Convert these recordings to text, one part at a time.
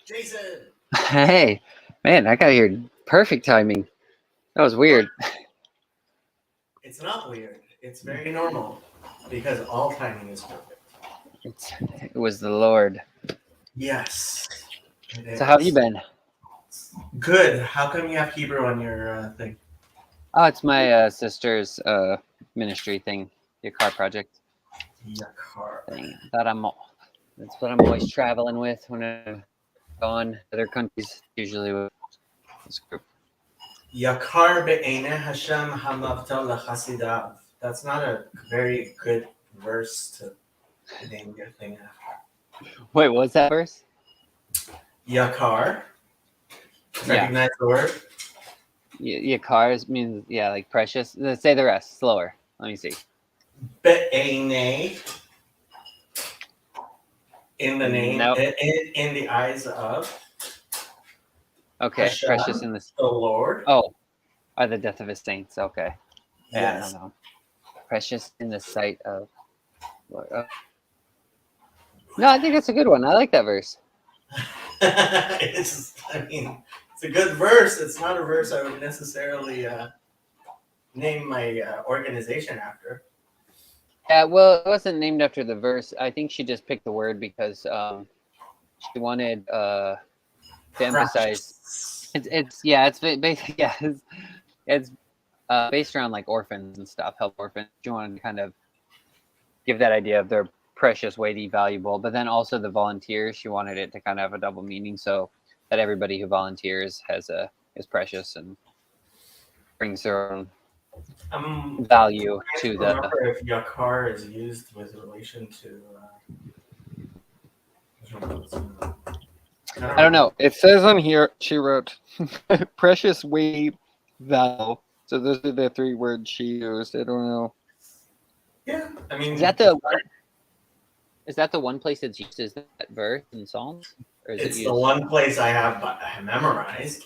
Jason. Hey, man, I got here perfect timing. That was weird. It's not weird. It's very normal because all timing is perfect. It was the Lord. Yes, it So how have you is. been? Good. How come you have Hebrew on your thing? Oh, it's my sister's ministry thing, the car project Yakar. thing. That's what I'm always traveling with when I'm gone to other countries. Usually with this group. Yakar be'ene Hashem hamavta lechasidav. That's not a very good verse to name your thing after. Wait, what's that verse? Yakar. Yeah, Recognize the word? cars means like precious. Let's say the rest slower. Let me see. Be'ene. In the name, Nope. in the eyes of Okay, precious Hashem, in this. the Lord. Oh, the death of his saints. Okay. Yeah, Yes. no. Precious in the sight of Lord. Oh. No, I think that's a good one. I like that verse. It's a good verse. It's not a verse I would necessarily name my organization after. Yeah, well, it wasn't named after the verse. I think she just picked the word because she wanted to emphasize. Precious. It's basically it's based around like orphans and stuff, help orphans. She wanted to kind of give that idea of their precious, weighty, valuable, but then also the volunteers. She wanted it to kind of have a double meaning, so that everybody who volunteers is precious and brings their own I'm value trying to to the. remember if yakar is used with relation to. I don't know. It says on here she wrote precious weight thou. So those are the three words she used. I don't know. Yeah, I mean, Is that the is that the one place it's used? Is that verse in Psalms, or is it it's the used? one place I have memorized.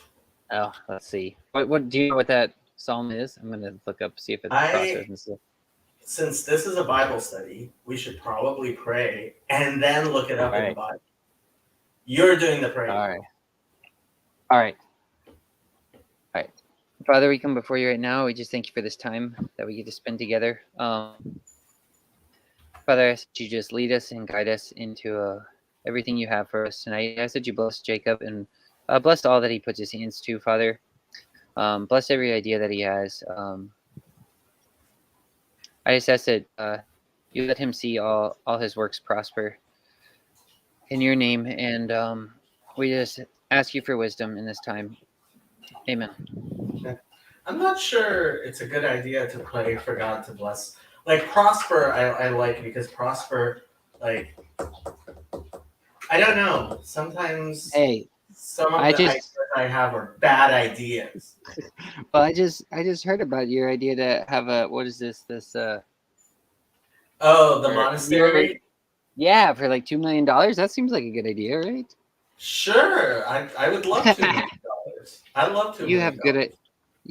Oh, let's see. What do you know what that psalm is? I'm gonna look up see if it's cross I references. Since this is a Bible study, we should probably pray and then look it up All in the right, Bible. You're doing the praying. all right, all right, all right. Father, we come before you right now. We just thank you for this time that we get to spend together. Father, I ask that you just lead us and guide us into everything you have for us tonight. I ask that you bless Jacob and bless all that he puts his hands to, Father. Bless every idea that he has. I just ask that you let him see all his works prosper in your name, and we just ask you for wisdom in this time. Amen. I'm not sure it's a good idea to pray for God to bless. Like prosper, I like because prosper, like I don't know. Sometimes Hey, some of I the ideas just I have are bad ideas. well, I just heard about your idea to have a what is this Oh, the for you were monastery? yeah for like $2 million. That seems like a good idea, right? Sure, I would love $2 million. I love two you million have good dollars.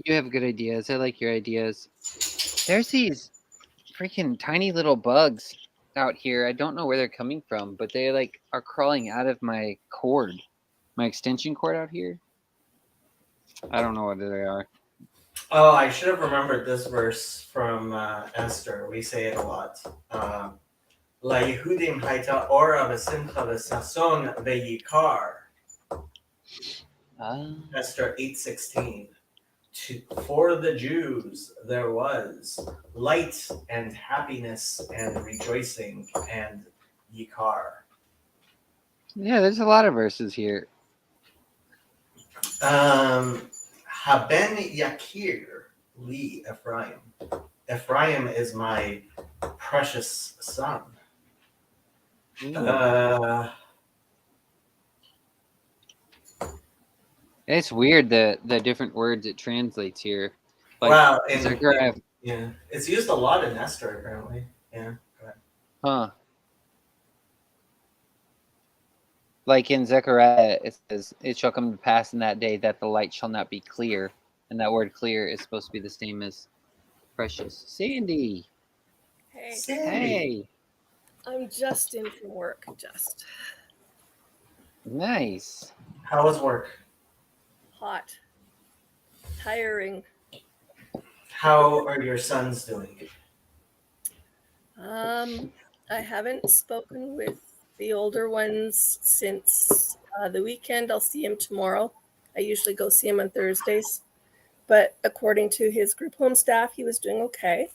you have good ideas. I like your ideas. There's these freaking tiny little bugs out here. I don't know where they're coming from, but they like are crawling out of my cord, my extension cord out here. I don't know what they are. Oh, I should have remembered this verse from Esther. We say it a lot. La Yehudim haita ora v'simcha v'sason ve'yikar. Ah. Esther 8:16. For the Jews there was light and happiness and rejoicing and yikar. Yeah, there's a lot of verses here. Haben Yakir li Ephraim. Ephraim is my precious son. It's weird the different words it translates here. Like Wow, Zechariah, yeah, it's used a lot in Esther apparently. Yeah. huh? Like in Zechariah, it says, "It shall come to pass in that day that the light shall not be clear," and that word "clear" is supposed to be the same as precious. Sandy, Hey, Sandy. hey, I'm just in from work. Just. Nice. How was work? Hot. Tiring. How are your sons doing? I haven't spoken with the older ones since the weekend. I'll see him tomorrow. I usually go see him on Thursdays. But according to his group home staff, he was doing okay.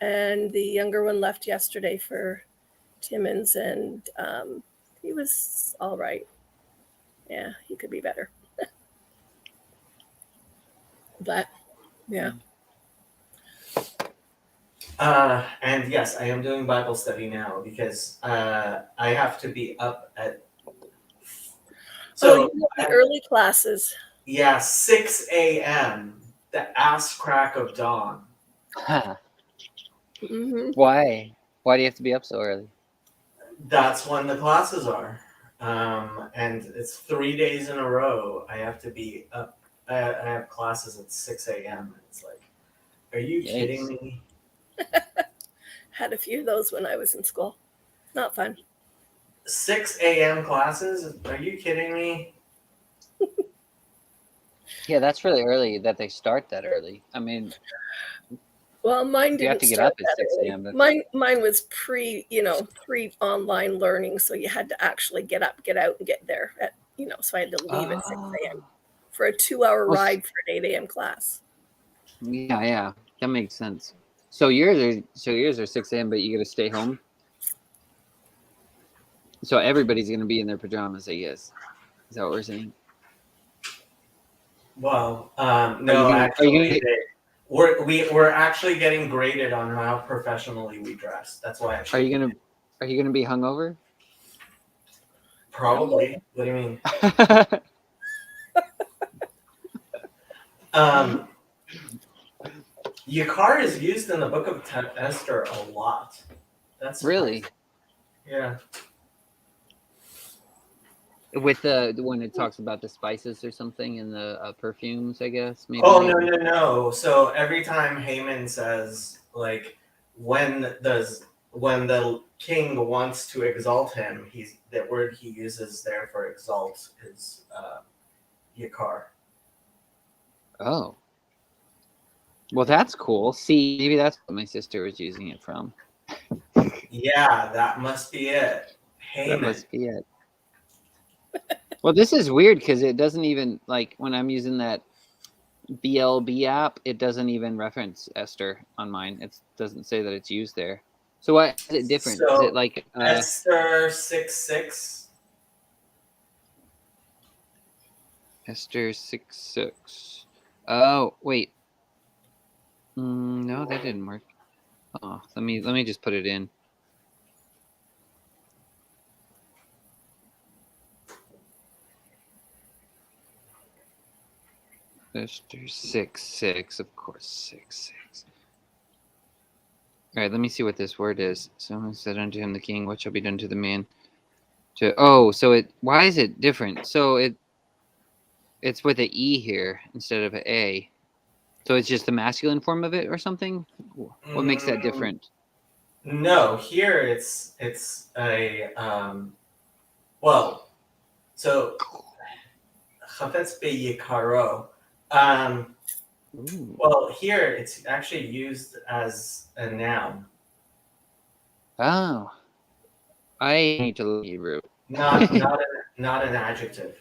And the younger one left yesterday for Timmins, and he was all right. Yeah, he could be better. But yeah. And yes, I am doing Bible study now because I have to be up at. So you have the early classes. yeah, 6 a.m. the ass crack of dawn. Huh. Mm-hmm. Why? Why do you have to be up so early? That's when the classes are, and it's 3 days in a row. I have to be up. I have classes at 6 a.m. It's like, are you kidding Yikes. me? Had a few of those when I was in school. Not fun. 6 a.m. classes? Are you kidding me? Yeah, that's really early that they start that early. I mean, Well, mine you have didn't to get start up at that 6 early. a.m. Mine was pre-online learning, so you had to actually get up, get out, and get there at so I had to leave at 6 a.m. for a 2-hour Well, ride for an 8 a.m. class. Yeah, that makes sense. So yours are 6 a.m., but you got to stay home. So everybody's going to be in their pajamas, I guess. Is that what we're saying? Well, Are no, you actually, gonna- we're actually getting graded on how professionally we dress. That's why. Are you gonna be hungover? Probably. What do you mean? Yakar is used in the Book of Esther a lot. That's Really? Yeah. With when it talks about the spices or something in the perfumes, I guess maybe. Oh no! So every time Haman says like when the king wants to exalt him, the word he uses there for exalt is Yakar. Oh. Well, that's cool. See, maybe that's what my sister was using it from. Yeah, that must be it. Haman. That must be it. Well, this is weird because it doesn't even like when I'm using that BLB app, it doesn't even reference Esther on mine. It doesn't say that it's used there. So why is it different? So, is it like Esther 6:6? Esther 6:6? Oh wait, no, that didn't work. Oh, let me just put it in. Esther 6:6, of course 6:6. All right, let me see what this word is. Someone said unto him, the king, what shall be done to the man? Why is it different? So it's with an E here instead of an A. So it's just the masculine form of it or something? What makes that different? No, here it's a so Chafetz B'Yikaro. Well, here it's actually used as a noun. Oh, I need to look Hebrew. Not an adjective.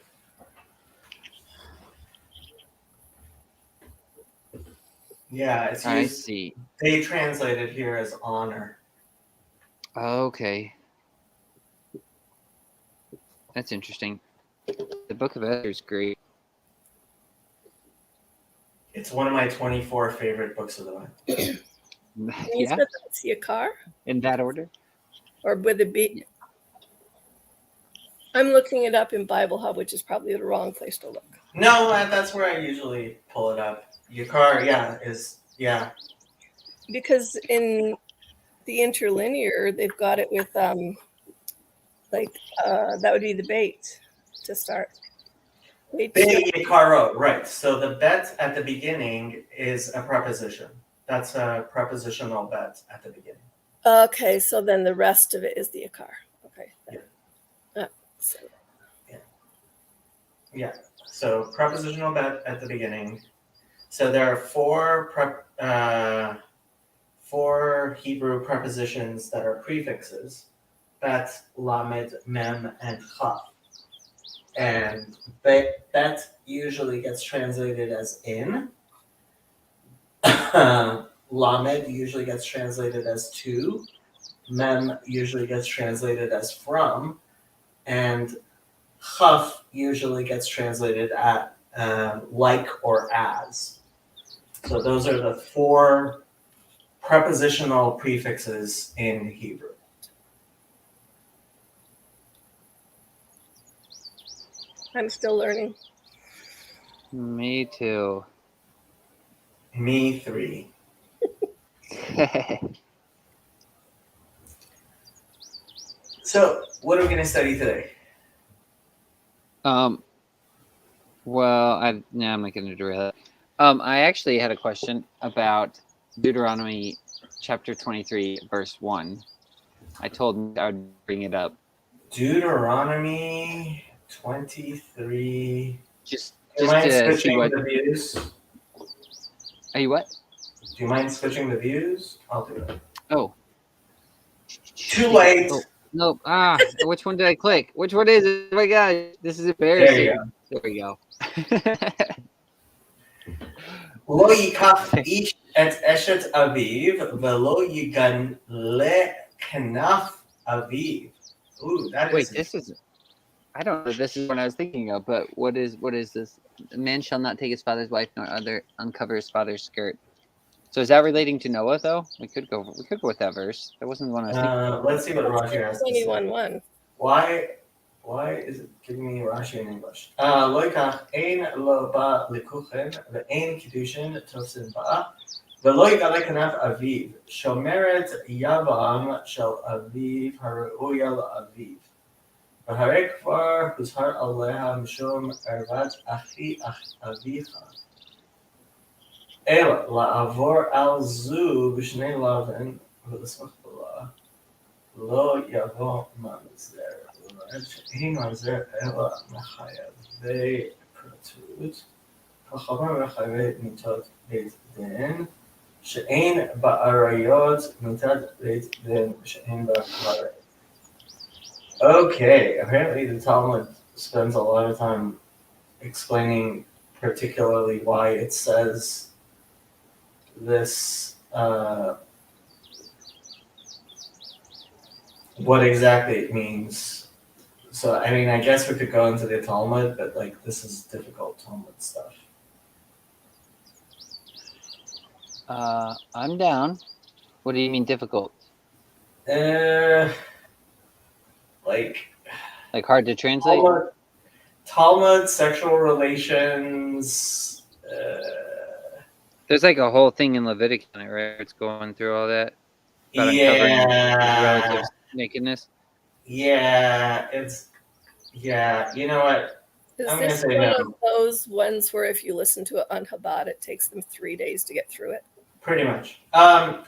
Yeah, it's used. I see. They translate it here as honor. Okay, that's interesting. The Book of Esther is great. It's one of my 24 favorite books of the Bible. You said that's Yakar? In that order? Or with a B? I'm looking it up in Bible Hub, which is probably the wrong place to look. No, that's where I usually pull it up. Yakar, yeah. Because in the interlinear, they've got it with that would be the bait to start. Yakaro, right. So the bet at the beginning is a preposition. That's a prepositional bet at the beginning. Okay, so then the rest of it is the Yakar. Okay. Yeah. So. Yeah. Yeah. So prepositional bet at the beginning. So there are four Hebrew prepositions that are prefixes: bet, lamed, mem, and chaf. And bet usually gets translated as in. Lamed usually gets translated as to. Mem usually gets translated as from, and chaf usually gets translated at like or as. So those are the four prepositional prefixes in Hebrew. I'm still learning. Me too. Me three. So what are we going to study today? Well, I'm not going to derail it. I actually had a question about Deuteronomy chapter 23, verse 1. I told him I would bring it up. Deuteronomy 23. Just Do you mind to see switching what. the views? Are you what? Do you mind switching the views? I'll do it. Oh. Too late. Oh, no. Which one did I click? Which one is it? Oh my god, this is embarrassing. There you go. There we go. לא ייקח איש את אשת אביו ולא יגן לכנף אביו. Ooh, that Wait, is this is. I don't know. This is what I was thinking of, but what is this? A man shall not take his father's wife nor uncover his father's skirt. So is that relating to Noah though? We could go with that verse. That wasn't the one I was thinking of. Let's see what Rashi has to say. 21:1. Why is it giving me Rashi in English? לא ייקח, אין לו בה לקוחן ואין קידושין תופסין בה ולא יגלה כנף אביו, שומרת יבם של אביו הראויה לאביו. והרי כבר הוזהר עליה משום ערוות אחי אביך. אלא לעבור על זו בשני לבן ולסמוך לה, לא יבוא ממזר. שאין ממזר אלא מחייבי פרטות, כחומר מחייבי מיתות בית דין, שאין בעריות מיתת בית דין ושאין בה כרת. Okay, apparently the Talmud spends a lot of time explaining particularly why it says this, what exactly it means. So, I mean, I guess we could go into the Talmud, but like this is difficult Talmud stuff. I'm down. What do you mean difficult? Like hard to translate? Talmud, sexual relations. There's like a whole thing in Leviticus, right? It's going through all that. About uncovering relative nakedness. Yeah, you know what? Is I'm gonna this say one no. of those ones where if you listen to it on Chabad, it takes them 3 days to get through it? Pretty much.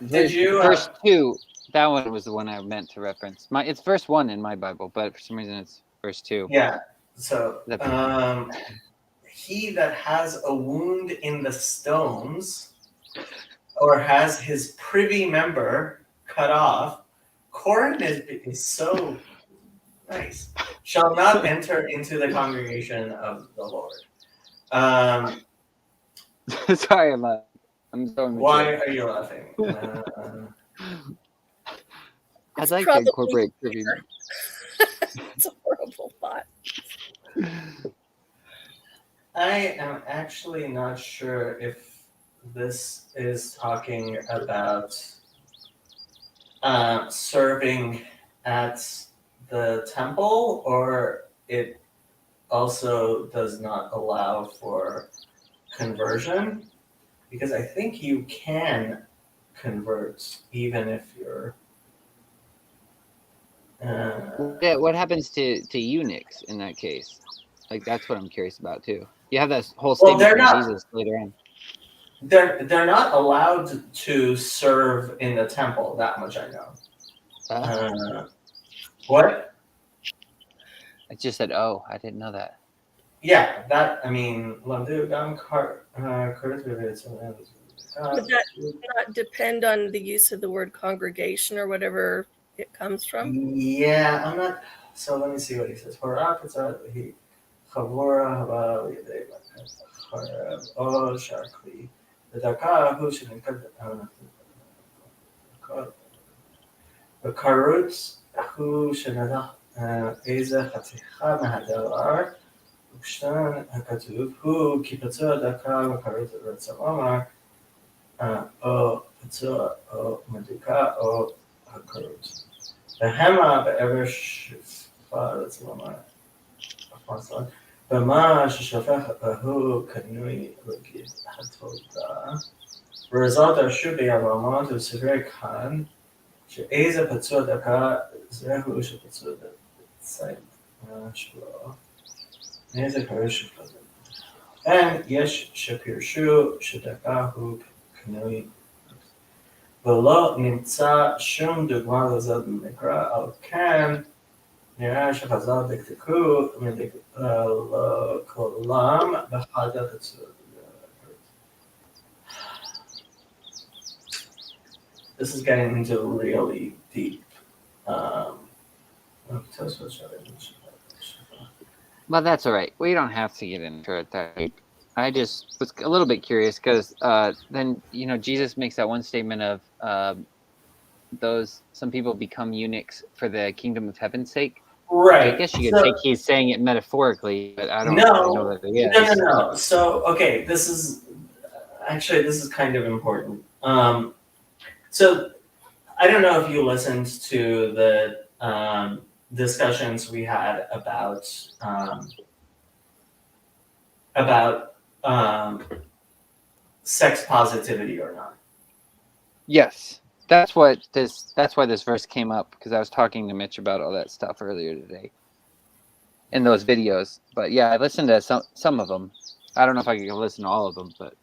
Did you? Verse 2, that one was the one I meant to reference. It's verse 1 in my Bible, but for some reason it's verse 2. Yeah. So, he that has a wound in the stones, or has his privy member cut off, Corin is so nice, shall not enter into the congregation of the Lord. Sorry, I'm so immature. Why are you laughing? I'd like to probably incorporate privy. It's a horrible thought. I am actually not sure if this is talking about serving at the temple, or it also does not allow for conversion, because I think you can convert even if you're Yeah, what happens to eunuchs in that case? Like that's what I'm curious about too. You have that whole Well, statement they're from not- Jesus later on. they're not allowed to serve in the temple. That much I know. What? I just said, oh, I didn't know that. yeah, that I mean, Lamdu Gam Would that not depend on the use of the word congregation or whatever it comes from? Yeah, I'm not. So let me see what he says. He Chavora Haba Yedei Charev O Sharkli the Daka who should Karut who should Eza Haticha Mahadar Ushtan Hakatuv who Kipatu Daka Karut Ratzamar O Patua O Madika O Hakarut. The Hema be'ever shufar Ratzamar במה ששופך הוא קנוי לגיד התודה. ורזות הרשו ביממות וסברי כאן שאיזה פצוע דקה זהו שפצוע דצייד שלו. איזה פירוש כזה. יש שפירשו שדקה הוא קנוי ולא נמצא שום דוגמה לזה במקרא, על כן נראה שחז"ל דקדקו לכולם בחדת הצורה. This is getting into really deep. Well, that's all right. We don't have to get into it that deep. I just was a little bit curious because then Jesus makes that one statement of some people become eunuchs for the kingdom of heaven's sake. Right. I guess you could take he's saying it metaphorically, but I don't really know that it is. No. So, okay, this is kind of important. So, I don't know if you listened to the discussions we had about sex positivity or not. Yes. That's why this verse came up, because I was talking to Mitch about all that stuff earlier today in those videos. But yeah, I listened to some of them. I don't know if I could listen to all of them, but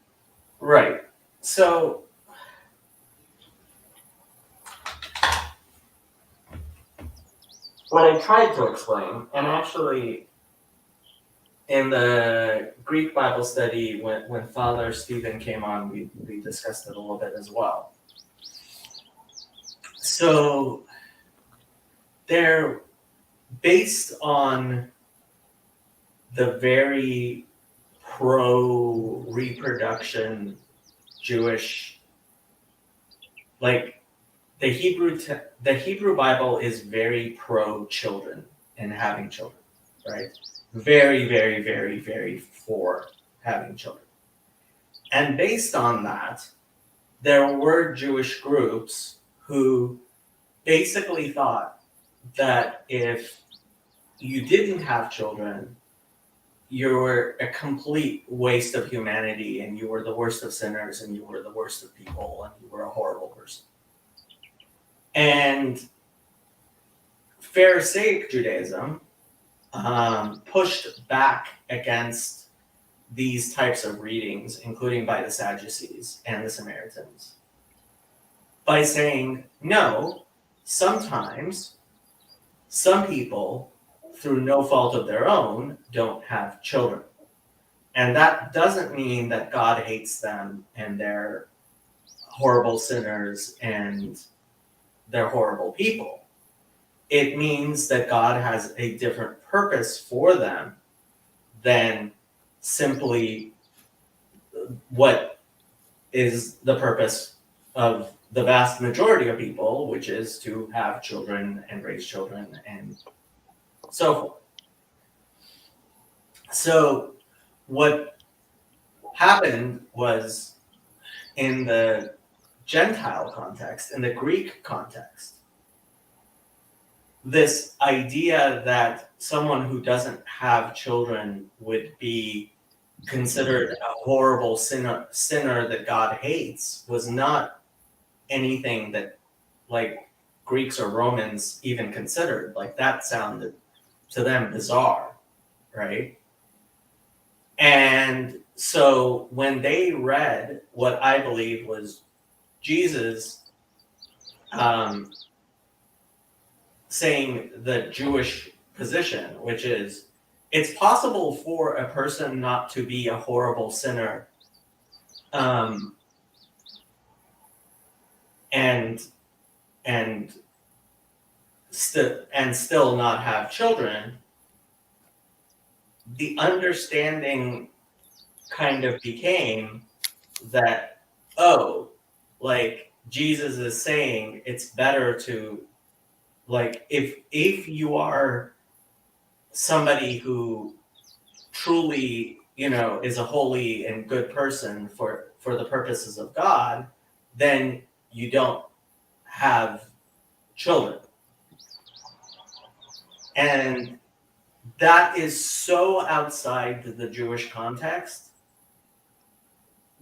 right. So what I tried to explain, and actually in the Greek Bible study, when Father Stephen came on, we discussed it a little bit as well. So they're based on the very pro-reproduction Jewish, like the Hebrew Bible is very pro-children and having children, right? Very, very, very, very for having children. And based on that, there were Jewish groups who basically thought that if you didn't have children, you were a complete waste of humanity, and you were the worst of sinners, and you were the worst of people, and you were a horrible person. And Pharisaic Judaism pushed back against these types of readings, including by the Sadducees and the Samaritans, by saying, no, sometimes some people, through no fault of their own, don't have children. And that doesn't mean that God hates them and they're horrible sinners and they're horrible people. It means that God has a different purpose for them than simply what is the purpose of the vast majority of people, which is to have children and raise children and so forth. So what happened was, in the Gentile context, in the Greek context, this idea that someone who doesn't have children would be considered a horrible sinner that God hates was not anything that like Greeks or Romans even considered. Like that sounded to them bizarre, right? And so when they read what I believe was Jesus saying the Jewish position, which is it's possible for a person not to be a horrible sinner, and still not have children. The understanding kind of became that, oh, like Jesus is saying it's better to, like, if you are somebody who truly, is a holy and good person for the purposes of God, then you don't have children. And that is so outside the Jewish context,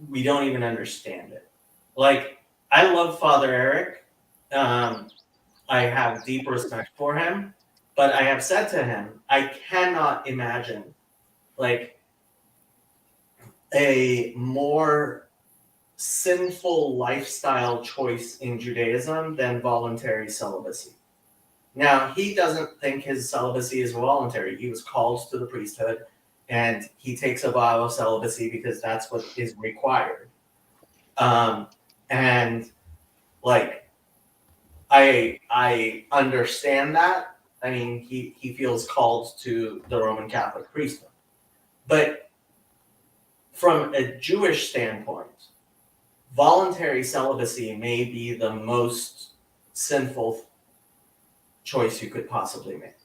we don't even understand it. Like, I love Father Eric. I have deep respect for him, but I have said to him, I cannot imagine like a more sinful lifestyle choice in Judaism than voluntary celibacy. Now, he doesn't think his celibacy is voluntary. He was called to the priesthood, and he takes a vow of celibacy because that's what is required. And like, I understand that. I mean, he feels called to the Roman Catholic priesthood. But from a Jewish standpoint, voluntary celibacy may be the most sinful choice you could possibly make.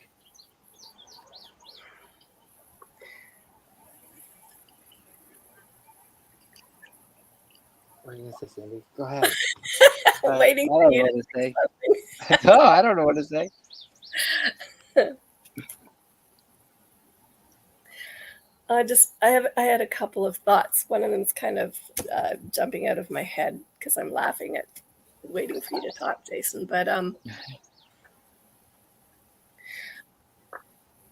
What are you gonna say, Sandy? Go ahead. I'm waiting I for don't you know to what to say. No, I don't know what to say. I had a couple of thoughts. One of them's kind of jumping out of my head because I'm laughing at waiting for you to talk, Jason. But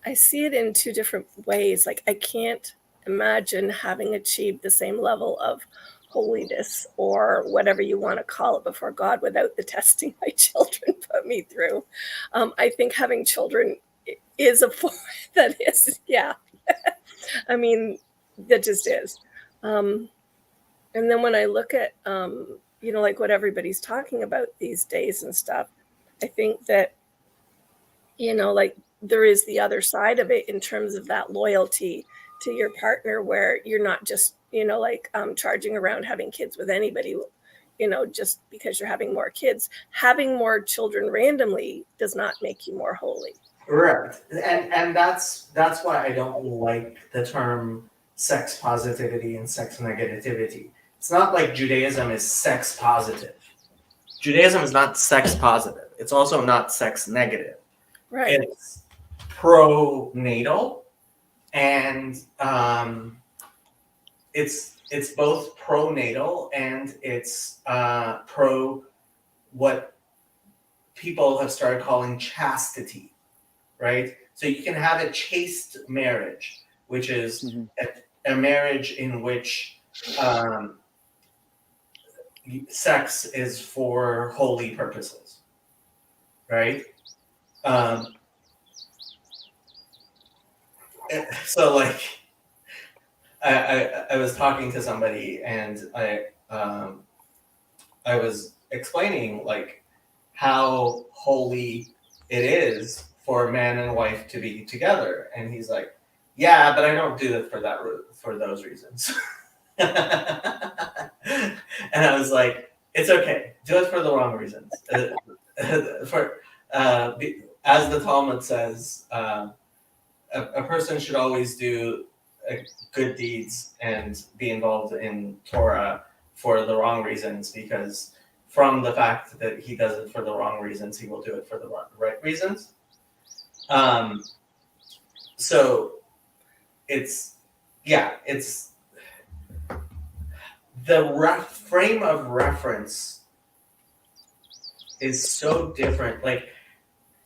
I see it in two different ways. Like, I can't imagine having achieved the same level of holiness or whatever you want to call it before God without the testing my children put me through. I think having children is a form that is, yeah. I mean, that just is. And then when I look at, like what everybody's talking about these days and stuff, I think that, like there is the other side of it in terms of that loyalty to your partner where you're not just, charging around having kids with anybody, just because you're having more kids. Having more children randomly does not make you more holy. Right. And that's why I don't like the term sex positivity and sex negativity. It's not like Judaism is sex positive. Judaism is not sex positive. It's also not sex negative. Right. It's pro-natal, and it's both pro-natal and it's pro what people have started calling chastity, right? So you can have a chaste marriage, which is a marriage in which sex is for holy purposes, right? So like, I was talking to somebody and I was explaining like how holy it is for a man and wife to be together, and he's like, "Yeah, but I don't do it for those reasons." And I was like, "It's okay. Do it for the wrong reasons. As the Talmud says, a person should always do good deeds and be involved in Torah for the wrong reasons, because from the fact that he does it for the wrong reasons, he will do it for the right reasons." So it's the frame of reference is so different. Like,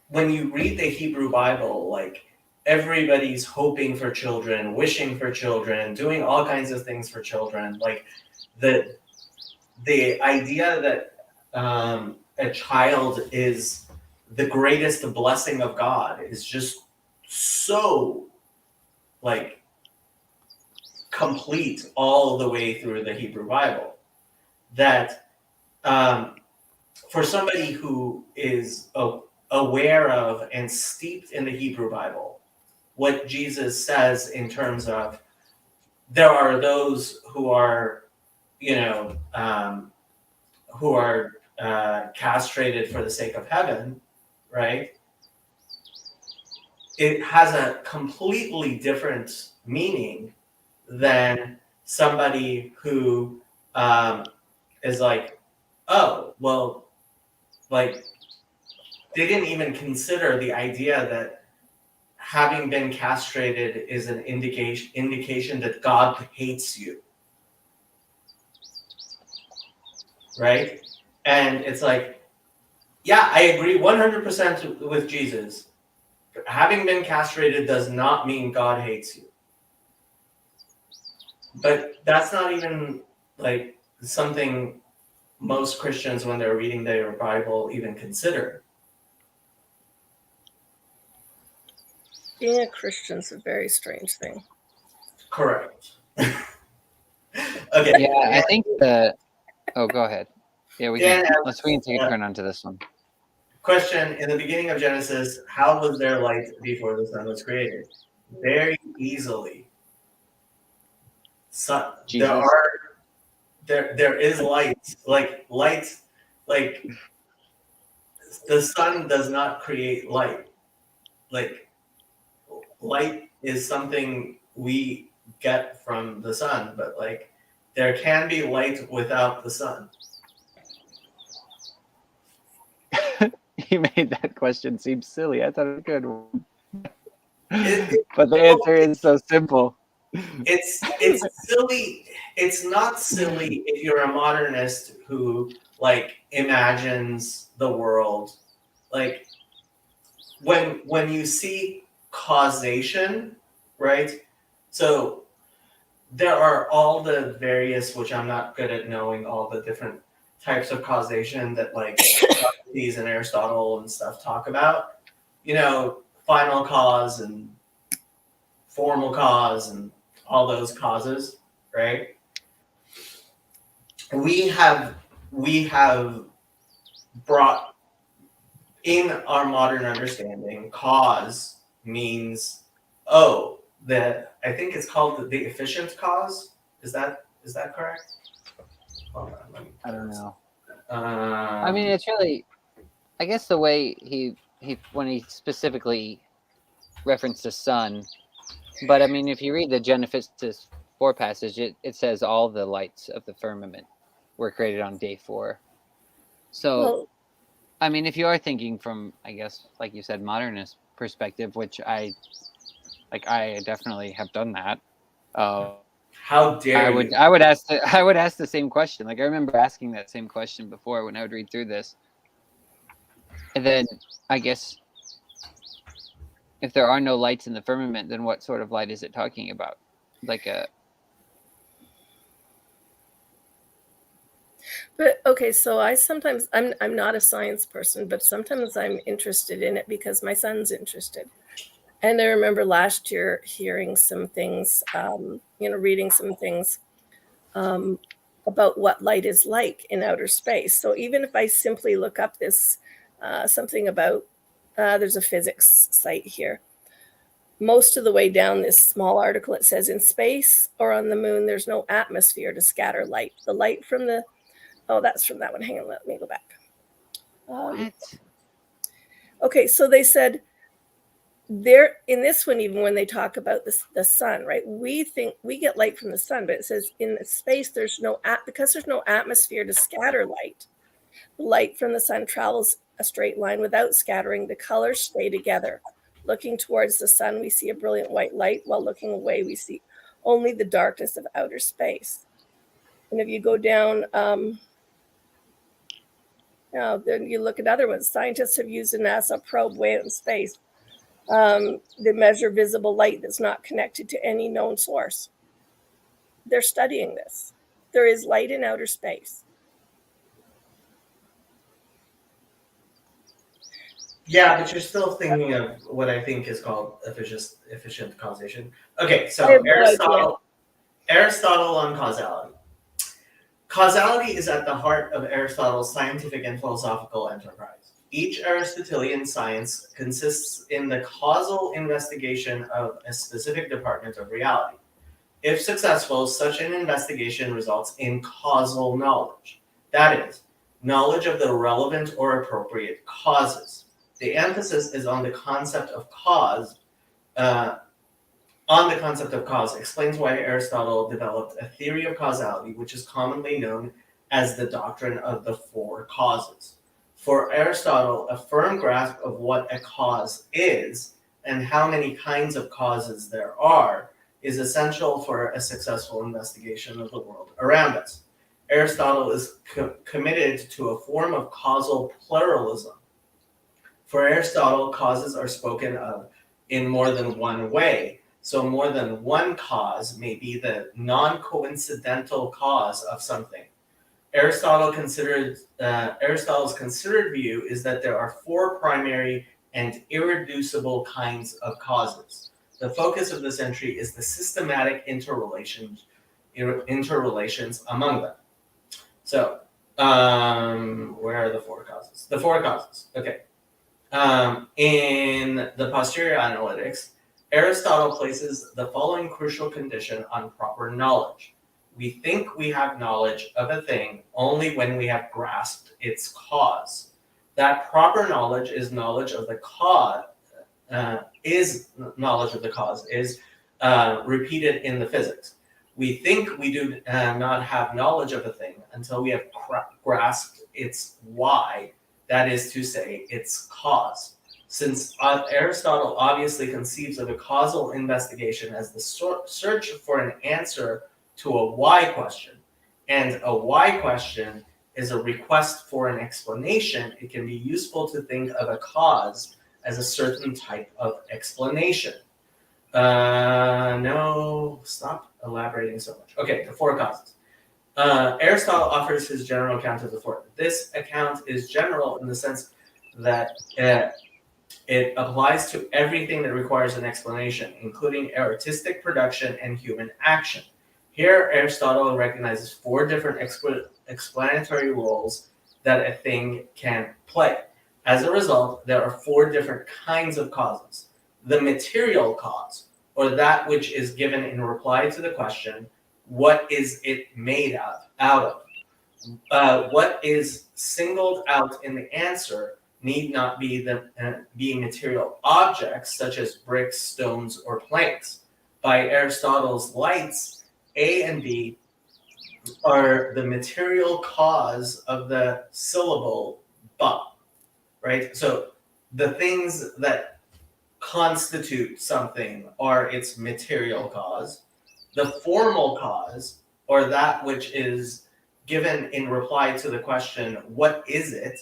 when you read the Hebrew Bible, like, everybody's hoping for children, wishing for children, doing all kinds of things for children. Like, the idea that a child is the greatest blessing of God is just so like complete all the way through the Hebrew Bible. That for somebody who is aware of and steeped in the Hebrew Bible, what Jesus says in terms of there are those who are, who are castrated for the sake of heaven, right? It has a completely different meaning than somebody who is like, oh, well, like they didn't even consider the idea that having been castrated is an indication that God hates you, right? And it's like, yeah, I agree 100% with Jesus. Having been castrated does not mean God hates you. But that's not even like something most Christians, when they're reading their Bible, even consider. Being a Christian is a very strange thing. Correct. Okay. Yeah, I think oh, go ahead. Yeah, we can take a turn onto this one. Question: in the beginning of Genesis, how was there light before the sun was created? Very easily. Sun. Jesus. There is light. Like the sun does not create light. Like light is something we get from the sun, but like there can be light without the sun. You made that question seem silly. I thought it was a good one. But the answer is so simple. It's silly. It's not silly if you're a modernist who like imagines the world. Like when you see causation, right? So there are all the various, which I'm not good at knowing all the different types of causation that like Socrates and Aristotle and stuff talk about. Final cause and formal cause and all those causes, right? We have brought in our modern understanding, cause means I think it's called the efficient cause. Is that correct? Hold on, let me I don't know. I I mean, it's really, I guess the way he when he specifically referenced the sun, but I mean, if you read the Genesis 4 passage, it says all the lights of the firmament were created on day 4. So, Well, I mean, if you are thinking from, I guess, like you said, modernist perspective, which I definitely have done that. how dare you? I would ask the same question. Like I remember asking that same question before when I would read through this. And then I guess if there are no lights in the firmament, then what sort of light is it talking about? Like a but okay, so I'm not a science person, but sometimes I'm interested in it because my son's interested. And I remember last year hearing some things, reading some things about what light is like in outer space. So even if I simply look up this something about, there's a physics site here. Most of the way down this small article, it says in space or on the moon, there's no atmosphere to scatter light. The light from that's from that one. Hang on, let me go back. what? Okay, so they said there in this one, even when they talk about the sun, right? We think we get light from the sun, but it says in space there's because there's no atmosphere to scatter light. Light from the sun travels a straight line without scattering. The colors stay together. Looking towards the sun, we see a brilliant white light, while looking away, we see only the darkness of outer space. And if you go down, then you look at other ones. Scientists have used a NASA probe way out in space. They measure visible light that's not connected to any known source. They're studying this. There is light in outer space. Yeah, but you're still thinking of what I think is called efficient causation. Okay, I so have no idea. Aristotle on causality. Causality is at the heart of Aristotle's scientific and philosophical enterprise. Each Aristotelian science consists in the causal investigation of a specific department of reality. If successful, such an investigation results in causal knowledge. That is, knowledge of the relevant or appropriate causes. The emphasis is on the concept of cause. Explains why Aristotle developed a theory of causality, which is commonly known as the doctrine of the four causes. For Aristotle, a firm grasp of what a cause is and how many kinds of causes there are is essential for a successful investigation of the world around us. Aristotle is committed to a form of causal pluralism. For Aristotle, causes are spoken of in more than one way. So more than one cause may be the non-coincidental cause of something. Aristotle's considered view is that there are four primary and irreducible kinds of causes. The focus of this entry is the systematic interrelations among them. So, where are the four causes? The four causes. Okay. In the posterior analytics, Aristotle places the following crucial condition on proper knowledge. We think we have knowledge of a thing only when we have grasped its cause. That proper knowledge is knowledge of the cause, repeated in the physics. We think we do not have knowledge of a thing until we have grasped its why, that is to say, its cause. Since Aristotle obviously conceives of a causal investigation as the search for an answer to a why question, and a why question is a request for an explanation, it can be useful to think of a cause as a certain type of explanation. No, stop elaborating so much. Okay, the four causes. Aristotle offers his general account of the four. This account is general in the sense that it applies to everything that requires an explanation, including artistic production and human action. Here, Aristotle recognizes four different explanatory roles that a thing can play. As a result, there are four different kinds of causes. The material cause, or that which is given in reply to the question, what is it made out of? What is singled out in the answer need not be being material objects such as bricks, stones, or planks. By Aristotle's lights, A and B are the material cause of the syllable ba, right? So the things that constitute something are its material cause. The formal cause, or that which is given in reply to the question, what is it?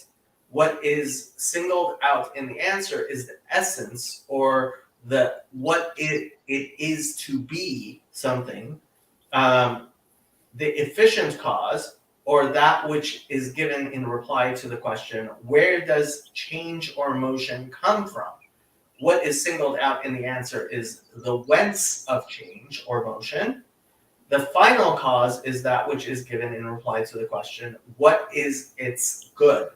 What is singled out in the answer is the essence, or the what it is to be something. The efficient cause, or that which is given in reply to the question, where does change or motion come from? What is singled out in the answer is the whence of change or motion. The final cause is that which is given in reply to the question, what is its good?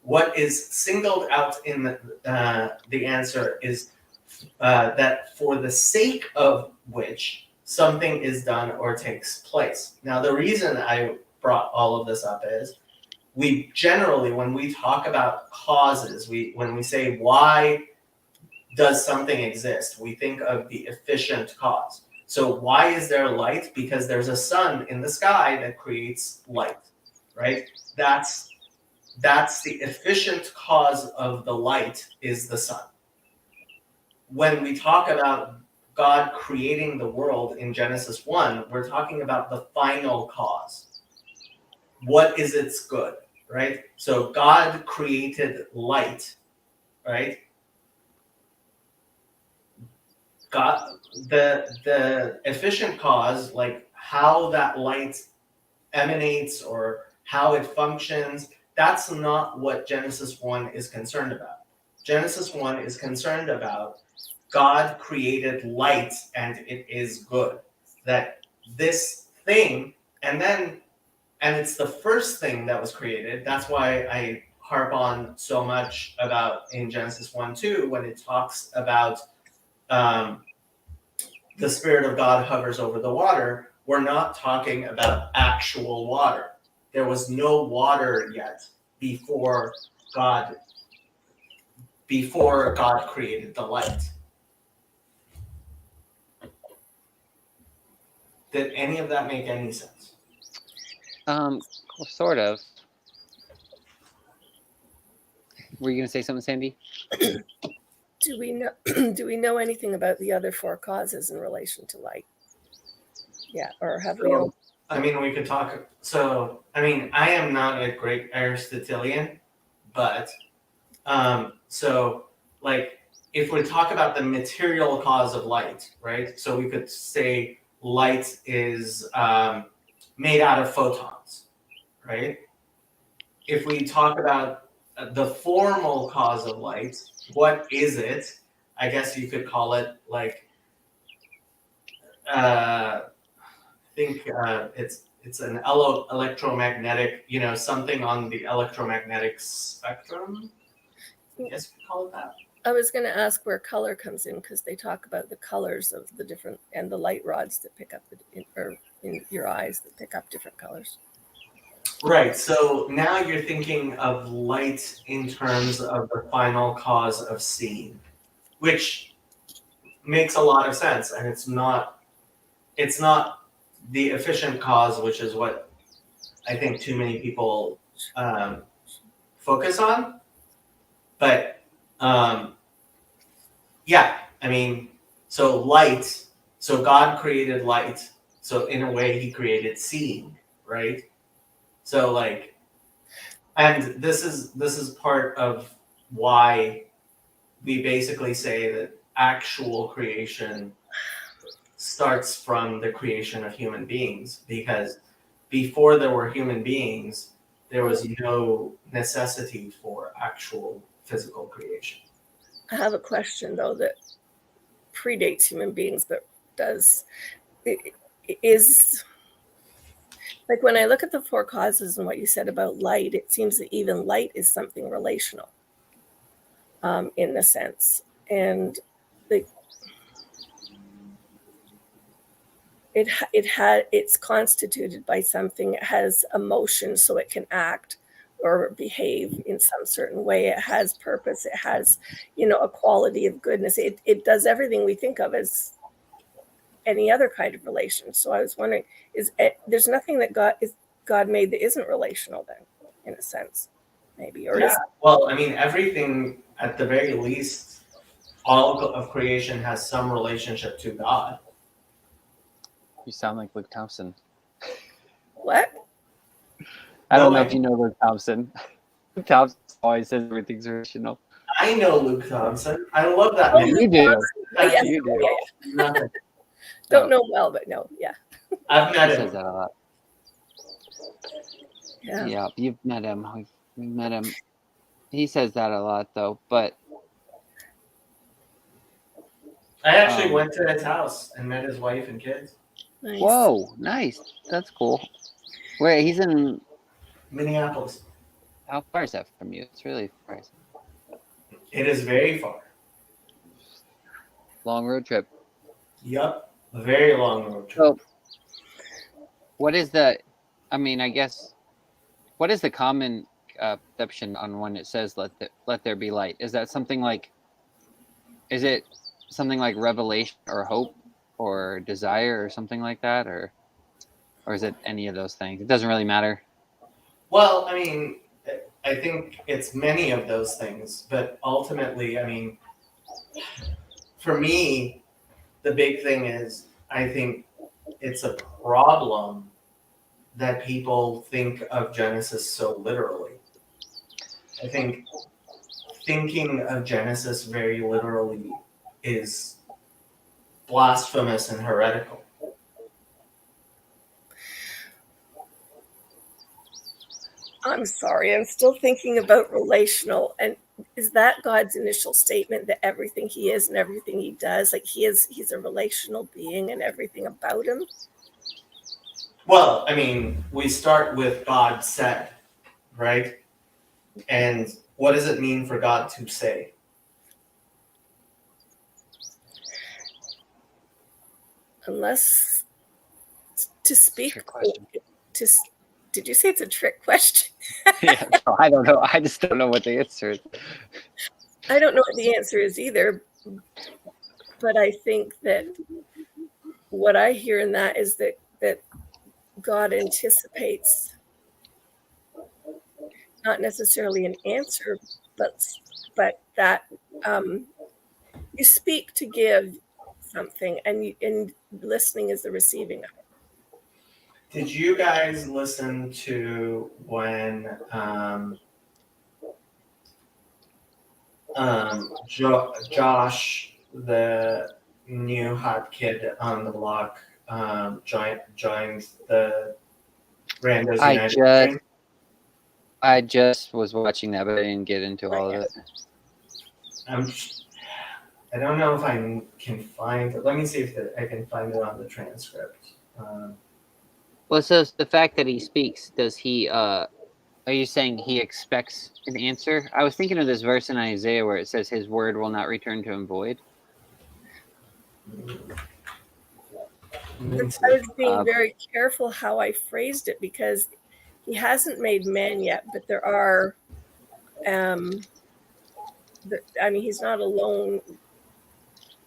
What is singled out in the answer is that for the sake of which something is done or takes place. Now, the reason I brought all of this up is we generally, when we talk about causes, when we say why does something exist, we think of the efficient cause. So why is there light? Because there's a sun in the sky that creates light, right? That's the efficient cause of the light is the sun. When we talk about God creating the world in Genesis 1, we're talking about the final cause. What is its good, right? So God created light, right? God, the efficient cause, like how that light emanates or how it functions, that's not what Genesis 1 is concerned about. Genesis 1 is concerned about God created light and it is good. That this thing, and it's the first thing that was created. That's why I harp on so much about in Genesis 1:2 when it talks about the Spirit of God hovers over the water. We're not talking about actual water. There was no water yet before God created the light. Did any of that make any sense? Sort of. Were you gonna say something, Sandy? Do we know do we know anything about the other four causes in relation to light? Yeah, or have we? So, I mean, we could talk. So, I mean, I am not a great Aristotelian, but so like if we talk about the material cause of light, right? So we could say light is made out of photons, right? If we talk about the formal cause of light, what is it? I guess you could call it like I think it's an electromagnetic, something on the electromagnetic spectrum. I guess we call it that. I was going to ask where color comes in because they talk about the colors of the different and the light rods that pick up in your eyes that pick up different colors. Right. So now you're thinking of light in terms of the final cause of seeing, which makes a lot of sense, and it's not the efficient cause, which is what I think too many people focus on. But yeah, I mean, so light. So God created light. So in a way, He created seeing, right? So like, and this is part of why we basically say that actual creation starts from the creation of human beings, because before there were human beings, there was no necessity for actual physical creation. I have a question though that predates human beings, but is like when I look at the four causes and what you said about light, it seems that even light is something relational, in a sense, and it's constituted by something. It has emotion, so it can act or behave in some certain way. It has purpose. It has, a quality of goodness. It does everything we think of as any other kind of relation. So I was wondering, there's nothing that God made that isn't relational then, in a sense, maybe, or yeah. Well, I mean, everything at the very least, all of creation has some relationship to God. You sound like Luke Thompson. What? I don't know if you know Luke Thompson. Luke Thompson always says everything's original. I know Luke Thompson. I love that man. You do. Yes, You do. Nothing. Don't know well, but no, yeah. I've He met says him. that a lot. Yeah, you've met him. We've met him. He says that a lot, though. But I actually went to his house and met his wife and kids. Nice. whoa, nice. That's cool. Wait, he's in. Minneapolis. How far is that from you? It's really far. It is very far. Long road trip. Yup. A very long road trip. So, what is the? I mean, I guess. What is the common perception on when it says "Let there be light"? Is that something like? Is it something like revelation or hope or desire or something like that, or is it any of those things? It doesn't really matter. Well, I mean, I think it's many of those things, but ultimately, I mean, for me, the big thing is I think it's a problem that people think of Genesis so literally. I think thinking of Genesis very literally is blasphemous and heretical. I'm sorry, I'm still thinking about relational, and is that God's initial statement that everything he is and everything he does, like he's a relational being and everything about him? Well, I mean, we start with God said, right? And what does it mean for God to say? Unless to speak Trick question. to did you say it's a trick question? Yeah, so I don't know. I just don't know what the answer is. I don't know what the answer is either, but I think that what I hear in that is that God anticipates not necessarily an answer, but that you speak to give something, and listening is the receiving of it. Did you guys listen to when Josh, the new hot kid on the block, joined the Randos United? I just was watching that, but I didn't get into all of it. I don't know if I can find it. Let me see if I can find it on the transcript. Well, so the fact that he speaks, does he? Are you saying he expects an answer? I was thinking of this verse in Isaiah where it says, "His word will not return to him void." I was being very careful how I phrased it because he hasn't made man yet, but there are. I mean, he's not alone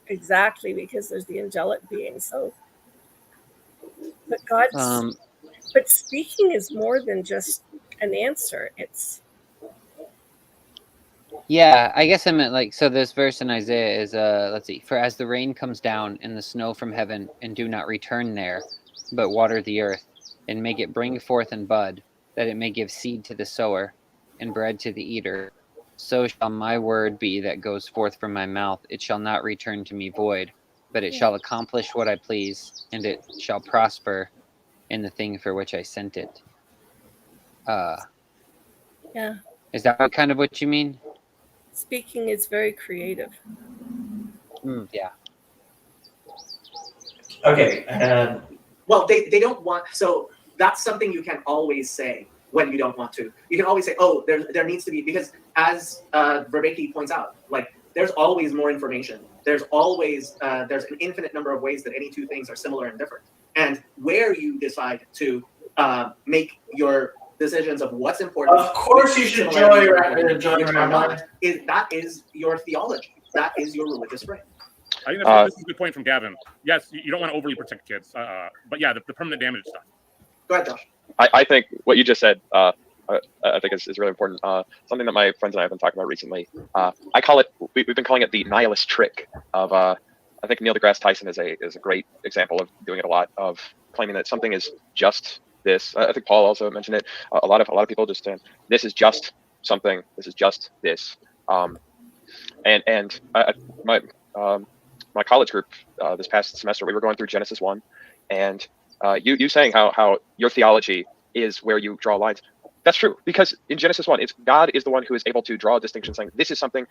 exactly because there's the angelic being. So, but God's. But speaking is more than just an answer. It's. Yeah, I guess I meant like, so this verse in Isaiah is, let's see, for as the rain comes down and the snow from heaven and do not return there, but water the earth and make it bring forth and bud, that it may give seed to the sower and bread to the eater, so shall my word be that goes forth from my mouth. It shall not return to me void, but it shall accomplish what I please, and it shall prosper in the thing for which I sent it. Yeah. Is that kind of what you mean? Speaking is very creative. Yeah. Okay. Well, they don't want, so that's something you can always say when you don't want to. You can always say, oh, there needs to be, because as Verbeke points out, like there's always more information. There's always, there's an infinite number of ways that any two things are similar and different. And where you decide to make your decisions of what's important. Of course you should join Rabbi. That is your theology. That is your religious faith. I think that's a good point from Gavin. Yes, you don't want to overly protect kids, but yeah, the permanent damage stuff. Go ahead, Josh. I think what you just said, I think is really important. Something that my friends and I have been talking about recently. I call it. We've been calling it the nihilist trick of. I think Neil deGrasse Tyson is a great example of doing it a lot, of claiming that something is just this. I think Paul also mentioned it. A lot of people just saying this is just something. This is just this. My college group this past semester, we were going through Genesis 1, and you saying how your theology is where you draw lines. That's true, because in Genesis 1, it's God is the one who is able to draw a distinction, saying this is something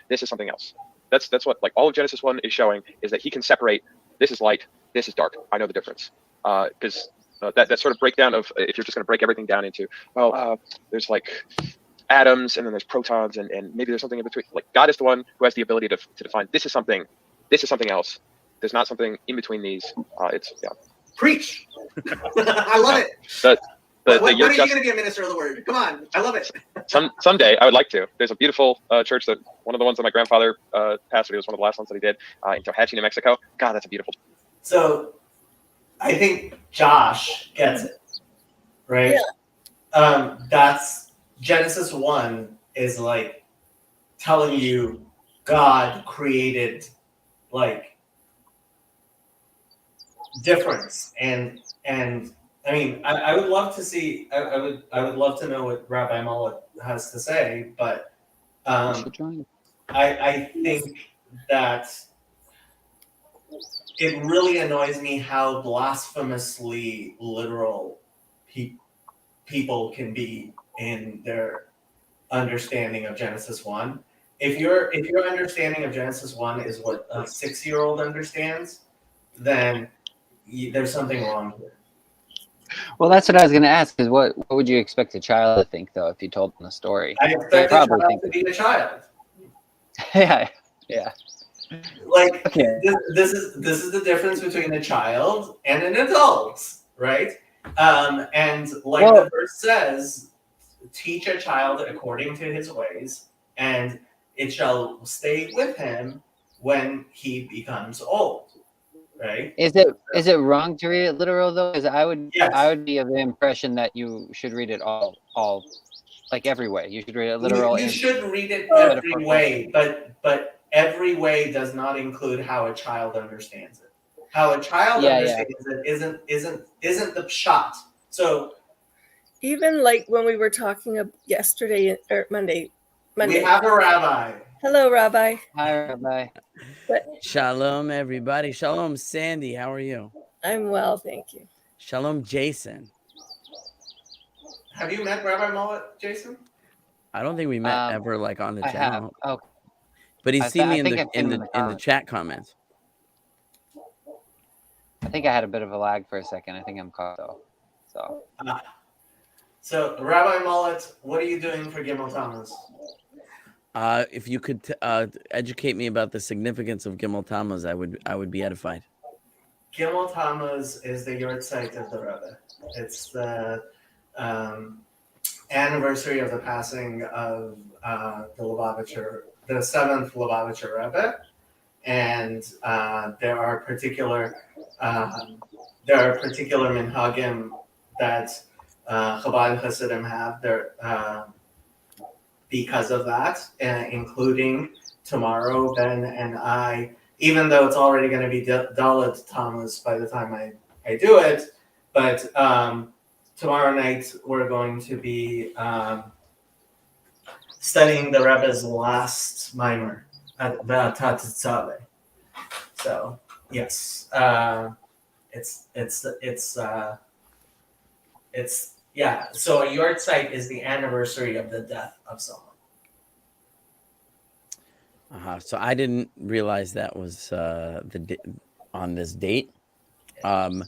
else. That's what like all of Genesis 1 is showing, is that he can separate this is light, this is dark. I know the difference. Because that sort of breakdown of, if you're just going to break everything down into, there's like atoms and then there's protons and maybe there's something in between. Like God is the one who has the ability to define this is something else. There's not something in between these. Preach. I love it. When are you going to be a minister of the word? Come on, I love it. Someday I would like to. There's a beautiful church that one of the ones that my grandfather pastored. It was one of the last ones that he did in Tehachapi, New Mexico. God, that's a beautiful. So, I think Josh gets it, right? Yeah. That's Genesis 1 is like telling you God created like difference and I mean I would love to see I would love to know what Rabbi Mullet has to say, but I think that it really annoys me how blasphemously literal people can be in their understanding of Genesis 1. if your understanding of Genesis 1 is what a 6-year-old understands, then there's something wrong here. Well, that's what I was going to ask. Is what would you expect a child to think though if you told them the story? I expect a probably child think- to be a child. Yeah. Like Okay. this is the difference between a child and an adult, right? And like Well- the verse says, teach a child according to his ways, and it shall stay with him when he becomes old, right? Is it wrong to read it literal though? Because I would Yes. be of the impression that you should read it all like every way. You should read it literal. You and- should read it Oh. every way, but every way does not include how a child understands it. How a child Yeah, understands it isn't the shot. So Even like when we were talking yesterday or Monday. we have a rabbi. Hello, Rabbi. Hi, Rabbi. Shalom, everybody. Shalom, Sandy. How are you? I'm well, thank you. Shalom, Jason. Have you met Rabbi Mullet, Jason? I don't think we met Um, ever like on the I channel, have. Oh, but he's I seen thi- me I in think the I've seen him in the in the comments. chat comments. I think I had a bit of a lag for a second. I think I'm caught though. So So Rabbi Mullet, what are you doing for Gimel Tammuz? If you could educate me about the significance of Gimel Tammuz, I would be edified. Gimel Tammuz is the yahrzeit of the Rebbe. It's the anniversary of the passing of the seventh Lubavitcher Rebbe, and there are particular minhagim that Chabad Hasidim have there because of that, including tomorrow, Ben and I. Even though it's already going to be Dalet Tammuz by the time I do it, but tomorrow night we're going to be studying the Rebbe's last mimer at V'atat Tzaveh. So yes, it's yeah. So a yahrzeit is the anniversary of the death of someone. So I didn't realize that was on this date. I'm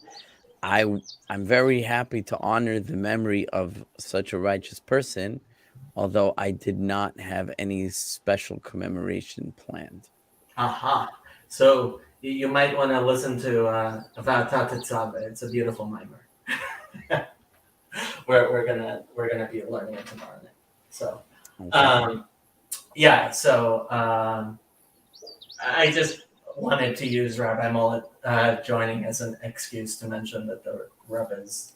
very happy to honor the memory of such a righteous person, although I did not have any special commemoration planned. Aha. So you might want to listen to V'atat Tzaveh. It's a beautiful mimer. we're gonna be learning it tomorrow night. So Okay. yeah. So I just wanted to use Rabbi Mullet joining as an excuse to mention that the Rebbe's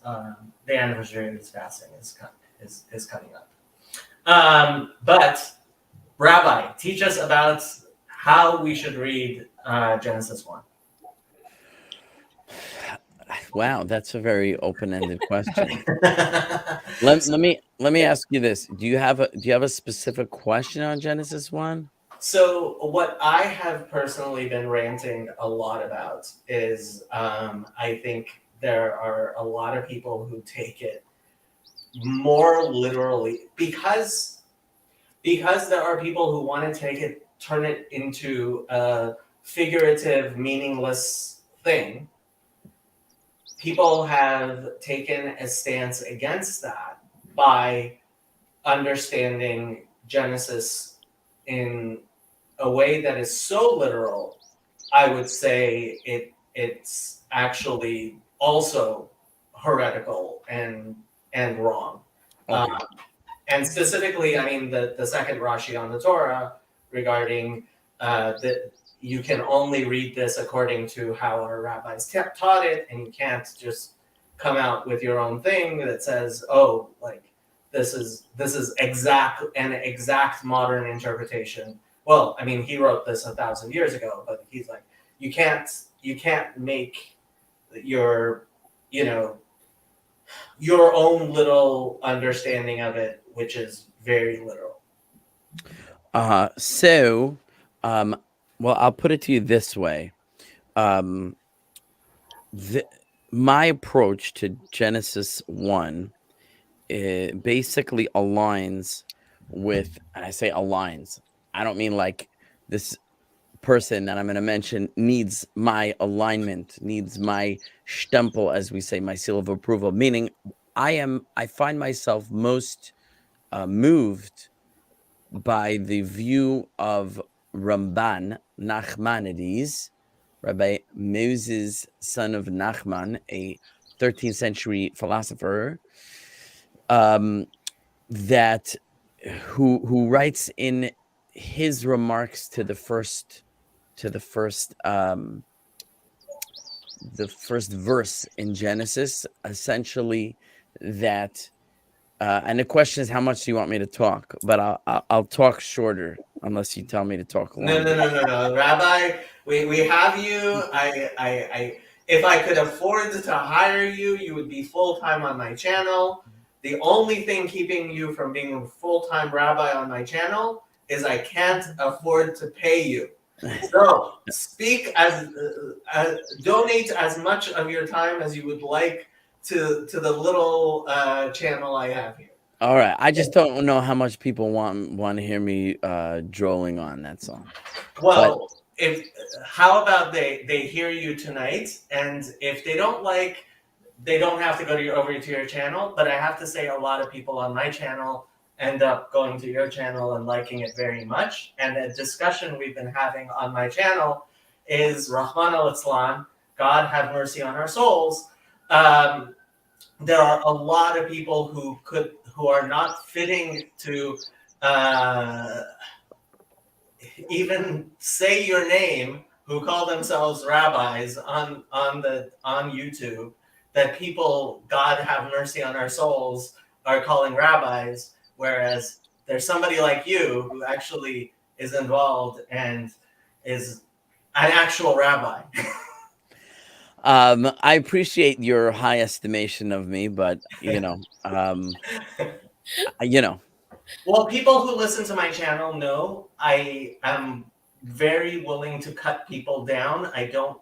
the anniversary of his passing is coming up. But Rabbi, teach us about how we should read Genesis 1. Wow, that's a very open-ended question. let me ask you this: Do you have a specific question on Genesis 1? So what I have personally been ranting a lot about is I think there are a lot of people who take it more literally because there are people who want to turn it into a figurative, meaningless thing. People have taken a stance against that by understanding Genesis in a way that is so literal. I would say it's actually also heretical and wrong. Okay. And specifically, I mean, the second Rashi on the Torah regarding that you can only read this according to how our rabbis taught it, and you can't just come out with your own thing that says, oh, like this is an exact modern interpretation. Well, I mean, he wrote this 1,000 years ago, but he's like, you can't make your own little understanding of it, which is very literal. Well, I'll put it to you this way. My approach to Genesis 1 basically aligns with, and I say aligns, I don't mean like this person that I'm going to mention needs my alignment, needs my stempel, as we say, my seal of approval. Meaning, I find myself most moved by the view of Ramban Nachmanides, Rabbi Moses, son of Nachman, a 13th century philosopher, that who writes in his remarks to the first verse in Genesis, essentially that. And the question is, how much do you want me to talk? But I'll talk shorter unless you tell me to talk No, longer. no, Rabbi. We have you. I if I could afford to hire you, you would be full time on my channel. The only thing keeping you from being a full time rabbi on my channel is I can't afford to pay you. So speak donate as much of your time as you would like to the little channel I have here. All right. I just don't know how much people want to hear me drolling on. That's all. Well, how about they hear you tonight, and if they don't like, they don't have to go over to your channel. But I have to say, a lot of people on my channel end up going to your channel and liking it very much. And the discussion we've been having on my channel is Rahman al-Islam, God have mercy on our souls. There are a lot of people who are not fitting to even say your name, who call themselves rabbis on YouTube, that people, God have mercy on our souls, are calling rabbis, whereas there's somebody like you who actually is involved and is an actual rabbi. I appreciate your high estimation of me, but you know. Well, people who listen to my channel know I am very willing to cut people down. I don't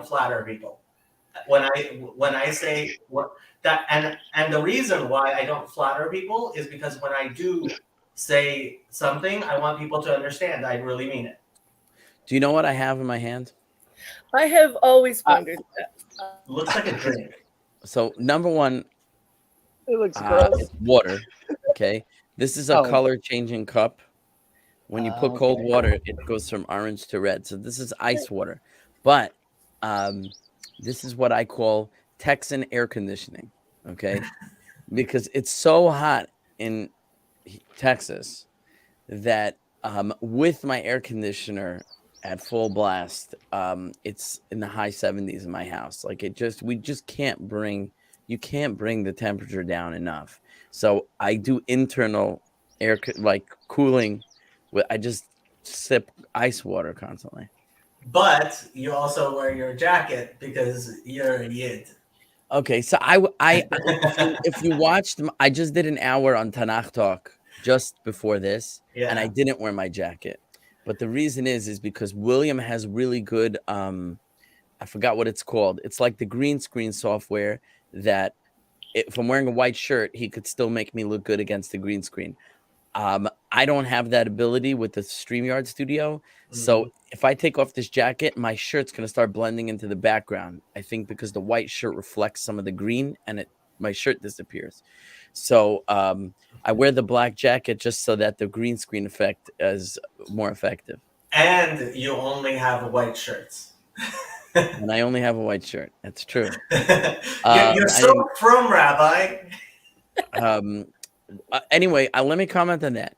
flatter people. When I say what that and the reason why I don't flatter people is because when I do say something, I want people to understand I really mean it. Do you know what I have in my hand? I have always wondered that. Looks like a drink. So number one, It looks gross. it's water. Okay, this is a Oh. color changing cup. When you put cold Okay. water, it goes from orange to red. So this is ice water, but this is what I call Texan air conditioning. Okay, because it's so hot in Texas that with my air conditioner at full blast, it's in the high 70s in my house. Like we just can't bring the temperature down enough. So I do internal air cooling. I just sip ice water constantly. But you also wear your jacket because you're a yid. Okay, so if you watched, I just did an hour on Tanakh Talk just before this, Yeah. and I didn't wear my jacket. But the reason is because William has really good, I forgot what it's called. It's like the green screen software that if I'm wearing a white shirt, he could still make me look good against the green screen. I don't have that ability with the StreamYard studio. So if I take off this jacket, my shirt's going to start blending into the background. I think because the white shirt reflects some of the green and my shirt disappears. So I wear the black jacket just so that the green screen effect is more effective. And you only have white shirts. And I only have a white shirt. That's true. You're so from Rabbi. Anyway, let me comment on that.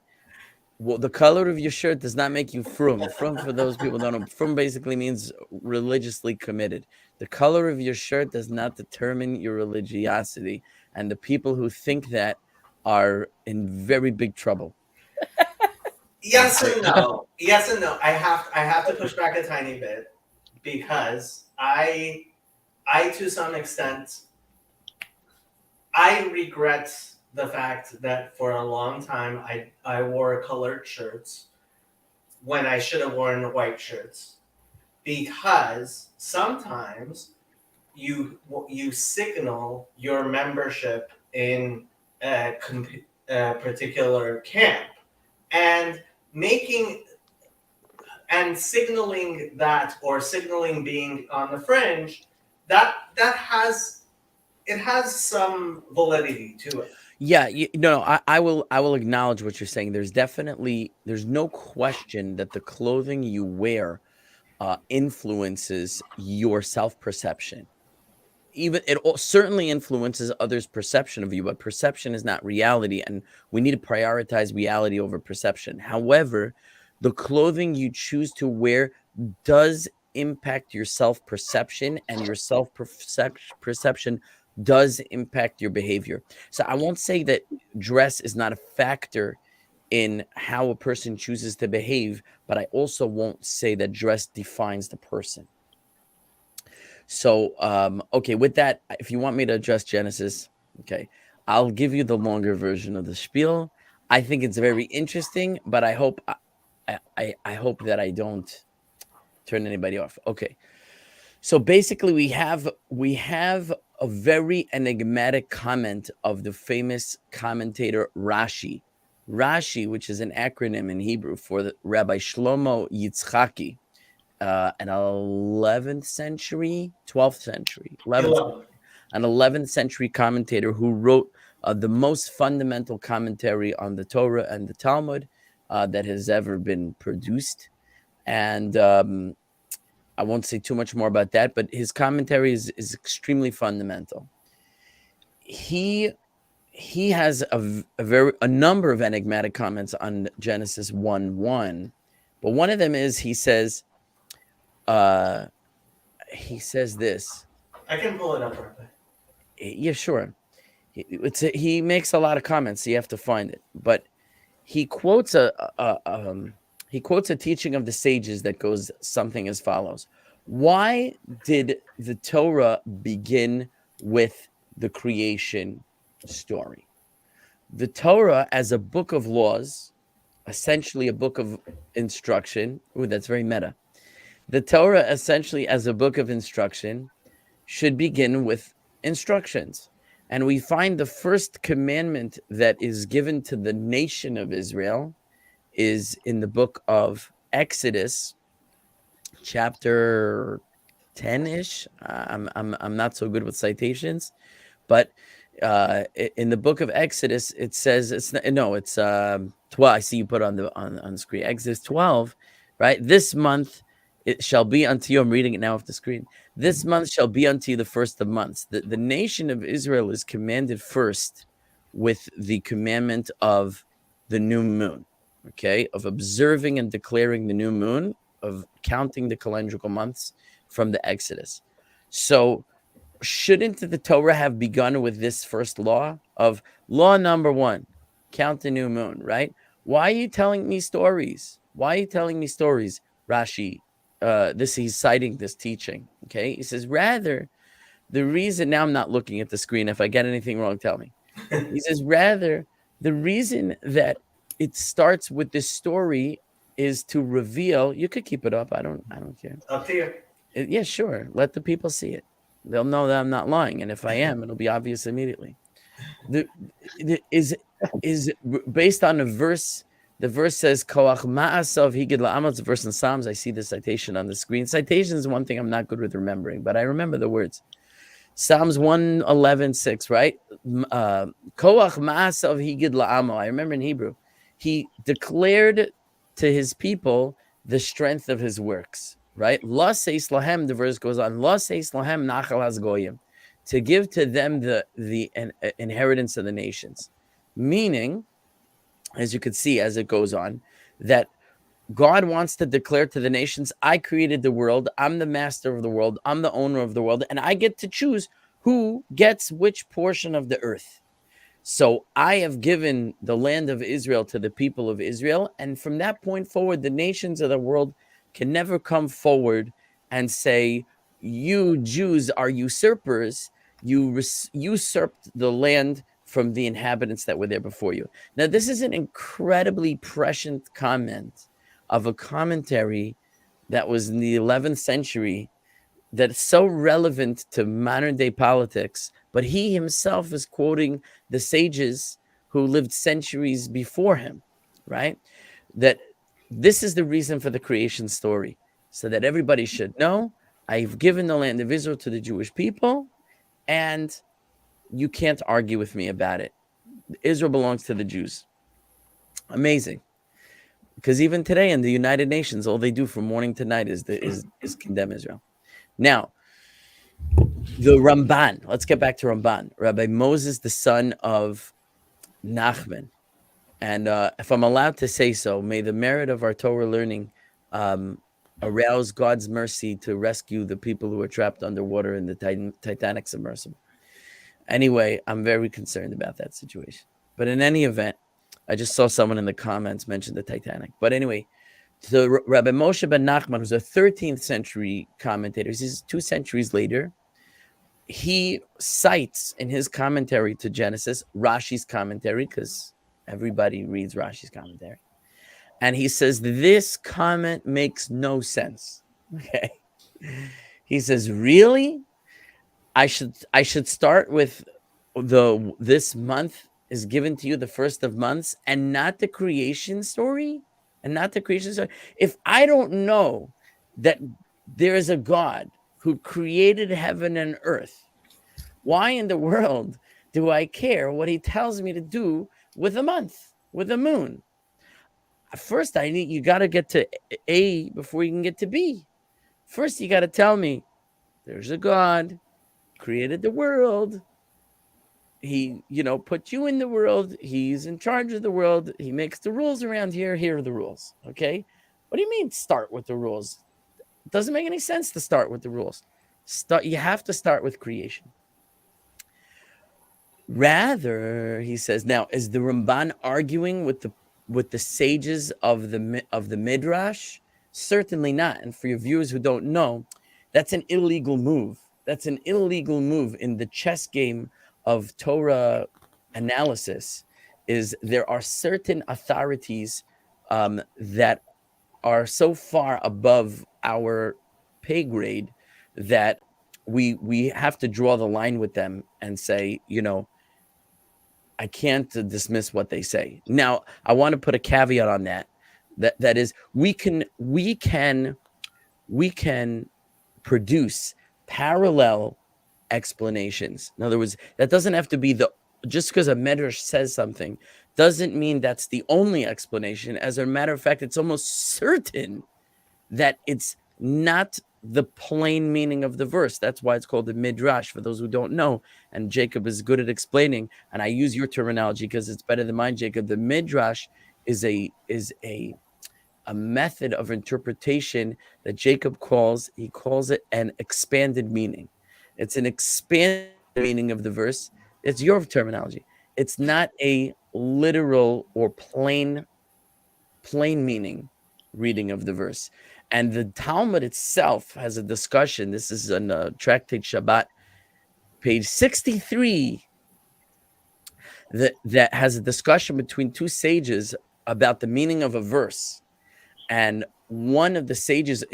Well, the color of your shirt does not make you frum. Frum, for those people who don't know, frum basically means religiously committed. The color of your shirt does not determine your religiosity. And the people who think that are in very big trouble. Yes and no. Yes and no. I have to push back a tiny bit because I to some extent, I regret the fact that for a long time I wore colored shirts when I should have worn white shirts, because sometimes you signal your membership in a particular camp, and making and signaling that, or signaling being on the fringe, that has some validity to it. Yeah, I will acknowledge what you're saying. There's no question that the clothing you wear influences your self-perception. Even certainly influences others' perception of you, but perception is not reality, and we need to prioritize reality over perception. However, the clothing you choose to wear does impact your self-perception, and your self-perception does impact your behavior. So I won't say that dress is not a factor in how a person chooses to behave, but I also won't say that dress defines the person. So, okay, with that, if you want me to address Genesis, okay, I'll give you the longer version of the spiel. I think it's very interesting, but I hope I hope that I don't turn anybody off. Okay, so basically, we have a very enigmatic comment of the famous commentator Rashi. Rashi, which is an acronym in Hebrew for the Rabbi Shlomo Yitzchaki, an 11th century, 12th century, 11th century commentator who wrote the most fundamental commentary on the Torah and the Talmud that has ever been produced. And I won't say too much more about that, but his commentary is extremely fundamental. He has a number of enigmatic comments on Genesis 1:1, but one of them is he says this. I can pull it up real quick. Yeah, sure. He makes a lot of comments, so you have to find it. But he quotes a teaching of the sages that goes something as follows: why did the Torah begin with the creation story? The Torah, as a book of laws, essentially a book of instruction. Ooh, that's very meta. The Torah, essentially as a book of instruction, should begin with instructions. And we find the first commandment that is given to the nation of Israel is in the book of Exodus, chapter 10-ish. I'm not so good with citations, but in the book of Exodus, it says it's 12. I see you put on the screen. Exodus 12, right? This month it shall be unto you. I'm reading it now off the screen. This month shall be unto you the first of months. The nation of Israel is commanded first with the commandment of the new moon, okay, of observing and declaring the new moon, of counting the calendrical months from the Exodus. So shouldn't the Torah have begun with this first law of law number 1, count the new moon, right? Why are you telling me stories? Rashi, he's citing this teaching, okay? He says, rather, the reason, now I'm not looking at the screen. If I get anything wrong, tell me. He says, rather, the reason that it starts with this story is to reveal, you could keep it up. I don't care. Up to you. Yeah, sure. Let the people see it. They'll know that I'm not lying. And if I am, it'll be obvious immediately. Is based on a verse. The verse says, Koach ma'asav higid la'am. It's a verse in Psalms. I see the citation on the screen. Citation is one thing I'm not good with remembering, but I remember the words. Psalms 111:6, right? Koach ma'asav higid la'amo. I remember in Hebrew. He declared to his people the strength of his works, right? La seis lahem, the verse goes on, La seis lahem nachal hazgoyim, to give to them the inheritance of the nations. Meaning, as you could see as it goes on, that God wants to declare to the nations, I created the world, I'm the master of the world, I'm the owner of the world, and I get to choose who gets which portion of the earth. So I have given the land of Israel to the people of Israel, and from that point forward, the nations of the world can never come forward and say, you Jews are usurpers, you usurped the land from the inhabitants that were there before you. Now, this is an incredibly prescient comment of a commentary that was in the 11th century that's so relevant to modern day politics, but he himself is quoting the sages who lived centuries before him, right? That this is the reason for the creation story, so that everybody should know I've given the land of Israel to the Jewish people, and you can't argue with me about it. Israel belongs to the Jews. Amazing. Because even today in the United Nations, all they do from morning to night is condemn Israel. Now, the Ramban. Let's get back to Ramban. Rabbi Moses, the son of Nachman. And if I'm allowed to say so, may the merit of our Torah learning arouse God's mercy to rescue the people who are trapped underwater in the Titanic submersible. Anyway, I'm very concerned about that situation. But in any event, I just saw someone in the comments mention the Titanic. But anyway, so Rabbi Moshe ben Nachman, who's a 13th century commentator, he's 2 centuries later, he cites in his commentary to Genesis, Rashi's commentary, because everybody reads Rashi's commentary. And he says, this comment makes no sense. Okay. He says, really? I should start with this month is given to you the first of months and not the creation story? And not the creation story? If I don't know that there is a God who created heaven and earth, why in the world do I care what he tells me to do with a month, with a moon? First, you got to get to A before you can get to B. First, you got to tell me there's a God, created the world. He, put you in the world. He's in charge of the world. He makes the rules around here. Here are the rules. Okay. What do you mean start with the rules? It doesn't make any sense to start with the rules. You have to start with creation. Rather, he says, now, is the Ramban arguing with the sages of the Midrash? Certainly not. And for your viewers who don't know, that's an illegal move. That's an illegal move in the chess game of Torah analysis. Is there are certain authorities that are so far above our pay grade that we have to draw the line with them and say, I can't dismiss what they say. Now, I want to put a caveat on that. That is, we can produce parallel explanations. In other words, that doesn't have to be just because a medrash says something doesn't mean that's the only explanation. As a matter of fact, it's almost certain that it's not the plain meaning of the verse. That's why it's called the midrash, for those who don't know. And Jacob is good at explaining, and I use your terminology because it's better than mine, Jacob. The midrash is a method of interpretation that Jacob calls it an expanded meaning. It's an expanded meaning of the verse. It's your terminology. It's not a literal or plain meaning reading of the verse. And the Talmud itself has a discussion. This is in Tractate Shabbat, page 63, that has a discussion between 2 sages about the meaning of a verse. And one of the sages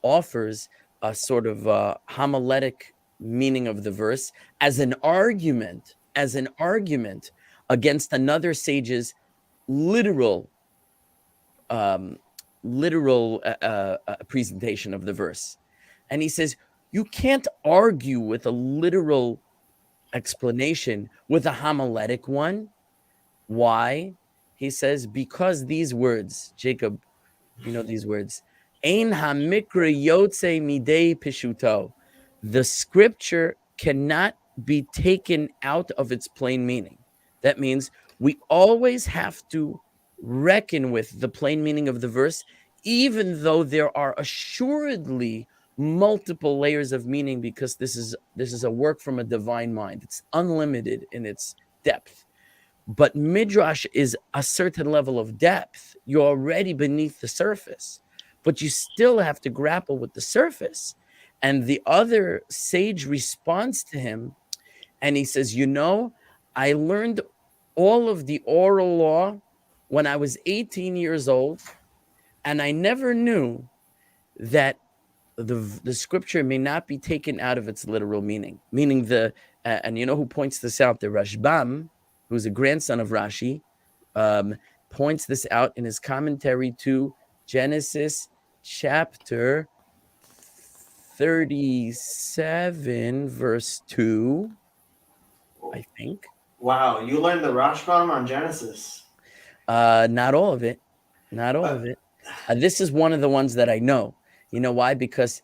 offers a sort of homiletic meaning of the verse as an argument against another sage's literal presentation of the verse. And he says, you can't argue with a literal explanation with a homiletic one. Why? He says, because these words, Jacob, these words, Ein hamikra yotze midei pishuto. The scripture cannot be taken out of its plain meaning. That means we always have to reckon with the plain meaning of the verse, even though there are assuredly multiple layers of meaning, because this is a work from a divine mind. It's unlimited in its depth. But midrash is a certain level of depth. You're already beneath the surface, but you still have to grapple with the surface. And the other sage responds to him, and he says, I learned all of the oral law when I was 18 years old, and I never knew that the scripture may not be taken out of its literal meaning. Meaning and who points this out? The Rashbam, who's a grandson of Rashi, points this out in his commentary to Genesis chapter 37, verse 2, I think. Wow, you learned the Rashbam on Genesis. Not all of it. Not all of it. This is one of the ones that I know. You know why? Because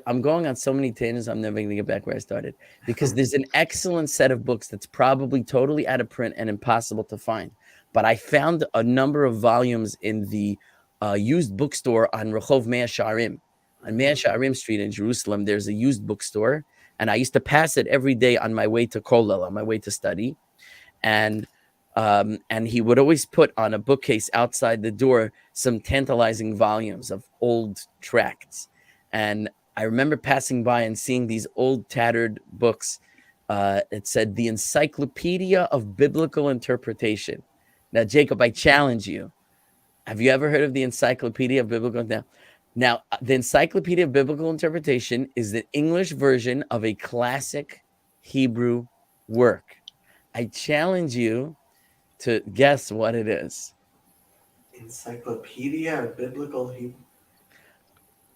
I'm going on so many tangents, I'm never going to get back where I started. Because there's an excellent set of books that's probably totally out of print and impossible to find. But I found a number of volumes in the used bookstore on Rehov Mea Sha'arim. On Mea Sha'arim Street in Jerusalem, there's a used bookstore. And I used to pass it every day on my way to Kollel, on my way to study. And he would always put on a bookcase outside the door some tantalizing volumes of old tracts. And I remember passing by and seeing these old tattered books. It said the Encyclopedia of Biblical Interpretation. Now, Jacob, I challenge you. Have you ever heard of the Encyclopedia of Biblical? Now, the Encyclopedia of Biblical Interpretation is the English version of a classic Hebrew work. I challenge you to guess what it is. Encyclopedia of Biblical Hebrew.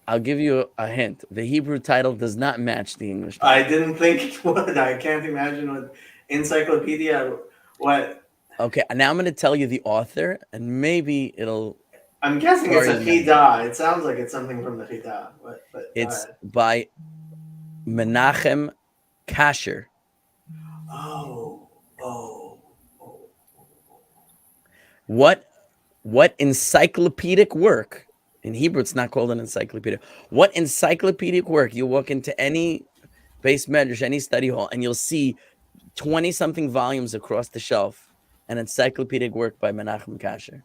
I'll give you a hint. The Hebrew title does not match the English title. I didn't think it would. I can't imagine what encyclopedia. What? Okay, now I'm going to tell you the author, and maybe it'll. I'm guessing it's a Sorry, Chidah. It sounds like it's something from the Chidah. But It's by Menachem Kasher. Oh. What encyclopedic work? In Hebrew, it's not called an encyclopedia. What encyclopedic work? You walk into any base medrash, any study hall, and you'll see 20-something volumes across the shelf. An encyclopedic work by Menachem Kasher.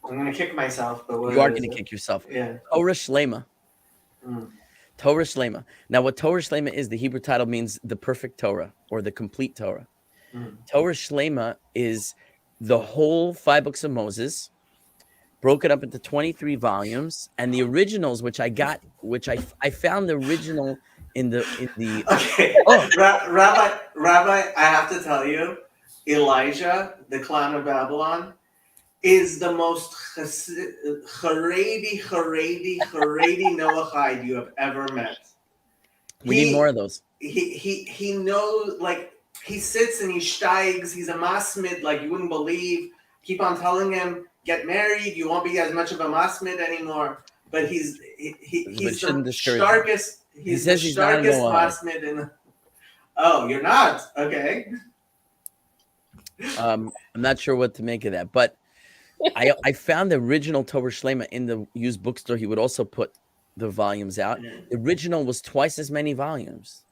I'm gonna kick myself, but what You are is going to it? kick yourself. Yeah. Torah Shlema. Mm. Torah Shlema. Now, what Torah Shlema is, the Hebrew title means the perfect Torah or the complete Torah. Mm. Torah Shlema is the whole 5 books of Moses, broken up into 23 volumes, and the originals, which I found the original in the. Okay. Oh. Rabbi, I have to tell you, Elijah, the clan of Babylon, is the most Haredi Noahide you have ever met. We need more of those. He knows, like, he sits and he steigs. He's a masmid like you wouldn't believe. Keep on telling him, get married. You won't be as much of a masmid anymore. But he's shouldn't the discourage starkest. He He's says the he's not a starkest Moabite. masmid in the. Oh, you're not? Okay. I'm not sure what to make of that, but I found the original Torah Shlema in the used bookstore. He would also put the volumes out. The original was twice as many volumes.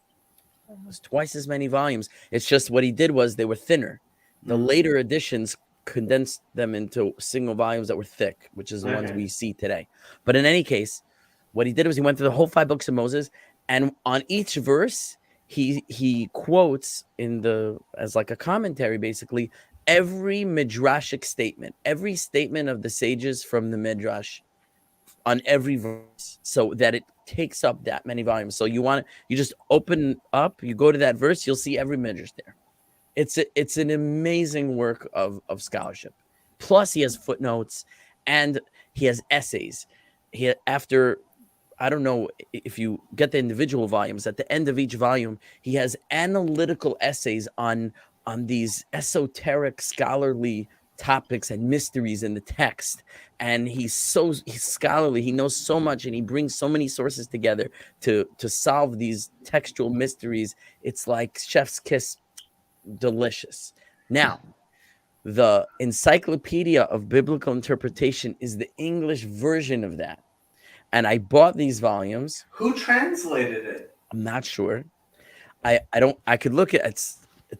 It was twice as many volumes. It's just what he did was they were thinner. The later editions condensed them into single volumes that were thick, which is the ones we see today. But in any case, what he did was he went through the whole 5 books of Moses, and on each verse, he quotes as like a commentary, basically, every midrashic statement, every statement of the sages from the midrash on every verse, so that it takes up that many volumes. So you just open up, you go to that verse, you'll see every midrash there. It's an amazing work of scholarship. Plus, he has footnotes and he has essays. I don't know if you get the individual volumes, at the end of each volume, he has analytical essays on these esoteric scholarly topics and mysteries in the text. And he's scholarly, he knows so much, and he brings so many sources together to solve these textual mysteries. It's like chef's kiss, delicious. Now, the Encyclopedia of Biblical Interpretation is the English version of that. And I bought these volumes. Who translated it? I'm not sure. I could look at it's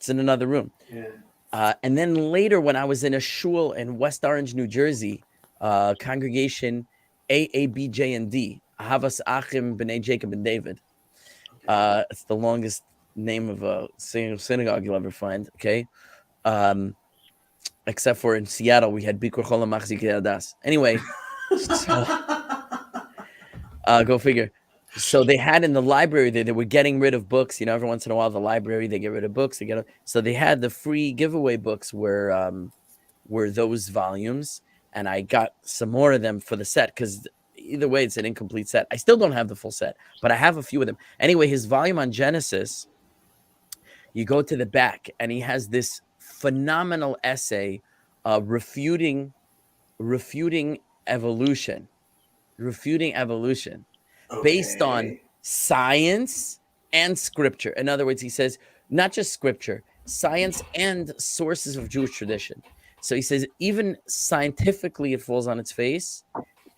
in another room. Yeah. And then later, when I was in a shul in West Orange, New Jersey, congregation AABJ&D, Ahavas Achim B'nai Jacob and David. It's the longest name of a synagogue you'll ever find. Okay, except for in Seattle, we had Bikur Cholam Machzikei Adas. Anyway, go figure. So they had in the library they were getting rid of books. You know, every once in a while, the library, they get rid of books. So they had the free giveaway books were were those volumes, and I got some more of them for the set because either way, it's an incomplete set. I still don't have the full set, but I have a few of them. Anyway, his volume on Genesis, you go to the back, and he has this phenomenal essay refuting evolution, based on Okay. science and scripture. In other words, he says not just scripture, science and sources of Jewish tradition. So he says even scientifically it falls on its face,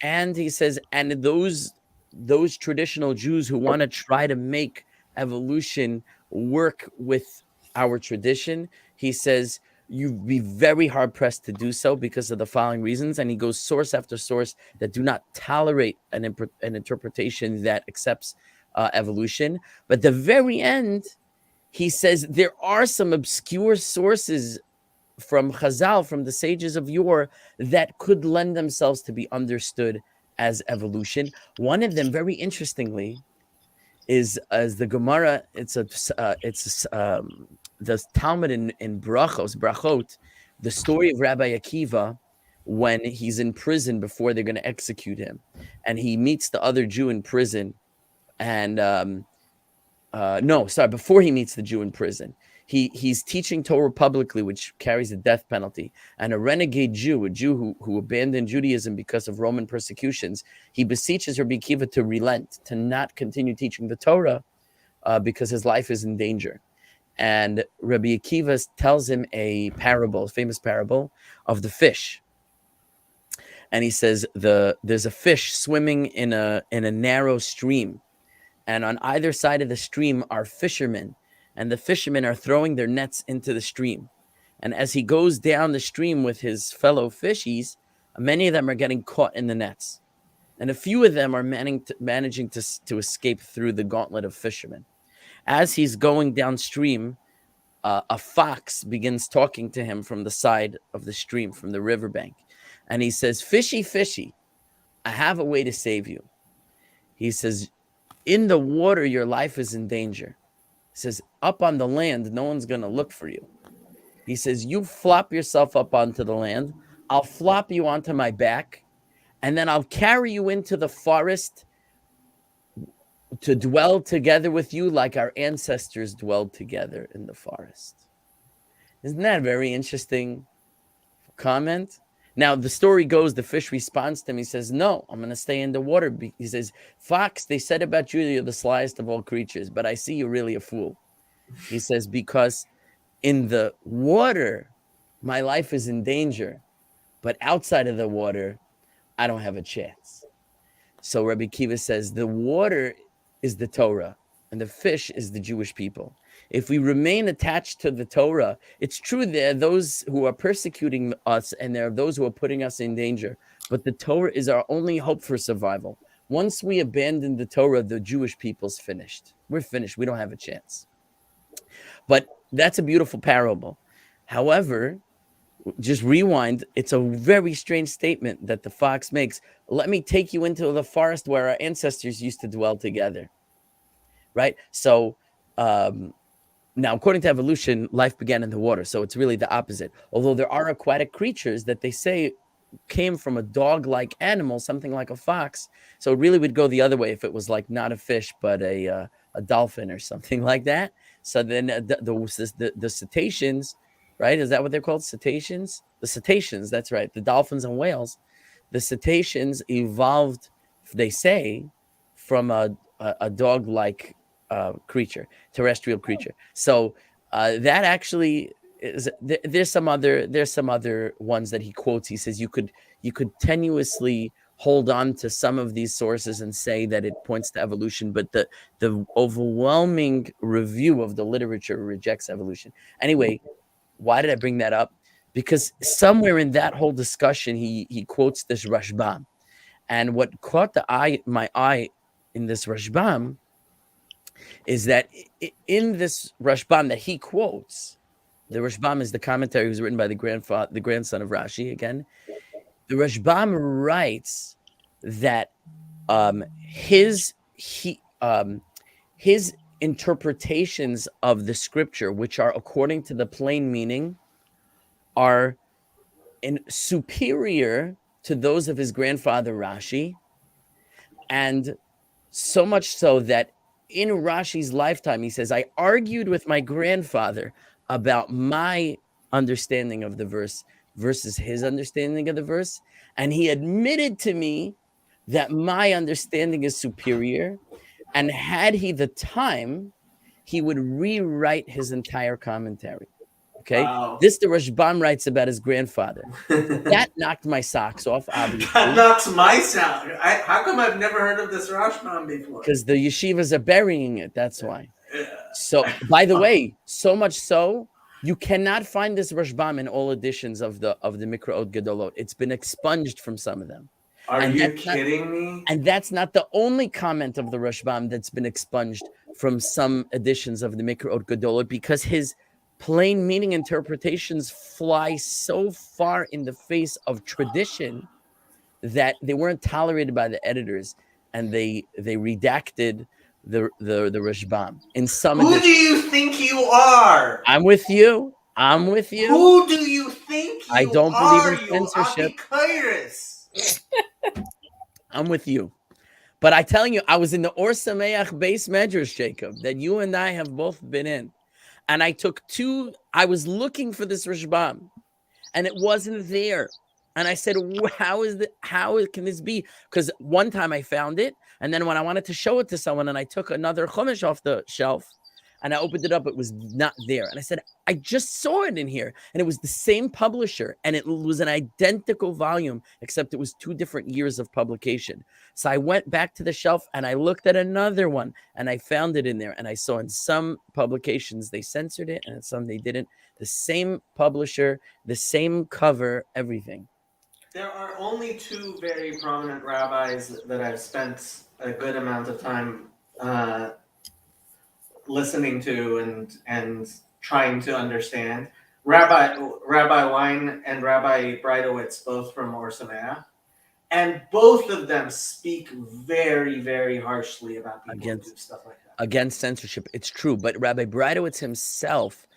and he says, and those traditional Jews who want to try to make evolution work with our tradition, he says you'd be very hard pressed to do so because of the following reasons. And he goes source after source that do not tolerate an interpretation that accepts evolution. But the very end, he says there are some obscure sources from Chazal, from the sages of yore, that could lend themselves to be understood as evolution. One of them, very interestingly, is as the Gemara. It's the Talmud in Brachot, the story of Rabbi Akiva when he's in prison before they're going to execute him, and he meets the other Jew in prison, and before he meets the Jew in prison, he's teaching Torah publicly, which carries the death penalty, and a renegade Jew, a Jew who abandoned Judaism because of Roman persecutions, he beseeches Rabbi Akiva to relent, to not continue teaching the Torah because his life is in danger. And Rabbi Akiva tells him a famous parable of the fish. And he says there's a fish swimming in a narrow stream, and on either side of the stream are fishermen, and the fishermen are throwing their nets into the stream. And as he goes down the stream with his fellow fishies, many of them are getting caught in the nets, and a few of them are managing to escape through the gauntlet of fishermen. As he's going downstream, a fox begins talking to him from the side of the stream, from the riverbank. And he says, "Fishy, fishy, I have a way to save you." He says, "In the water, your life is in danger." He says, "Up on the land, no one's going to look for you." He says, "You flop yourself up onto the land. I'll flop you onto my back, and then I'll carry you into the forest to dwell together with you like our ancestors dwelled together in the forest." Isn't that a very interesting comment? Now, the story goes, the fish responds to him. He says, "No, I'm going to stay in the water." He says, "Fox, they said about you, you're the slyest of all creatures, but I see you're really a fool." He says, "Because in the water, my life is in danger, but outside of the water, I don't have a chance." So Rabbi Akiva says, the water is the Torah, and the fish is the Jewish people. If we remain attached to the Torah, it's true there are those who are persecuting us, and there are those who are putting us in danger. But the Torah is our only hope for survival. Once we abandon the Torah, the Jewish people's finished. We're finished. We don't have a chance. But that's a beautiful parable. However, just rewind. It's a very strange statement that the fox makes. Let me take you into the forest where our ancestors used to dwell together. Right? So now, according to evolution, life began in the water. So it's really the opposite. Although there are aquatic creatures that they say came from a dog-like animal, something like a fox. So it really would go the other way if it was like not a fish, but a dolphin or something like that. So then the cetaceans, right? Is that what they're called? Cetaceans? The cetaceans, that's right. The dolphins and whales. The cetaceans evolved, they say, from a dog-like creature, terrestrial creature. So that actually is. There's some other ones that he quotes. He says you could tenuously hold on to some of these sources and say that it points to evolution, but the overwhelming review of the literature rejects evolution. Anyway, why did I bring that up? Because somewhere in that whole discussion, he quotes this Rashbam, and what caught my eye in this Rashbam is that in this Rashbam that he quotes, the Rashbam is the commentary was written by the grandson of Rashi again. The Rashbam writes that his interpretations of the scripture, which are according to the plain meaning, are superior to those of his grandfather Rashi, and so much so that in Rashi's lifetime, he says, I argued with my grandfather about my understanding of the verse versus his understanding of the verse. And he admitted to me that my understanding is superior. And had he the time, he would rewrite his entire commentary. Okay. Wow. This the Rashbam writes about his grandfather. That knocked my socks off, obviously. That knocks my sound. How come I've never heard of this Rashbam before? Because the yeshivas are burying it. That's why. Yeah. So, by the way, so much so, you cannot find this Rashbam in all editions of the Mikraot Gedolot. It's been expunged from some of them. Are And you that's not- kidding me? And that's not the only comment of the Rashbam that's been expunged from some editions of the Mikraot Gedolot, because his plain meaning interpretations fly so far in the face of tradition that they weren't tolerated by the editors, and they redacted the Rashbam in some Who editions. do you think you are? I'm with you. Who do you think you I don't are, believe in censorship. You Apikairis? I'm with you. But I telling you, I was in the Or Sameach base measures, Jacob, that you and I have both been in. And I took I was looking for this Rashbam, and it wasn't there. And I said, how can this be? Because one time I found it, and then when I wanted to show it to someone, and I took another Chumash off the shelf, and I opened it up, it was not there. And I said, I just saw it in here. And it was the same publisher, and it was an identical volume, except it was 2 different years of publication. So I went back to the shelf, and I looked at another one, and I found it in there. And I saw in some publications they censored it, and in some they didn't. The same publisher, the same cover, everything. There are only 2 very prominent rabbis that I've spent a good amount of time listening to and trying to understand. Rabbi Wein and Rabbi Breitowitz, both from Or Sameach, and both of them speak very, very harshly about people who do stuff like that. Against censorship. It's true. But Rabbi Breitowitz himself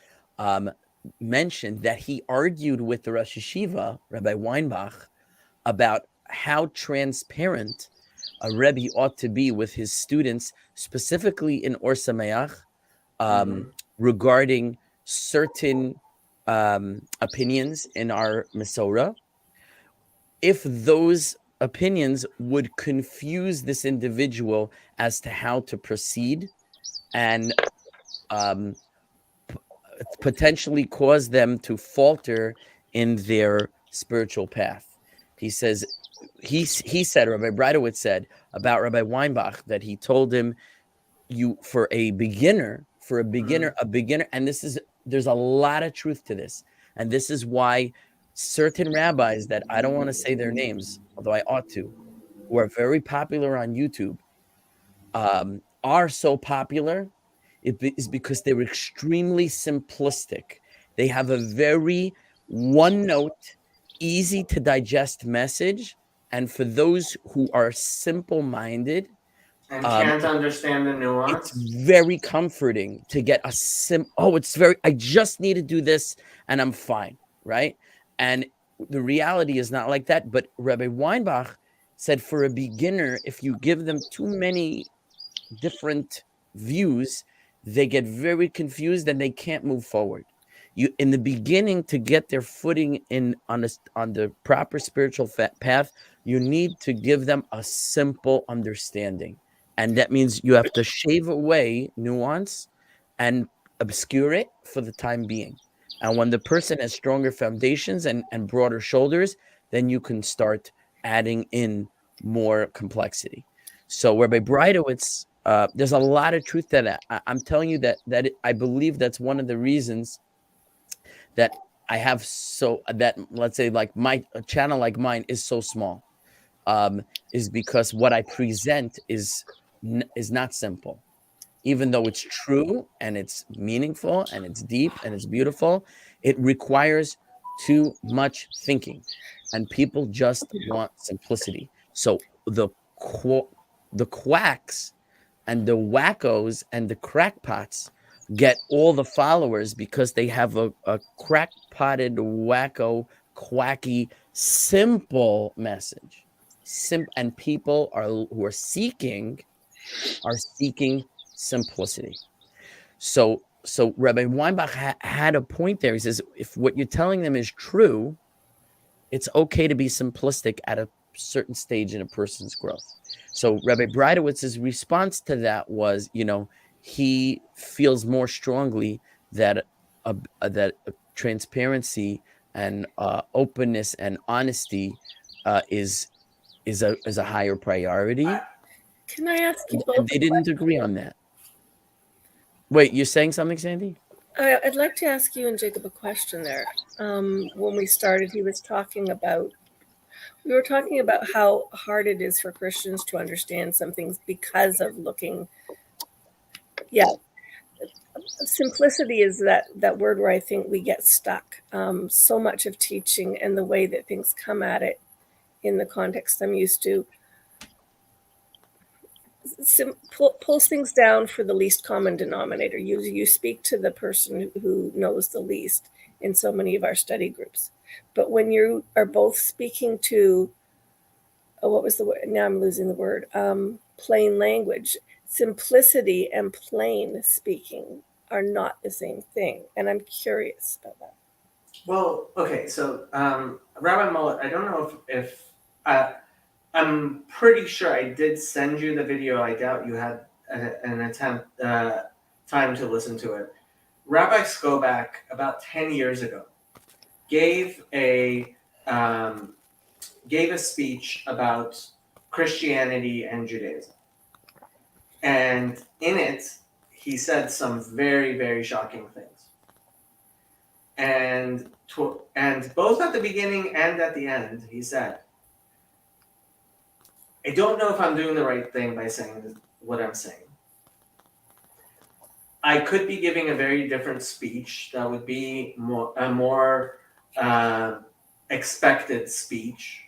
mentioned that he argued with the Rosh Yeshiva, Rabbi Weinbach, about how transparent a Rebbe ought to be with his students, specifically in Or Sameach, regarding certain opinions in our Masorah. If those opinions would confuse this individual as to how to proceed and potentially cause them to falter in their spiritual path. He says, he said, Rabbi Breitowitz said about Rabbi Weinbach that he told him, for a beginner, and there's a lot of truth to this. And this is why certain rabbis that I don't want to say their names, although I ought to, who are very popular on YouTube, are so popular is because they're extremely simplistic. They have a very one-note, easy to digest message, and for those who are simple-minded and can't understand the nuance, it's very comforting to get I just need to do this and I'm fine, right? And the reality is not like that. But Rabbi Weinbach said, for a beginner, if you give them too many different views, they get very confused and they can't move forward. You, in the beginning, to get their footing on the proper spiritual path, you need to give them a simple understanding. And that means you have to shave away nuance and obscure it for the time being. And when the person has stronger foundations and broader shoulders, then you can start adding in more complexity. So Rabbi Breitowitz, there's a lot of truth to that. I'm telling you that I believe that's one of the reasons that I have let's say like a channel like mine is so small, is because what I present is not simple. Even though it's true and it's meaningful and it's deep and it's beautiful, it requires too much thinking, and people just want simplicity. So the quacks and the wackos and the crackpots get all the followers because they have a crackpotted wacko quacky, simple message. And people who are seeking simplicity. So Rabbi Weinbach had a point there. He says, if what you're telling them is true, it's okay to be simplistic at a certain stage in a person's growth. So Rabbi Breidewitz's response to that was, he feels more strongly that transparency and openness and honesty is a higher priority. Can I ask you both? And they didn't agree on that. Wait, you're saying something, Sandy? I'd like to ask you and Jacob a question there. When we started, we were talking about how hard it is for Christians to understand some things because of looking. Yeah, simplicity is that word where I think we get stuck. So much of teaching and the way that things come at it in the context I'm used to pulls things down for the least common denominator. You speak to the person who knows the least in so many of our study groups. But when you are both speaking to, what was the word? Now I'm losing the word. Plain language. Simplicity and plain speaking are not the same thing. And I'm curious about that. Well, okay, so Rabbi Mullet, I don't know if I'm pretty sure I did send you the video. I doubt you had an attempt time to listen to it. Rabbi Skobach, about 10 years ago, gave a speech about Christianity and Judaism, and in it he said some very, very shocking things. And both at the beginning and at the end, he said, I don't know if I'm doing the right thing by saying what I'm saying. I could be giving a very different speech that would be a more expected speech.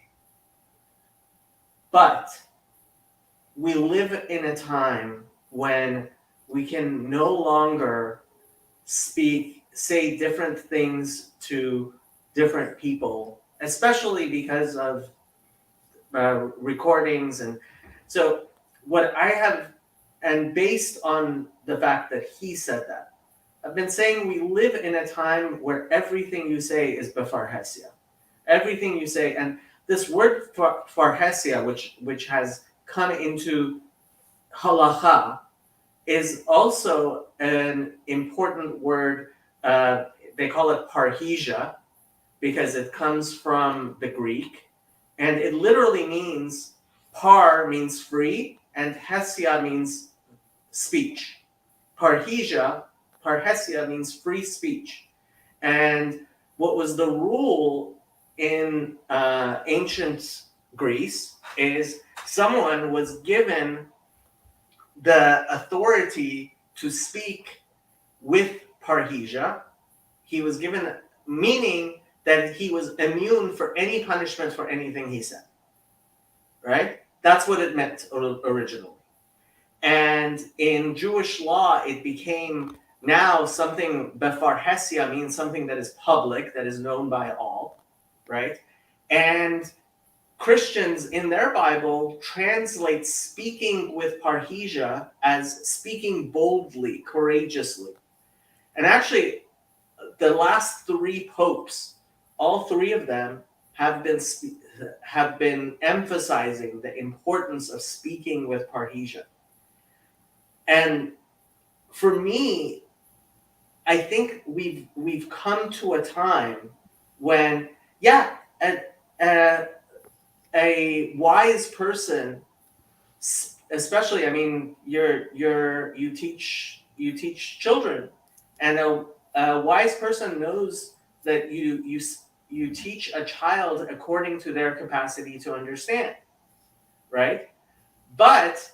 But we live in a time when we can no longer say different things to different people, especially because of recordings. And so what I have, and based on the fact that he said that, I've been saying we live in a time where everything you say is befarhesia. Everything you say, and this word farhesia, which has come into halacha, is also an important word. They call it parhesia because it comes from the Greek. And it literally means, par means free, and hesia means speech. Parhesia means free speech. And what was the rule in ancient Greece is someone was given the authority to speak with parhesia. He was given, meaning that he was immune for any punishment for anything he said, right? That's what it meant originally. And in Jewish law, it became now something, befarhesia means something that is public, that is known by all, right? And Christians in their Bible translate speaking with parhesia as speaking boldly, courageously. And actually, the last three popes, all three of them have been emphasizing the importance of speaking with parhesia. And for me, I think we've come to a time when, a wise person, especially, I mean, you teach children, and a wise person knows that you teach a child according to their capacity to understand, right? But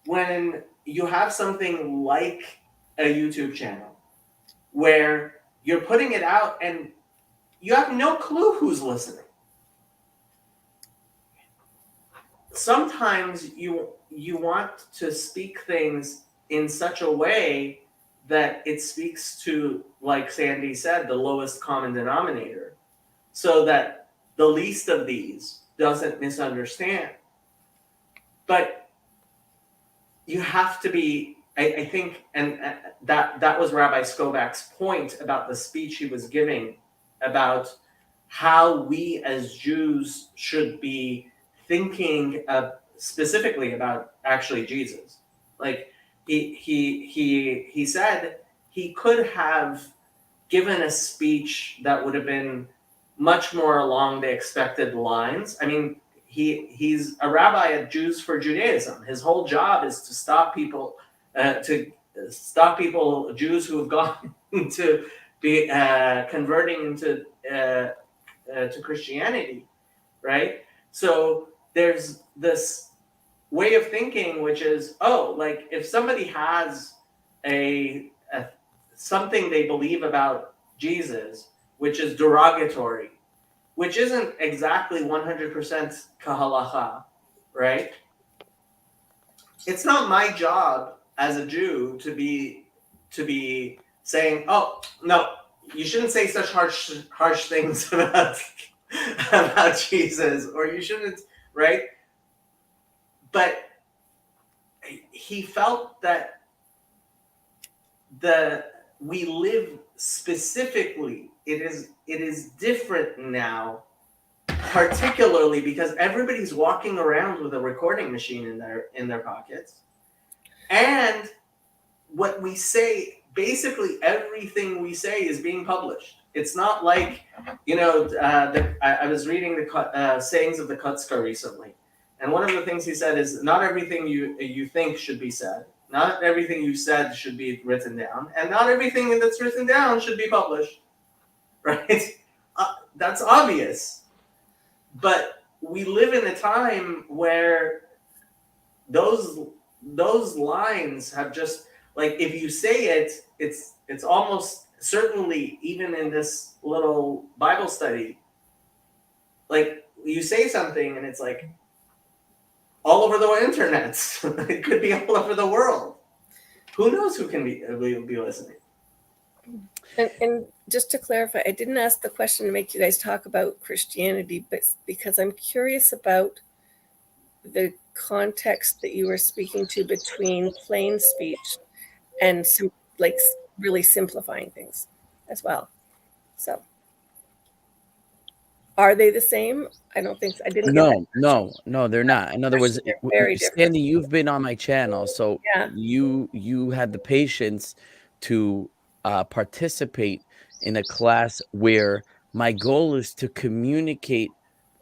when you have something like a YouTube channel where you're putting it out and you have no clue who's listening, sometimes you want to speak things in such a way that it speaks to, like Sandy said, the lowest common denominator. so that the least of these doesn't misunderstand. But you have to be, I think, and that was Rabbi Skovac's point about the speech he was giving about how we as Jews should be thinking specifically about actually Jesus. Like he said he could have given a speech that would have been much more along the expected lines. I mean, he's a rabbi at Jews for Judaism. His whole job is to stop people, Jews who have gone to be converting into to Christianity, right? So there's this way of thinking, which is, oh, like if somebody has a something they believe about Jesus, which is derogatory, which isn't exactly 100% kahalacha, right? It's not my job as a Jew to be saying, oh, no, you shouldn't say such harsh things about Jesus, or you shouldn't, right? But he felt that we live specifically, it is different now, particularly because everybody's walking around with a recording machine in their pockets, and what we say, basically everything we say is being published. It's not like, I was reading the sayings of the Kutzker recently, and one of the things he said is, not everything you think should be said. Not everything you said should be written down, and not everything that's written down should be published, right? That's obvious. But we live in a time where those lines have just, like, if you say it, it's almost certainly, even in this little Bible study, like you say something and it's like, all over the internet. It could be all over the world. Who knows who can be listening? And just to clarify, I didn't ask the question to make you guys talk about Christianity, but because I'm curious about the context that you were speaking to between plain speech and really simplifying things as well. So, are they the same? I don't think so. I didn't. No, they're not. In other words, They're very different. Sandy, you've been on my channel, so Yeah. you had the patience to participate in a class where my goal is to communicate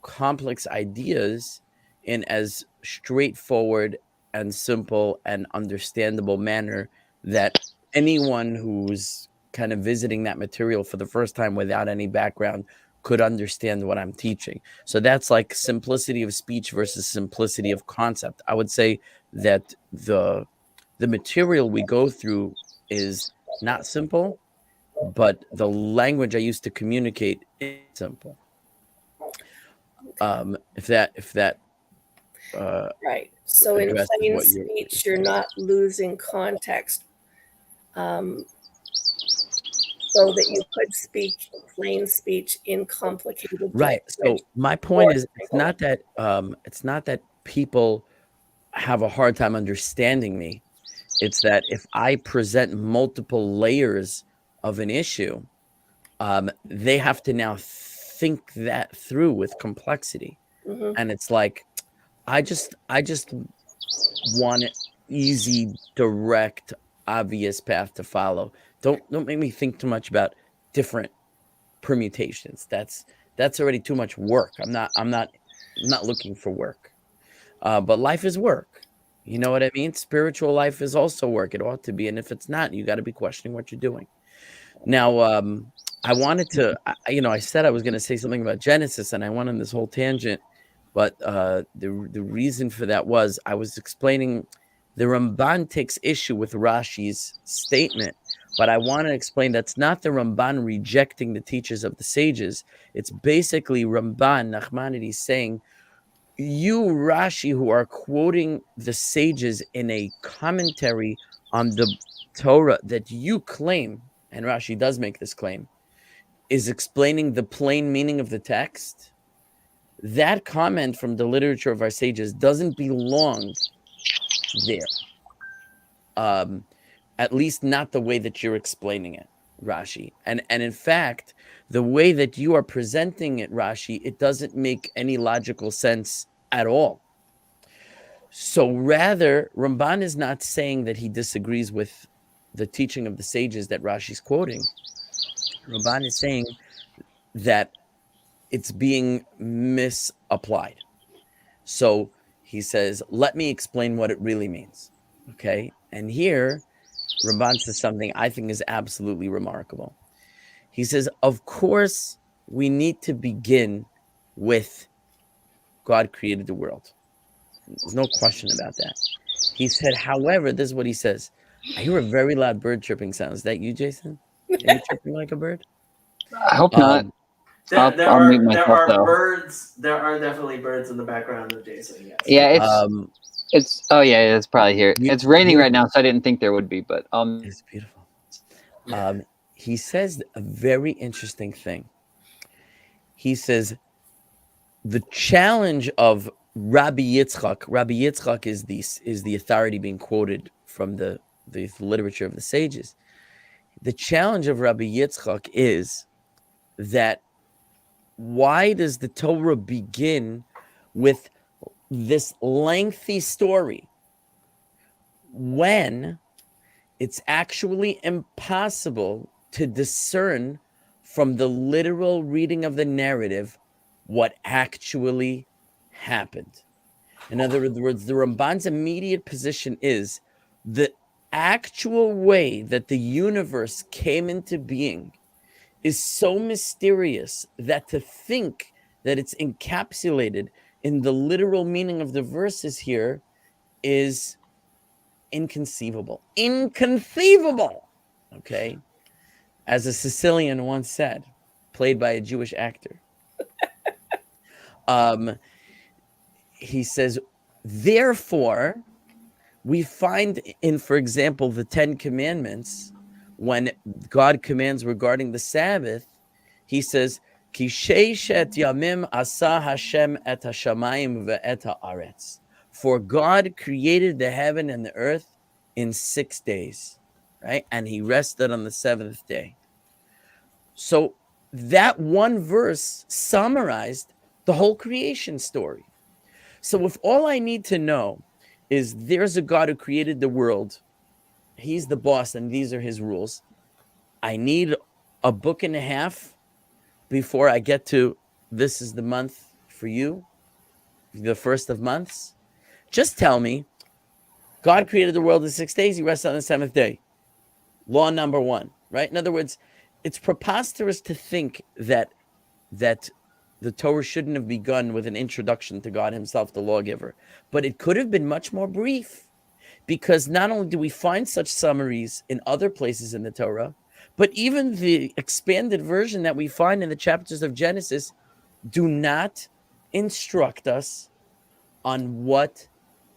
complex ideas in as straightforward and simple and understandable manner that anyone who's kind of visiting that material for the first time without any background could understand what I'm teaching. So that's like simplicity of speech versus simplicity of concept. I would say that the material we go through is not simple, but the language I use to communicate is simple. If that right. So in addresses plain what you're speech, you're not losing context, so that you could speak plain speech in complicated right. language. So my point is, it's not that people have a hard time understanding me. It's that if I present multiple layers of an issue, they have to now think that through with complexity. Mhm. And it's like, I just want an easy, direct, obvious path to follow. Don't make me think too much about different permutations. That's already too much work. I'm not looking for work. But life is work. You know what I mean? Spiritual life is also work. It ought to be. And if it's not, you got to be questioning what you're doing. Now, I wanted to, I said I was going to say something about Genesis, and I went on this whole tangent. But the reason for that was I was explaining the Ramban takes issue with Rashi's statement. But I want to explain that's not the Ramban rejecting the teachers of the sages. It's basically Ramban, Nachmanides, saying, you, Rashi, who are quoting the sages in a commentary on the Torah that you claim, and Rashi does make this claim, is explaining the plain meaning of the text, that comment from the literature of our sages doesn't belong there. At least not the way that you're explaining it, Rashi. And in fact, the way that you are presenting it, Rashi, it doesn't make any logical sense at all. So rather, Ramban is not saying that he disagrees with the teaching of the sages that Rashi's quoting. Ramban is saying that it's being misapplied. So he says, let me explain what it really means. Okay? And here, Ramban says something I think is absolutely remarkable. He says, of course, we need to begin with God created the world. There's no question about that. He said, however, this is what he says. I hear a very loud bird chirping sound. Is that you, Jason? Are you chirping like a bird? I hope not. I'll mute myself, though. birds. There are definitely birds in the background of Jason. Yes. Yeah, it's oh yeah, it's probably here. You- It's raining you- right now, so I didn't think there would be, but It's beautiful. He says a very interesting thing. He says the challenge of Rabbi Yitzchak. Rabbi Yitzchak is the authority being quoted from the literature of the sages. The challenge of Rabbi Yitzchak is that why does the Torah begin with this lengthy story when it's actually impossible to discern from the literal reading of the narrative what actually happened? In other words, the Ramban's immediate position is the actual way that the universe came into being is so mysterious that to think that it's encapsulated in the literal meaning of the verses here is inconceivable. Inconceivable. Okay? As a Sicilian once said, played by a Jewish actor. He says, therefore, we find in, for example, the Ten Commandments, when God commands regarding the Sabbath, he says, Ki sheishet yamim asa Hashem et hashamayim ve'et haaretz. For God created the heaven and the earth in 6 days, right? And he rested on the seventh day. So that one verse summarized the whole creation story. So if all I need to know is there's a God who created the world, he's the boss and these are his rules, I need a book and a half before I get to this is the month for you, the first of months. Just tell me, God created the world in 6 days, he rested on the seventh day. Law number one, right? In other words, it's preposterous to think that the Torah shouldn't have begun with an introduction to God himself, the lawgiver. But it could have been much more brief, because not only do we find such summaries in other places in the Torah, but even the expanded version that we find in the chapters of Genesis do not instruct us on what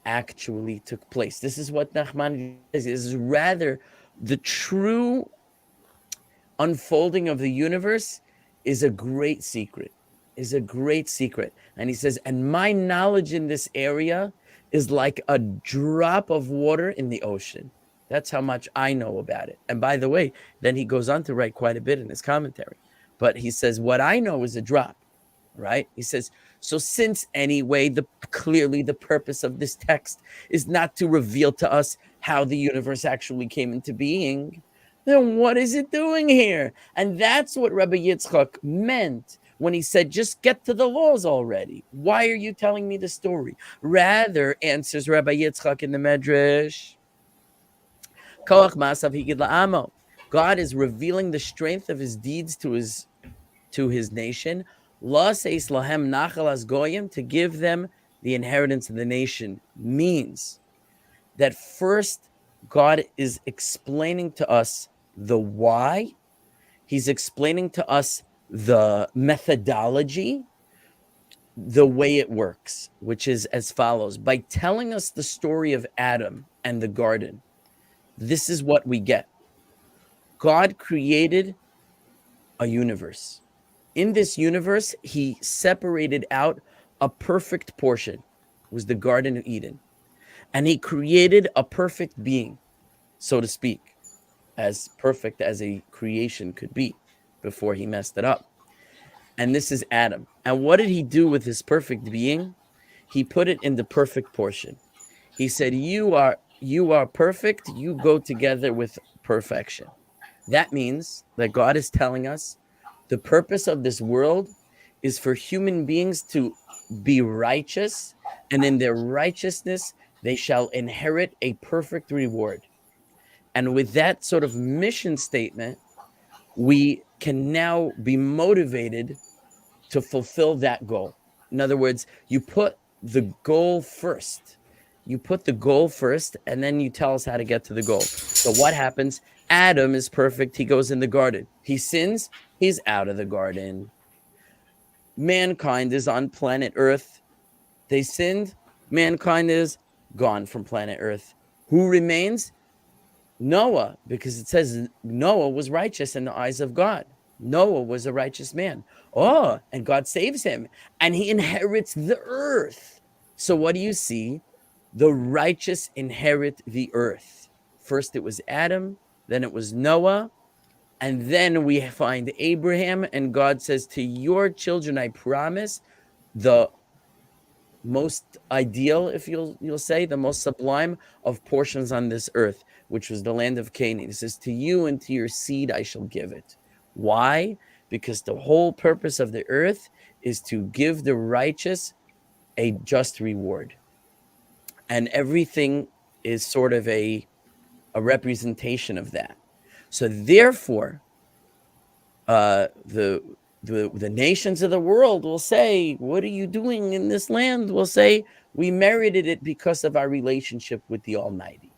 actually took place. This is what Nachmanides says. This is rather the true unfolding of the universe is a great secret. And he says, and my knowledge in this area is like a drop of water in the ocean. That's how much I know about it. And by the way, then he goes on to write quite a bit in his commentary. But he says, what I know is a drop, right? He says, so since anyway, clearly the purpose of this text is not to reveal to us how the universe actually came into being, then what is it doing here? And that's what Rabbi Yitzchak meant when he said, just get to the laws already. Why are you telling me the story? Rather, answers Rabbi Yitzchak in the Medrash, Koach Masav Higid La'amo. God is revealing the strength of his deeds to his nation. La seis lahem nachal as goyim, to give them the inheritance of the nation, means that first God is explaining to us the why. He's explaining to us the methodology, the way it works, which is as follows. By telling us the story of Adam and the garden, this is what we get. God created a universe. In this universe, he separated out a perfect portion, it was the Garden of Eden. And he created a perfect being, so to speak, as perfect as a creation could be before he messed it up. And this is Adam. And what did he do with his perfect being? He put it in the perfect portion. He said, you are perfect. You go together with perfection. That means that God is telling us the purpose of this world is for human beings to be righteous, and in their righteousness, they shall inherit a perfect reward. And with that sort of mission statement, we can now be motivated to fulfill that goal. In other words, you put the goal first. You put the goal first, and then you tell us how to get to the goal. So what happens? Adam is perfect. He goes in the garden. He sins. He's out of the garden. Mankind is on planet Earth. They sinned. Mankind is gone from planet Earth. Who remains? Noah, because it says Noah was righteous in the eyes of God. Noah was a righteous man. Oh, and God saves him, and he inherits the earth. So what do you see? The righteous inherit the earth. First it was Adam, then it was Noah, and then we find Abraham, and God says, to your children I promise the most ideal, if you'll say, the most sublime of portions on this earth, which was the land of Canaan. It says, to you and to your seed I shall give it. Why? Because the whole purpose of the earth is to give the righteous a just reward. And everything is sort of a representation of that. So therefore, the nations of the world will say, what are you doing in this land? Will say, we merited it because of our relationship with the Almighty,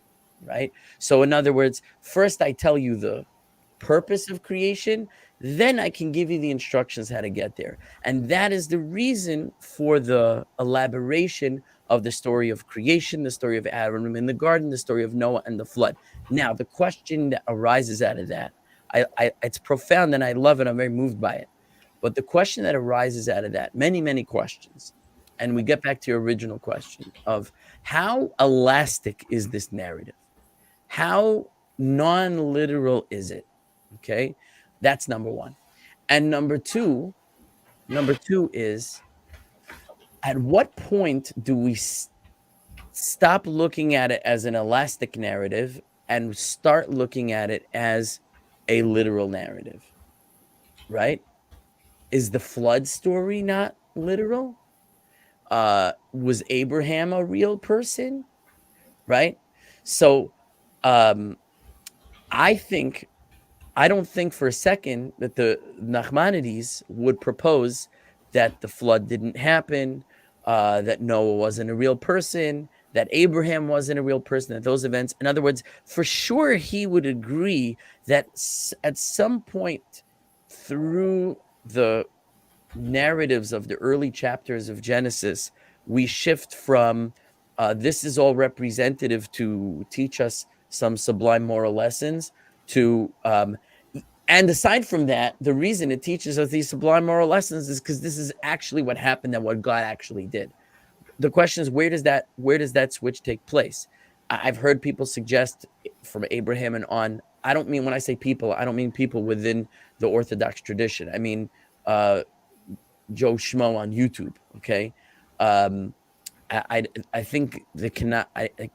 right? So in other words, first I tell you the purpose of creation, then I can give you the instructions how to get there. And that is the reason for the elaboration of the story of creation, the story of Adam in the garden, the story of Noah and the flood. Now, the question that arises out of that, it's profound and I love it. I'm very moved by it. But the question that arises out of that, many, many questions, and we get back to your original question of how elastic is this narrative? How non-literal is it? Okay, that's number one. And number two is, at what point do we stop looking at it as an elastic narrative and start looking at it as a literal narrative, right? Is the flood story not literal? Was Abraham a real person, right? So I don't think for a second that the Nachmanides would propose that the flood didn't happen, that Noah wasn't a real person, that Abraham wasn't a real person, that those events. In other words, for sure he would agree that at some point through the narratives of the early chapters of Genesis, we shift from this is all representative to teach us some sublime moral lessons to and aside from that, the reason it teaches us these sublime moral lessons is because this is actually what happened and what God actually did. The question is, where does that switch take place? I've heard people suggest from Abraham and on. I don't mean, when I say people, I don't mean people within the Orthodox tradition. I mean Joe Schmo on YouTube. Okay, I think they cannot.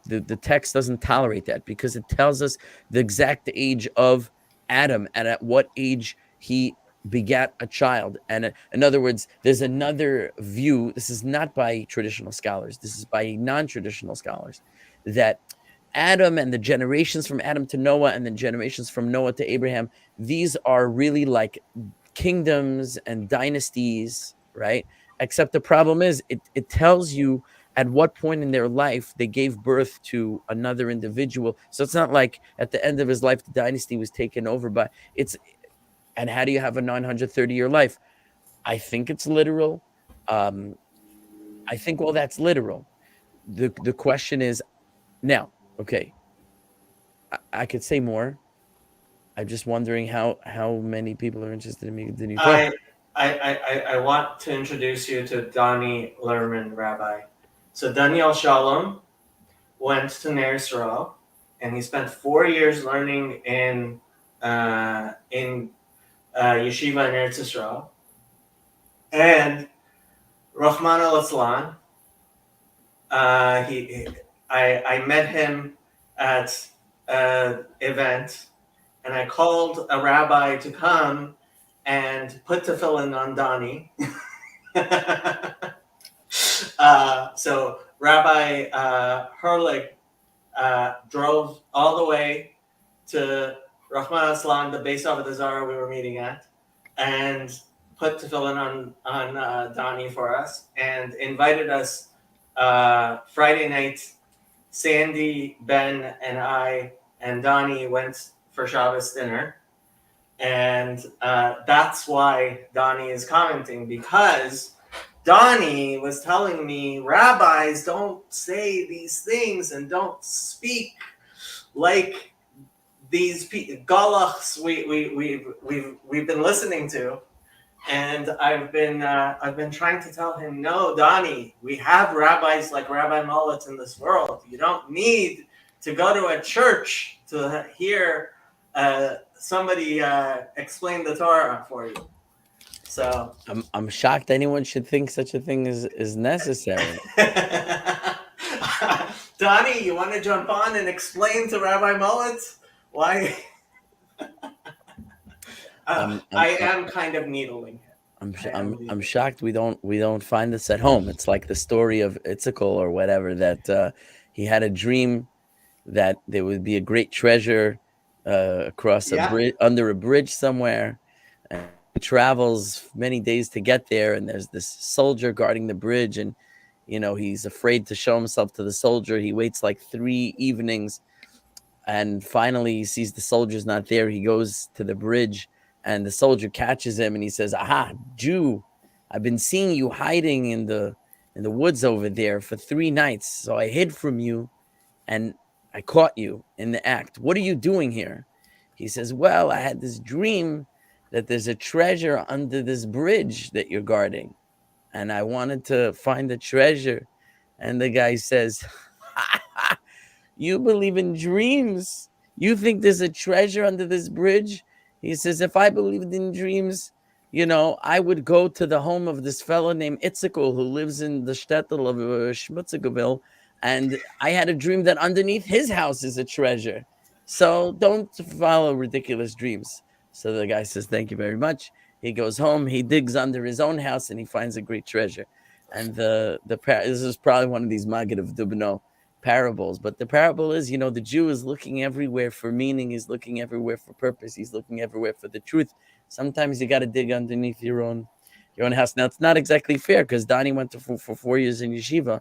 The text doesn't tolerate that because it tells us the exact age of Adam and at what age he begat a child. And in other words, there's another view. This is not by traditional scholars. This is by non-traditional scholars, that Adam and the generations from Adam to Noah and the generations from Noah to Abraham, these are really like kingdoms and dynasties, right? Except the problem is it tells you at what point in their life they gave birth to another individual. So it's not like at the end of his life, the dynasty was taken over by and how do you have a 930-year life? I think it's literal. I think all that's literal. The question is now, okay, I could say more, I'm just wondering how many people are interested in meeting the new Torah. I want to introduce you to Donnie Lerman, Rabbi. So Daniel Shalom went to Ner Yisrael, and he spent 4 years learning in yeshiva in Eretz Yisrael. And Rahman al-Aslan, I met him at an event, and I called a rabbi to come and put tefillin on Donnie. So Rabbi Herlich drove all the way to Rahman Aslan, the base of the Zara we were meeting at, and put tefillin on Donnie for us, and invited us Friday night. Sandy, Ben, and I and Donnie went for Shabbos dinner. And that's why Donnie is commenting, because Donnie was telling me rabbis don't say these things and don't speak like these galachs we've been listening to. And I've been trying to tell him, no, Donnie, we have rabbis like Rabbi Mullet in this world. You don't need to go to a church to hear somebody explain the Torah for you. So I'm shocked anyone should think such a thing is necessary. Donnie, you want to jump on and explain to Rabbi Mullet why? I am kind of needling him. I'm shocked we don't find this at home. It's like the story of Itzakel or whatever, that he had a dream that there would be a great treasure across a bridge, under a bridge somewhere, and he travels many days to get there, and there's this soldier guarding the bridge, and he's afraid to show himself to the soldier. He waits like 3 evenings, and finally he sees the soldier's not there. He goes to the bridge, and the soldier catches him, and he says, "Aha, Jew, I've been seeing you hiding in the woods over there for 3 nights. So I hid from you, and I caught you in the act. What are you doing here?" He says, "Well, I had this dream that there's a treasure under this bridge that you're guarding, and I wanted to find the treasure." And the guy says, "You believe in dreams? You think there's a treasure under this bridge?" He says, "If I believed in dreams, I would go to the home of this fellow named Itzakel who lives in the shtetl of Schmutzigeville, and I had a dream that underneath his house is a treasure. So don't follow ridiculous dreams." So the guy says, "Thank you very much." He goes home, he digs under his own house, and he finds a great treasure. And this is probably one of these Maggid of Dubno parables, but the parable is, the Jew is looking everywhere for meaning. He's looking everywhere for purpose. He's looking everywhere for the truth. Sometimes you got to dig underneath your own house. Now, it's not exactly fair, because Donnie went for 4 years in yeshiva.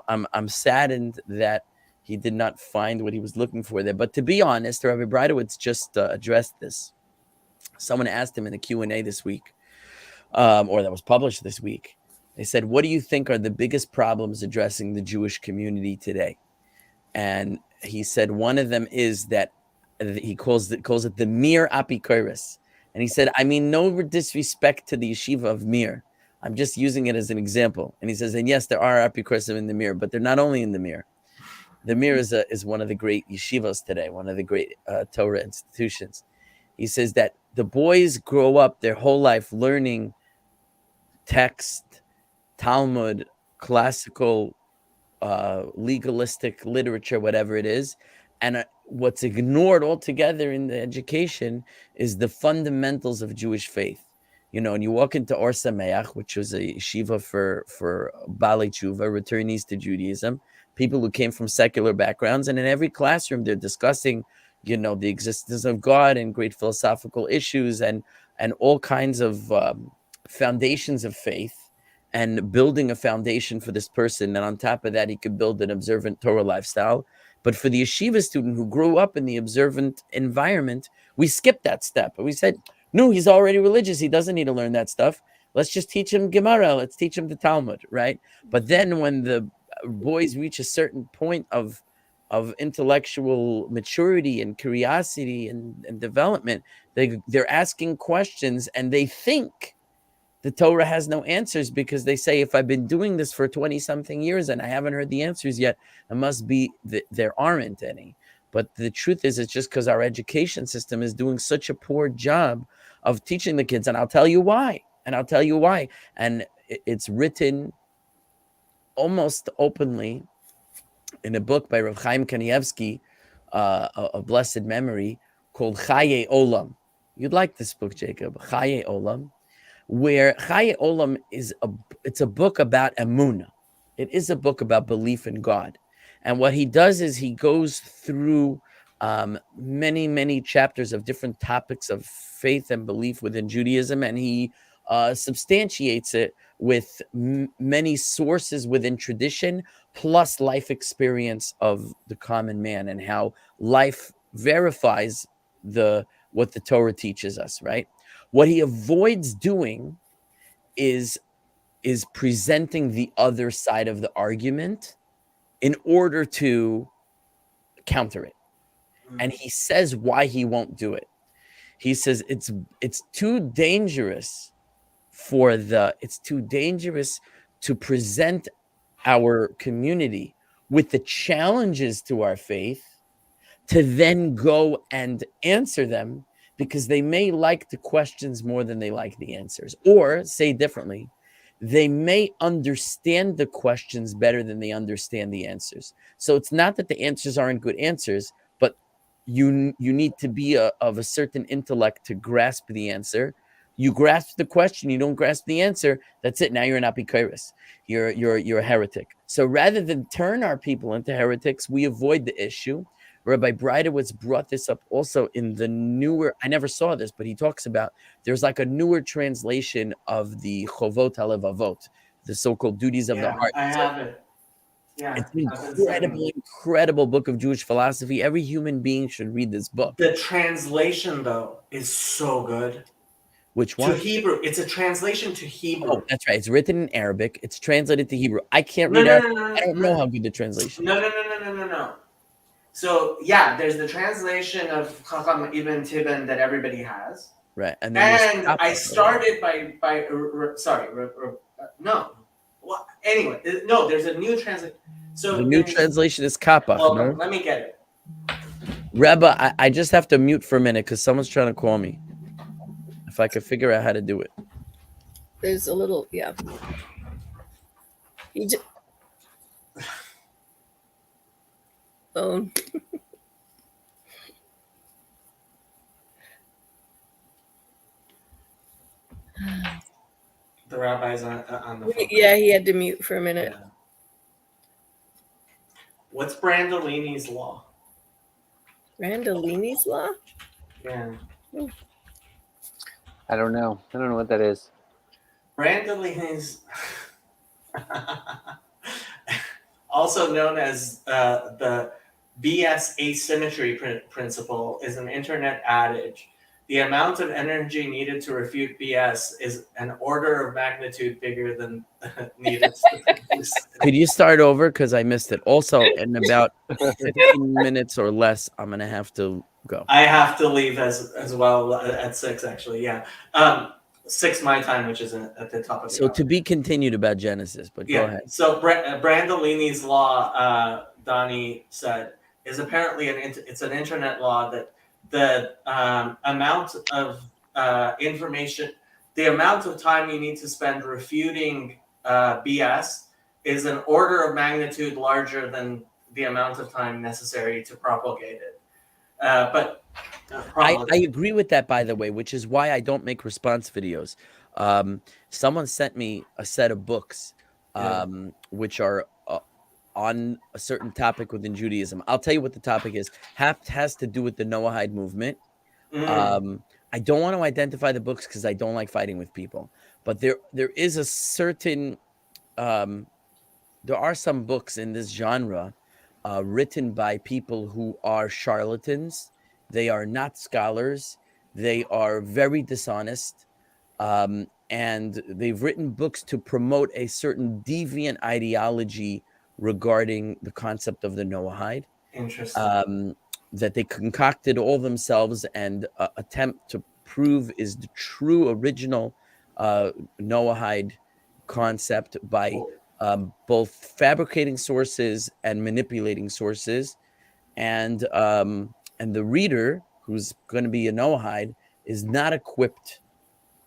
I'm saddened that he did not find what he was looking for there. But to be honest, Rabbi Breitowitz just addressed this. Someone asked him in the Q&A this week, or that was published this week. They said, "What do you think are the biggest problems addressing the Jewish community today?" And he said one of them is that he calls it the Mir Apikoros. And he said, "I mean no disrespect to the yeshiva of Mir. I'm just using it as an example." And he says, and yes, there are Apikoros in the Mir, but they're not only in the Mir. The Mir is one of the great yeshivas today, one of the great Torah institutions. He says that the boys grow up their whole life learning text, Talmud, classical, legalistic literature, whatever it is. And what's ignored altogether in the education is the fundamentals of Jewish faith. And you walk into Or Sameach, which was a yeshiva for Balei Tshuva, returnees to Judaism, people who came from secular backgrounds. And in every classroom, they're discussing, the existence of God and great philosophical issues and all kinds of foundations of faith, and building a foundation for this person. And on top of that, he could build an observant Torah lifestyle. But for the yeshiva student who grew up in the observant environment, we skipped that step. We said, no, he's already religious. He doesn't need to learn that stuff. Let's just teach him Gemara. Let's teach him the Talmud, right? But then when the boys reach a certain point of of intellectual maturity and curiosity and development. They're asking questions, and they think the Torah has no answers because they say, if I've been doing this for 20 something years and I haven't heard the answers yet, it must be that there aren't any. But the truth is, it's just because our education system is doing such a poor job of teaching the kids. And I'll tell you why. And it's written almost openly in a book by Rav Chaim Kanievsky, of blessed memory, called Chaye Olam. You'd like this book, Jacob, Chaye Olam, where Chaye Olam it's a book about Emunah. It is a book about belief in God. And what he does is he goes through many, many chapters of different topics of faith and belief within Judaism, and he substantiates it with many sources within tradition, plus life experience of the common man, and how life verifies what the Torah teaches us, right? What he avoids doing is presenting the other side of the argument in order to counter it. And he says why he won't do it. He says it's too dangerous to present our community with the challenges to our faith, to then go and answer them, because they may like the questions more than they like the answers. Or, say differently, they may understand the questions better than they understand the answers. So it's not that the answers aren't good answers, but you need to be of a certain intellect to grasp the answer. You grasp the question, you don't grasp the answer, that's it. Now you're an apikoros. You're a heretic. So rather than turn our people into heretics, we avoid the issue. Rabbi Breidowitz brought this up also in the newer, I never saw this, but he talks about, there's like a newer translation of the Chovot HaLevavot, the so-called duties of the heart. I have it. Yeah, it's an incredible book of Jewish philosophy. Every human being should read this book. The translation, though, is so good. Which one? To Hebrew. It's a translation to Hebrew. Oh, that's right. It's written in Arabic. It's translated to Hebrew. I can't read Arabic. I don't know how good the translation is. No. So, yeah, there's the translation of Chacham Ibn Tibban that everybody has. Right. And then I started no. Well, anyway, no, there's a new translation. So the new translation is Kappa. Well, no? Let me get it. Rebbe, I just have to mute for a minute because someone's trying to call me. If I could figure out how to do it. There's a little, yeah. He just, phone. The rabbi's on the phone. Yeah, he had to mute for a minute. Yeah. What's Brandolini's law? Brandolini's law? Yeah. I don't know what that is. Brandolini's, also known as the BS asymmetry principle, is an internet adage. The amount of energy needed to refute BS is an order of magnitude bigger than needed to produce. Could you start over? Because I missed it. Also, in about 15 minutes or less, I'm going to have to go. I have to leave as well at 6, actually. Yeah. 6 my time, which is at the top of the So hour. to be continued about Genesis, but go ahead. So Brandolini's law, Donnie said, is apparently it's an internet law that the amount of information, the amount of time you need to spend refuting BS is an order of magnitude larger than the amount of time necessary to propagate it. I agree with that, by the way, which is why I don't make response videos. Someone sent me a set of books, which are on a certain topic within Judaism. I'll tell you what the topic is. Has to do with the Noahide movement. I don't want to identify the books because I don't like fighting with people. But there is a certain, there are some books in this genre written by people who are charlatans. They are not scholars. They are very dishonest. And they've written books to promote a certain deviant ideology regarding the concept of the Noahide. Interesting. that they concocted all themselves and attempt to prove is the true original Noahide concept by both fabricating sources and manipulating sources, and the reader, who's going to be a Noahide, is not equipped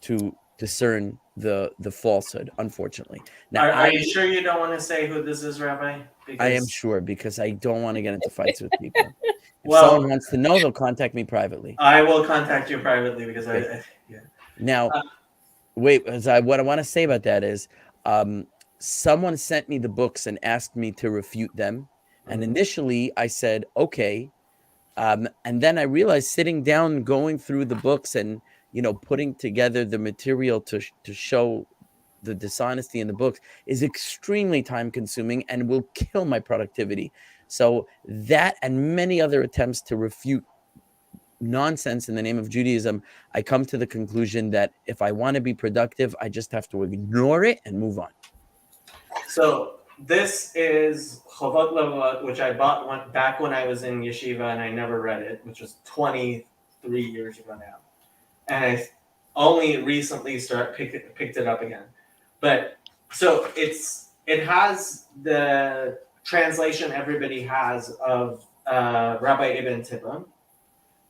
to discern the falsehood, unfortunately. Now, Are you sure you don't want to say who this is, Rabbi? I am Because- sure, because I don't want to get into fights with people. If Well- someone wants to know, they'll contact me privately. I will contact you privately because Now, wait, what I want to say about that is someone sent me the books and asked me to refute them. And initially I said, okay. And then I realized sitting down, going through the books and, putting together the material to show the dishonesty in the books is extremely time consuming and will kill my productivity. So that and many other attempts to refute nonsense in the name of Judaism, I come to the conclusion that if I want to be productive, I just have to ignore it and move on. So this is Chovot Levavot, which I bought back when I was in yeshiva and I never read it, which was 23 years ago now. And I only recently picked it up again. But so it has the translation everybody has of Rabbi Ibn Tibbon.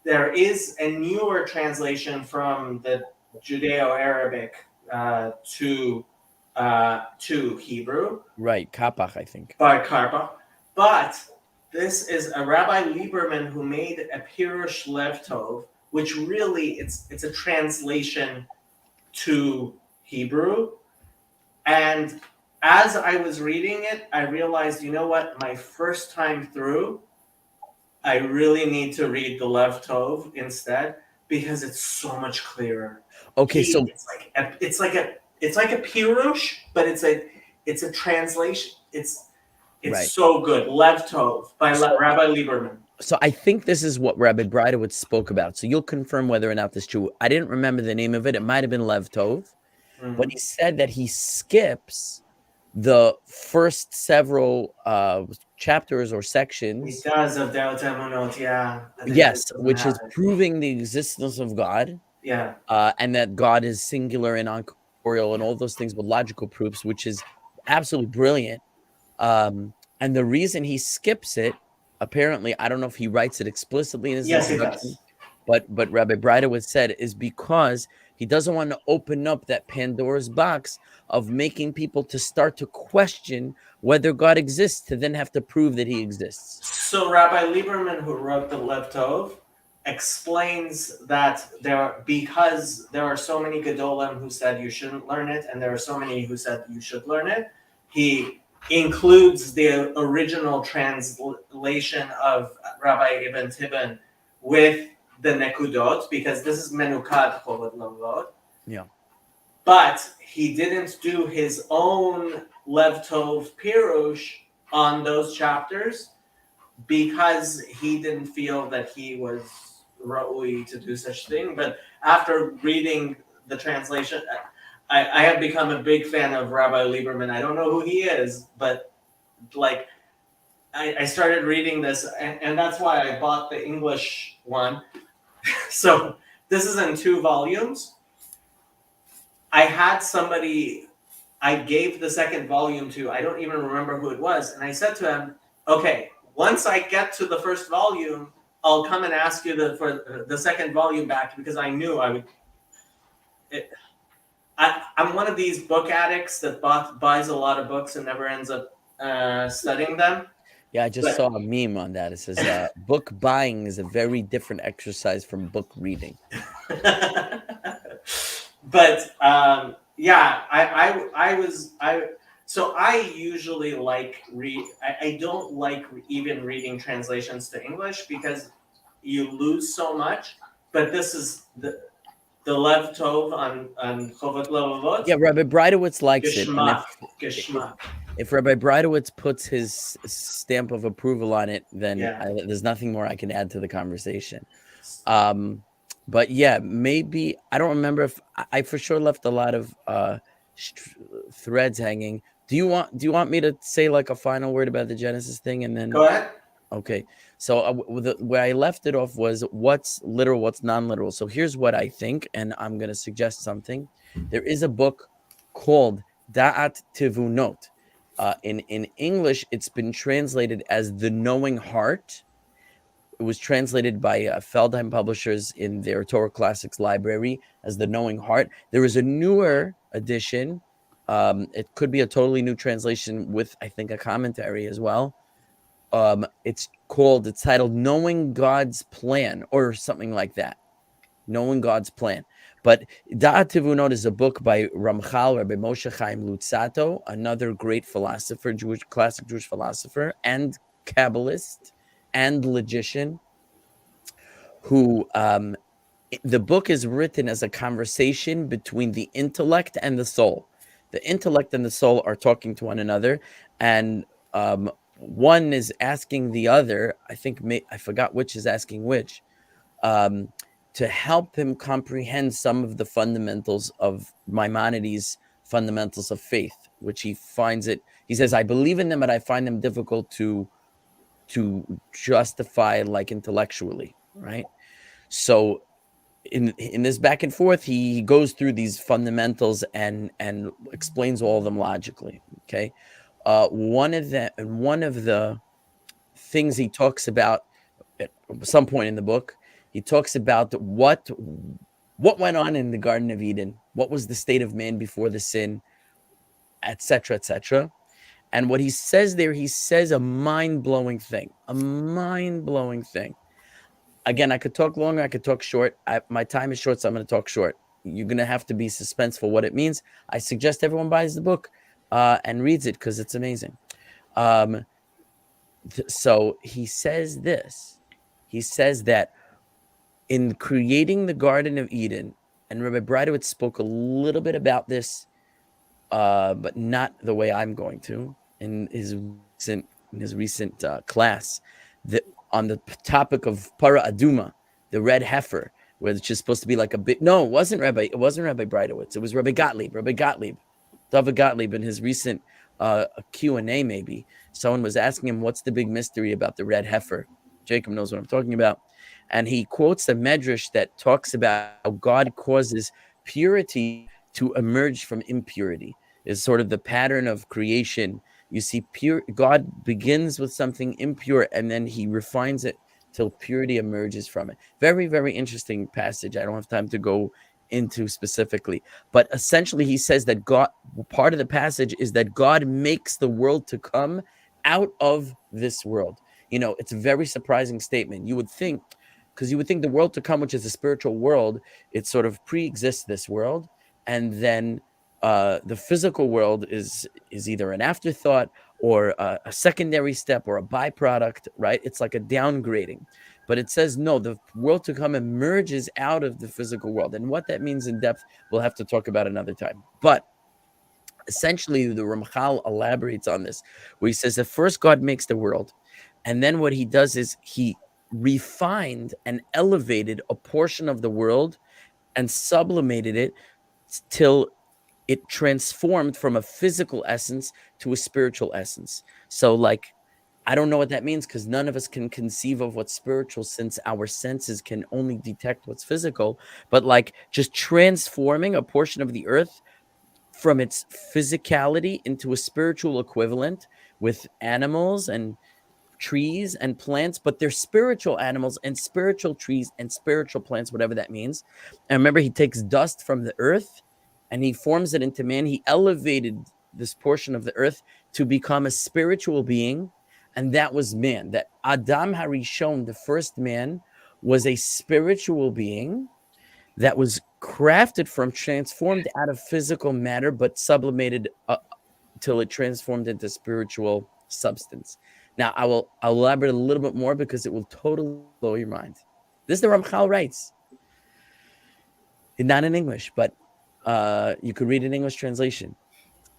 There is a newer translation from the Judeo-Arabic to Hebrew. Right, Kapach, I think. By Karpa. But this is a Rabbi Lieberman who made a Pirush Lev Tov, which really it's a translation to Hebrew. And as I was reading it, I realized, you know what? My first time through, I really need to read the Lev Tov instead because it's so much clearer. Okay, so it's like a Pirush, but it's a translation. It's Right. so good. Lev Tov by Rabbi Lieberman. So I think this is what Rabbi Breitowitz spoke about. So you'll confirm whether or not this is true. I didn't remember the name of it. It might have been Lev Tov, but he said that he skips the first several chapters or He sections. does of Deot Emunot, yeah. I think Yes, it doesn't which is have it. proving the existence of God, Yeah. and that God is singular and uncorporeal and all those things with logical proofs, which is absolutely brilliant. And the reason he skips it, apparently, I don't know if he writes it explicitly in his Yes, he introduction, does. but Rabbi Breitowitz said is because he doesn't want to open up that Pandora's box of making people to start to question whether God exists, to then have to prove that he exists. So Rabbi Lieberman, who wrote the Lev Tov, explains that because there are so many Gedolim who said you shouldn't learn it, and there are so many who said you should learn it, he includes the original translation of Rabbi Ibn Tibbon with the Nekudot, because this is Menukad Chovot Levavot. Yeah. But he didn't do his own Lev Tov Pirush on those chapters because he didn't feel that he was ra'ui to do such thing. But after reading the translation, I have become a big fan of Rabbi Lieberman. I don't know who he is, but like I started reading this, and that's why I bought the English one. So this is in 2 volumes. I had somebody I gave the second volume to, I don't even remember who it was, and I said to him, okay, once I get to the first volume, I'll come and ask you for the second volume back, because I knew I would. I'm one of these book addicts that buys a lot of books and never ends up studying them. Yeah, I just saw a meme on that. It says book buying is a very different exercise from book reading. But yeah, so I usually I don't like even reading translations to English because you lose so much. But this is the Lev Tov on Chovot Levavot. Yeah, Rabbi Breitowitz likes it. And Geschmack. if Rabbi Breitowitz puts his stamp of approval on it, then Yeah. there's nothing more I can add to the conversation. But yeah, maybe I don't remember if I for sure left a lot of threads hanging. Do you want me to say like a final word about the Genesis thing and then? Go ahead. Okay, so where I left it off was what's literal, what's non-literal. So here's what I think, and I'm going to suggest something. There is a book called Da'at Tivunot. In English, it's been translated as The Knowing Heart. It was translated by Feldheim Publishers in their Torah Classics library as The Knowing Heart. There is a newer edition. It could be a totally new translation with, I think, a commentary as well. It's titled Knowing God's Plan or something like that. Knowing God's Plan. But Da'at Tivunot is a book by Ramchal, Rabbi Moshe Chaim Luzzatto, another great philosopher, classic Jewish philosopher and Kabbalist and logician, who the book is written as a conversation between the intellect and the soul. The intellect and the soul are talking to one another, and one is asking the other, I forgot which is asking which, to help him comprehend some of the fundamentals of Maimonides' fundamentals of faith, which he says, I believe in them, but I find them difficult to justify like intellectually, right? So in this back and forth, he goes through these fundamentals and explains all of them logically, okay? One of the things he talks about at some point in the book, he talks about what went on in the Garden of Eden, what was the state of man before the sin, etc., etc. And what he says there, he says a mind-blowing thing. Again, I could talk longer, I could talk short. My time is short, so I'm going to talk short. You're going to have to be suspenseful what it means. I suggest everyone buys the book and reads it because it's amazing. So he says this. He says that in creating the Garden of Eden, and Rabbi Breitowitz spoke a little bit about this, but not the way I'm going to in his recent class, that on the topic of Para Aduma, the red heifer, where it's just supposed to be like a bit. No, it wasn't Rabbi Breitowitz. It was Rabbi Gottlieb, David Gottlieb, in his recent Q&A. Maybe someone was asking him, "What's the big mystery about the red heifer?" Jacob knows what I'm talking about, and he quotes a medrash that talks about how God causes purity to emerge from impurity. Is sort of the pattern of creation. You see, God begins with something impure, and then he refines it till purity emerges from it. Very, very interesting passage. I don't have time to go into specifically, but essentially he says that part of the passage is that God makes the world to come out of this world. It's a very surprising statement. You would think the world to come, which is a spiritual world, it sort of pre-exists this world, and then the physical world is either an afterthought or a secondary step or a byproduct, right? It's like a downgrading. But it says, no, the world to come emerges out of the physical world. And what that means in depth, we'll have to talk about another time. But essentially, the Ramchal elaborates on this, where he says that first God makes the world. And then what he does is he refined and elevated a portion of the world and sublimated it till it transformed from a physical essence to a spiritual essence. So, I don't know what that means because none of us can conceive of what's spiritual since our senses can only detect what's physical. But just transforming a portion of the earth from its physicality into a spiritual equivalent with animals and trees and plants, but they're spiritual animals and spiritual trees and spiritual plants, whatever that means. And remember, he takes dust from the earth and he forms it into man. He elevated this portion of the earth to become a spiritual being, and that was man. That Adam Harishon, the first man, was a spiritual being that was transformed out of physical matter, but sublimated till it transformed into spiritual substance. Now, I'll elaborate a little bit more because it will totally blow your mind. This is the Ramchal writes. Not in English, but you could read an English translation.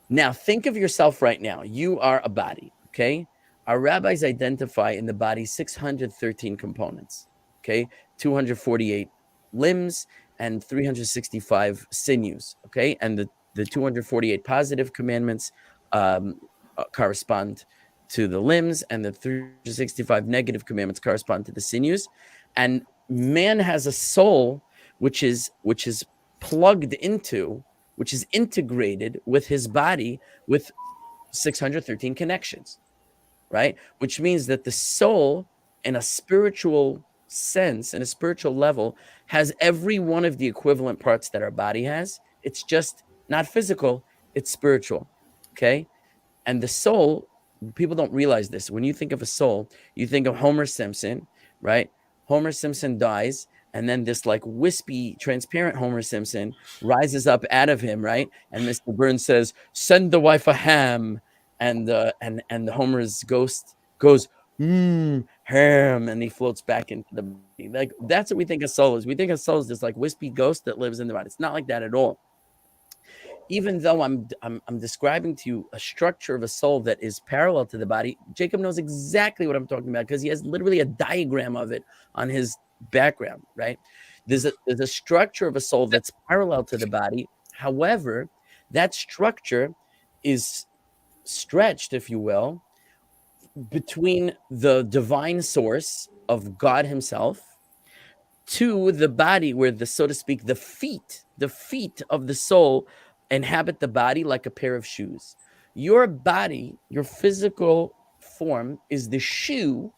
Now, think of yourself right now. You are a body, okay? Our rabbis identify in the body 613 components, okay? 248 limbs and 365 sinews, okay? And the 248 positive commandments correspond to the limbs, and the 365 negative commandments correspond to the sinews. And man has a soul which is plugged into, which is integrated with his body with 613 connections, right? Which means that the soul, in a spiritual sense, in a spiritual level, has every one of the equivalent parts that our body has. It's just not physical, it's spiritual, okay? And the soul, people don't realize this. When you think of a soul, you think of Homer Simpson, right? Homer Simpson dies, and then this like wispy, transparent Homer Simpson rises up out of him, right? And Mr. Burns says, "Send the wife a ham," and the Homer's ghost goes, ham, and he floats back into the body. Like that's what we think a soul is. We think a soul is this like wispy ghost that lives in the body. It's not like that at all. Even though I'm describing to you a structure of a soul that is parallel to the body, Jacob knows exactly what I'm talking about because he has literally a diagram of it on his background, right? There's a structure of a soul that's parallel to the body. However, that structure is stretched, if you will, between the divine source of God himself to the body where the, so to speak, the feet of the soul inhabit the body like a pair of shoes. Your body, your physical form is the shoe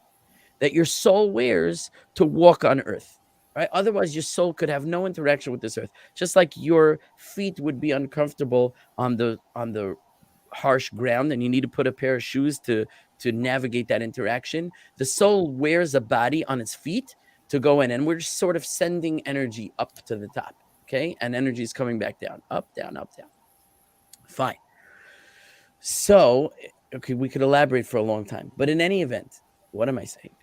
that your soul wears to walk on earth, right? Otherwise, your soul could have no interaction with this earth. Just like your feet would be uncomfortable on the harsh ground, and you need to put a pair of shoes to navigate that interaction. The soul wears a body on its feet to go in, and we're just sort of sending energy up to the top, okay? And energy is coming back down, up, down, up, down. Fine. So, okay, we could elaborate for a long time, but in any event, what am I saying?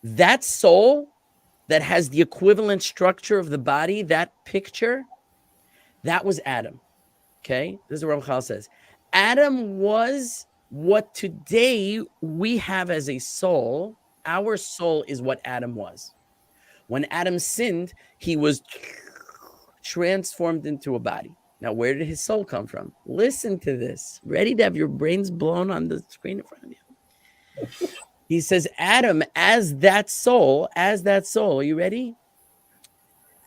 That soul that has the equivalent structure of the body, that picture, that was Adam. Okay, this is what Ramchal says. Adam was what today we have as a soul. Our soul is what Adam was. When Adam sinned, he was transformed into a body. Now, where did his soul come from? Listen to this. Ready to have your brains blown on the screen in front of you. He says, Adam, as that soul, are you ready?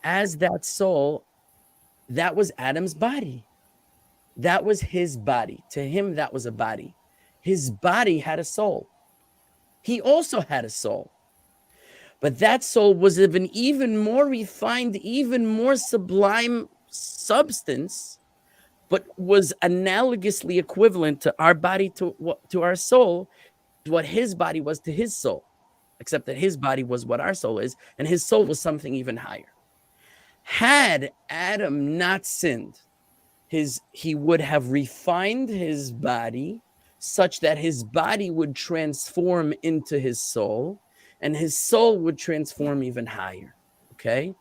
As that soul, that was Adam's body. That was his body. To him, that was a body. His body had a soul. He also had a soul. But that soul was of an even more refined, even more sublime substance, but was analogously equivalent to our body, to our soul, what his body was to his soul, except that his body was what our soul is, and his soul was something even higher. Had Adam not sinned, he would have refined his body such that his body would transform into his soul, and his soul would transform even higher. Okay?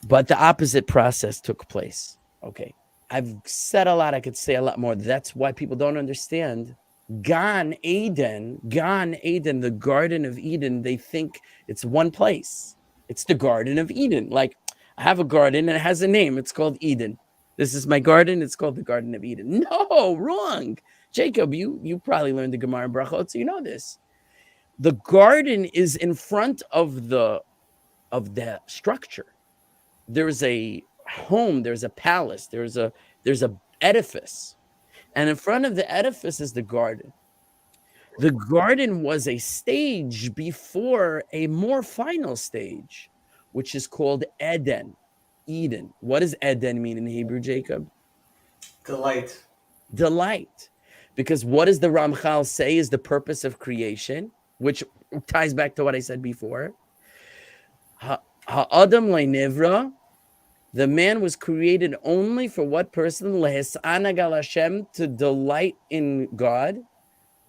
But the opposite process took place. Okay. I've said a lot. I could say a lot more. That's why people don't understand Gan Eden, the Garden of Eden. They think it's one place. It's the Garden of Eden. Like, I have a garden and it has a name. It's called Eden. This is my garden. It's called the Garden of Eden. No, wrong. Jacob, you probably learned the Gemara and Brachot, so you know this. The garden is in front of the structure. There's a home, there's a palace, there's a edifice. And in front of the edifice is the garden. The garden was a stage before a more final stage, which is called Eden. Eden. What does Eden mean in Hebrew, Jacob? Delight. Delight. Because what does the Ramchal say is the purpose of creation, which ties back to what I said before? Ha'adam le'nivra, the man was created only for what person? Lehes'anag al Hashem, to delight in God,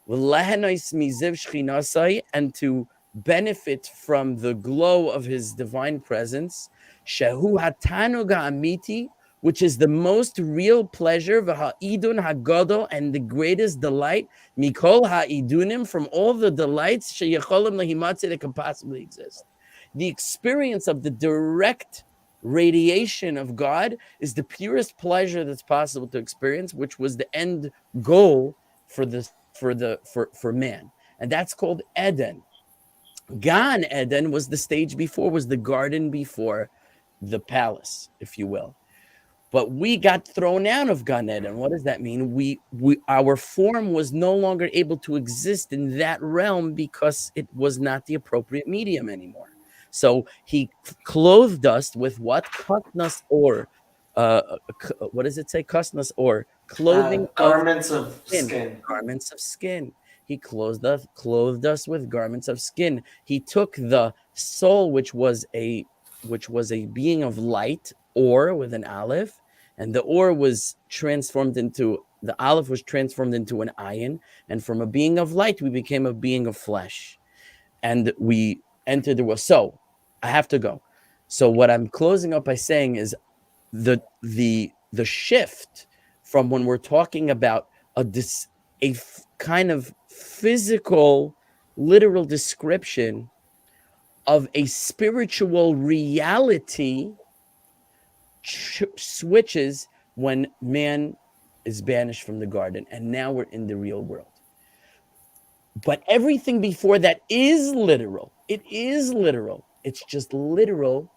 Lehenais miziv shchinasai, and to benefit from the glow of his divine presence, Shehu hatanug ha'amiti, which is the most real pleasure, v'ha'idun ha'gadol, and the greatest delight, mikol ha'idunim, from all the delights, sheyecholim lehimatze, that can possibly exist. The experience of the direct radiation of God is the purest pleasure that's possible to experience, which was the end goal for man, and that's called Eden. Gan Eden was the stage before, was the garden before the palace, if you will. But we got thrown out of Gan Eden. What does that mean? Our form was no longer able to exist in that realm because it was not the appropriate medium anymore. So he clothed us with what? Kasnas or what does it say? Kasnas or clothing of garments of skin. garments of skin. He clothed us with garments of skin. He took the soul, which was a being of light, or with an aleph, and the or was transformed into the aleph was transformed into an ayin, and from a being of light we became a being of flesh, and we entered the world. So I have to go. So what I'm closing up by saying is the shift from when we're talking about a kind of physical, literal description of a spiritual reality switches when man is banished from the garden, and now we're in the real world. But everything before that is literal. It is literal. It's just literal,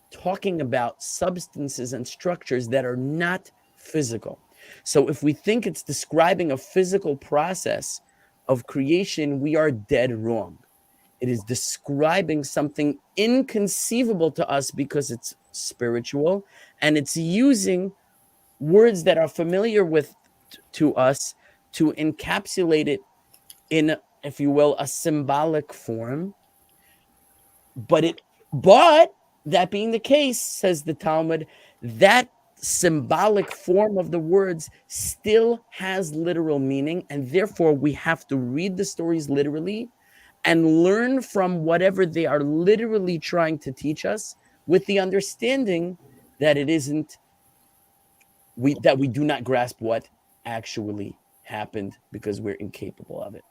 talking about substances and structures that are not physical. So if we think it's describing a physical process of creation, we are dead wrong. It is describing something inconceivable to us because it's spiritual, and it's using words that are familiar to us to encapsulate it in, if you will, a symbolic form. But that being the case, says the Talmud, that symbolic form of the words still has literal meaning, and therefore we have to read the stories literally and learn from whatever they are literally trying to teach us, with the understanding that we do not grasp what actually happened because we're incapable of it.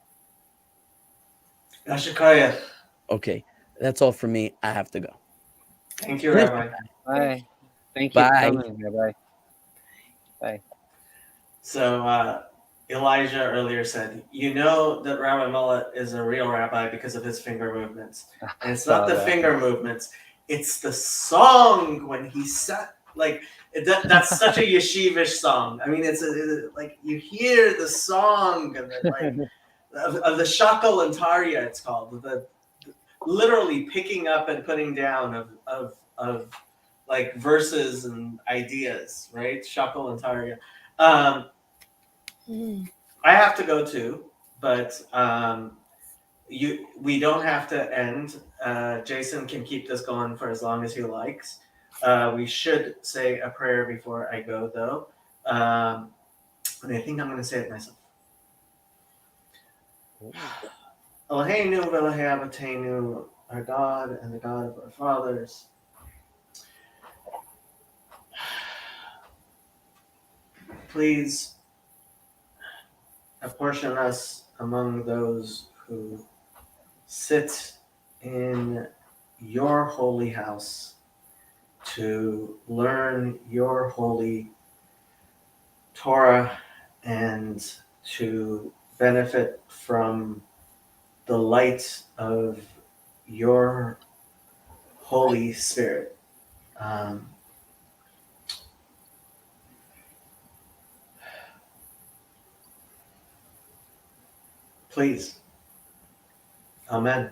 Yashikaya. Okay, that's all for me. I have to go. Thank you, Rabbi. Bye. Thank you Bye. for coming, Rabbi. Bye. So Elijah earlier said, you know that Rabbi Mullet is a real rabbi because of his finger movements. And it's not the finger movements, it's the song when he sat, like, that's such a yeshivish song. I mean, it's like you hear the song and then, like, of the Shakal and Tarya, it's called. The literally picking up and putting down of like verses and ideas, right? Shakal and Tarya. I have to go too, but we don't have to end. Jason can keep this going for as long as he likes. We should say a prayer before I go, though. And I think I'm going to say it myself. Eloheinu v'Elahei Avotenu, our God and the God of our fathers. Please apportion us among those who sit in your holy house to learn your holy Torah and to benefit from the light of your Holy Spirit. Please. Amen.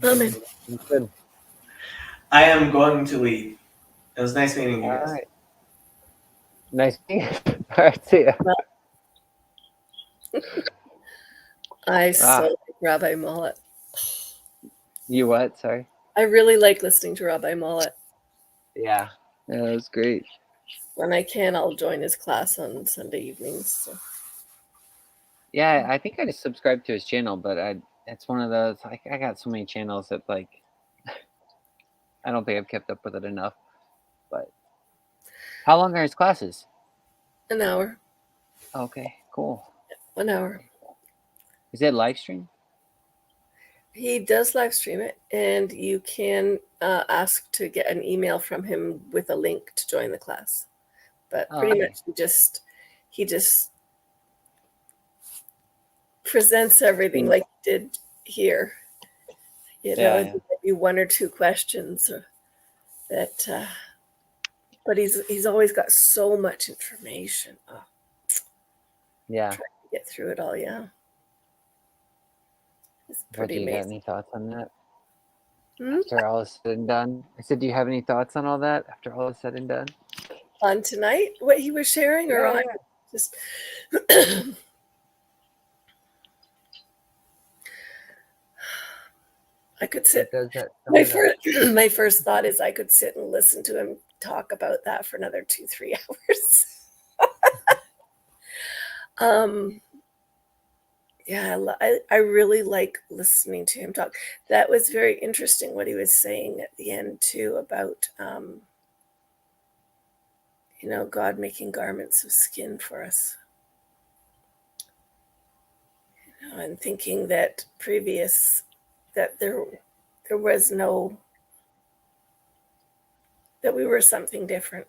Amen. Good. I am going to leave. It was nice meeting you All guys. right. Nice meeting you. All right, see ya. I so like Rabbi Mullet. You what? Sorry. I really like listening to Rabbi Mullet. Yeah. Yeah, that was great. When I can, I'll join his class on Sunday evenings. So. Yeah, I think I just subscribed to his channel, but it's one of those, I got so many channels that, like, I don't think I've kept up with it enough. But how long are his classes? An hour. Okay, cool. 1 hour. Is it live stream? He does live stream it, and you can ask to get an email from him with a link to join the class. But Oh, pretty okay. much he just presents everything like he did here. You know, Yeah, it might be one or two questions that, but he's always got so much information. Oh, yeah. trying to get through it all, yeah. It's What, pretty do you got amazing. any thoughts on that? Hmm? After all is said and done, I said, do you have any thoughts on all that after all is said and done? On tonight, what he was sharing, or Yeah, on yeah. just I could sit. Does that My my first thought is I could sit and listen to him talk about that for another 2-3 hours. Yeah, I really like listening to him talk. That was very interesting what he was saying at the end too about you know, God making garments of skin for us. You know, and thinking that that there was no, that we were something different.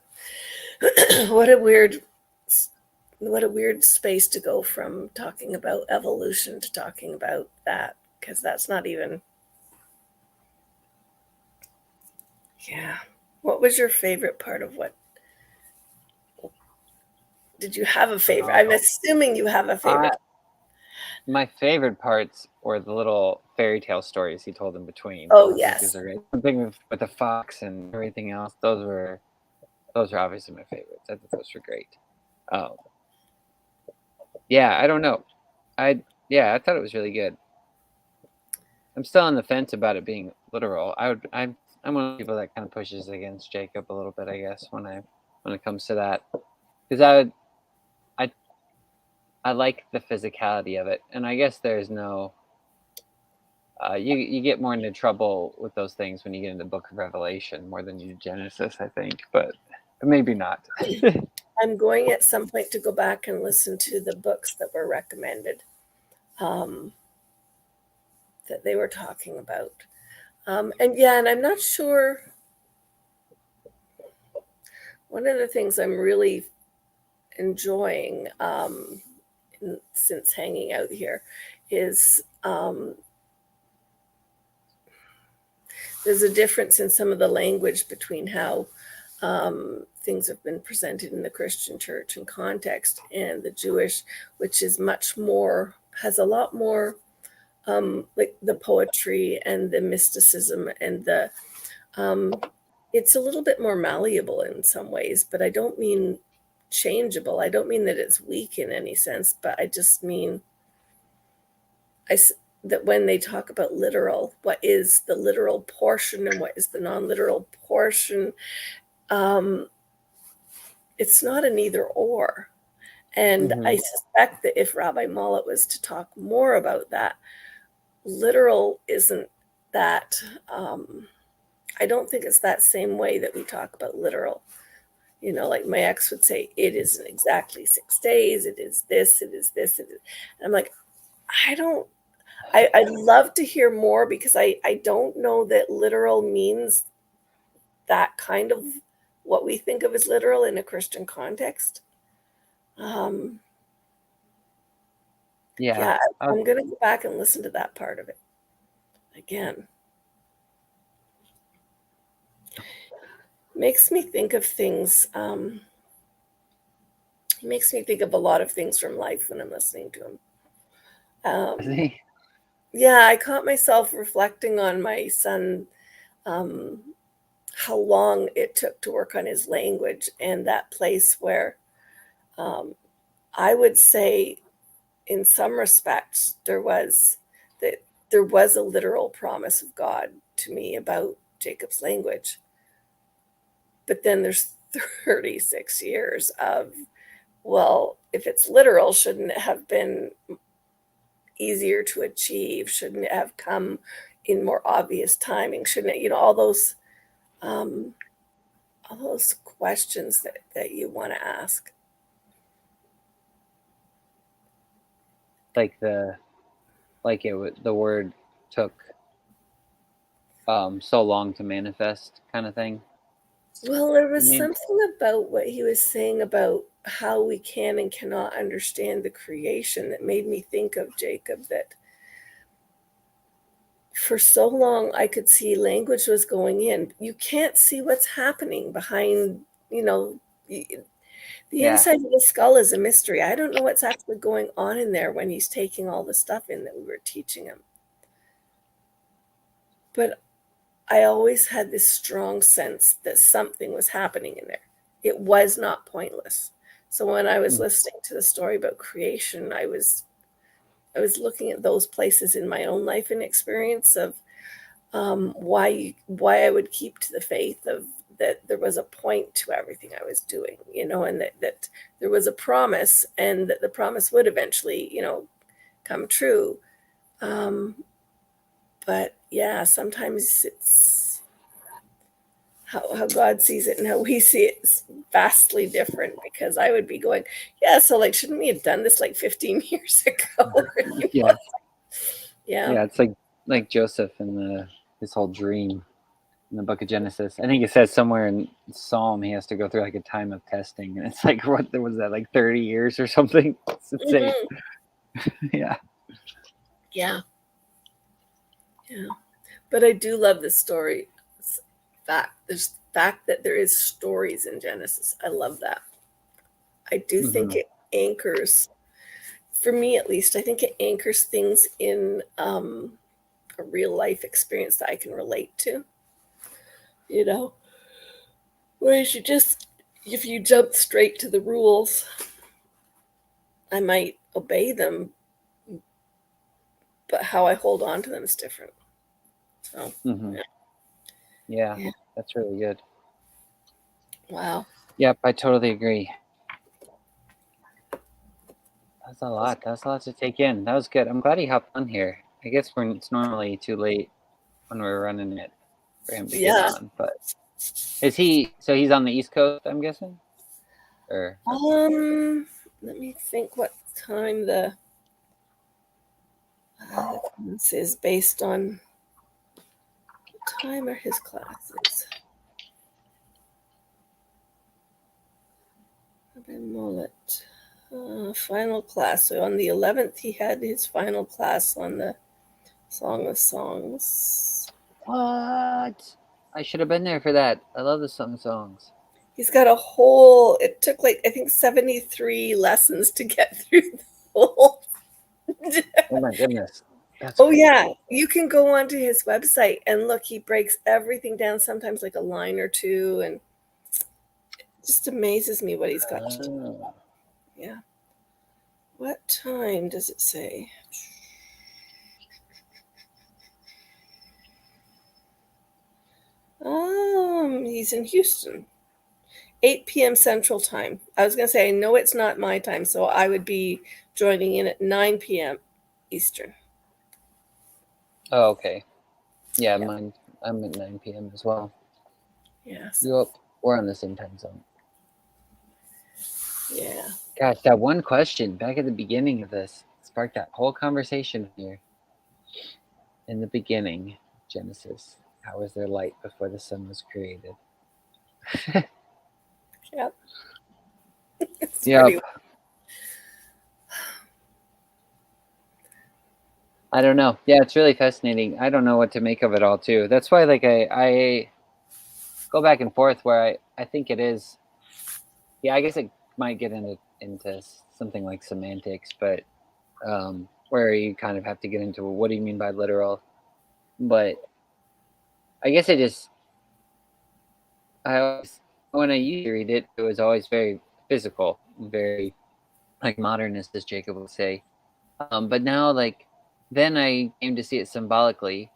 what a weird space to go from talking about evolution to talking about that, because that's not even. Yeah. What was your favorite part of what? Did you have a favorite? I'm assuming you have a favorite. My favorite parts were the little fairy tale stories he told in between. Oh, I think yes. those are great. Something with the fox and everything else. Those were obviously my favorites. I thought those were great. Yeah, I don't know. I thought it was really good. I'm still on the fence about it being literal. I'm one of the people that kind of pushes against Jacob a little bit, I guess, when it comes to that, because I like the physicality of it, and I guess there's no. You get more into trouble with those things when you get into the Book of Revelation more than you do Genesis, I think, but maybe not. I'm going at some point to go back and listen to the books that were recommended, that they were talking about. And I'm not sure. One of the things I'm really enjoying since hanging out here is there's a difference in some of the language between how things have been presented in the Christian church and context and the Jewish, which is much more, has a lot more like the poetry and the mysticism and the it's a little bit more malleable in some ways, but I don't mean changeable. I don't mean that it's weak in any sense, but I just mean that when they talk about literal, what is the literal portion and what is the non-literal portion, it's not an either or. And I suspect that if Rabbi Mallet was to talk more about that, literal isn't that, I don't think it's that same way that we talk about literal. You know, like my ex would say, it isn't exactly 6 days, it is this, it is this, it is. And I'm like, I'd love to hear more, because I don't know that literal means that kind of what we think of as literal in a Christian context. I'm going to go back and listen to that part of it again. Makes me think of things. Makes me think of a lot of things from life when I'm listening to him. Yeah, I caught myself reflecting on my son, how long it took to work on his language, and that place where I would say in some respects there was a literal promise of God to me about Jacob's language. But then there's 36 years of, well, if it's literal, shouldn't it have been easier to achieve? Shouldn't it have come in more obvious timing? Shouldn't it, all those questions that you want to ask. Like the word took so long to manifest, kind of thing. Well, there was something about what he was saying about how we can and cannot understand the creation that made me think of Jacob, that for so long I could see language was going in. You can't see what's happening behind, the Yeah. inside of the skull is a mystery. I don't know what's actually going on in there when he's taking all the stuff in that we were teaching him. But I always had this strong sense that something was happening in there. It was not pointless. So when I was listening to the story about creation, I was looking at those places in my own life and experience of why I would keep to the faith of that there was a point to everything I was doing, and that there was a promise, and that the promise would eventually, come true. But yeah, sometimes it's how God sees it and how we see it is vastly different, because I would be going, yeah, so like, shouldn't we have done this like 15 years ago? Yeah. Yeah. Yeah, it's like Joseph and his whole dream in the book of Genesis. I think it says somewhere in Psalm he has to go through like a time of testing, and it's like, what was that, like 30 years or something? It's insane. Yeah. Yeah. But I do love this story. There's the fact that there is stories in Genesis. I love that. I do think it anchors, for me at least, I think it anchors things in a real life experience that I can relate to. Whereas if you jump straight to the rules, I might obey them, but how I hold on to them is different. So, Yeah, that's really good. wow. Yep, I totally agree. That's a lot. That's a lot to take in. That was good. I'm glad he hopped on here. I guess it's normally too late when we're running it for him to get on. But is he? So he's on the East Coast, I'm guessing. Or let me think what time the class is based on. What time are his classes? Mullet. Final class. So on the 11th, he had his final class on the Song of Songs. what? I should have been there for that. I love the songs. He's got it took like, I think 73 lessons to get through the whole. Oh my goodness. That's crazy. Yeah. You can go onto his website and look, he breaks everything down, sometimes like a line or two, and it just amazes me what he's got to do. Yeah. What time does it say? He's in Houston. 8 p.m. Central Time. I was going to say, I know it's not my time, so I would be joining in at 9 p.m. Eastern. Oh, okay. Yeah, mine. I'm at 9 p.m. as well. Yes. Yep. We're on the same time zone. Yeah. Gosh, that one question back at the beginning of this sparked that whole conversation here. In the beginning, Genesis, how was there light before the sun was created? Yep. Yep. I don't know. Yeah, it's really fascinating. I don't know what to make of it all too. That's why like I go back and forth where I think it is. Yeah, I guess it might get into something like semantics, but where you kind of have to get into what do you mean by literal. But I guess when I used to read it, it was always very physical, very like modernist, as Jacob would say. But now, like, then I came to see it symbolically.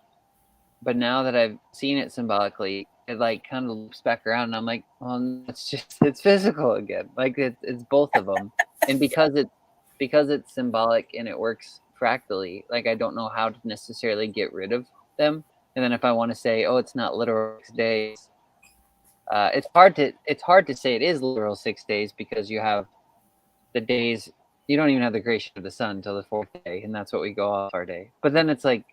But now that I've seen it symbolically, it like kind of loops back around, and I'm like, well, it's physical again. Like it's both of them, and because it's symbolic and it works fractally, like I don't know how to necessarily get rid of them. And then if I want to say, oh, it's not literal 6 days. It's hard to say it is literal 6 days because you have the days. You don't even have the creation of the sun until the 4th day, and that's what we go off our day. But then it's like,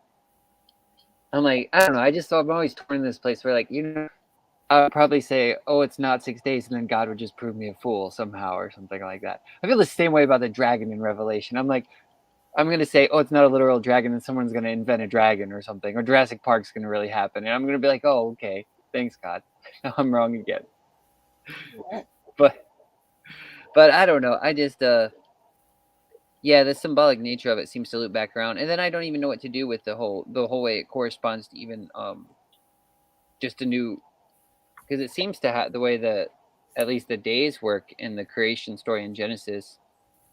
I'm like, I don't know. I'm always torn in this place where, like, I would probably say, "Oh, it's not 6 days," and then God would just prove me a fool somehow or something like that. I feel the same way about the dragon in Revelation. I'm like, I'm gonna say, "Oh, it's not a literal dragon," and someone's gonna invent a dragon or something, or Jurassic Park's gonna really happen, and I'm gonna be like, "Oh, okay, thanks God." Now I'm wrong again. But I don't know. I just yeah, the symbolic nature of it seems to loop back around, and then I don't even know what to do with the whole way it corresponds to even just a new, because it seems to have the way that at least the days work in the creation story in Genesis.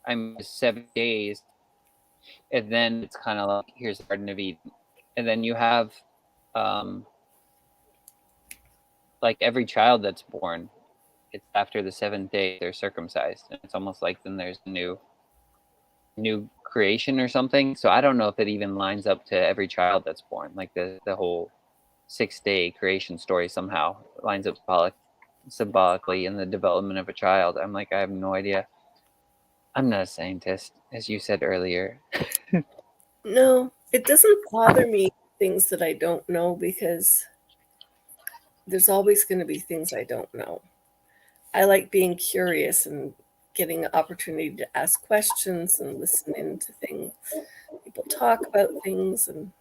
I'm 7 days, and then it's kind of like here's the Garden of Eden, and then you have like every child that's born, it's after the 7th day they're circumcised, and it's almost like then there's a new creation or something. So I don't know if it even lines up to every child that's born, like the whole 6-day creation story somehow lines up symbolically in the development of a child. I'm like, I have no idea. I'm not a scientist, as you said earlier. No, it doesn't bother me things that I don't know, because there's always going to be things I don't know. I like being curious and getting an opportunity to ask questions and listen into things. People talk about things, and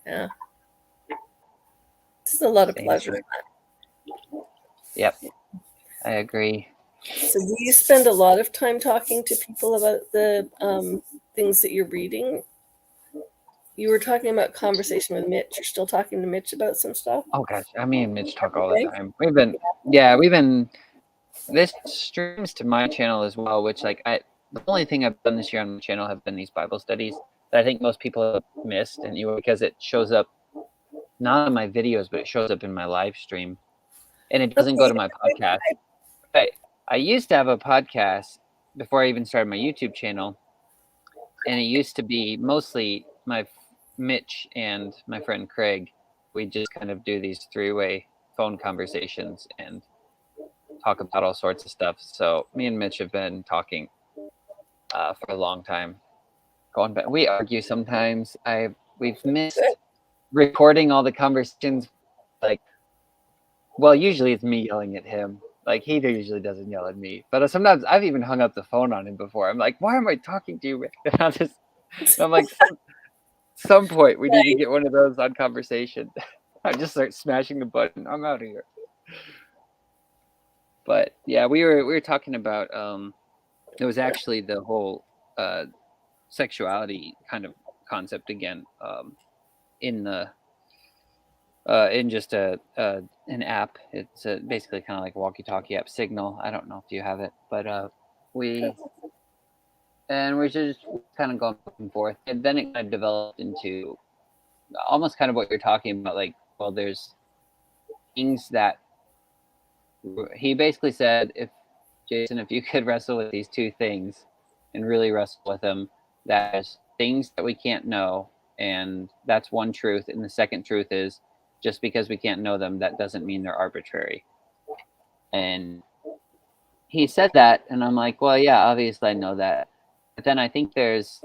yeah, it's a lot of Same pleasure. here. Yep, I agree. So do you spend a lot of time talking to people about the things that you're reading? You were talking about conversation with Mitch. You're still talking to Mitch about some stuff? Oh gosh, I mean, and Mitch talk all Okay. the time. We've been this streams to my channel as well, which like the only thing I've done this year on my channel have been these Bible studies that I think most people have missed, and because it shows up not in my videos, but it shows up in my live stream, and it doesn't go to my podcast. I used to have a podcast before I even started my YouTube channel, and it used to be mostly Mitch and my friend Craig. We just kind of do these 3-way phone conversations and talk about all sorts of stuff. So me and Mitch have been talking for a long time. Going back, we argue sometimes. We've missed recording all the conversations. Like, well, usually it's me yelling at him. Like, he usually doesn't yell at me, but sometimes I've even hung up the phone on him before. I'm like, why am I talking to you? And I'm like, some point we need to get one of those on conversation. I just start smashing the button. I'm out of here. But yeah, we were talking about it was actually the whole sexuality kind of concept again in just an app. It's basically kind of like a walkie-talkie app, Signal. I don't know if you have it, but we're just kind of going back and forth, and then it kind of developed into almost kind of what you're talking about. Like, well, there's things that he basically said, if you could wrestle with these two things and really wrestle with them, there's things that we can't know, and that's one truth. And the second truth is, just because we can't know them, that doesn't mean they're arbitrary. And he said that, and I'm like, well, yeah, obviously I know that. But then I think there's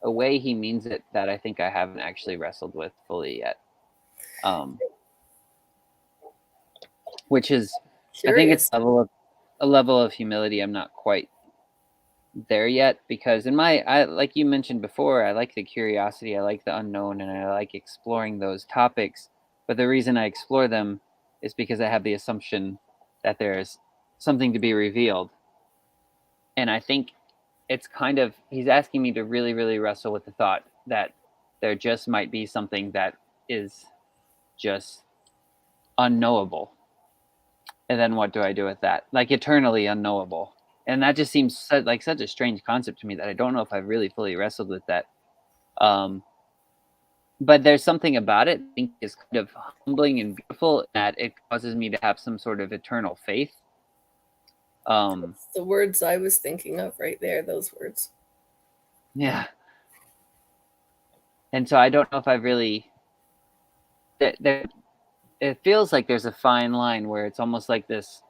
a way he means it that I think I haven't actually wrestled with fully yet. Which is, I think it's a level of humility I'm not quite there yet, because like you mentioned before, I like the curiosity, I like the unknown, and I like exploring those topics. But the reason I explore them is because I have the assumption that there's something to be revealed. And I think it's kind of, he's asking me to really, really wrestle with the thought that there just might be something that is just unknowable. And then what do I do with that? Like, eternally unknowable. And that just seems like such a strange concept to me that I don't know if I've really fully wrestled with that. But there's something about it I think is kind of humbling and beautiful, that it causes me to have some sort of eternal faith. That's the words I was thinking of right there, those words. Yeah. And so I don't know if I've really... It feels like there's a fine line where it's almost like this,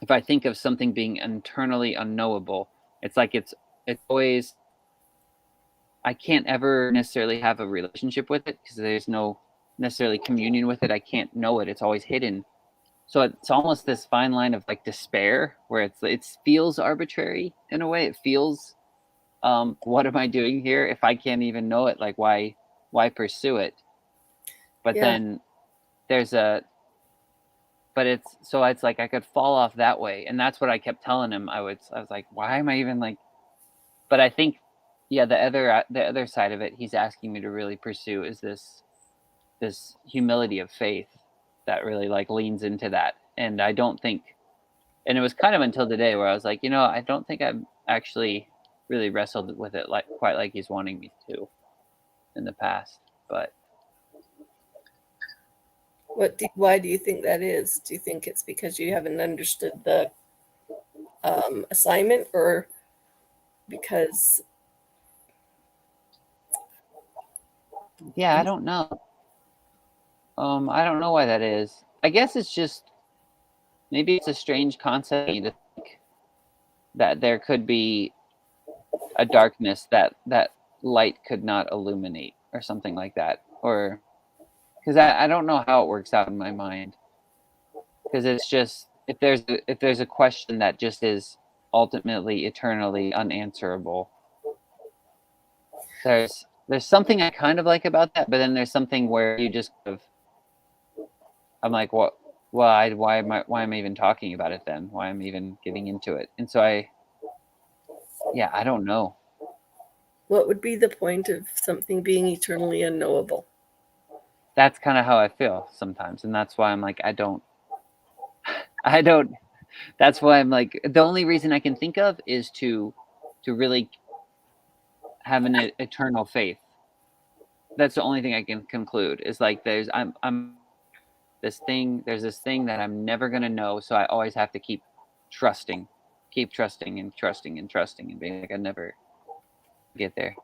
if I think of something being internally unknowable, it's like it's always, I can't ever necessarily have a relationship with it because there's no necessarily communion with it. I can't know it. It's always hidden. So it's almost this fine line of like despair, where it feels arbitrary in a way. It feels, what am I doing here if I can't even know it? Like, why pursue it? But Yeah. then there's it's like I could fall off that way, and that's what I kept telling him. I was like, why am I even like? But I think, yeah, the other side of it, he's asking me to really pursue is this humility of faith that really like leans into that. And I don't think, and it was kind of until today where I was like, I don't think I've actually really wrestled with it like quite like he's wanting me to in the past. But Why do you think that is? Do you think it's because you haven't understood the assignment, or because yeah, I don't know. I don't know why that is. I guess it's just, maybe it's a strange concept to think that there could be a darkness that light could not illuminate, or something like that. Or because I don't know how it works out in my mind. Because it's just, if there's a question that just is ultimately eternally unanswerable, there's something I kind of like about that, but then there's something where you just I'm like, what? Why am I even talking about it then? Why am I even getting into it? And so I don't know. what would be the point of something being eternally unknowable? That's kind of how I feel sometimes, and that's why I'm like, I don't. That's why I'm like, the only reason I can think of is to really have an eternal faith. That's the only thing I can conclude, is like there's this thing that I'm never gonna know, so I always have to keep trusting and trusting and being like, I never get there.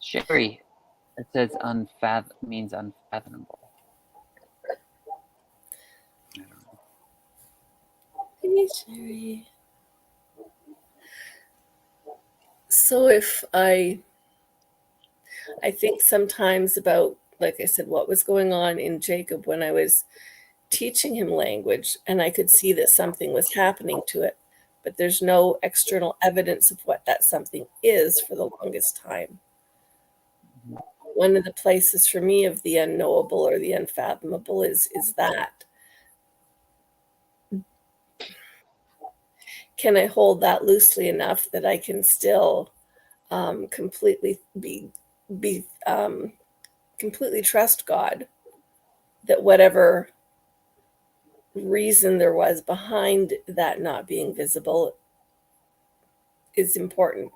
Sherry, it says means unfathomable. I don't know. Hey, Sherry. So if I think sometimes about, like I said, what was going on in Jacob when I was teaching him language, and I could see that something was happening to it, but there's no external evidence of what that something is for the longest time. One of the places for me of the unknowable or the unfathomable is that. Can I hold that loosely enough that I can still completely completely trust God, that whatever reason there was behind that not being visible is important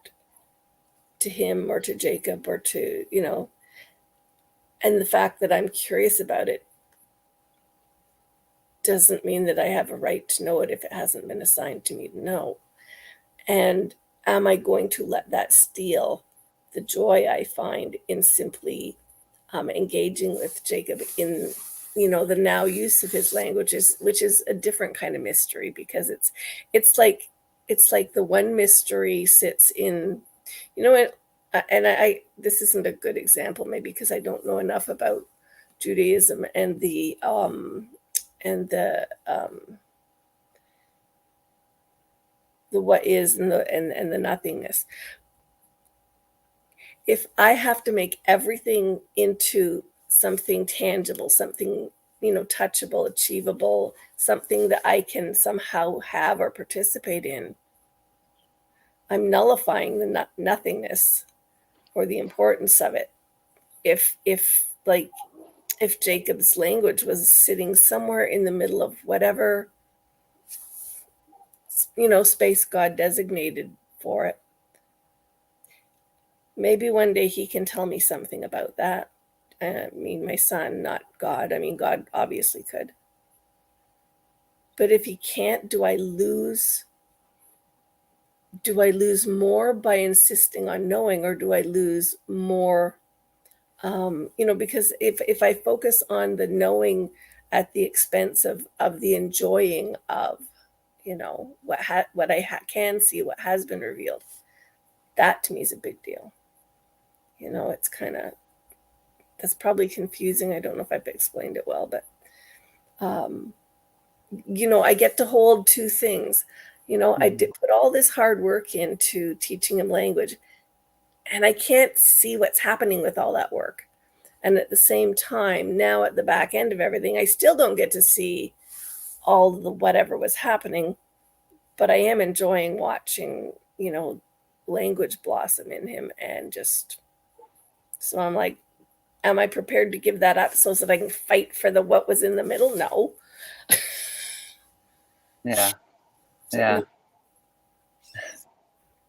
to him or to Jacob or to, and the fact that I'm curious about it doesn't mean that I have a right to know it if it hasn't been assigned to me to know. And am I going to let that steal the joy I find in simply engaging with Jacob in, the now use of his languages, which is a different kind of mystery, because it's like the one mystery sits in, and I this isn't a good example maybe because I don't know enough about Judaism and the what is and the nothingness. If I have to make everything into something tangible, something, touchable, achievable, something that I can somehow have or participate in, I'm nullifying the nothingness or the importance of it. If Jacob's language was sitting somewhere in the middle of whatever, space God designated for it, maybe one day he can tell me something about that. I mean, my son, not God. I mean, God obviously could. But if he can't, do I lose more by insisting on knowing, or do I lose more? Because if I focus on the knowing at the expense of the enjoying of, what I can see, what has been revealed, that to me is a big deal. It's kind of, that's probably confusing. I don't know if I've explained it well, but I get to hold two things. I did put all this hard work into teaching him language, and I can't see what's happening with all that work. And at the same time, now at the back end of everything, I still don't get to see all the whatever was happening, but I am enjoying watching, language blossom in him. And just, so I'm like, am I prepared to give that up so that I can fight for what was in the middle? No. Yeah. So Yeah.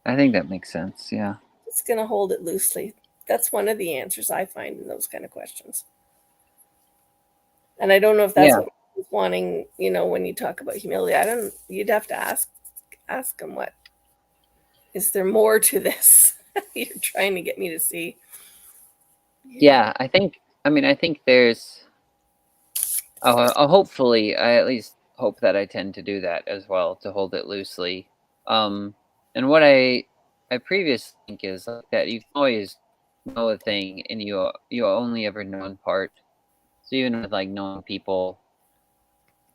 I think that makes sense. Yeah. it's going to hold it loosely. That's one of the answers I find in those kind of questions. And I don't know if that's Yeah. what he's wanting, when you talk about humility. You'd have to ask him, what is there more to this you're trying to get me to see? Yeah. I think there's, hopefully, I at least hope that I tend to do that as well, to hold it loosely. And what I previously think is like that you can always know a thing and you only ever know in part. So even with like knowing people,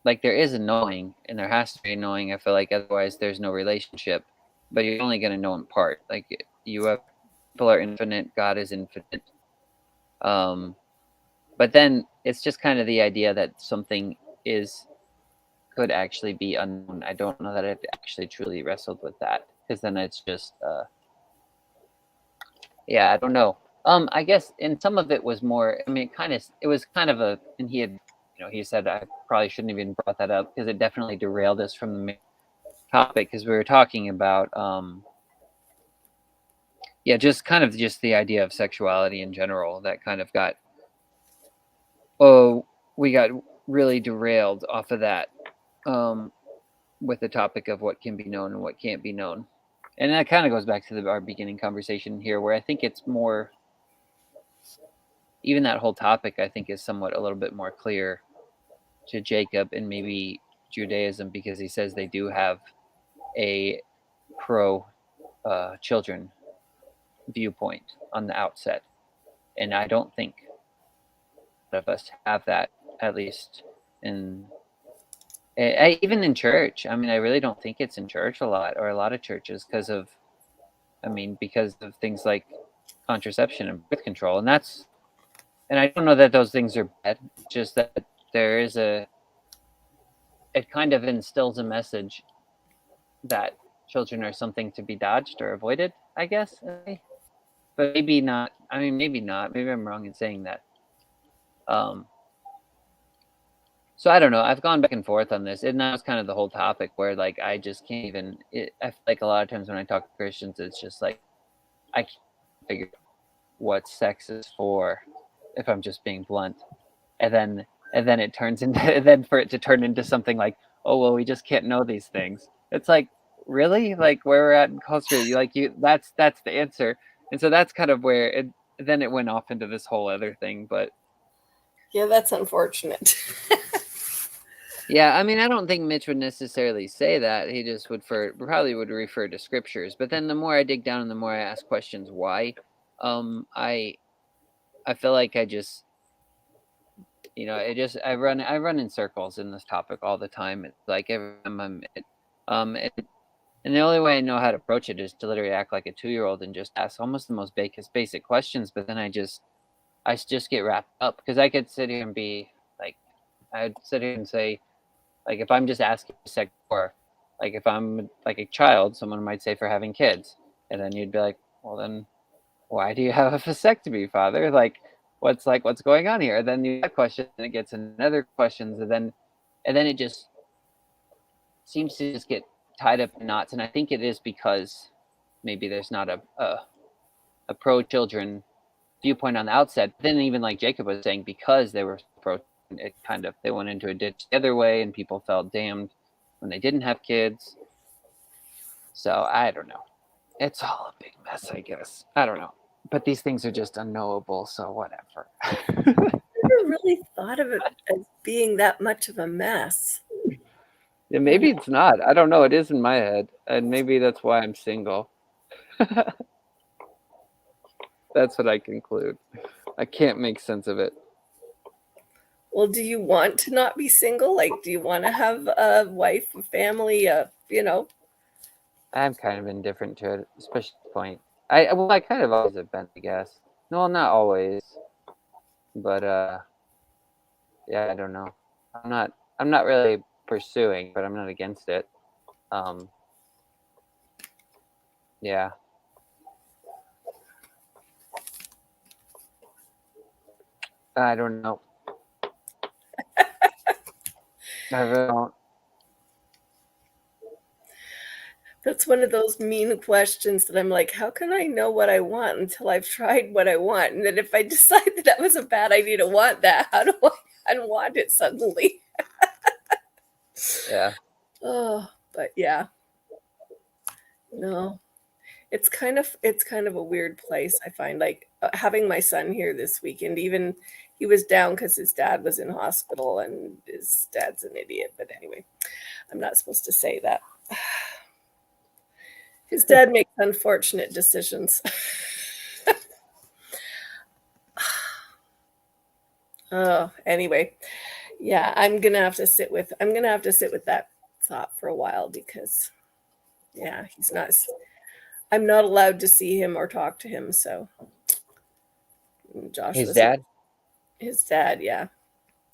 like there is a knowing and there has to be a knowing. I feel like otherwise there's no relationship, but you're only going to know in part. Like people are infinite, God is infinite. But then it's just kind of the idea that something could actually be unknown. I don't know that I've actually truly wrestled with that, because then it's just I don't know. I guess, and some of it was more, I mean, it was kind of and he said I probably shouldn't have even brought that up, because it definitely derailed us from the main topic, because we were talking about just kind of just the idea of sexuality in general that kind of we got really derailed off of that, with the topic of what can be known and what can't be known. And that kind of goes back to our beginning conversation here, where I think it's more, even that whole topic, I think, is somewhat a little bit more clear to Jacob and maybe Judaism, because he says they do have a pro children viewpoint on the outset. And I don't think of us have that, at least even in church. I mean, I really don't think it's in church a lot, or a lot of churches, because of things like contraception and birth control. And I don't know that those things are bad, just that it kind of instills a message that children are something to be dodged or avoided, I guess. But maybe not. I mean, maybe not. Maybe I'm wrong in saying that. So I don't know. I've gone back and forth on this, and that was kind of the whole topic, where like I just can't even. I feel like a lot of times when I talk to Christians, it's just like I can't figure out what sex is for, if I'm just being blunt, and then it turns into then for it to turn into something like, oh well, we just can't know these things. It's like, really, like where we're at in culture, that's the answer. And so that's kind of where then it went off into this whole other thing. But Yeah, that's unfortunate. yeah, I mean, I don't think Mitch would necessarily say that. He just probably would refer to scriptures. But then the more I dig down and the more I ask questions why, I feel like I just, I run in circles in this topic all the time. It's like every time and the only way I know how to approach it is to literally act like a 2-year-old and just ask almost the most basic questions. But then I just get wrapped up, because I could sit here and be like, I'd sit here and say, like, if I'm just asking sex for, like, if I'm like a child, someone might say for having kids, and then you'd be like, well, then why do you have a vasectomy, Father? Like, what's going on here? And then you have questions, and it gets another questions, and then it just seems to just get tied up in knots. And I think it is because maybe there's not a pro children viewpoint on the outset. But then even like Jacob was saying, because they were pro, it kind of, they went into a ditch the other way, and people felt damned when they didn't have kids. So I don't know. It's all a big mess, I guess. I don't know. But these things are just unknowable, so whatever. I never really thought of it as being that much of a mess. Yeah, maybe it's not. I don't know. It is in my head, and maybe that's why I'm single. That's what I conclude. I can't make sense of it. Well, do you want to not be single? Like, do you want to have a wife, a family, you know? I'm kind of indifferent to it, especially at this point. I kind of always have been, I guess. No, not always, but yeah, I don't know. I'm not really pursuing, but I'm not against it. Yeah. I don't know. I really don't. That's one of those mean questions that I'm like, how can I know what I want until I've tried what I want? And then if I decide that that was a bad idea to want that, how do I unwant it suddenly? Yeah. Oh, but yeah. No. It's kind of a weird place. I find like having my son here this weekend, even he was down because his dad was in hospital and his dad's an idiot. But anyway, I'm not supposed to say that. His dad makes unfortunate decisions. Oh, anyway, yeah, I'm gonna have to sit with that thought for a while because, yeah, I'm not allowed to see him or talk to him. So, Josh His was dad? his dad, yeah.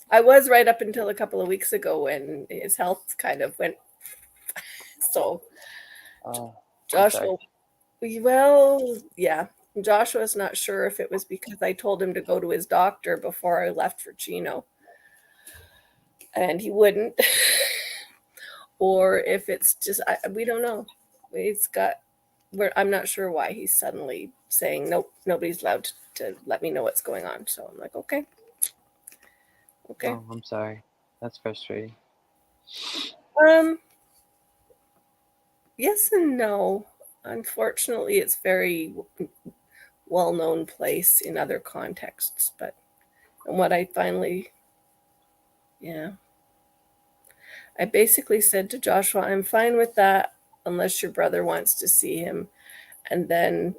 I was right up until a couple of weeks ago when his health kind of went. So, Oh, Joshua, well, yeah. Joshua's not sure if it was because I told him to go to his doctor before I left for Chino, and he wouldn't, or if it's just we don't know. I'm not sure why he's suddenly saying nope, nobody's allowed to let me know what's going on. So I'm like, okay. Oh, I'm sorry. That's frustrating. Yes and no. Unfortunately, it's very well-known place in other contexts, but and what I finally, yeah, I basically said to Joshua, I'm fine with that unless your brother wants to see him, and then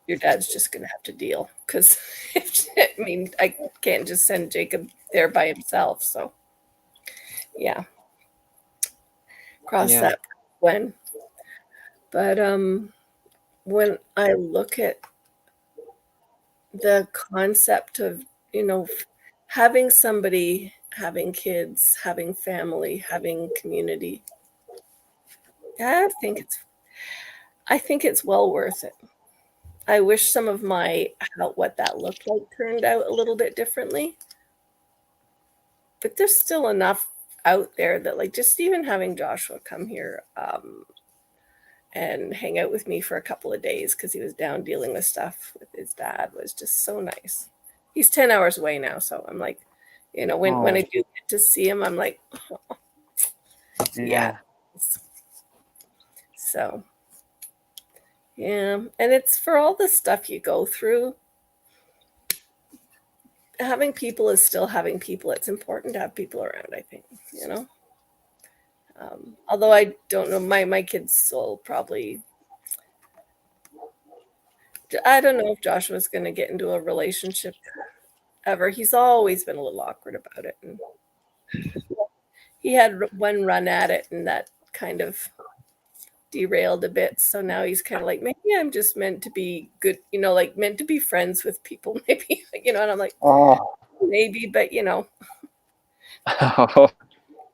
your dad's just gonna have to deal because I mean I can't just send Jacob there by himself. So yeah, cross Yeah. that when. But when I look at the concept of, having somebody, having kids, having family, having community, I think it's well worth it. I wish some of what that looked like turned out a little bit differently, but there's still enough out there that like just even having Joshua come here and hang out with me for a couple of days because he was down dealing with stuff with his dad was just so nice. He's 10 hours away now, so I'm like, when I do get to see him, I'm like, oh, yeah. So yeah, and it's for all the stuff you go through. Having people is still having people. It's important to have people around, I think, although I don't know, my kids will probably, I don't know if Joshua's going to get into a relationship ever. He's always been a little awkward about it. And he had one run at it and that kind of derailed a bit. So now he's kind of like, maybe I'm just meant to be good, like meant to be friends with people, maybe, and I'm like, maybe, but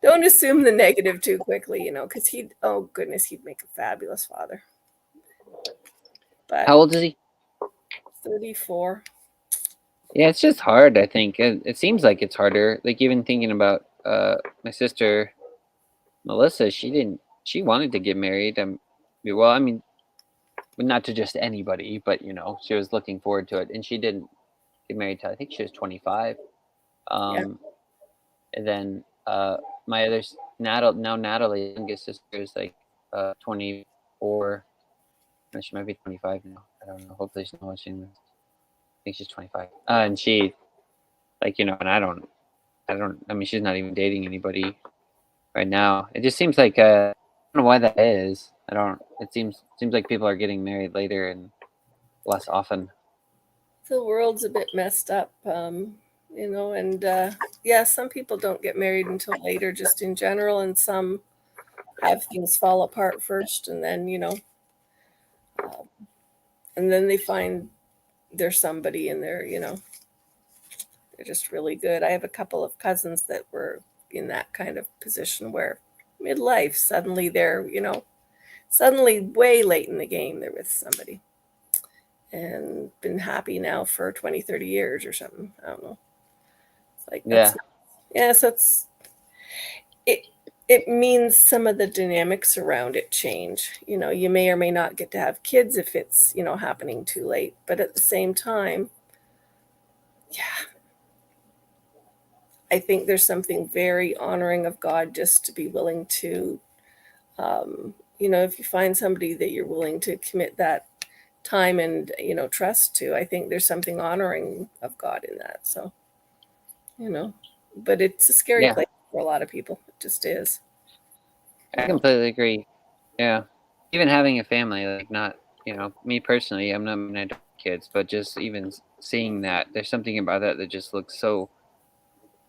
don't assume the negative too quickly, because he'd make a fabulous father. But how old is he? 34. Yeah, it's just hard, I think. It seems like it's harder. Like even thinking about my sister Melissa, she wanted to get married. Well, I mean, not to just anybody, but she was looking forward to it, and she didn't get married till I think she was 25. And then my other Natalie, youngest sister, is like 24. She might be 25 now. I don't know. Hopefully she's not watching this. I think she's 25. And she, and I mean, she's not even dating anybody right now. It just seems like, I don't know why that is. It seems like people are getting married later and less often. The world's a bit messed up. you know, and some people don't get married until later, just in general, and some have things fall apart first, and then, and then they find there's somebody in there, they're just really good. I have a couple of cousins that were in that kind of position where midlife, suddenly they're, suddenly way late in the game, they're with somebody and been happy now for 20, 30 years or something. I don't know. It's like, Yeah. So it means some of the dynamics around it change. You may or may not get to have kids if it's, happening too late. But at the same time, yeah, I think there's something very honoring of God just to be willing to, if you find somebody that you're willing to commit that time and, trust to, I think there's something honoring of God in that. So, but it's a scary Yeah. place for a lot of people. It just is. I completely agree. Yeah. Even having a family, like not, me personally, I'm not gonna have kids, but just even seeing that, there's something about that that just looks so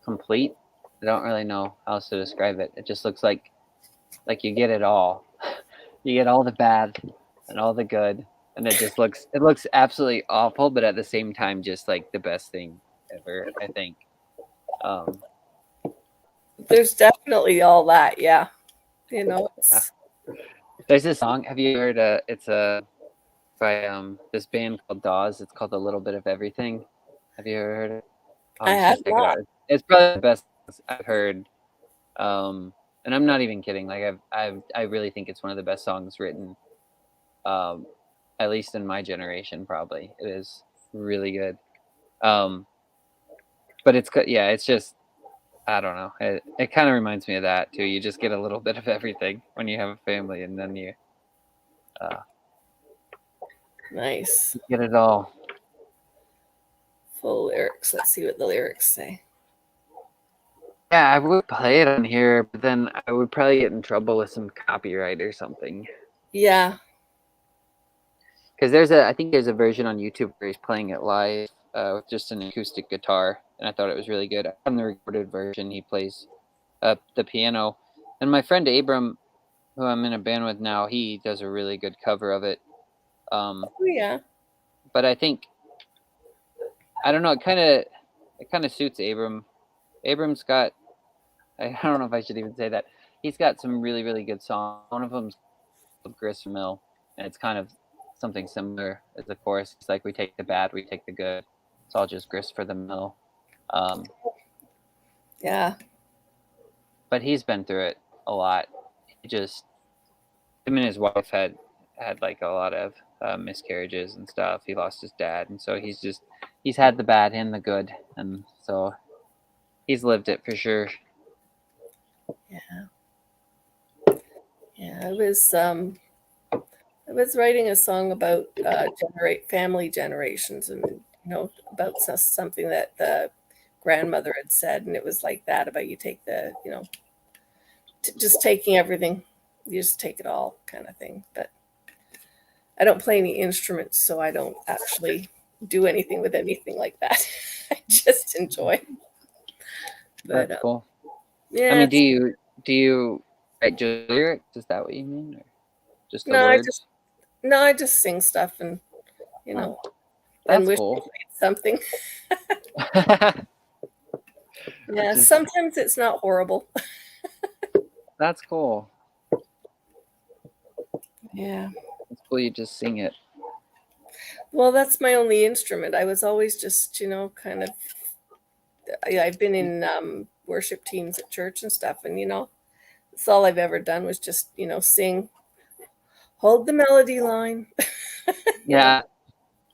complete. I don't really know how else to describe it. It just looks like you get it all. You get all the bad and all the good, and it looks absolutely awful, but at the same time, just like the best thing ever, I think. There's definitely all that. Yeah. It's, There's this song. Have you heard? It's by this band called Dawes. It's called A Little Bit of Everything. Have you ever heard it? I have Check it out. It's probably the best I've heard. And I'm not even kidding. Like I really think it's one of the best songs written. At least in my generation, probably it is really good. But it's just, I don't know. It kind of reminds me of that too. You just get a little bit of everything when you have a family, and then you nice. get it all. Full lyrics. Let's see what the lyrics say. Yeah, I would play it on here, but then I would probably get in trouble with some copyright or something. Yeah. Because I think there's a version on YouTube where he's playing it live with just an acoustic guitar, and I thought it was really good. On the recorded version, he plays the piano, and my friend Abram, who I'm in a band with now, he does a really good cover of it. Oh, yeah. But I think, I don't know, it kind of suits Abram. Abram's got, I don't know if I should even say that. He's got some really, really good songs. One of them's called Grist Mill, and it's kind of something similar as the chorus. It's like, we take the bad, we take the good. It's all just grist for the mill. Yeah. But he's been through it a lot. Him and his wife had like a lot of miscarriages and stuff. He lost his dad, and so he's had the bad and the good, and so he's lived it for sure. Yeah. I was writing a song about family generations, and about something that the grandmother had said, and it was like that about you take the just taking everything, you just take it all kind of thing. But I don't play any instruments, so I don't actually do anything with anything like that. I just enjoy. But That's cool. yeah. I mean, do you write just lyrics? Is that what you mean, or just the No, words? I just sing stuff, and and That's wish cool. I played something. Yeah, sometimes it's not horrible. That's cool. Yeah. It's cool you just sing it. Well, that's my only instrument. I was always just, kind of. I've been in worship teams at church and stuff, and that's all I've ever done was just, sing, hold the melody line. Yeah.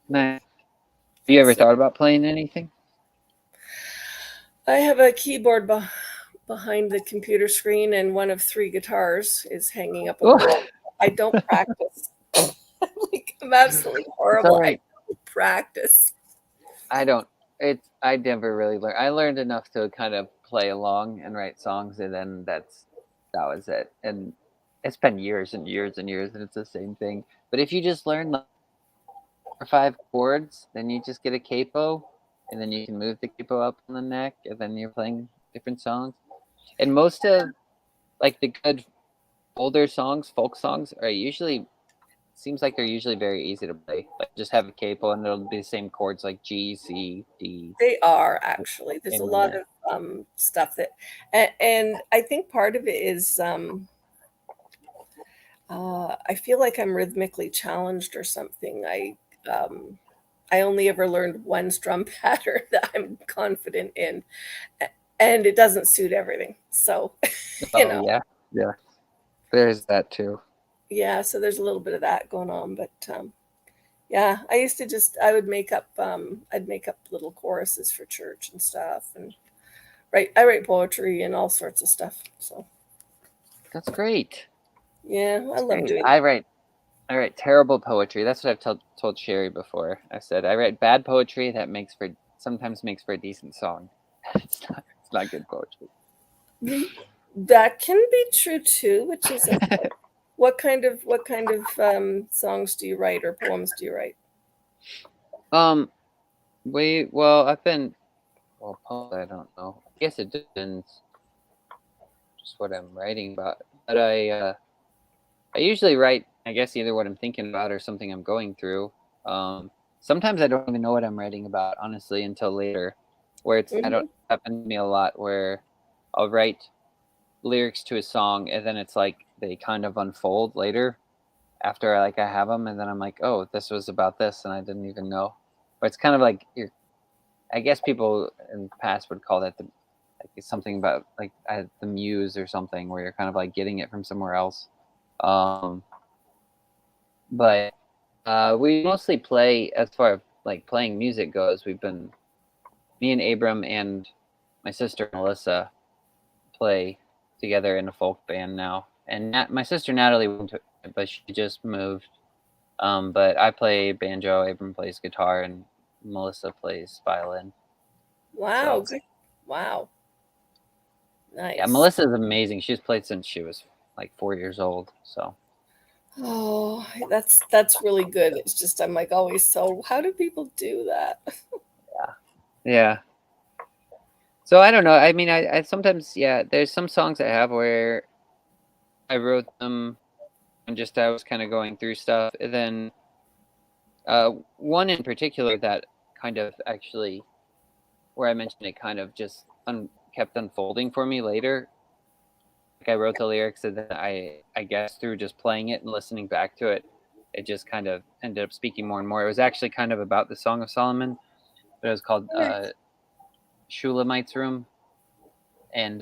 Nice. Have you ever thought about playing anything? I have a keyboard behind the computer screen, and one of 3 guitars is hanging up. I don't practice. I'm absolutely horrible. Right. I don't practice. I never really learned. I learned enough to kind of play along and write songs, and then that was it. And it's been years and years and years, and it's the same thing. But if you just learn like 4 or 5 chords, then you just get a capo, and then you can move the capo up on the neck, and then you're playing different songs. And most of like the good older songs, folk songs, are usually seems like they're usually very easy to play. Like just have a capo and it'll be the same chords like G, C, D. They are actually. There's a Same lot there. of stuff that, and I think part of it is I feel like I'm rhythmically challenged or something. I only ever learned one strum pattern that I'm confident in, and it doesn't suit everything. So, Oh know, Yeah. There's that too. yeah. So there's a little bit of that going on, but yeah, I used to I would make up I'd make up little choruses for church and stuff, and I write poetry and all sorts of stuff. So That's great. yeah, I love doing I write terrible poetry. That's what I've told Sherry before. I said I write bad poetry that sometimes makes for a decent song. It's not good poetry. that. Can be true too, which is what kind of songs do you write or poems do you write? I've been poems, I don't know. I guess it depends just what I'm writing about. But I usually write, I guess, either what I'm thinking about or something I'm going through. Sometimes I don't even know what I'm writing about, honestly, until later. Where I don't happen to me a lot where I'll write lyrics to a song and then it's like they kind of unfold later after I have them, and then I'm like, oh, this was about this and I didn't even know. But it's kind of like I guess people in the past would call that something about the muse or something, where you're kind of like getting it from somewhere else. But we mostly play, as far as playing music goes, me and Abram and my sister Melissa play together in a folk band now. And my sister Natalie went to it, but she just moved. But I play banjo, Abram plays guitar, and Melissa plays violin. Wow, So, good. Wow. Nice. Yeah, Melissa's amazing. She's played since she was 4 years old. So. Oh, that's really good. It's just I'm always, so how do people do that? Yeah. So I don't know. I mean, I sometimes, there's some songs I have where I wrote them and just I was kind of going through stuff. And then one in particular that kind of actually, where I mentioned it kind of just kept unfolding for me later. I wrote the lyrics, and then I guess through just playing it and listening back to it, it just kind of ended up speaking more and more. It was actually kind of about the Song of Solomon, but it was called Shulamite's Room, and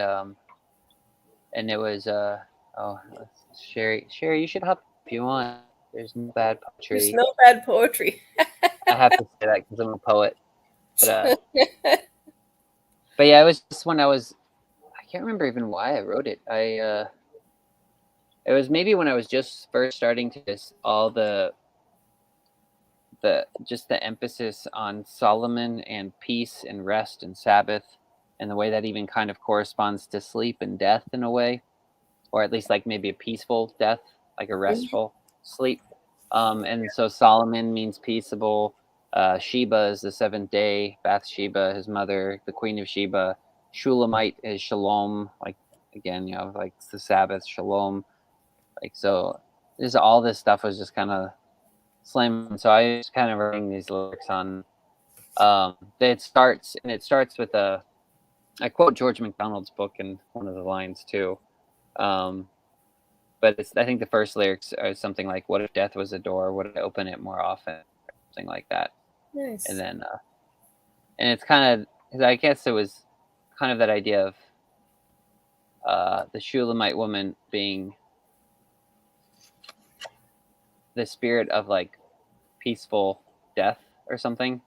it was Sherry, you should hop if you want. There's no bad poetry. There's no bad poetry. I have to say that because I'm a poet. But but yeah, it was just when I can't remember even why I wrote it. It was maybe when I was just first starting to all the emphasis on Solomon and peace and rest and Sabbath, and the way that even kind of corresponds to sleep and death in a way, or at least maybe a peaceful death, like a restful sleep. And so Solomon means peaceable. Sheba is the seventh day. Bathsheba, his mother, the queen of Sheba. Shulamite is shalom, again, it's the Sabbath, shalom. So just all this stuff was just kind of slam. So I was kind of writing these lyrics on. It starts with I quote George MacDonald's book in one of the lines too. But I think the first lyrics are something like, "What if death was a door? Would I open it more often?" Something like that. Nice. And then, and it's kind of, I guess it was kind of that idea of the Shulamite woman being the spirit of peaceful death or something,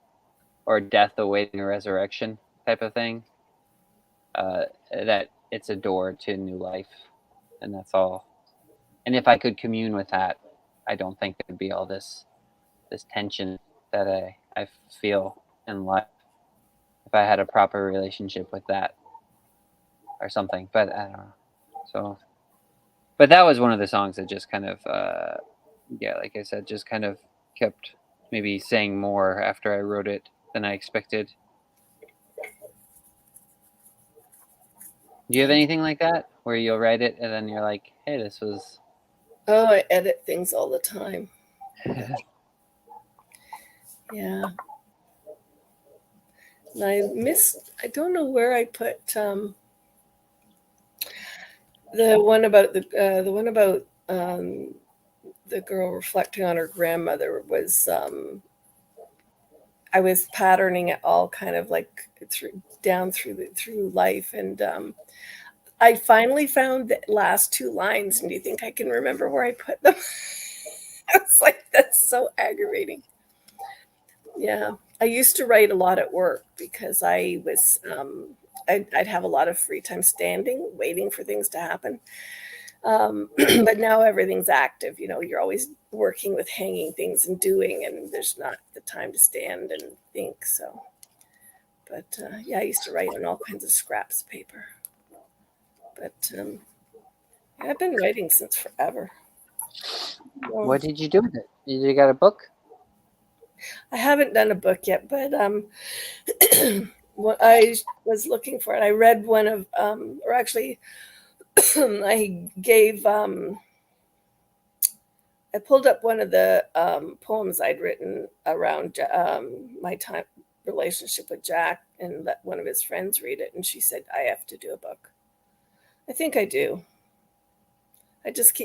or death awaiting a resurrection type of thing. That it's a door to new life, and that's all. And if I could commune with that, I don't think there'd be all this tension that I feel in life if I had a proper relationship with that or something. But I don't know. So, but that was one of the songs that just kind of, like I said, just kind of kept maybe saying more after I wrote it than I expected. Do you have anything like that where you'll write it and then you're like, hey, this was. Oh, I edit things all the time. Yeah. And I don't know where I put the one about the girl reflecting on her grandmother was I was patterning it all kind of like through life, and I finally found the last two lines. And do you think I can remember where I put them? I was like, that's so aggravating. Yeah, I used to write a lot at work because I was I'd have a lot of free time standing, waiting for things to happen. But now everything's active. You're always working with hanging things and doing, and there's not the time to stand and think. So, but yeah, I used to write on all kinds of scraps of paper. But I've been writing since forever. What did you do with it? You got a book? I haven't done a book yet, but what I was looking for it. I read one of, or actually, I gave. I pulled up one of the poems I'd written around my time relationship with Jack, and let one of his friends read it, and she said I have to do a book. I think I do.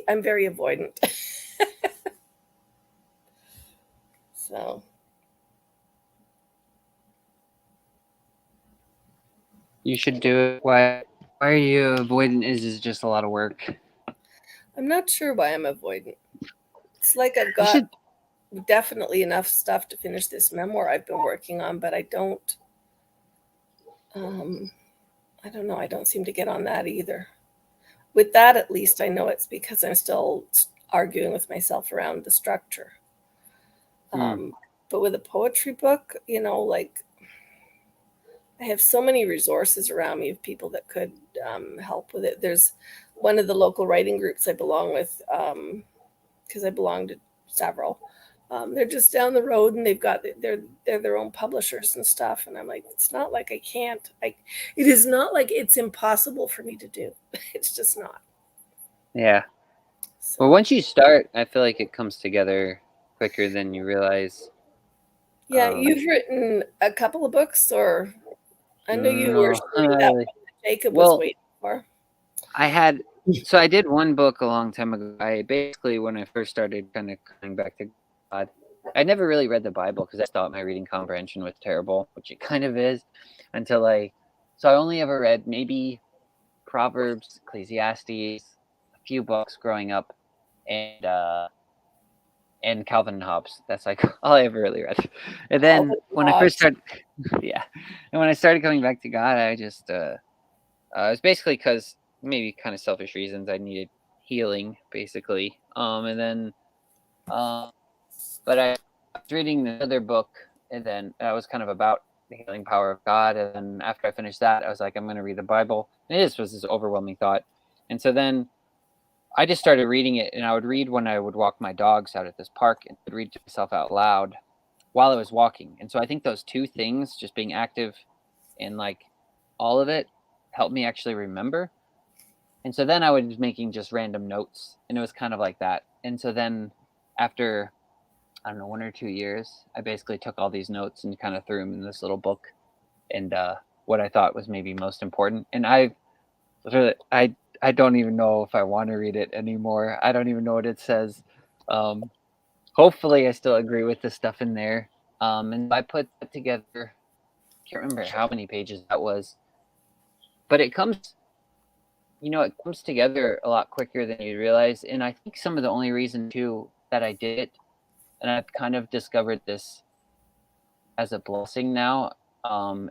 I'm very avoidant. So. You should do it. Why are you avoidant? Is it just a lot of work? I'm not sure why I'm avoidant. It's like I've got definitely enough stuff to finish this memoir I've been working on, but I don't know. I don't seem to get on that either. With that, at least I know it's because I'm still arguing with myself around the structure. But with a poetry book, like I have so many resources around me of people that could help with it. There's one of the local writing groups I belong with, because I belong to several. They're just down the road, and they're their own publishers and stuff. And I'm like, it's not like I can't. It is not like it's impossible for me to do. It's just not. Yeah. So, Well, once you start, I feel like it comes together quicker than you realize. yeah, you've written a couple of books, or I know you were showing that one that Jacob was waiting for. I did one book a long time ago. Basically, when I first started kind of coming back to God, I never really read the Bible because I thought my reading comprehension was terrible, which it kind of is, so I only ever read maybe Proverbs, Ecclesiastes, a few books growing up, and Calvin and Hobbes. That's like all I ever really read. And then when I first started, and when I started coming back to God, I just it was basically because maybe kind of selfish reasons. I needed healing, basically. And then, but I was reading another book, and then that was kind of about the healing power of God. And then after I finished that, I was like, I'm going to read the Bible. And it just was this overwhelming thought. And so then I just started reading it, and I would read when I would walk my dogs out at this park, and I'd read to myself out loud while I was walking. And so I think those two things, just being active and like all of it, helped me actually remember. And so then I was making just random notes, and it was kind of like that. And so then after, I don't know, 1 or 2 years, I basically took all these notes and kind of threw them in this little book, and what I thought was maybe most important. And I don't even know if I want to read it anymore. I don't even know what it says. Hopefully I still agree with the stuff in there. And I put that together. I can't remember how many pages that was, but it comes together a lot quicker than you realize. And I think some of the only reason too that I did it, and I've kind of discovered this as a blessing now,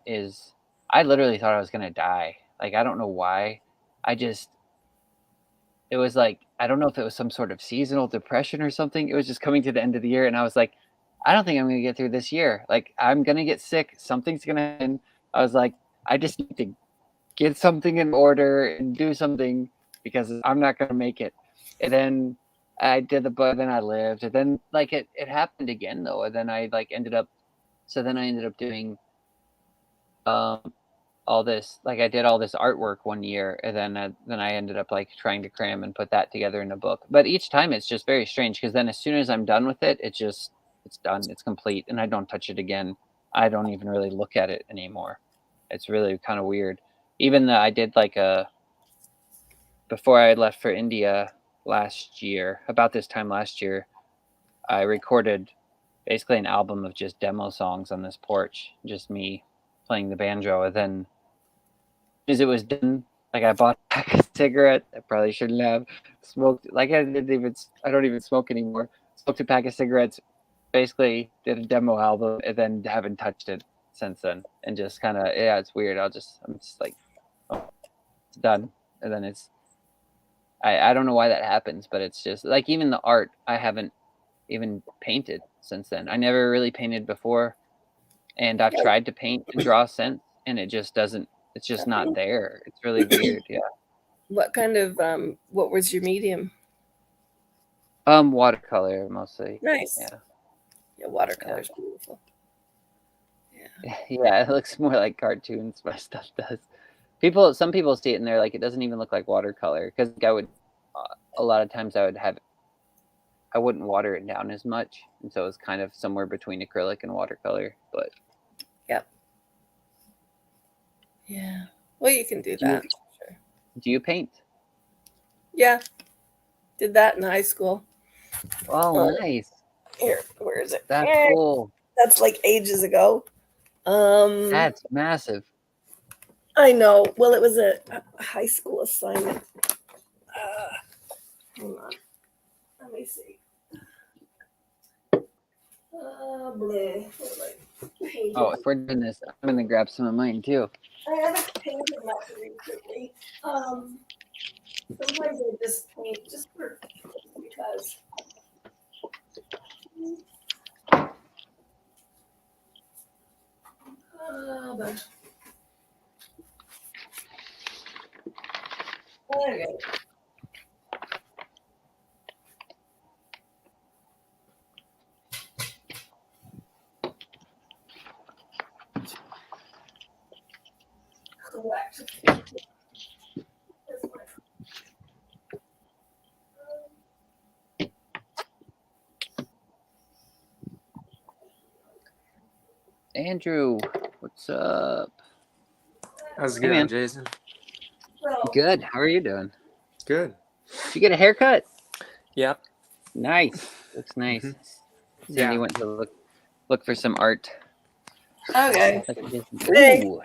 is I literally thought I was going to die. Like, I don't know why. It was like, I don't know if it was some sort of seasonal depression or something. It was just coming to the end of the year, and I was like, I don't think I'm going to get through this year. Like, I'm going to get sick. Something's going to happen. I was like, I just need to get something in order and do something because I'm not going to make it. And then I did the book, then I lived. And then, like, it happened again, though. And then I, like, ended up doing all this, like I did all this artwork one year, and then I ended up like trying to cram and put that together in a book. But each time it's just very strange because then as soon as I'm done with it, it's done, it's complete, and I don't touch it again. I don't even really look at it anymore. It's really kind of weird. Even though I did like before I left for India last year, about this time last year, I recorded basically an album of just demo songs on this porch, just me playing the banjo. And then as it was done, like I bought a pack of cigarettes. I probably shouldn't have smoked. Like I don't even smoke anymore. Smoked a pack of cigarettes, basically did a demo album, and then haven't touched it since then. And just kind of, yeah, it's weird. I'm just like, oh, it's done. And then I don't know why that happens, but it's just like even the art, I haven't even painted since then. I never really painted before, and I've tried to paint and draw since, and it just doesn't. It's just not there. It's really weird. Yeah. What kind of what was your medium? Watercolor mostly. Nice. Yeah. Yeah, watercolor's beautiful. Yeah, it looks more like cartoons. My stuff does. Some people see it and they're like, it doesn't even look like watercolor, because a lot of times I wouldn't water it down as much, and so it's kind of somewhere between acrylic and watercolor. But yeah, well, you can do that. Sure. do you paint? Yeah, did that in high school. Oh, nice. Here, where is it? That's Eh, cool. That's like ages ago. That's massive. I know. Well, it was a high school assignment. Hold on. Let me see. Bleh. What am I painting? Oh, if we're doing this, I'm gonna grab some of mine too. I haven't painted much recently. Sometimes I just paint just because. But okay. Correct. Andrew, what's up? How's it Hey, going, man. Jason? So, Good. How are you doing? Good. Did you get a haircut? Yep. Nice. Looks nice. Sandy Yeah. went to look for some art. okay. Hey. Ooh,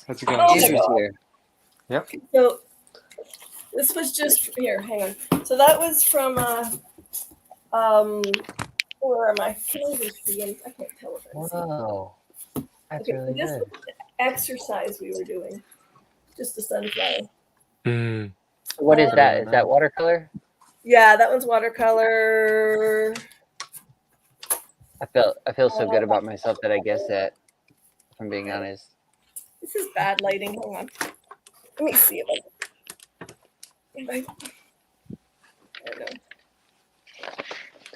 How's it going, Oh my Jason? Andrew's God. here. Yep. So this was just here. Hang on. So that was from where am I? I can't tell if it's Whoa, that's okay, really this good. was the exercise we were doing. Just a sunflower. Mm. What is that? Is that watercolor? Yeah, that one's watercolor. I feel so good about myself that I guess that, if I'm being honest. This is bad lighting. Hang on. Let me see if I don't know.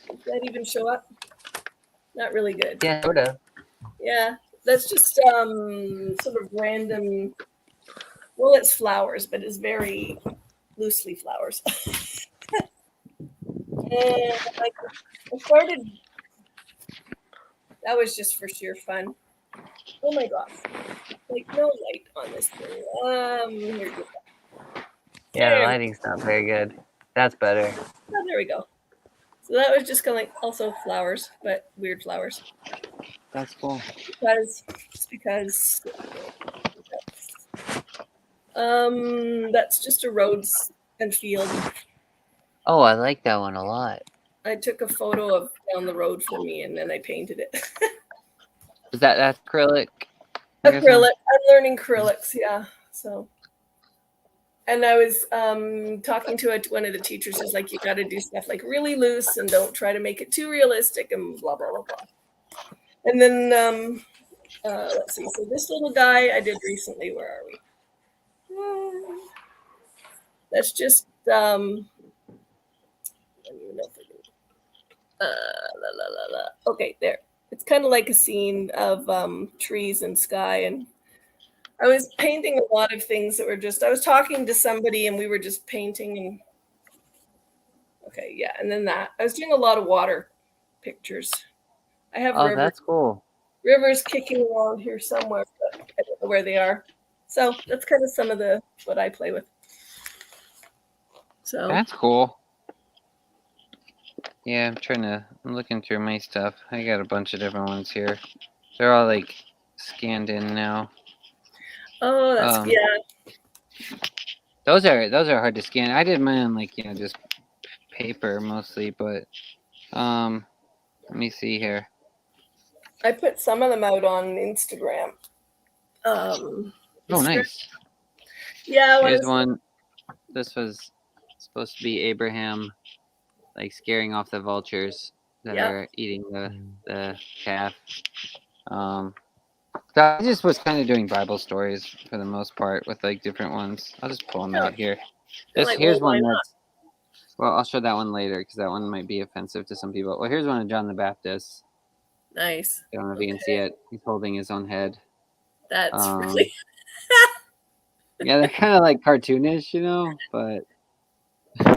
Does that even show up? Not really good. Yeah, sort of. Yeah, that's just sort of random. Well, it's flowers, but it's very loosely flowers. And like I started. That was just for sheer fun. Oh my gosh! Like no light on this thing. Here we go. Yeah, the There. lighting's not very good. That's better. Oh, there we go. So that was just kind of like also flowers, but weird flowers. That's cool. Because that's just a roads and field. Oh, I like that one a lot. I took a photo of down the road for me and then I painted it. Is that's acrylic? I guess? Acrylic. I'm learning acrylics, yeah. So and I was talking to one of the teachers who's like, you got to do stuff like really loose and don't try to make it too realistic and blah blah blah blah. And then let's see. So this little guy I did recently. Where are we? That's just I don't even know if I do. Okay, there. It's kind of like a scene of trees and sky, and I was painting a lot of things that were just, I was talking to somebody and we were just painting and okay, yeah. And then that I was doing a lot of water pictures. I have Oh, that's cool. rivers kicking around here somewhere, but I don't know where they are. So that's kind of some of the what I play with. So That's cool. Yeah, I'm looking through my stuff. I got a bunch of different ones here. They're all like scanned in now. oh, that's Um, yeah. Those are hard to scan. I did mine on like, just paper mostly, but let me see here. I put some of them out on Instagram. Oh, Instagram- nice. Yeah, when Here's it's- one. This was supposed to be Abraham, like scaring off the vultures that Yeah. are eating the calf. So I just was kind of doing Bible stories for the most part with like different ones. I'll just pull them out here. like, Here's well, why one not? that's. Well, I'll show that one later because that one might be offensive to some people. Well, here's one of John the Baptist. Nice. I don't know if you can see it. He's holding his own head. That's really Yeah, they're kind of like cartoonish, but.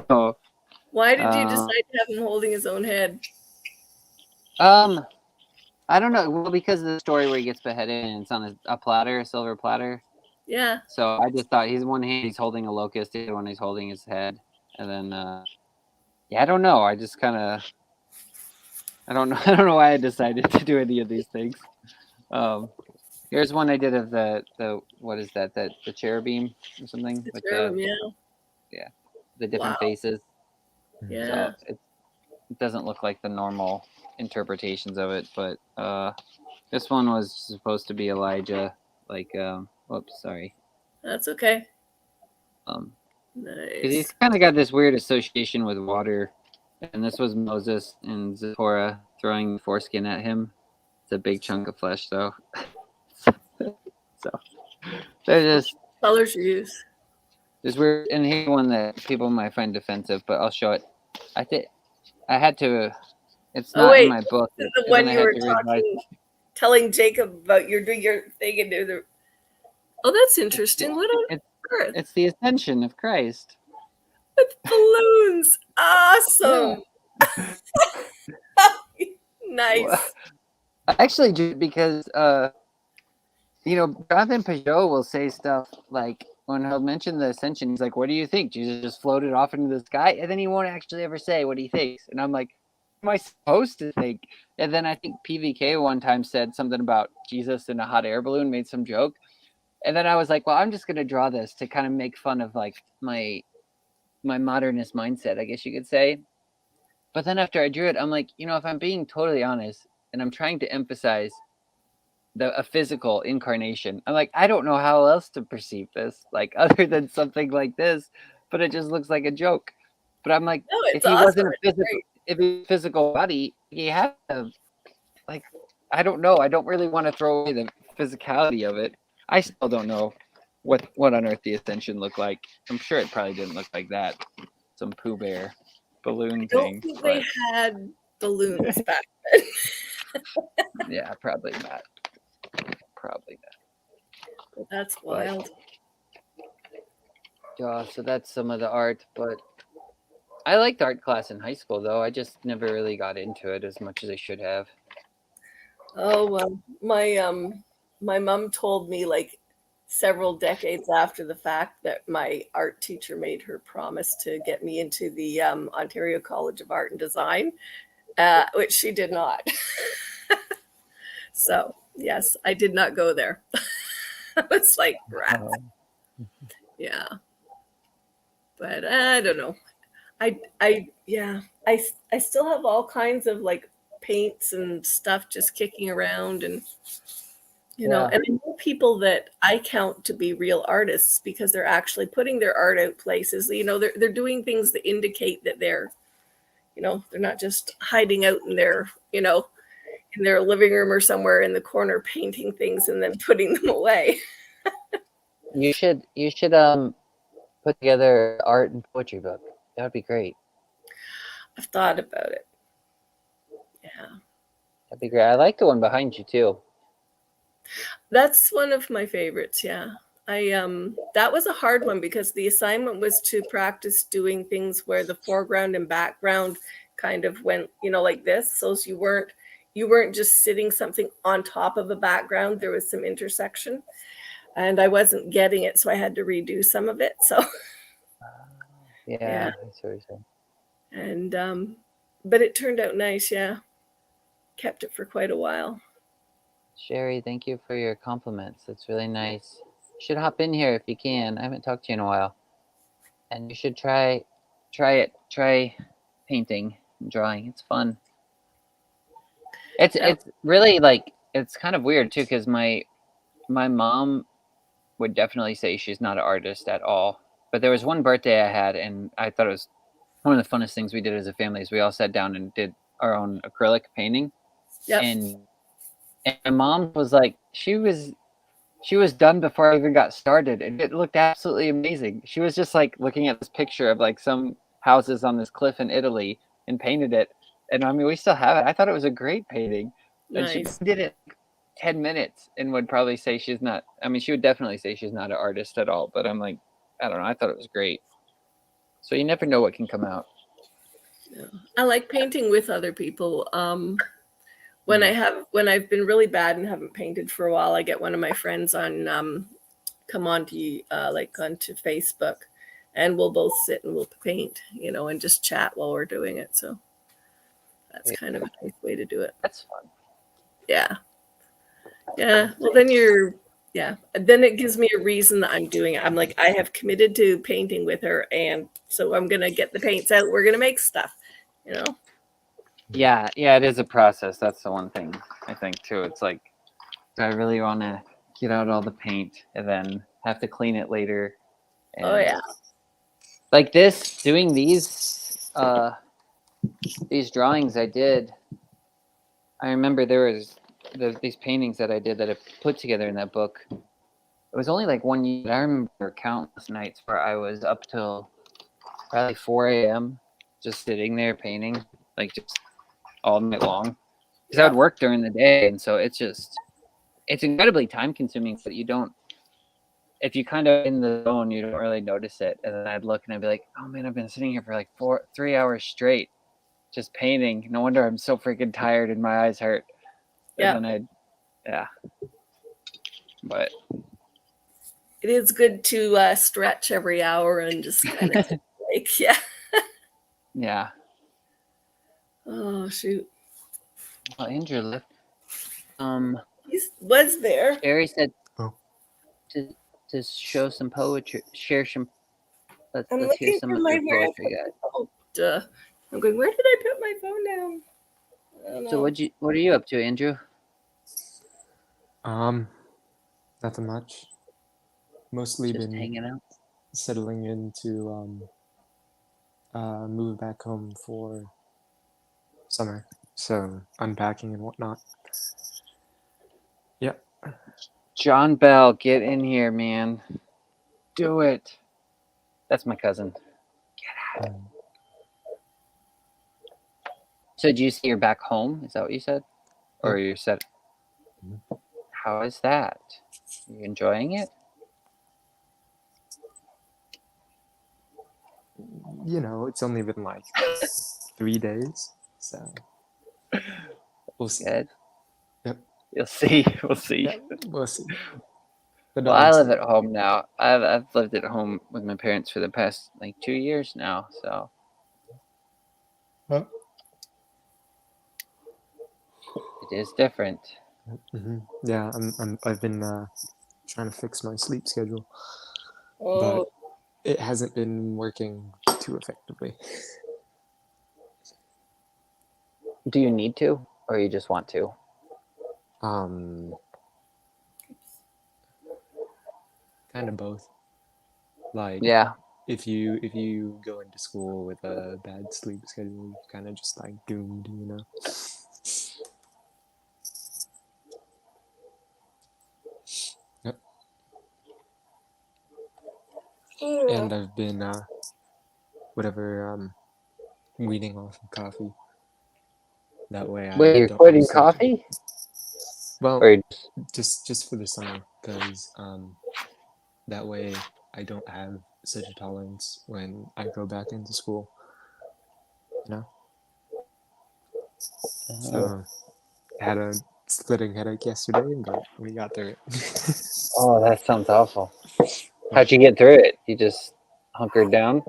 Oh, why did you decide to have him holding his own head? I don't know. Well, because of the story where he gets beheaded and it's on a platter, a silver platter. Yeah. So I just thought one hand he's holding a locust, the other one he's holding his head, and then I don't know. I just kind of I don't know. I don't know why I decided to do any of these things. Here's one I did of the what is that? The cherubim or something The with cherubim, the different Wow. faces. yeah. So it doesn't look like the normal interpretations of it, but this one was supposed to be Elijah. Like, whoops, sorry. That's okay. Because Nice. he's kind of got this weird association with water, and this was Moses and Zipporah throwing the foreskin at him. It's a big chunk of flesh, though. So they're just Colors you use. weird. And here's one that people might find offensive, but I'll show it. I think I had to. It's Oh, not wait. in my book. The and one I you had were to revise- talking, telling Jacob about you're doing your thing and do the. Oh, that's interesting. What on earth? It's the ascension of Christ. With balloons. Awesome. Nice. Actually, because Jonathan Peugeot will say stuff like when he'll mention the ascension, he's like, "What do you think? Jesus just floated off into the sky?" And then he won't actually ever say what he thinks. And I'm like, "What am I supposed to think?" And then I think PVK one time said something about Jesus in a hot air balloon, made some joke. And then I was like, "Well, I'm just gonna draw this to kind of make fun of like my modernist mindset, I guess you could say." But then after I drew it, I'm like, if I'm being totally honest, and I'm trying to emphasize a physical incarnation, I'm like, I don't know how else to perceive this, like other than something like this, but it just looks like a joke. But I'm like, No, if it's he awesome. wasn't a It's physical, great. if he's a physical body, he had to, like, I don't know. I don't really want to throw away the physicality of it. I still don't know what on earth the ascension looked like. I'm sure it probably didn't look like that. Some Pooh Bear balloon I don't thing. think but- they had balloons back then. Yeah, probably not. Probably But that's wild. not. So that's some of the art, but I liked art class in high school though. I just never really got into it as much as I should have. Oh well, my mom told me like several decades after the fact that my art teacher made her promise to get me into the Ontario College of Art and Design, which she did not. So yes, I did not go there. It's like rat. Yeah, but I don't know. I still have all kinds of like paints and stuff just kicking around, and and I know people that I count to be real artists because they're actually putting their art out places. They're doing things that indicate that they're not just hiding out in their in their living room or somewhere in the corner painting things and then putting them away. You should put together art and poetry book. That would be great. I've thought about it. Yeah. That'd be great. I like the one behind you too. That's one of my favorites. Yeah. That was a hard one because the assignment was to practice doing things where the foreground and background kind of went, like this. So you weren't just sitting something on top of a background. There was some intersection. And I wasn't getting it, so I had to redo some of it. So Yeah, Yeah. that's what you're saying. and but it turned out nice, yeah. Kept it for quite a while. Sherry, thank you for your compliments. It's really nice. You should hop in here if you can. I haven't talked to you in a while. And you should try it. Try painting and drawing. It's fun. It's really like it's kind of weird too because my mom would definitely say she's not an artist at all. But there was one birthday I had and I thought it was one of the funnest things we did as a family is we all sat down and did our own acrylic painting. Yep. And my mom was like, she was done before I even got started, and it looked absolutely amazing. She was just like looking at this picture of like some houses on this cliff in Italy and painted it. And I mean, we still have it. I thought it was a great painting. And she Nice. did it 10 minutes and would probably say she's not. I mean, she would definitely say she's not an artist at all. But I'm like, I don't know. I thought it was great. So you never know what can come out. I like painting with other people. When I've been really bad and haven't painted for a while, I get one of my friends on come on to onto Facebook, and we'll both sit and we'll paint, and just chat while we're doing it. So that's kind of a nice way to do it. That's fun. Yeah. Yeah. Well, then then it gives me a reason that I'm doing it. I'm like, I have committed to painting with her, and so I'm gonna get the paints out. We're gonna make stuff, Yeah, it is a process. That's the one thing I think too. It's like, do I really want to get out all the paint and then have to clean it later? And Oh yeah. like this, doing these drawings I did. I remember there was these paintings that I did that I put together in that book. It was only like 1 year. I remember countless nights where I was up till probably 4 a.m. just sitting there painting, like just all night long. Because I would work during the day, and so it's incredibly time consuming. But if you kind of in the zone, you don't really notice it. And then I'd look and I'd be like, oh man, I've been sitting here for like 3 hours straight, just painting. No wonder I'm so freaking tired and my eyes hurt. Yeah. And then but It is good to stretch every hour and just kind of yeah. yeah. Oh shoot. Well, Andrew left. He was there. Sherry said Oh. to show some poetry, share some. Let's I'm hear looking some for of my your where I poetry, guys. Oh, duh. I'm going, where did I put my phone down? I don't know. So what are you up to, Andrew? Nothing much. Mostly Just been hanging out. settling into move back home for summer. So unpacking and whatnot. Yep. John Bell, get in here, man. Do it. That's my cousin. So do you say you're back home? Is that what you said? Or you said, how is that? Are you enjoying it? It's only been like 3 days. So we'll see. Good. Yep. You'll see. We'll see. Yeah, we'll see. The Well, I dog's live still- at home now. I've lived at home with my parents for the past like 2 years now. So Huh? it is different. Yeah, I've been trying to fix my sleep schedule, Oh, but it hasn't been working too effectively. Do you need to, or you just want to? Kind of both. Like, Yeah. if you go into school with a bad sleep schedule, you're kind of just like doomed, Yep. And I've been weaning off of coffee. That way I Wait, you're don't quitting have such- coffee? Well, Or just for the summer, because that way I don't have such a tolerance when I go back into school. You know. So I had a splitting headache yesterday, but we got through it. oh, that sounds awful. How'd you get through it? You just hunkered down,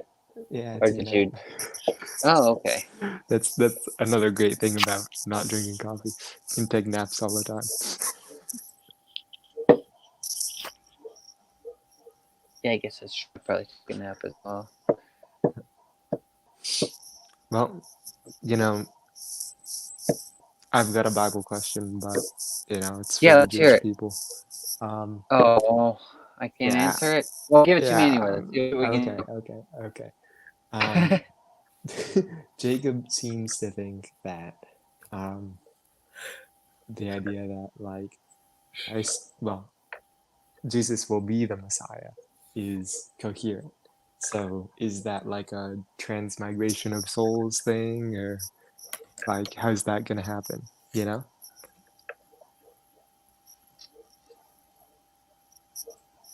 Yeah, or took a did you? nap. Oh, okay. That's another great thing about not drinking coffee. You can take naps all the time. Yeah, I guess I should probably take a nap as well. Well, you know, I've got a Bible question, but it's for Yeah, the let's hear Jewish it. people. Um, Oh, well, I can't yeah, answer it. Well, give it to me yeah. anyway. Let's see what we can Okay. do. Jacob seems to think that the idea that like Jesus will be the Messiah is coherent. So is that like a transmigration of souls thing, or like how's that gonna happen? You know?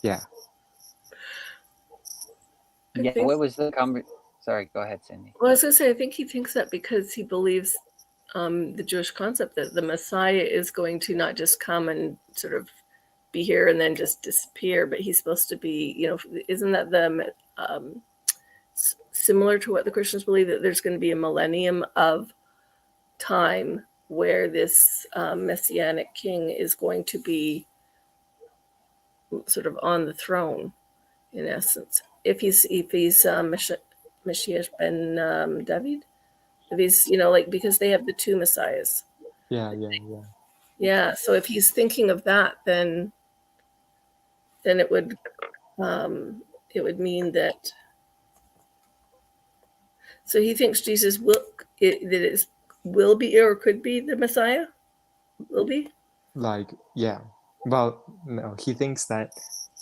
Yeah. Yeah, think- what was the Sorry, go ahead, Cindy. Well, I was going to say, I think he thinks that because he believes the Jewish concept that the Messiah is going to not just come and sort of be here and then just disappear, but he's supposed to be, isn't that the similar to what the Christians believe, that there's going to be a millennium of time where this messianic king is going to be sort of on the throne, in essence. If he's Mashiach ben David, if he's because they have the two messiahs. Yeah. Yeah. So if he's thinking of that, then it would mean that. So he thinks Jesus will be or could be the Messiah. Will be. Like, yeah. Well, no, he thinks that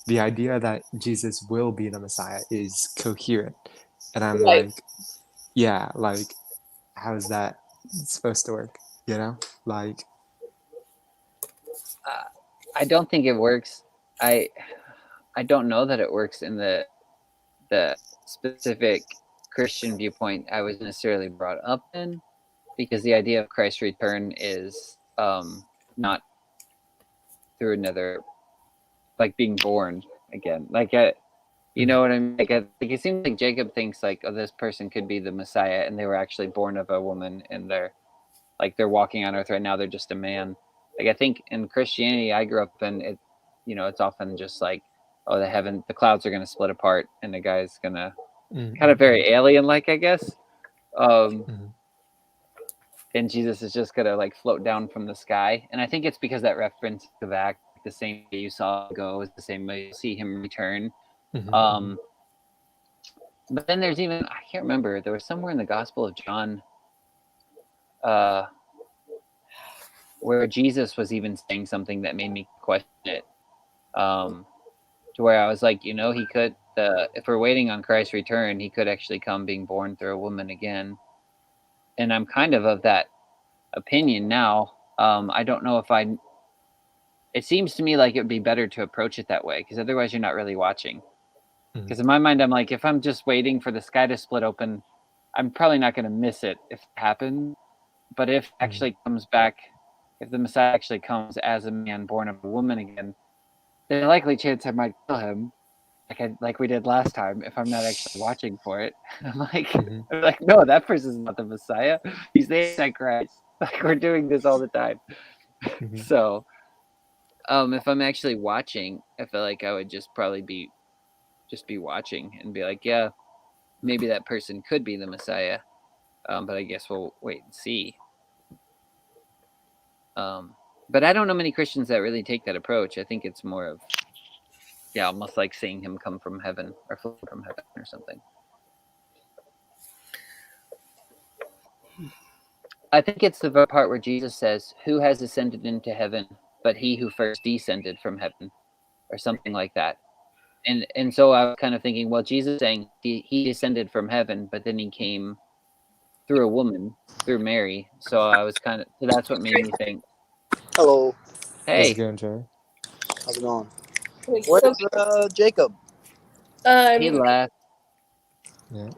the idea that Jesus will be the Messiah is coherent. And I'm Right. like, yeah, like, how's that supposed to work? You know? Like, I don't think it works. I don't know that it works in the specific Christian viewpoint I was necessarily brought up in, because the idea of Christ's return is not through another, like being born again. Like you know what I mean? Like it seems like Jacob thinks like, oh, this person could be the Messiah, and they were actually born of a woman, and they're walking on earth right now. They're just a man. Like I think in Christianity I grew up in, it, it's often just like, oh, the clouds are going to split apart, and the guy's going to kind of very alien-like, I guess. And Jesus is just going to like float down from the sky. And I think it's because that reference to back, the same way you saw him go is the same way you see him return. But then there's even, I can't remember, there was somewhere in the Gospel of John where Jesus was even saying something that made me question it. To where I was like, he could, if we're waiting on Christ's return, he could actually come being born through a woman again. And I'm kind of that opinion now. I don't know if it seems to me like it would be better to approach it that way, because otherwise you're not really watching. Because in my mind, I'm like, if I'm just waiting for the sky to split open, I'm probably not going to miss it if it happens. But if it actually comes back, if the Messiah actually comes as a man born of a woman again, there's a likely chance I might kill him, like we did last time, if I'm not actually watching for it. I'm like, no, that person's not the Messiah. He's the Antichrist. Like, we're doing this all the time. So, if I'm actually watching, I feel like I would just probably be watching and be like, yeah, maybe that person could be the Messiah. But I guess we'll wait and see. But I don't know many Christians that really take that approach. I think it's more of, almost like seeing him come from heaven or flow from heaven or something. I think it's the part where Jesus says, "Who has ascended into heaven but he who first descended from heaven," or something like that. And so I was kind of thinking, well, Jesus saying he descended from heaven, but then he came through a woman, through Mary. So I was so that's what made me think. Hello. How's Hey, it going, Trey? How's it going? Wait, Where's so, Jacob? he left. Yeah.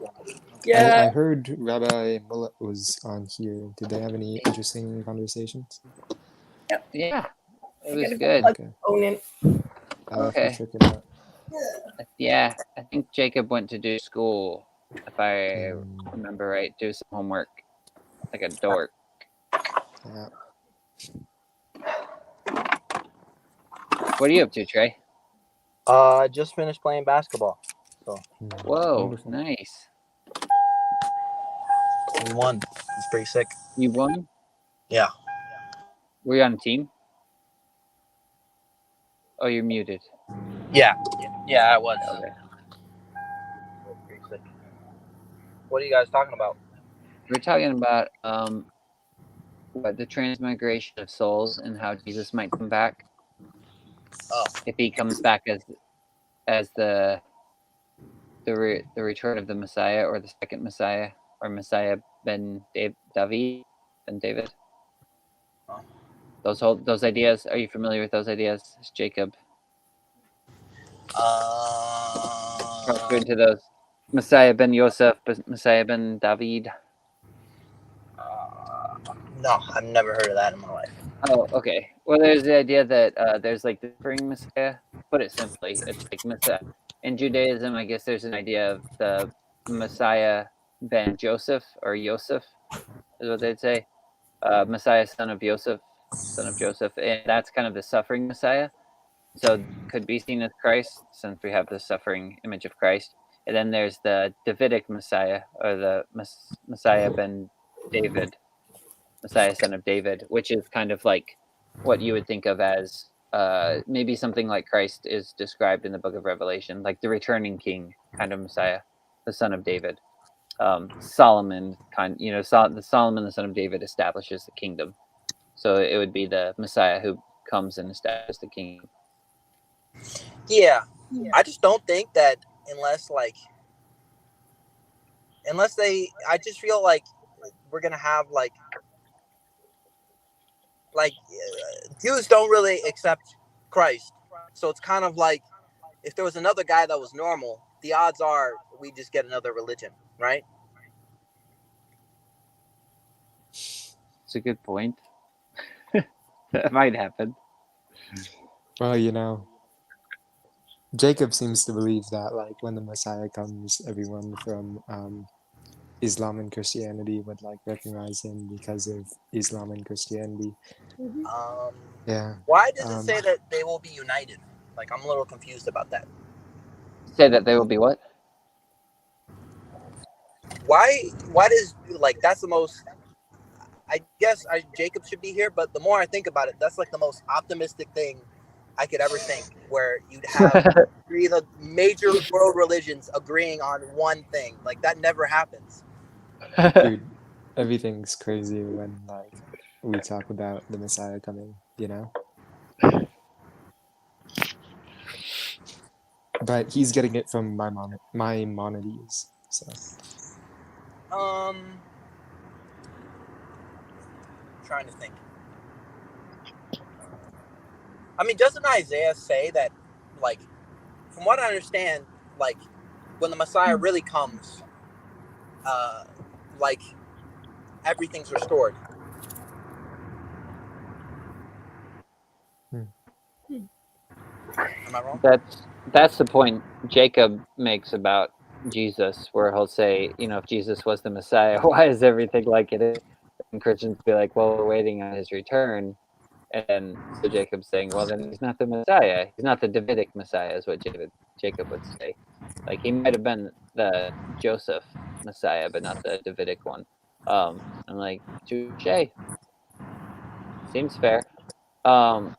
yeah, I heard Rabbi Mullet was on here. Did they have any interesting conversations? Yeah, it I was gotta good. plug Okay. the phone in. I'll have Okay. to check it out. Yeah, I think Jacob went to do school, if I Mm, remember right, do some homework, like a dork. yeah. What are you up to, Trey? I just finished playing basketball. Whoa, Wonderful. nice. We won. It's pretty sick. You won? Yeah. Were you on a team? Oh, you're muted. Yeah, I was. Okay. Pretty sick. What are you guys talking about? We're talking about what the transmigration of souls and how Jesus might come back. Oh. If he comes back as the return of the Messiah or the second Messiah or Messiah ben David. Oh. Those ideas. Are you familiar with those ideas, Jacob? Referring to those Messiah ben Yosef, Messiah ben David. No, I've never heard of that in my life. Oh, okay. Well, there's the idea that there's like the spring Messiah. Put it simply, it's like Messiah. In Judaism, I guess there's an idea of the Messiah ben Joseph or Yosef, is what they'd say. Messiah, son of Joseph, and that's kind of the suffering Messiah. So could be seen as Christ, since we have the suffering image of Christ. And then there's the Davidic Messiah, or the Messiah ben David, Messiah, son of David, which is kind of like what you would think of as maybe something like Christ is described in the book of Revelation, like the returning king kind of Messiah, the son of David. Solomon, the Solomon, the son of David, establishes the kingdom. So it would be the Messiah who comes and establishes the kingdom. Yeah, I just don't think that unless I just feel like we're gonna have Jews don't really accept Christ, so it's kind of like if there was another guy that was normal, the odds are we just get another religion, right? It's a good point. That might happen. Well, you know, Jacob seems to believe that, like, when the Messiah comes, everyone from Islam and Christianity would like recognize him because of Islam and Christianity. Yeah. Why does it say that they will be united? Like, I'm a little confused about that. Say that they will be what? Why does that's the most? I guess Jacob should be here, but the more I think about it, that's like the most optimistic thing I could ever think, where you'd have three of the major world religions agreeing on one thing. Like, that never happens. Dude, everything's crazy when like we talk about the Messiah coming, you know? But he's getting it from Maimonides, so. Trying to think. I mean, doesn't Isaiah say that, like, from what I understand, like, when the Messiah really comes, like, everything's restored? Am I wrong? That's the point Jacob makes about Jesus, where he'll say, if Jesus was the Messiah, why is everything like it is? And Christians be like, well, we're waiting on his return. And so Jacob's saying, well, then he's not the Messiah. He's not the Davidic Messiah, is what Jacob would say. Like, he might have been the Joseph Messiah, but not the Davidic one. I'm like, touche. Seems fair. But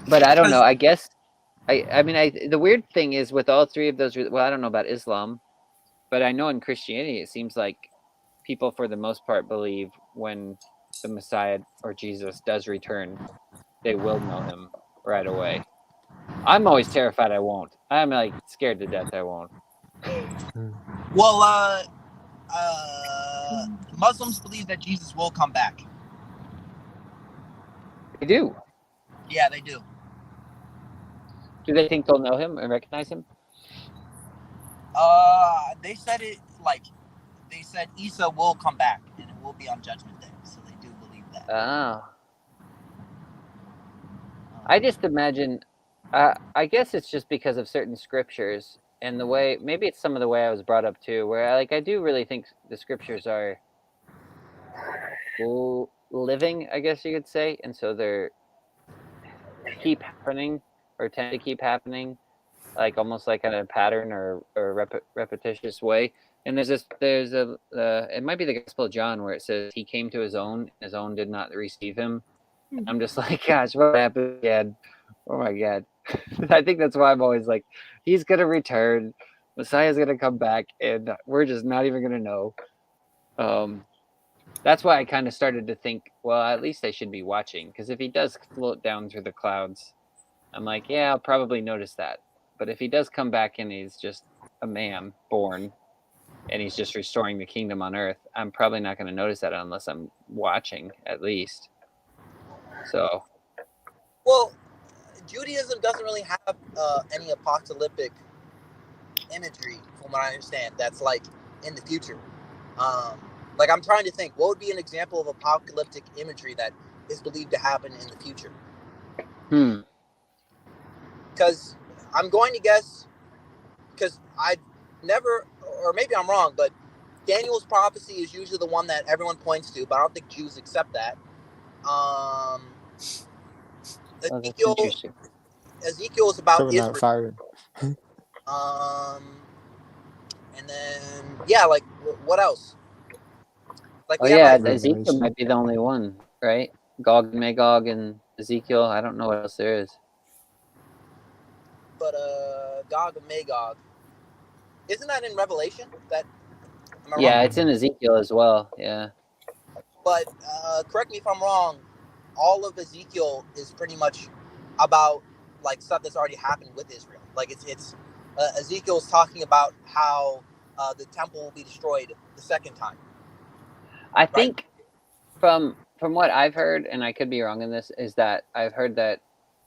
I don't know. I guess, the weird thing is with all three of those, well, I don't know about Islam, but I know in Christianity, it seems like people, for the most part, believe when the Messiah or Jesus does return, they will know him right away. I'm always terrified I won't. I'm like scared to death I won't. Well, Muslims believe that Jesus will come back. They do. Yeah, they do. Do they think they'll know him and recognize him? They said Issa will come back and it will be on Judgment Day, so they do believe that. Oh. I just imagine, I guess it's just because of certain scriptures and the way, maybe it's some of the way I was brought up too, where I do really think the scriptures are living, I guess you could say, and so they're keep happening or tend to keep happening, like almost like in a pattern or repetitious way. And there's a it might be the Gospel of John where it says he came to his own, and his own did not receive him. And I'm just like, gosh, what happened again? Oh my God. I think that's why I'm always like, he's gonna return, Messiah's gonna come back, and we're just not even gonna know. That's why I kind of started to think, well, at least I should be watching, because if he does float down through the clouds, I'm like, yeah, I'll probably notice that. But if he does come back and he's just a man born and he's just restoring the kingdom on earth, I'm probably not going to notice that unless I'm watching, at least. So, Well, Judaism doesn't really have any apocalyptic imagery, from what I understand, that's like in the future. Like, I'm trying to think, what would be an example of apocalyptic imagery that is believed to happen in the future? Because I'm going to guess, because I've never, or maybe I'm wrong, but Daniel's prophecy is usually the one that everyone points to, but I don't think Jews accept that. Ezekiel is about Coming out Israel. firing. And then, yeah, like, what else? Like, oh we have, yeah, like, Ezekiel Revelation. might be the only one, right? Gog and Magog and Ezekiel. I don't know what else there is. but Gog and Magog. Isn't that in Revelation? Am I Yeah, wrong? it's in Ezekiel as well. Yeah. But correct me if I'm wrong. All of Ezekiel is pretty much about like stuff that's already happened with Israel. Like it's Ezekiel's talking about how the temple will be destroyed the second time. I think from what I've heard, and I could be wrong in this, is that I've heard that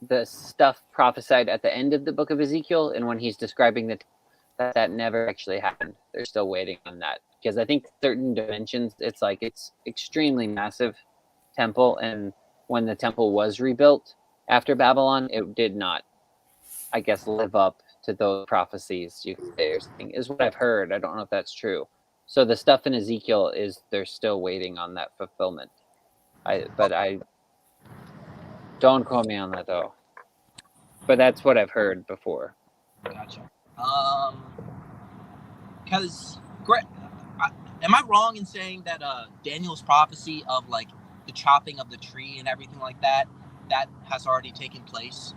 the stuff prophesied at the end of the book of Ezekiel, and when he's describing that never actually happened. They're still waiting on that, because I think certain dimensions, it's extremely massive temple, and when the temple was rebuilt after Babylon, it did not, I guess, live up to those prophecies, you could say, or something, is what I've heard. I don't know if that's true. So the stuff in Ezekiel they're still waiting on that fulfillment. But I don't quote me on that though. But that's what I've heard before. Gotcha. Because am I wrong in saying that Daniel's prophecy of like the chopping of the tree and everything like that has already taken place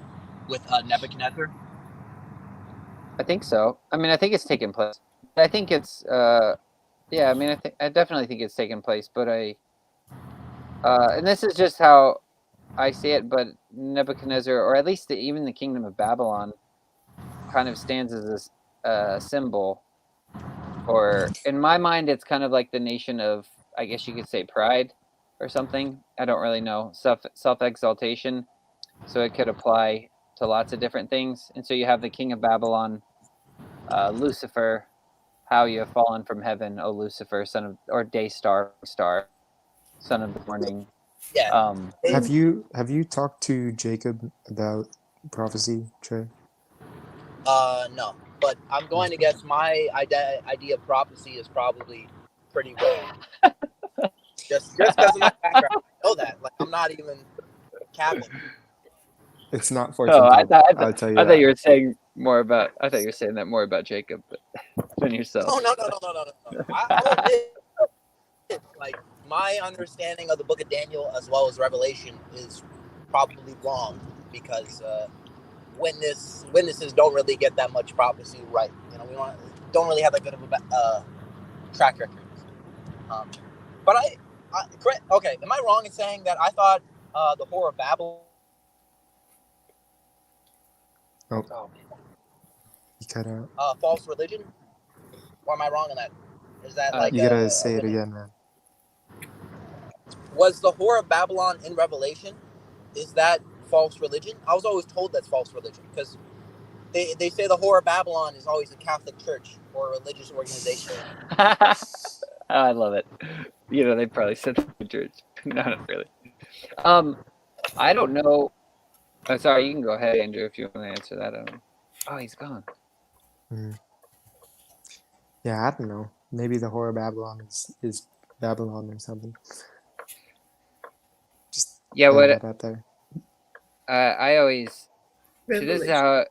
with Nebuchadnezzar? I think so. I mean, I think it's taken place. I think it's yeah, I mean, I definitely think it's taken place, but and this is just how I see it, but Nebuchadnezzar, or at least even the kingdom of Babylon, kind of stands as a symbol, or in my mind, it's kind of like the nation of, I guess you could say, pride or something. I don't really know. Self-exaltation. So it could apply to lots of different things. And so you have the king of Babylon, Lucifer. How you have fallen from heaven, O Lucifer, son of, or day star, son of the morning. Yeah. Have you talked to Jacob about prophecy, Trey? No, but I'm going to guess my idea of prophecy is probably pretty wrong. just because of my background, I know that. Like, I'm not even capping. It's not fortune. Oh, I thought you were saying more about. I thought you were saying that more about Jacob than yourself. Oh no. I'll admit, like, my understanding of the Book of Daniel as well as Revelation is probably wrong, because witnesses don't really get that much prophecy right. You know, we don't really have that good of a track record. But okay, am I wrong in saying that I thought the Whore of Babylon? Oh, you cut out. False religion? Or am I wrong in that? Is that like you gotta say it again, man? Was the Whore of Babylon in Revelation? is that false religion? I was always told that's false religion because they say the Whore of Babylon is always a Catholic church or a religious organization. I love it. You know, they probably said the church. No, not really. I don't know. Oh, sorry, you can go ahead, Andrew, if you want to answer that. I don't know. Oh, he's gone. Yeah, I don't know. Maybe the Whore of Babylon is Babylon or something. Just Yeah, throwing what that out there. I always see, this is Revelation. how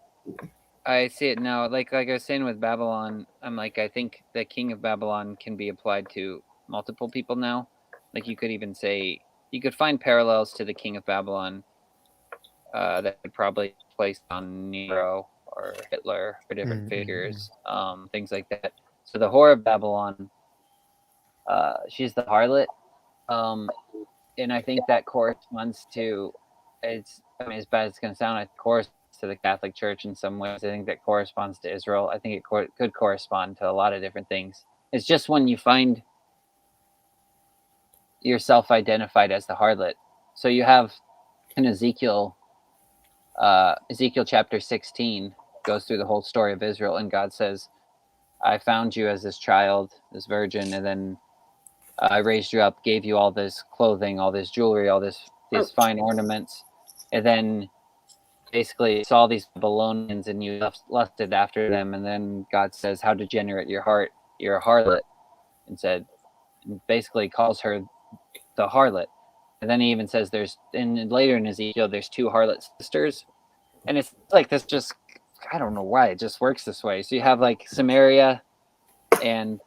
I see it now. Like I was saying with Babylon, I'm like, I think the king of Babylon can be applied to multiple people now. Like you could even say, you could find parallels to the king of Babylon that would probably place on Nero or Hitler or different figures, things like that. So the Whore of Babylon, she's the harlot, and I think that corresponds to, I mean, as bad as it's going to sound, it corresponds to the Catholic Church in some ways. I think that corresponds to Israel. I think it could correspond to a lot of different things. It's just when you find yourself identified as the harlot. So you have in Ezekiel chapter 16 goes through the whole story of Israel, and God says, I found you as this child, this virgin, and then I raised you up, gave you all this clothing, all this jewelry, all these fine ornaments, and then basically saw these Babylonians and you lusted after them, and then God says, how degenerate your heart, you're a harlot, and basically calls her the harlot. And then he even says later in Ezekiel, there's two harlot sisters. And it's like this just, I don't know why, it just works this way. So you have like Samaria and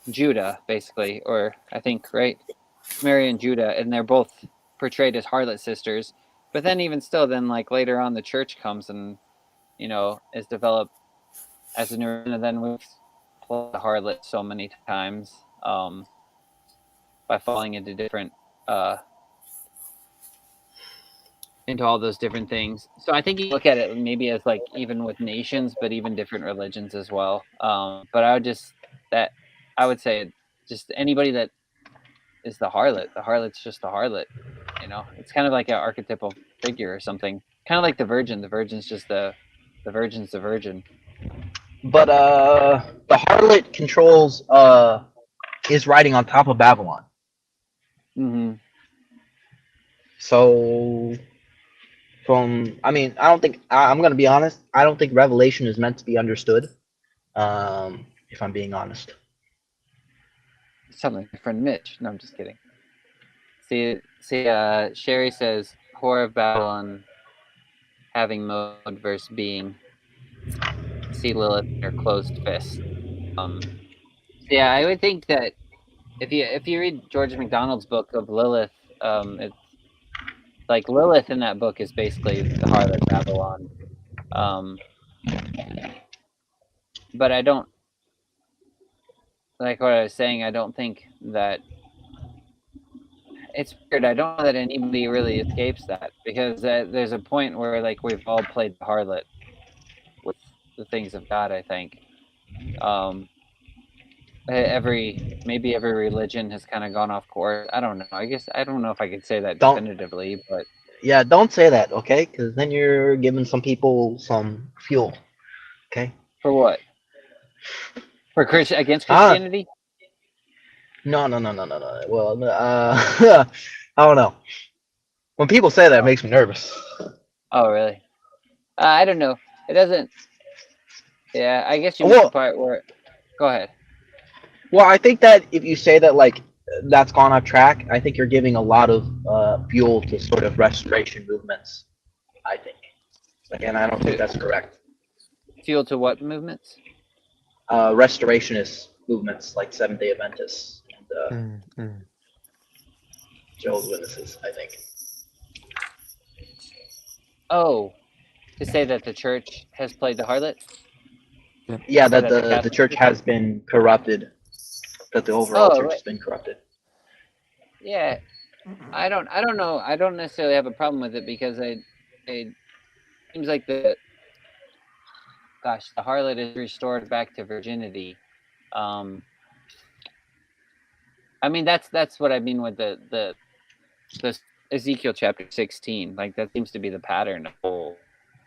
Judah, basically, or I think, right? Samaria and Judah, and they're both portrayed as harlot sisters. But then even still, then like later on the church comes and, you know, is developed as a new, and then we've played the harlot so many times by falling into different into all those different things. So I think you look at it maybe as like even with nations, but even different religions as well. But I would say just anybody that is the harlot. The harlot's just the harlot. You know, it's kind of like an archetypal figure or something. Kind of like the virgin. The virgin's just the virgin's the virgin. But the harlot controls is riding on top of Babylon. Mm-hmm. So I don't think I'm gonna be honest. I don't think Revelation is meant to be understood. If I'm being honest. Sounds like my friend Mitch. No, I'm just kidding. See, Sherry says, Whore of Babylon having mode versus being. See Lilith in her closed fist. Yeah, I would think that if you read George MacDonald's book of Lilith, it's like Lilith in that book is basically the harlot of Babylon. But I don't, like what I was saying, I don't think that it's weird. I don't know that anybody really escapes that, because there's a point where like we've all played the harlot with the things of God, I think. Maybe every religion has kind of gone off course. I don't know. I guess I don't know if I could say that definitively, but yeah, don't say that, okay? Because then you're giving some people some fuel. Okay. For what? For against Christianity? No. Well, I don't know. When people say that, it makes me nervous. Oh, really? I don't know. It doesn't. Yeah, I guess you missed the part where. Go ahead. Well, I think that if you say that, like, that's gone off track, I think you're giving a lot of fuel to sort of restoration movements, I think. Again, I don't think that's correct. Fuel to what movements? Restorationist movements, like Seventh-day Adventists and Jehovah's Witnesses, I think. Oh, to say that the church has played the harlot? Yeah, that the church has been corrupted. That the overall church has been corrupted. Yeah, I don't know. I don't necessarily have a problem with it, because it seems like the harlot is restored back to virginity. I mean, that's what I mean with the Ezekiel chapter 16. Like that seems to be the pattern of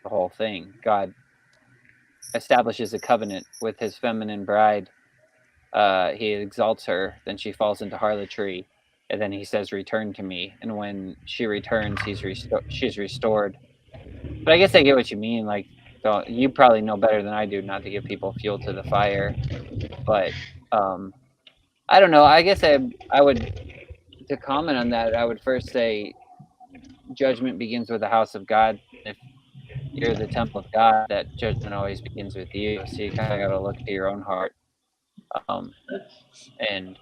the whole thing. God establishes a covenant with his feminine bride. He exalts her, then she falls into harlotry, and then he says, "Return to me." And when she returns, she's restored. But I guess I get what you mean. Like, you probably know better than I do not to give people fuel to the fire. But I don't know. I guess I would, to comment on that, I would first say judgment begins with the house of God. If you're the temple of God, that judgment always begins with you. So you kind of got to look to your own heart. And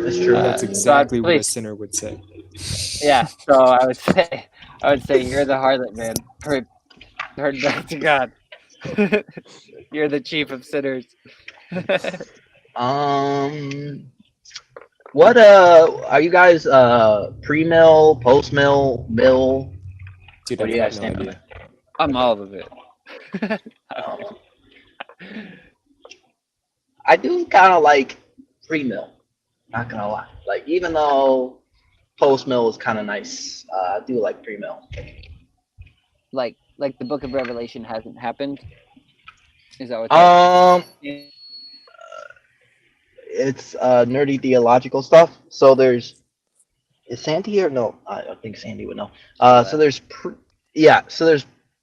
That's true. That's exactly what a sinner would say. yeah, so I would say you're the harlot, man. Turn back to God. You're the chief of sinners. What are you guys pre-mill, post-mill, mill? Dude, What do you I've guys got no think? idea. I'm all of it. I do kind of like pre-mill. Not gonna lie. Like even though post-mill is kind of nice, I do like pre-mill. like the Book of Revelation hasn't happened. Is that what? It's nerdy theological stuff. So is Sandy here? No, I don't think Sandy would know. So there's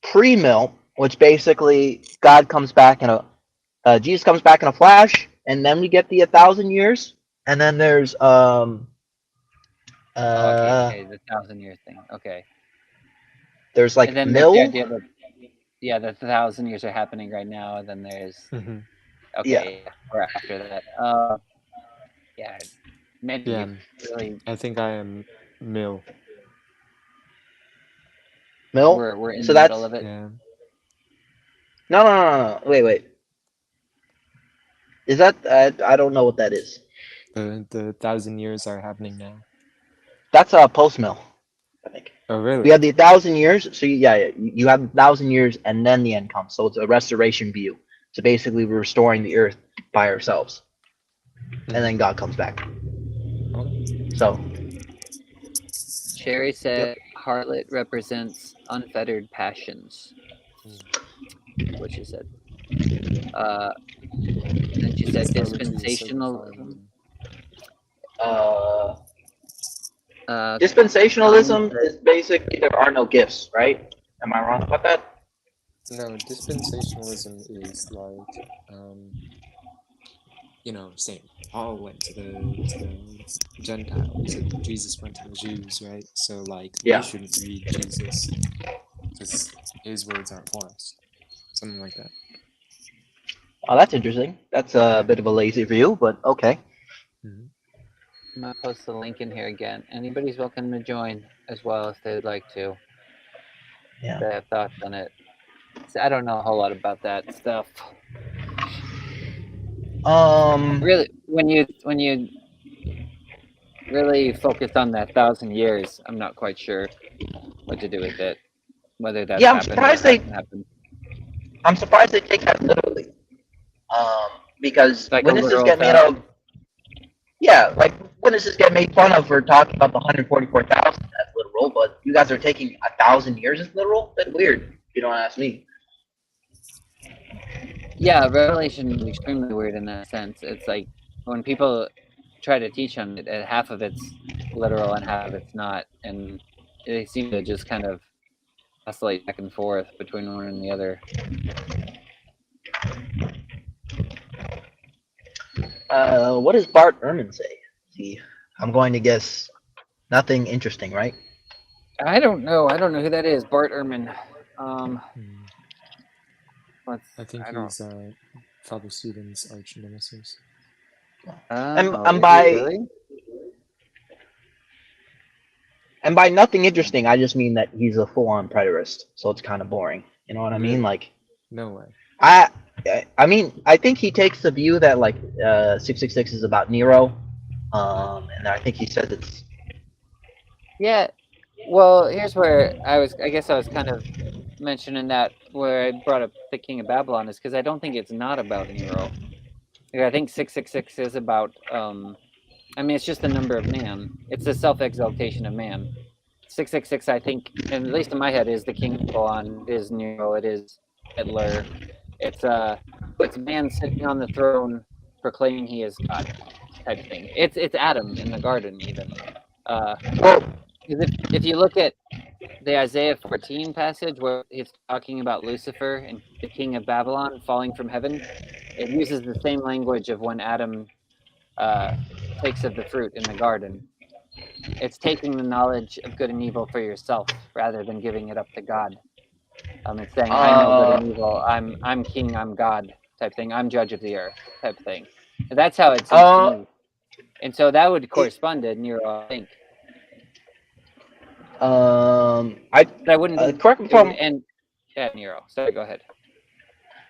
pre-mill, which basically God comes back in Jesus comes back in a flash, and then we get the 1,000 years, and then there's okay, the 1,000 year thing. Okay. There's like and then mill. the idea that the 1,000 years are happening right now, and then there's okay, or after that. Yeah, maybe Yeah, really. I think I am mill. Mill. We're in So the middle of it. Yeah. No. Wait. Is that I don't know what that is. The 1,000 years are happening now. That's post mill, I think. Oh really? We have the 1,000 years. So you have 1,000 years, and then the end comes. So it's a restoration view. So basically, we're restoring the earth by ourselves, and then God comes back. So Sherry said harlot represents unfettered passions. What she said. Then she said dispensationalism. Dispensationalism is basically there are no gifts, right? Am I wrong about that? No, dispensationalism is like, Saint Paul went to the Gentiles and Jesus went to the Jews, right? So like, we shouldn't read Jesus because his words aren't for us. Something like that. Oh, that's interesting. That's a bit of a lazy view, but okay. I'm gonna post the link in here again. Anybody's welcome to join as well if they'd like to. Yeah. They have thoughts on it. So I don't know a whole lot about that stuff. Really, when you really focus on that 1,000 years, I'm not quite sure what to do with it. Whether that's I'm surprised they take that literally. Because like witnesses get made of. Yeah, like witnesses get made fun of for talking about the 144,000 as literal, but you guys are taking 1,000 years as literal. That's weird. If you don't ask me. Yeah, Revelation is extremely weird in that sense. It's like when people try to teach on it, half of it's literal and half of it's not, and they seem to just kind of oscillate back and forth between one and the other. What does Bart Ehrman say? See, I'm going to guess nothing interesting, right? I don't know. I don't know who that is. Bart Ehrman. I think he's Father Stephen's arch nemesis. And by nothing interesting, I just mean that he's a full-on preterist, so it's kind of boring. You know what I mean? Like, no way. I mean, I think he takes the view that like 666 is about Nero, and I think he says it's. Yeah, well, here's where I guess I was kind of mentioning that where I brought up the King of Babylon is because I don't think it's not about Nero. Like, I think 666 is about. I mean, it's just the number of man. It's the self-exaltation of man. 666, I think, and at least in my head, is the King of Babylon, it is Nero, it is Hitler. It's a man sitting on the throne proclaiming he is God type thing. It's Adam in the garden even. If you look at the Isaiah 14 passage where it's talking about Lucifer and the king of Babylon falling from heaven, it uses the same language of when Adam takes of the fruit in the garden. It's taking the knowledge of good and evil for yourself rather than giving it up to God. It's saying, I know good and evil. I'm king. I'm God type thing. I'm judge of the earth type thing. And that's how it seems to me. And so that would correspond to Nero, I think. I wouldn't. Correct me if I'm And yeah, Nero. Sorry, go ahead.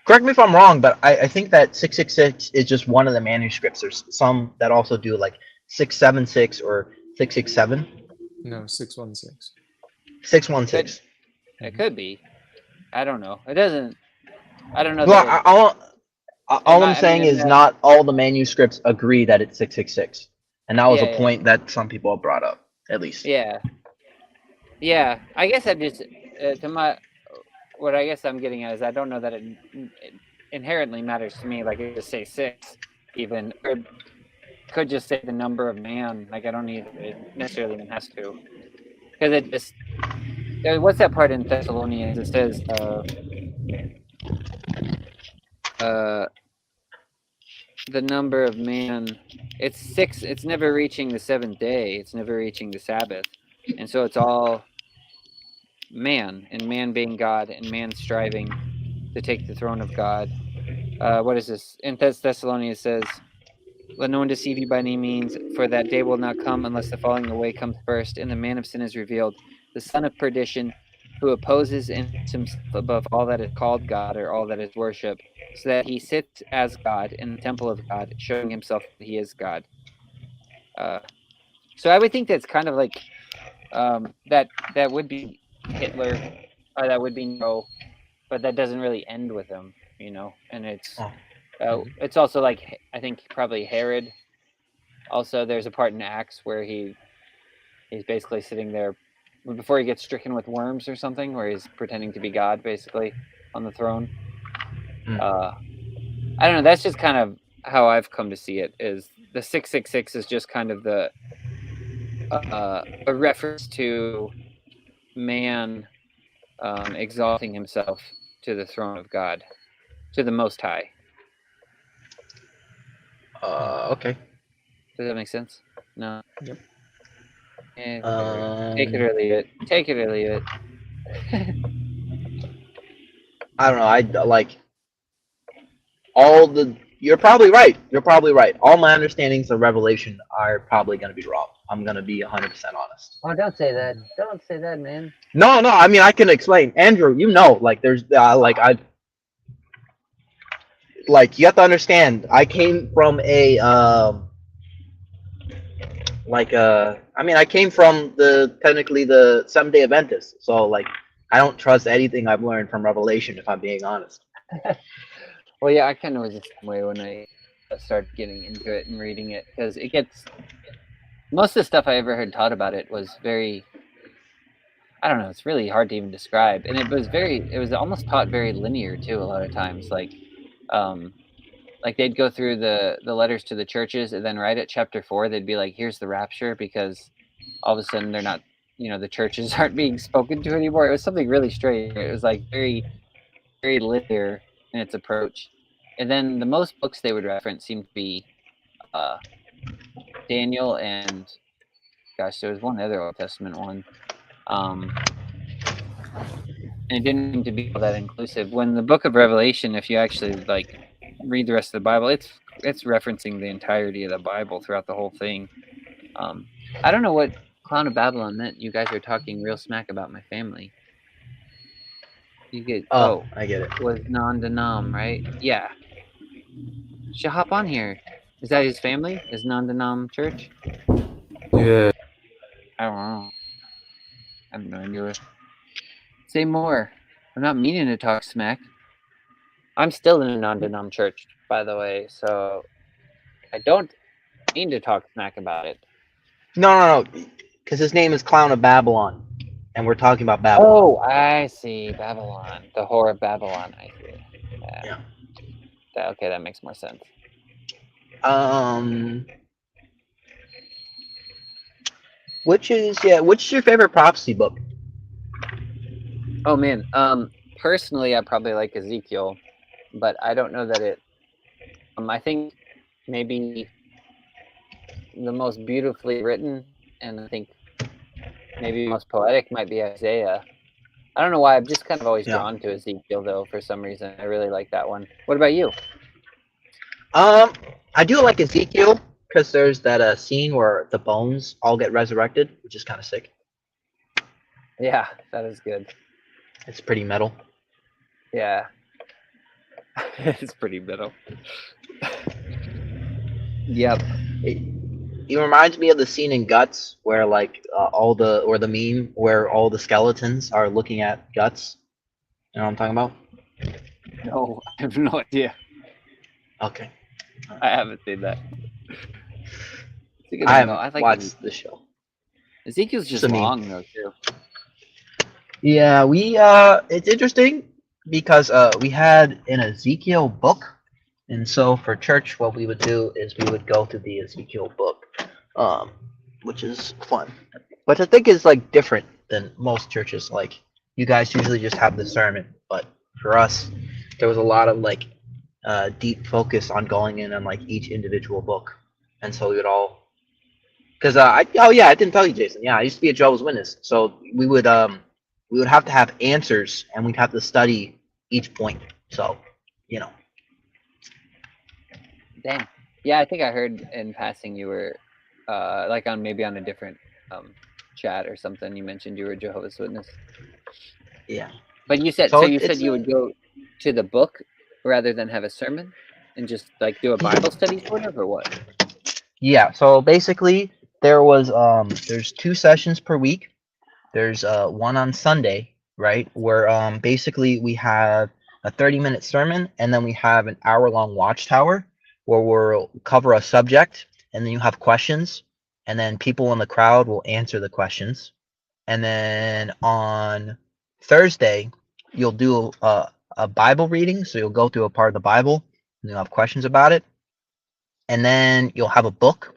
correct me if I'm wrong, but I think that 666 is just one of the manuscripts. There's some that also do like 676 or 667. No, 616. 616. It could be. I don't know. It doesn't. I don't know. Well, all I I'm saying mean, is not all the manuscripts agree that it's 666, and that was Yeah, a yeah. point that some people have brought up, at least. Yeah. Yeah. I guess I'm just what I guess I'm getting at is I don't know that it inherently matters to me. Like it just say 6, even or it could just say the number of man. Like I don't need it necessarily even has to, because it just. What's that part in Thessalonians? It says, the number of man. It's 6. It's never reaching the 7th day. It's never reaching the Sabbath, and so it's all man, and man being God, and man striving to take the throne of God. What is this? In Thessalonians it says, "Let no one deceive you by any means, for that day will not come unless the falling away comes first, and the man of sin is revealed, the son of perdition, who opposes himself above all that is called God or all that is worshipped, so that he sits as God in the temple of God, showing himself that he is God." So I would think that's kind of like that would be Hitler, or that would be Nero, but that doesn't really end with him, And it's also like I think probably Herod. Also, there's a part in Acts where he's basically sitting there before he gets stricken with worms or something, where he's pretending to be God, basically, on the throne. I don't know. That's just kind of how I've come to see it. Is the 666 is just kind of the a reference to man exalting himself to the throne of God, to the Most High. Okay. Does that make sense? No. Yep. Take it or leave it. Take it or leave it. I don't know. I like you're probably right. You're probably right. All my understandings of Revelation are probably going to be wrong. I'm going to be 100% honest. Oh, don't say that. Don't say that, man. No. I mean, I can explain. Andrew, like there's you have to understand. I came from I came from technically the Seventh-day Adventist. So like, I don't trust anything I've learned from Revelation, if I'm being honest. Well, yeah, I kind of was the same way when I started getting into it and reading it, because it gets most of the stuff I ever heard taught about it was very, I don't know, it's really hard to even describe, and it was almost taught very linear too. A lot of times, like they'd go through the letters to the churches, and then right at chapter 4, they'd be like, "Here's the rapture," because all of a sudden they're not, the churches aren't being spoken to anymore. It was something really strange. It was like very, very linear in its approach. And then the most books they would reference seemed to be Daniel and, gosh, there was one other Old Testament one. And it didn't seem to be all that inclusive. When the book of Revelation, if you actually read the rest of the Bible, it's referencing the entirety of the Bible throughout the whole thing. I don't know what Clown of Babylon meant. You guys are talking real smack about my family. You get I get it. Was non-denom, right? Yeah. Should hop on here. Is that his family? His non-denom church? Yeah. I don't know. I have no idea. Say more. I'm not meaning to talk smack. I'm still in a non-denom church, by the way, so I don't mean to talk smack about it. No. Because his name is Clown of Babylon. and we're talking about Babylon. Oh, I see. Babylon. The Whore of Babylon. I see. Yeah. Okay, that makes more sense. Which is your favorite prophecy book? Oh man. Personally, I probably like Ezekiel, but I don't know that it. I think maybe the most beautifully written, and I think maybe most poetic might be Isaiah. I don't know why. I'm just kind of always drawn to Ezekiel, though, for some reason. I really like that one. What about you? I do like Ezekiel because there's that scene where the bones all get resurrected, which is kind of sick. Yeah, that is good. It's pretty metal. Yeah. It's pretty metal. Yep. It reminds me of the scene in Guts where like the meme where all the skeletons are looking at Guts. You know what I'm talking about? No, I have no idea. Okay. I haven't seen that. I haven't watched the show. Ezekiel's just It's a meme. long though too. Yeah, it's interesting because we had an Ezekiel book, and so for church, what we would do is we would go through the Ezekiel book, which is fun. But I think is like different than most churches. Like you guys usually just have the sermon, but for us, there was a lot of like deep focus on going in on like each individual book, and so we would all. Because I didn't tell you, Jason. Yeah, I used to be a Jehovah's Witness, so we would have to have answers, and we'd have to study each point. So, you know. Dang. Yeah, I think I heard in passing you were like on a different chat or something. You mentioned you were a Jehovah's Witness. Yeah. But you said So you it's said you would go to the book rather than have a sermon and just like do a Bible study sort of, or what? Yeah. So basically, there's 2 sessions per week. There's one on Sunday, right? Where basically we have a 30-minute sermon, and then we have an hour-long watchtower where we'll cover a subject, and then you have questions, and then people in the crowd will answer the questions. And then on Thursday, you'll do a Bible reading, so you'll go through a part of the Bible, and you'll have questions about it. And then you'll have a book,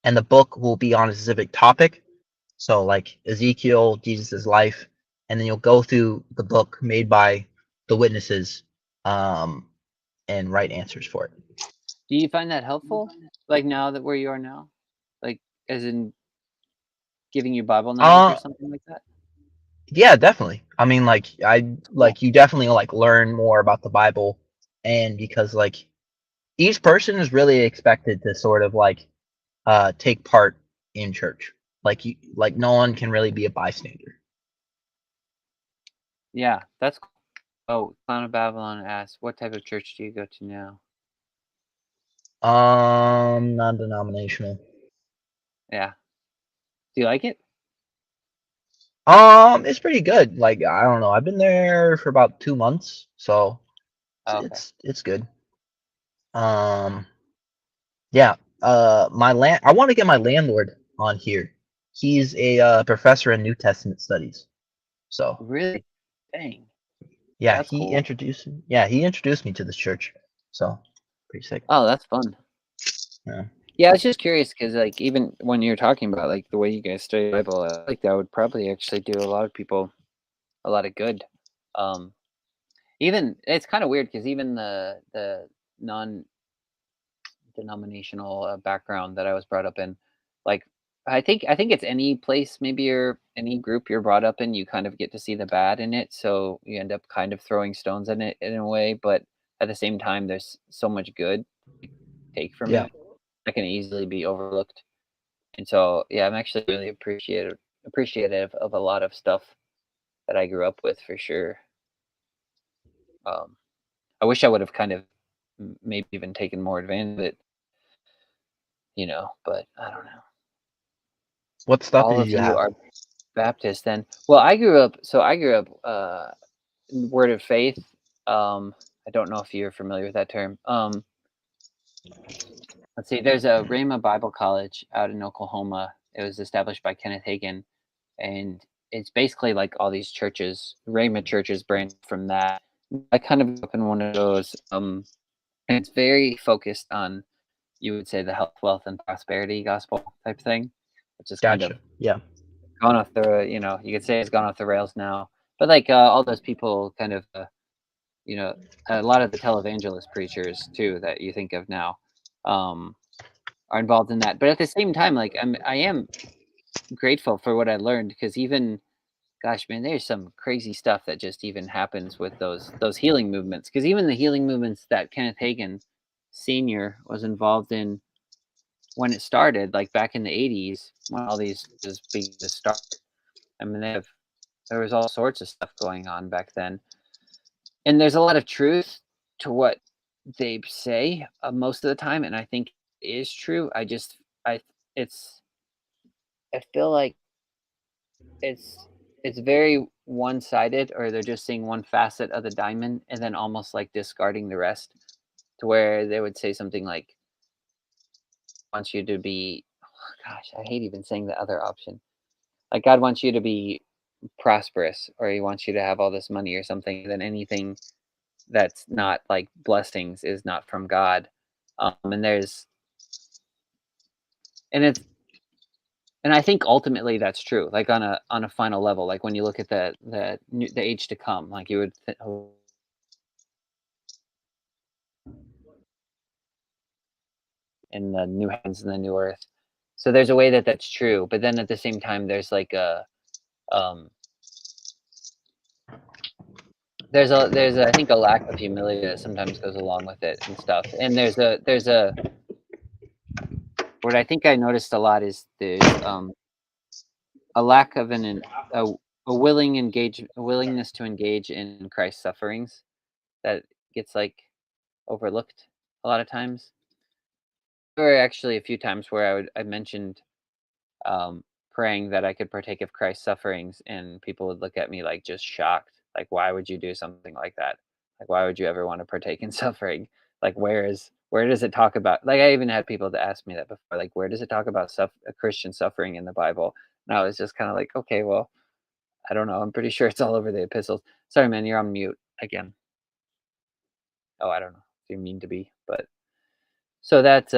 and the book will be on a specific topic. So like Ezekiel, Jesus' life, and then you'll go through the book made by the witnesses and write answers for it. Do you find that helpful? Like now that where you are now? Like as in giving you Bible knowledge or something like that? Yeah, definitely. I mean, you definitely like learn more about the Bible, and because like each person is really expected to sort of like take part in church. Like no one can really be a bystander. Yeah, that's cool. Oh, Clown of Babylon asks, what type of church do you go to now? Non-denominational. Yeah. Do you like it? It's pretty good. Like I don't know. I've been there for about 2 months, so it's good. Yeah. I want to get my landlord on here. He's a professor in New Testament studies. So really, dang. Yeah, That's he cool. introduced me to this church. So pretty sick. Oh, that's fun. Yeah. Yeah, I was just curious because, like, even when you're talking about like the way you guys study the Bible, I think that would probably actually do a lot of people a lot of good. Even it's kind of weird because even the non-denominational background that I was brought up in, like, I think it's any place, maybe you're any group you're brought up in, you kind of get to see the bad in it, so you end up kind of throwing stones in it in a way, but at the same time, there's so much good to take from it that can easily be overlooked. And so, yeah, I'm actually really appreciative of a lot of stuff that I grew up with for sure. I wish I would have kind of maybe even taken more advantage of it, but I don't know. What stuff All did of you you have? are Baptist then. Well, I grew up in Word of Faith. I don't know if you're familiar with that term. Let's see, there's a Rhema Bible College out in Oklahoma. It was established by Kenneth Hagin, and it's basically like all these churches, Rhema churches branch from that. I kind of grew up in one of those, and it's very focused on, you would say, the health, wealth, and prosperity gospel type thing, which is kind of Gotcha. Yeah. gone off the, you could say it's gone off the rails now. But like all those people kind of, a lot of the televangelist preachers too that you think of now are involved in that. But at the same time, like I am grateful for what I learned, because even, gosh, man, there's some crazy stuff that just even happens with those healing movements. Because even the healing movements that Kenneth Hagin Sr. was involved in when it started, like back in the 80s, when all these was beginning to start. I mean, there was all sorts of stuff going on back then. And there's a lot of truth to what they say most of the time, and I think it is true. I feel like it's very one-sided, or they're just seeing one facet of the diamond and then almost like discarding the rest, to where they would say something like, wants you to be, gosh, I hate even saying the other option. Like, God wants you to be prosperous, or he wants you to have all this money or something, then anything that's not like blessings is not from God. And I think ultimately that's true. Like on a final level, like when you look at the age to come, like you would in the new heavens and the new earth. So there's a way that that's true, but then at the same time, there's like there's I think a lack of humility that sometimes goes along with it and stuff. And there's a what I think I noticed a lot is there's a lack of a willingness to engage in Christ's sufferings that gets like overlooked a lot of times. There were actually a few times where I mentioned praying that I could partake of Christ's sufferings, and people would look at me like just shocked. Like, why would you do something like that? Like, why would you ever want to partake in suffering? Like, where does it talk about? Like, I even had people to ask me that before. Like, where does it talk about Christian suffering in the Bible? And I was just kind of like, okay, well, I don't know. I'm pretty sure it's all over the epistles. Sorry, man, you're on mute again. Oh, I don't know if you mean to be, but so that's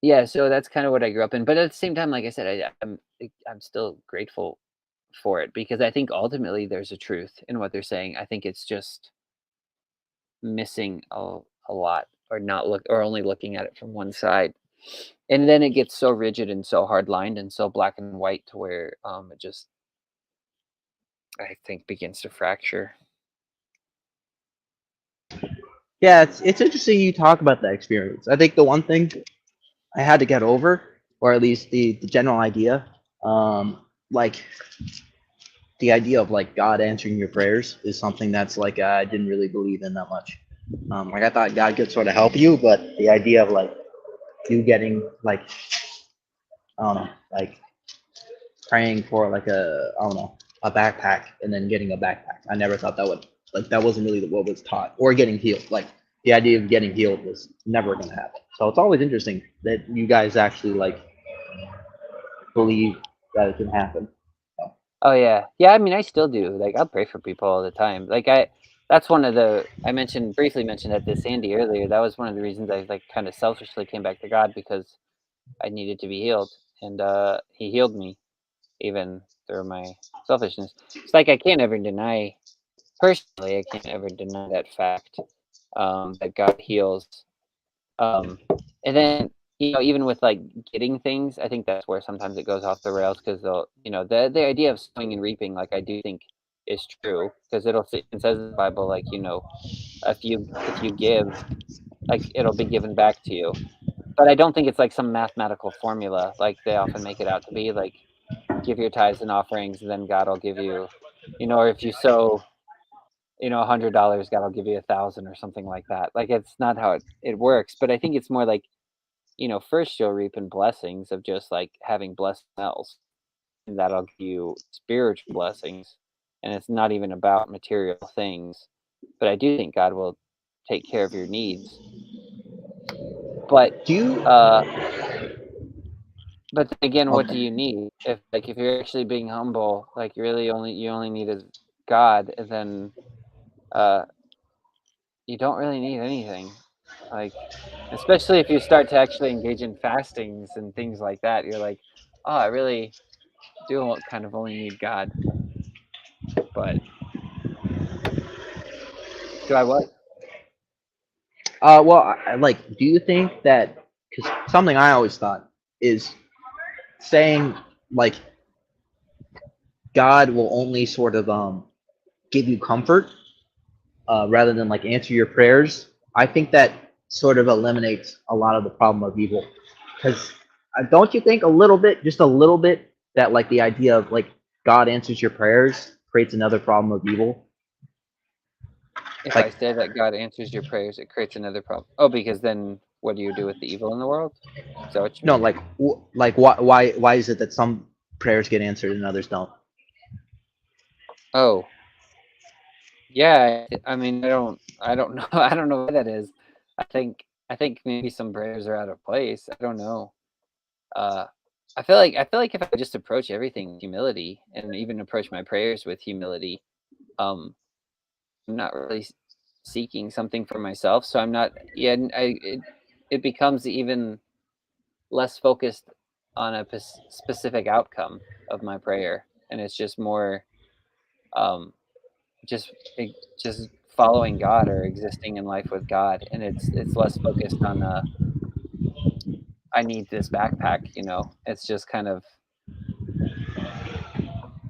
yeah, so that's kind of what I grew up in. But at the same time, like I said, I'm still grateful for it, because I think ultimately there's a truth in what they're saying. I think it's just missing a lot, or only looking at it from one side, and then it gets so rigid and so hard lined and so black and white to where it just, I think, begins to fracture. Yeah, it's interesting you talk about that experience. I think the one thing I had to get over, or at least the general idea, like the idea of like God answering your prayers is something that's like I didn't really believe in that much. Like I thought God could sort of help you, but the idea of like you getting like, I don't know, like praying for like a backpack and then getting a backpack. I never thought that wasn't really what was taught, or getting healed. Like the idea of getting healed was never going to happen. So it's always interesting that you guys actually like believe that it can happen. Oh yeah. I mean, I still do. Like, I'll pray for people all the time. Like that's one of the, I briefly mentioned at this Sandy earlier. That was one of the reasons I like kind of selfishly came back to God, because I needed to be healed, and he healed me even through my selfishness. It's like I can't ever deny, personally, I can't ever deny that fact, that God heals. And then, even with like getting things, I think that's where sometimes it goes off the rails, because the idea of sowing and reaping, like I do think is true, because it says in the Bible, like, if you give, like it'll be given back to you. But I don't think it's like some mathematical formula like they often make it out to be, like give your tithes and offerings, and then God will give you, or if you sow, $100, God will give you 1,000 or something like that. Like, it's not how it works. But I think it's more like, first you'll reap in blessings of just like having blessed else, and that'll give you spiritual blessings. And it's not even about material things. But I do think God will take care of your needs. But do you But then again, what Okay. do you need? If you're actually being humble, like you only need is God, and then you don't really need anything. Like, especially if you start to actually engage in fastings and things like that, you're like, oh, I really do kind of only need God. But do I what? Well, like, do you think that, because something I always thought is saying like God will only sort of give you comfort rather than like answer your prayers. I think that sort of eliminates a lot of the problem of evil. Because don't you think a little bit, just a little bit, that like the idea of like God answers your prayers creates another problem of evil? If I Like, say that God answers your prayers, it creates another problem. Oh, because then what do you do with the evil in the world? Is that what you no, mean? like like why is it that some prayers get answered and others don't? Oh, yeah. I mean, I don't know. I don't know why that is. I think maybe some prayers are out of place. I don't know. Uh, I feel like if I just approach everything with humility and even approach my prayers with humility, um, I'm not really seeking something for myself. So I'm not. Yeah, it becomes even less focused on a specific outcome of my prayer, and it's just more um, just just following God or existing in life with God, and it's less focused on I need this backpack. It's just kind of.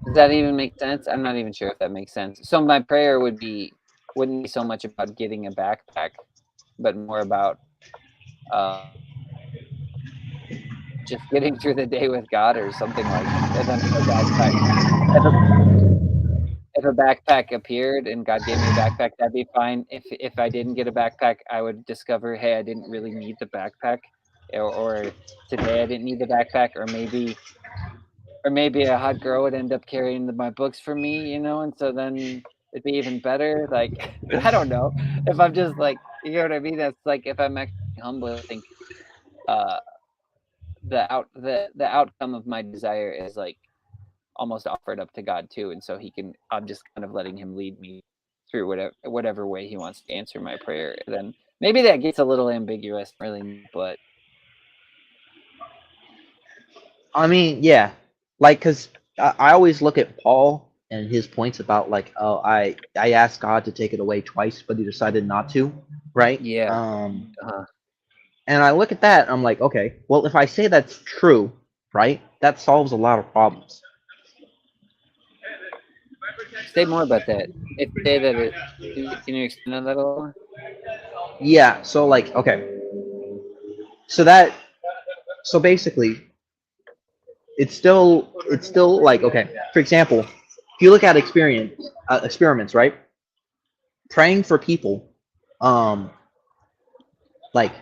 Does that even make sense? I'm not even sure if that makes sense. So my prayer wouldn't be so much about getting a backpack, but more about just getting through the day with God or something like that. And then if a backpack appeared and God gave me a backpack, that'd be fine. If I didn't get a backpack, I would discover, hey, I didn't really need the backpack, or today I didn't need the backpack, or maybe a hot girl would end up carrying my books for me, and so then it'd be even better. Like I don't know if I'm just like, you know what I mean. That's like if I'm actually humble, I think uh, the outcome of my desire is like almost offered up to God too, and so I'm just kind of letting Him lead me through whatever way He wants to answer my prayer. And then maybe that gets a little ambiguous, really, but I mean, yeah, like, cause I always look at Paul and his points about like, oh, I asked God to take it away twice, but he decided not to, right? yeah, And I look at that, and I'm like, okay, well, if I say that's true, right, that solves a lot of problems. say more about that. If say that it, can you expand on that a little more? Yeah, so like, okay, so basically, it's still like, okay, for example, if you look at experiments, right, praying for people, um, like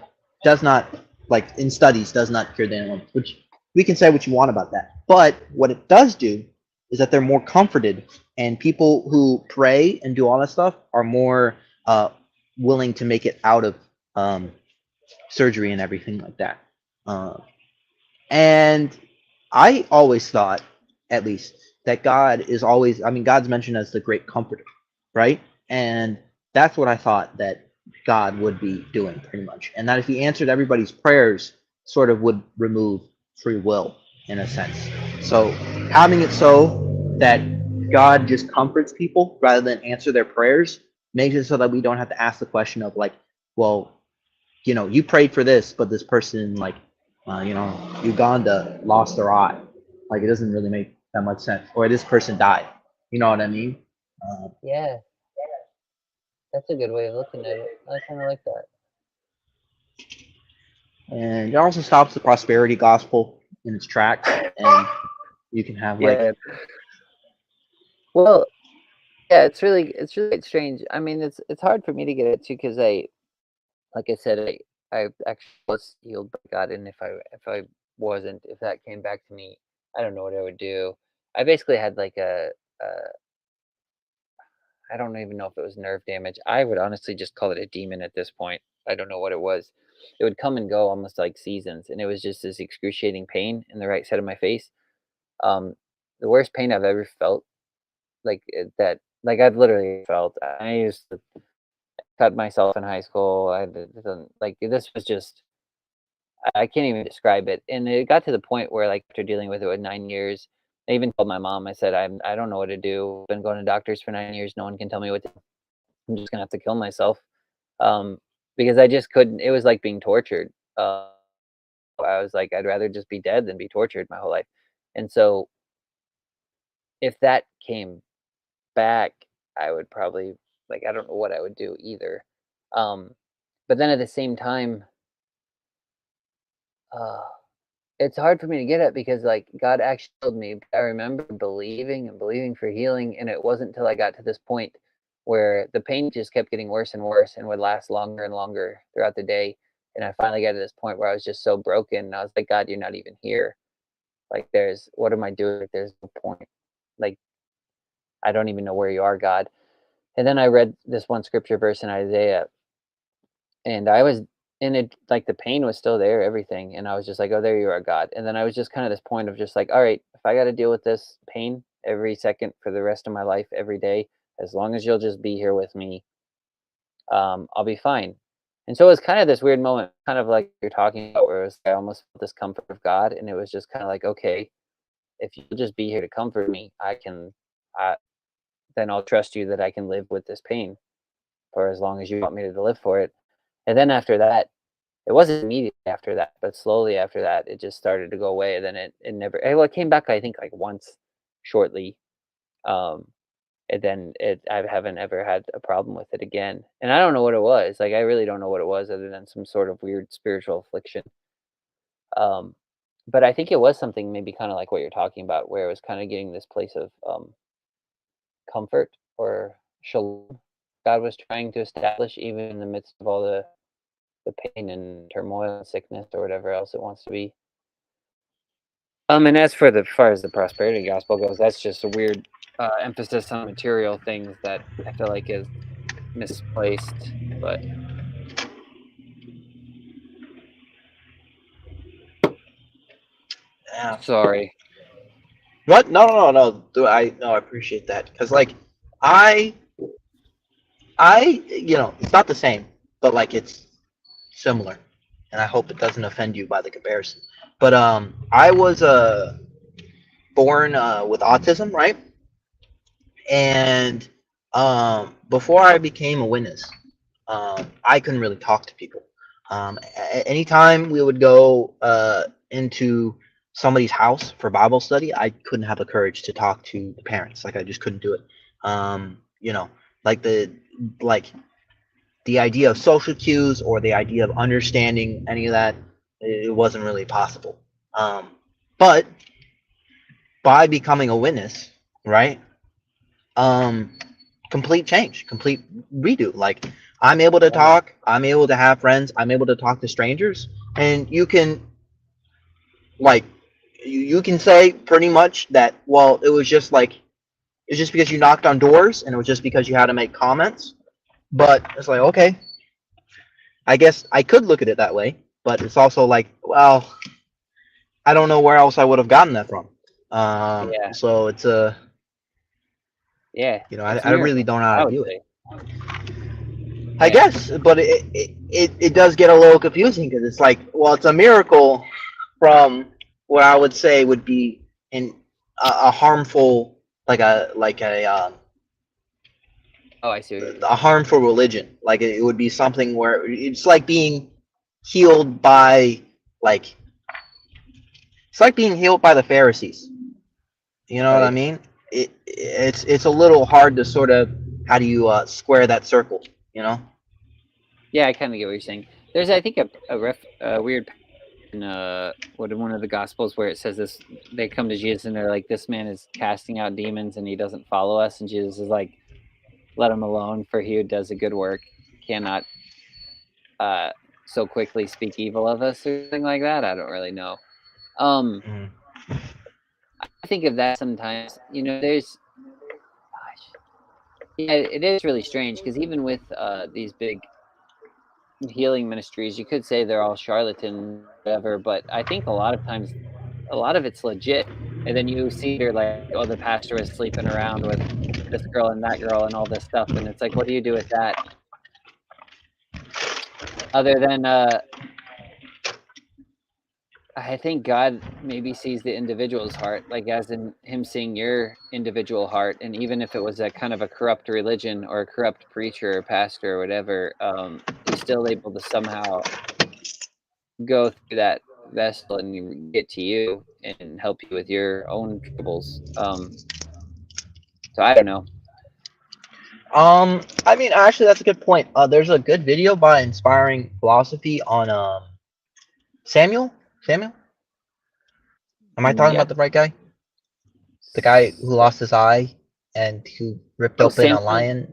does not, like in studies, does not cure the illness, which we can say what you want about that, but what it does do is that they're more comforted, and people who pray and do all that stuff are more willing to make it out of um, surgery and everything like that. And I always thought, at least, that God is always, I mean, God's mentioned as the great comforter, right? And that's what I thought that God would be doing pretty much. And that if he answered everybody's prayers, sort of would remove free will in a sense. So having it so that God just comforts people rather than answer their prayers makes it so that we don't have to ask the question of like, well, you prayed for this, but this person like Uganda lost their eye. Like it doesn't really make that much sense. Or this person died. You know what I mean? Yeah, that's a good way of looking at it. I kind of like that. And it also stops the prosperity gospel in its tracks, and you can have like, Yeah. Well, yeah, it's really strange. I mean, it's hard for me to get into because like I said, I actually was healed by God, and if I wasn't, if that came back to me, I don't know what I would do. I basically had like a I don't even know if it was nerve damage. I would honestly just call it a demon at this point. I don't know what it was. it would come and go almost like seasons, and it was just this excruciating pain in the right side of my face. The worst pain I've ever felt, like I've literally felt. I used to cut myself in high school. Like this was just, I can't even describe it. And it got to the point where, like, after dealing with it with 9 years, I even told my mom. I said, I don't know what to do. I've been going to doctors for 9 years. No one can tell me what to do. I'm just gonna have to kill myself, because I just couldn't. It was like being tortured. I was like, I'd rather just be dead than be tortured my whole life. And so, if that came back, I would probably, like, I don't know what I would do either. But then at the same time, uh, it's hard for me to get at because, like, God actually healed me. I remember believing and believing for healing, and it wasn't until I got to this point where the pain just kept getting worse and worse and would last longer and longer throughout the day. And I finally got to this point where I was just so broken. And I was like, God, you're not even here. Like, what am I doing? Like, there's no point. Like, I don't even know where you are, God. And then I read this one scripture verse in Isaiah, and I was in it, like, the pain was still there, everything. And I was just like, oh, there you are, God. And then I was just kind of this point of just like, all right, if I got to deal with this pain every second for the rest of my life, every day, as long as you'll just be here with me, I'll be fine. And so it was kind of this weird moment, kind of like you're talking about, where it was, I almost felt this comfort of God. And it was just kind of like, okay, if you'll just be here to comfort me, then I'll trust you that I can live with this pain for as long as you want me to live for it. And then after that, it wasn't immediately after that, but slowly after that, it just started to go away. And then it never, well, it came back, I think, like once shortly. And then I haven't ever had a problem with it again. And I don't know what it was. Like, I really don't know what it was other than some sort of weird spiritual affliction. But I think it was something maybe kind of like what you're talking about, where it was kind of getting this place of comfort or shalom God was trying to establish, even in the midst of all the pain and turmoil and sickness or whatever else it wants to be. And as far as the prosperity gospel goes, that's just a weird emphasis on material things that I feel like is misplaced. But Yeah. sorry. What? No. I appreciate that because, like, I, it's not the same, but, like, it's similar, and I hope it doesn't offend you by the comparison. But I was born with autism, right? And before I became a witness, I couldn't really talk to people. Anytime we would go into somebody's house for Bible study, I couldn't have the courage to talk to the parents. Like, I just couldn't do it. Like the idea of social cues or the idea of understanding any of that, it wasn't really possible. But by becoming a witness, right? Complete change, complete redo. Like, I'm able to talk, I'm able to have friends, I'm able to talk to strangers, and you can, like, you can say pretty much that, well, it's just because you knocked on doors and it was just because you had to make comments. But it's like, okay, I guess I could look at it that way, but it's also like, well, I don't know where else I would have gotten that from. Yeah. So it's Yeah. I really don't know how to do it. Yeah. I guess, but it does get a little confusing because it's like, well, it's a miracle from what I would say would be a harmful, Oh, I see. a harmful religion. Like, it would be something where it's like being healed by, like, it's like being healed by the Pharisees. You know what I mean? It's a little hard to sort of, how do you square that circle? You know? Yeah, I kind of get what you're saying. There's, I think, a weird in one of the Gospels where it says this: they come to Jesus and they're like, "This man is casting out demons and he doesn't follow us," and Jesus is like, "Let him alone, for he who does a good work cannot so quickly speak evil of us," or something like that. I don't really know. I think of that sometimes. There's, yeah, it is really strange because even with these big healing ministries, you could say they're all charlatan, whatever. But I think a lot of times, a lot of it's legit. And then you see you're like, oh, the pastor was sleeping around with this girl and that girl and all this stuff, and it's like, what do you do with that? Other than I think God maybe sees the individual's heart, like as in him seeing your individual heart. And even if it was a kind of a corrupt religion or a corrupt preacher or pastor or whatever, he's still able to somehow go through that vessel and get to you and help you with your own troubles. So I don't know. I mean, actually, that's a good point. There's a good video by Inspiring Philosophy on Samuel. Samuel? Am I talking Yeah. about the right guy? The guy who lost his eye and who ripped Oh, open Samson? a lion?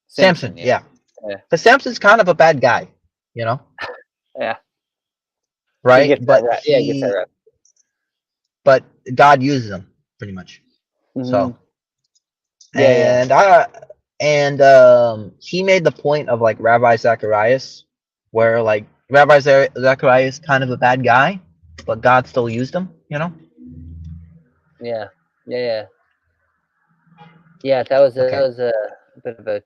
Samson, Samson, yeah. yeah. Yeah. But Samson's kind of a bad guy, you know? Yeah. He Right? gets that But rep. Yeah, he gets that rep. but God uses him pretty much. So Mhm. Yeah. and he made the point of like Rabbi Zacharias, where like Rabbi Zacharias kind of a bad guy, but God still used him, you know? Yeah. Yeah. Yeah, that was Okay. a bit of a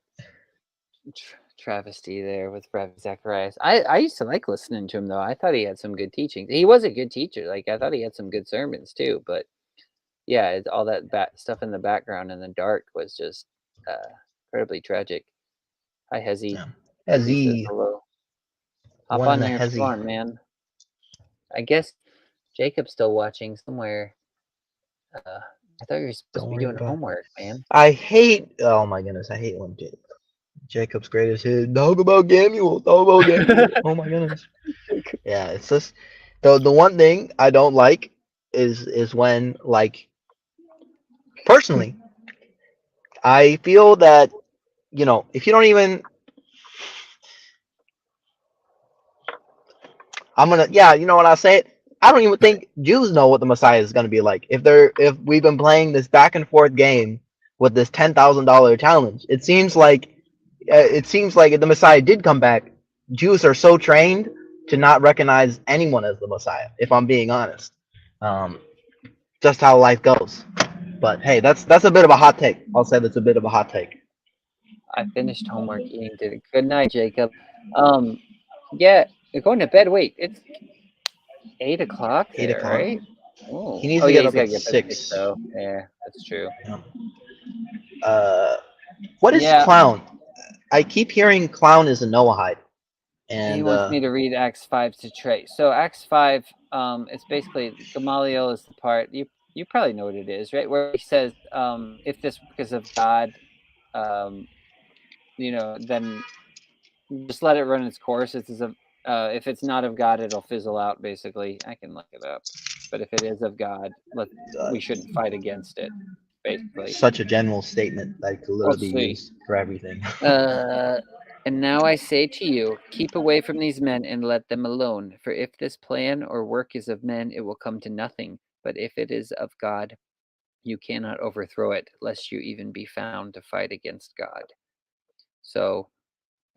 travesty there with Rabbi Zacharias. I used to like listening to him though. I thought he had some good teachings. He was a good teacher. Like I thought he had some good sermons too. But yeah, all that stuff in the background in the dark was just incredibly tragic. Hi, Hezzy. Yeah. Hezzy says Hezzy. hello. Hop One in on the here if you Hezzy. want, man. I guess Jacob's still watching somewhere. I thought you were supposed Don't to be worry doing about it. homework, man. Oh my goodness, I hate when Jacob's greatest hit. Talk about Gamuel. Talk about Gamuel. Oh my goodness. Yeah, it's just the one thing I don't like is when like personally I feel that if you don't even you know what I'll say it. I don't even think Jews know what the Messiah is going to be like. If we've been playing this back and forth game with this $10,000 challenge, it seems like if the Messiah did come back, Jews are so trained to not recognize anyone as the Messiah. If I'm being honest, just how life goes. But hey, that's a bit of a hot take. I'll say that's a bit of a hot take. I finished homework eating dinner. Good night, Jacob. Yeah, you're going to bed. Wait, it's 8 o'clock 8 there, o'clock. right? Oh, He needs to yeah, get he's up got at to get up at 6 6. though. Yeah, that's true. What is Yeah. clown? I keep hearing clown is a Noahide. He And wants me to read Acts 5 to Trey. So Acts 5, it's basically Gamaliel is the part you probably know what it is, right? Where he says, if this work is of God, then just let it run its course. If it's not of God, it'll fizzle out. Basically, I can look it up. But if it is of God, we shouldn't fight against it. Basically, such a general statement that could literally be used for everything. And now I say to you, keep away from these men and let them alone. For if this plan or work is of men, it will come to nothing. But if it is of God, you cannot overthrow it, lest you even be found to fight against God. So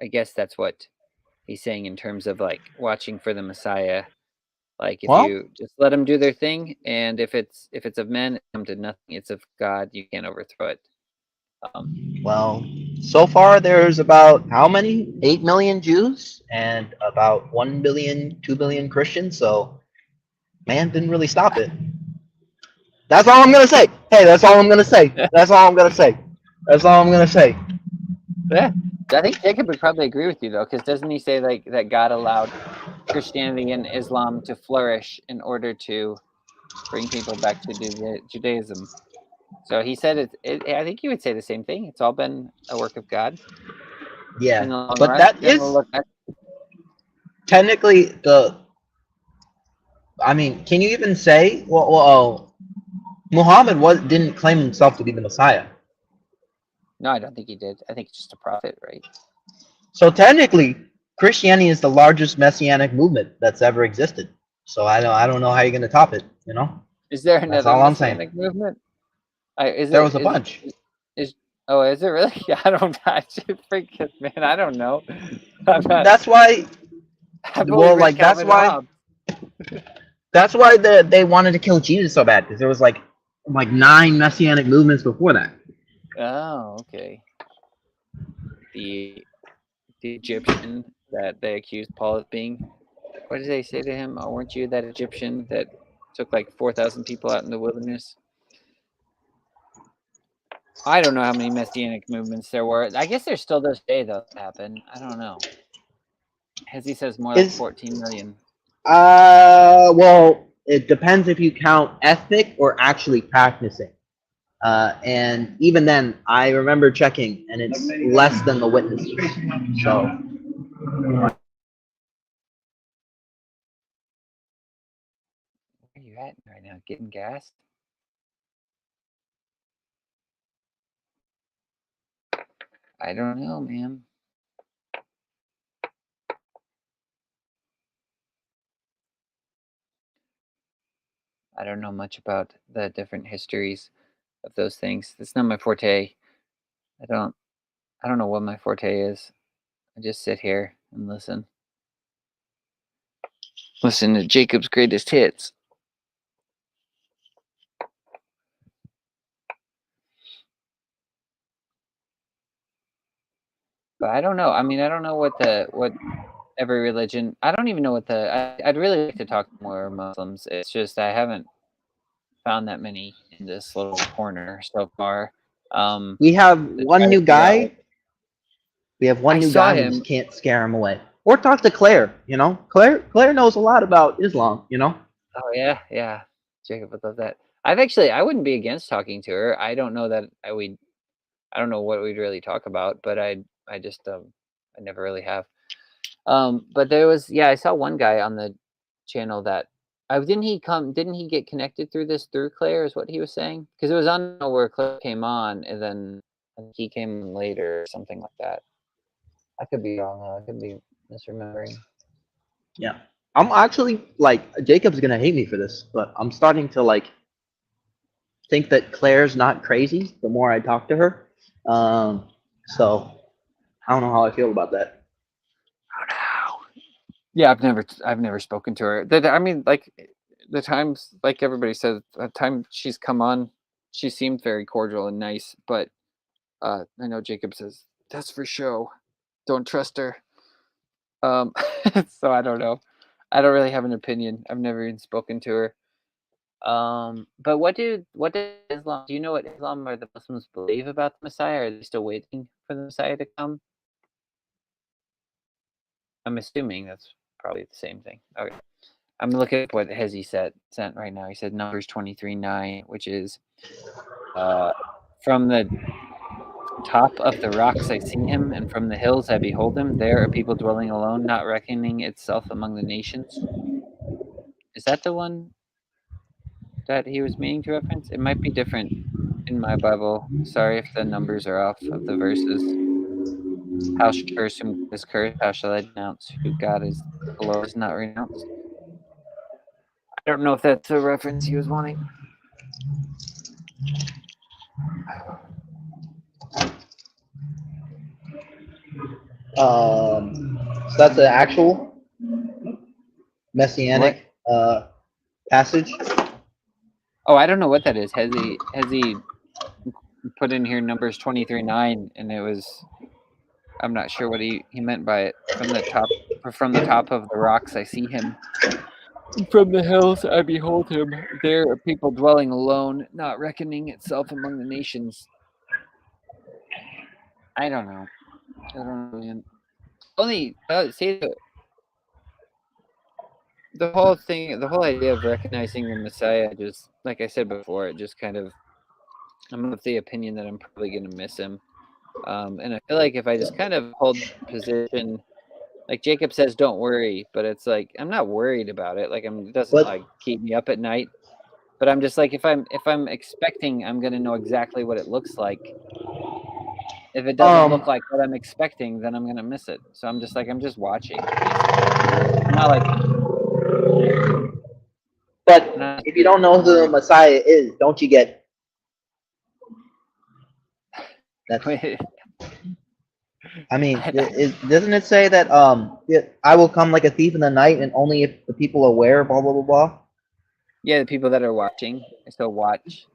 I guess that's what he's saying in terms of like watching for the Messiah. Like if you just let them do their thing, and if it's of men, it come to nothing. It's of God, you can't overthrow it. Well, so far there's about how many? 8 million Jews and about 1 billion, 2 billion Christians. So man didn't really stop it. That's all I'm gonna say. Hey, that's all I'm gonna say. That's all I'm gonna say. That's all I'm gonna say. Yeah, I think Jacob would probably agree with you though, because doesn't he say like that God allowed Christianity and Islam to flourish in order to bring people back to Judaism? So he said I think he would say the same thing. It's all been a work of God. Yeah, in the long but run. that Then is we'll look back. technically I mean, can you even say Muhammad didn't claim himself to be the Messiah? No, I don't think he did. I think it's just a prophet, right? So technically, Christianity is the largest messianic movement that's ever existed. So I don't know how you're gonna top it. Is there That's another all I'm saying. messianic movement? There was a bunch. Oh, is it really? I don't. I should freaking man. I don't know. I'm not, That's why. I've only Well, read like that's Calvin why. Hobbes. That's why they wanted to kill Jesus so bad, because there was like 9 messianic movements before that. Oh, okay. The Egyptian that they accused Paul of being. What did they say to him? Oh, weren't you that Egyptian that took like 4,000 people out in the wilderness? I don't know how many messianic movements there were. I guess there's still this day though that happen. I don't know. Hezzy says more like 14 million. Well, it depends if you count ethnic or actually practicing. And even then, I remember checking, and it's less than the witnesses. So. Where are you at right now? Getting gas? I don't know, man. I don't know much about the different histories of those things. It's not my forte. I don't know what my forte is. I just sit here and listen. Listen to Jacob's greatest hits. But I don't know. I mean, I don't know what every religion. I don't even know what I'd really like to talk to more Muslims. It's just I haven't found that many in this little corner so far. We have one new guy. We have one I new saw guy who him. just can't scare him away. Or talk to Claire. Claire knows a lot about Islam. Oh yeah. Jacob would love that. I wouldn't be against talking to her. I don't know that I don't know what we'd really talk about, but I just I never really have. But there was I saw one guy on the channel that didn't he get connected through Claire is what he was saying? Because it was on where Claire came on and then he came in later or something like that. I could be wrong though. I could be misremembering. Yeah. I'm actually Jacob's gonna hate me for this, but I'm starting to think that Claire's not crazy the more I talk to her. So I don't know how I feel about that. Yeah, I've never spoken to her. I mean, the times, like everybody says, the time she's come on, she seemed very cordial and nice. But I know Jacob says that's for show. Don't trust her. So I don't know. I don't really have an opinion. I've never even spoken to her. But what did Islam? Do you know what Islam or the Muslims believe about the Messiah? Are they still waiting for the Messiah to come? I'm assuming that's probably the same thing. Okay. I'm looking at what Hezzy sent right now. He said Numbers 23:9, which is from the top of the rocks I see him, and from the hills I behold him. There are people dwelling alone, not reckoning itself among the nations. Is that the one that he was meaning to reference? It might be different in my Bible. Sorry if the numbers are off of the verses. How shall I curse whom God is cursed? How shall I denounce who God is? The Lord is not renounced. I don't know if that's a reference he was wanting. So that's an actual messianic passage. Oh, I don't know what that is. Has he put in here Numbers 23:9, and it was. I'm not sure what he meant by it. From the top of the rocks I see him. From the hills I behold him. There are people dwelling alone, not reckoning itself among the nations. I don't know. I don't know. Only see the whole thing, the whole idea of recognizing the Messiah, just like I said before, it just kind of. I'm of the opinion that I'm probably going to miss him. And I feel like if I just kind of hold position, like Jacob says, don't worry, but it's like I'm not worried about it. Like it doesn't keep me up at night. But I'm just like if I'm expecting, I'm gonna know exactly what it looks like. If it doesn't look like what I'm expecting, then I'm gonna miss it. So I'm just watching. I'm not like. But if you don't know who the Messiah is, don't you get That's. I mean, doesn't it say that I will come like a thief in the night, and only if the people are aware, blah blah blah blah. Yeah, the people that are watching. So watch,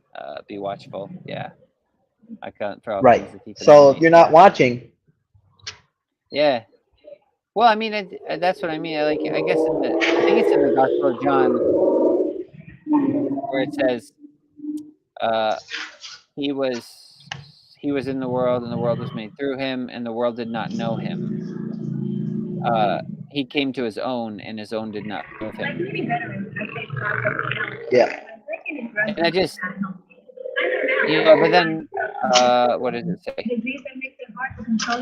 be watchful. Yeah, I can't throw. Right. So if you're not watching. Yeah. Well, I mean, that's what I mean. I guess I think it's in the Gospel of John where it says, he was in the world, and the world was made through him, and the world did not know him. He came to his own, and his own did not know him. Yeah. And I just, but then, what does it say?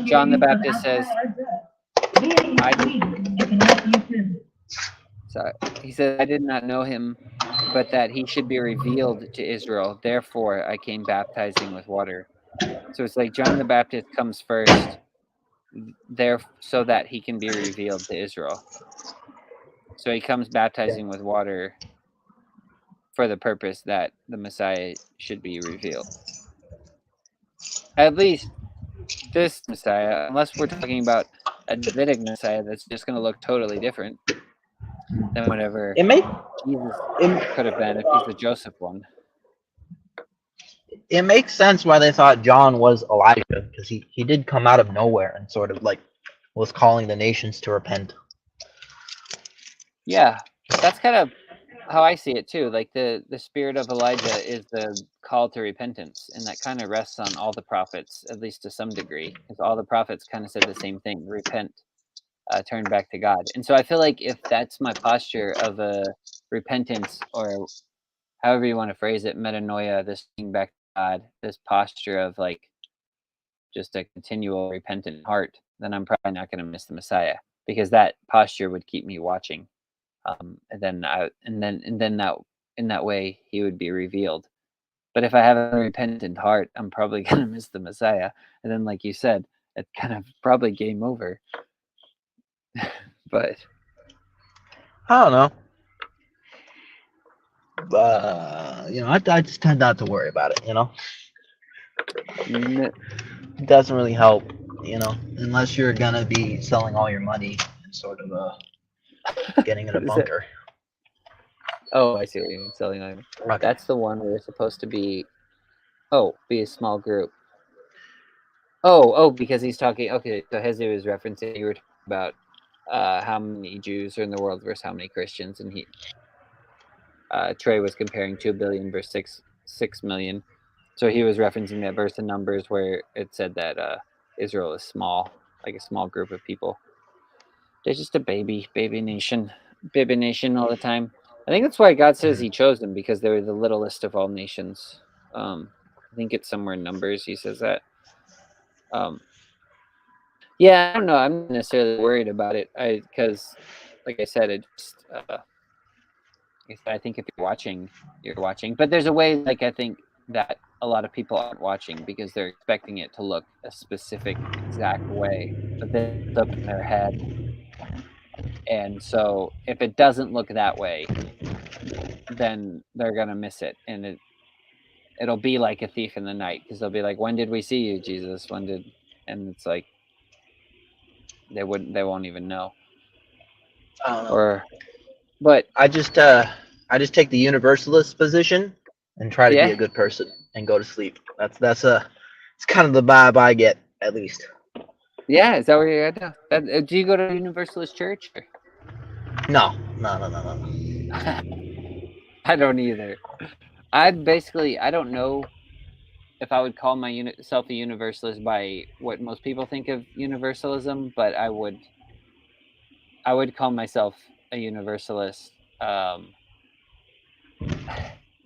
John the Baptist says, he said, I did not know him, but that he should be revealed to Israel. Therefore, I came baptizing with water. So it's like John the Baptist comes first there so that he can be revealed to Israel. So he comes baptizing with water for the purpose that the Messiah should be revealed. At least this Messiah, unless we're talking about a Davidic Messiah that's just going to look totally different than whatever Jesus could have been if he's the Joseph one. It makes sense why they thought John was Elijah, because he did come out of nowhere and sort of like was calling the nations to repent. Yeah, that's kind of how I see it too. Like the spirit of Elijah is the call to repentance, and that kind of rests on all the prophets, at least to some degree, because all the prophets kind of said the same thing: repent, turn back to God. And so I feel like if that's my posture of a repentance, or however you want to phrase it, metanoia, this thing back to God, this posture of like just a continual repentant heart, then I'm probably not going to miss the Messiah, because that posture would keep me watching. And then in that way he would be revealed. But if I have a repentant heart, I'm probably going to miss the Messiah. And then, like you said, it's kind of probably game over. But I don't know. I just tend not to worry about it, It doesn't really help, unless you're gonna be selling all your money and sort of getting in a bunker. Oh, I see what you mean, selling item. Okay. That's the one where it's supposed to be a small group. Because he's talking. Okay, so Hezi was referencing, you were talking about how many Jews are in the world versus how many Christians, and Trey was comparing 2 billion versus 6 million. So he was referencing that verse in Numbers where it said that Israel is small, like a small group of people. They're just a baby nation all the time. I think that's why God says he chose them, because they were the littlest of all nations. I think it's somewhere in Numbers he says that. Yeah, I don't know. I'm not necessarily worried about it, because, like I said, it just. I think if you're watching, you're watching. But there's a way, like I think that a lot of people aren't watching because they're expecting it to look a specific, exact way, but then it's up in their head. And so if it doesn't look that way, then they're gonna miss it, and it'll be like a thief in the night, because they'll be like, "When did we see you, Jesus? When did?" And it's like they won't even know. But I just take the universalist position and try to be a good person and go to sleep. It's kind of the vibe I get, at least. Yeah, is that where you're at now? Do you go to a Universalist church? No. I don't either. I don't know if I would call myself a universalist by what most people think of universalism, but I would call myself a universalist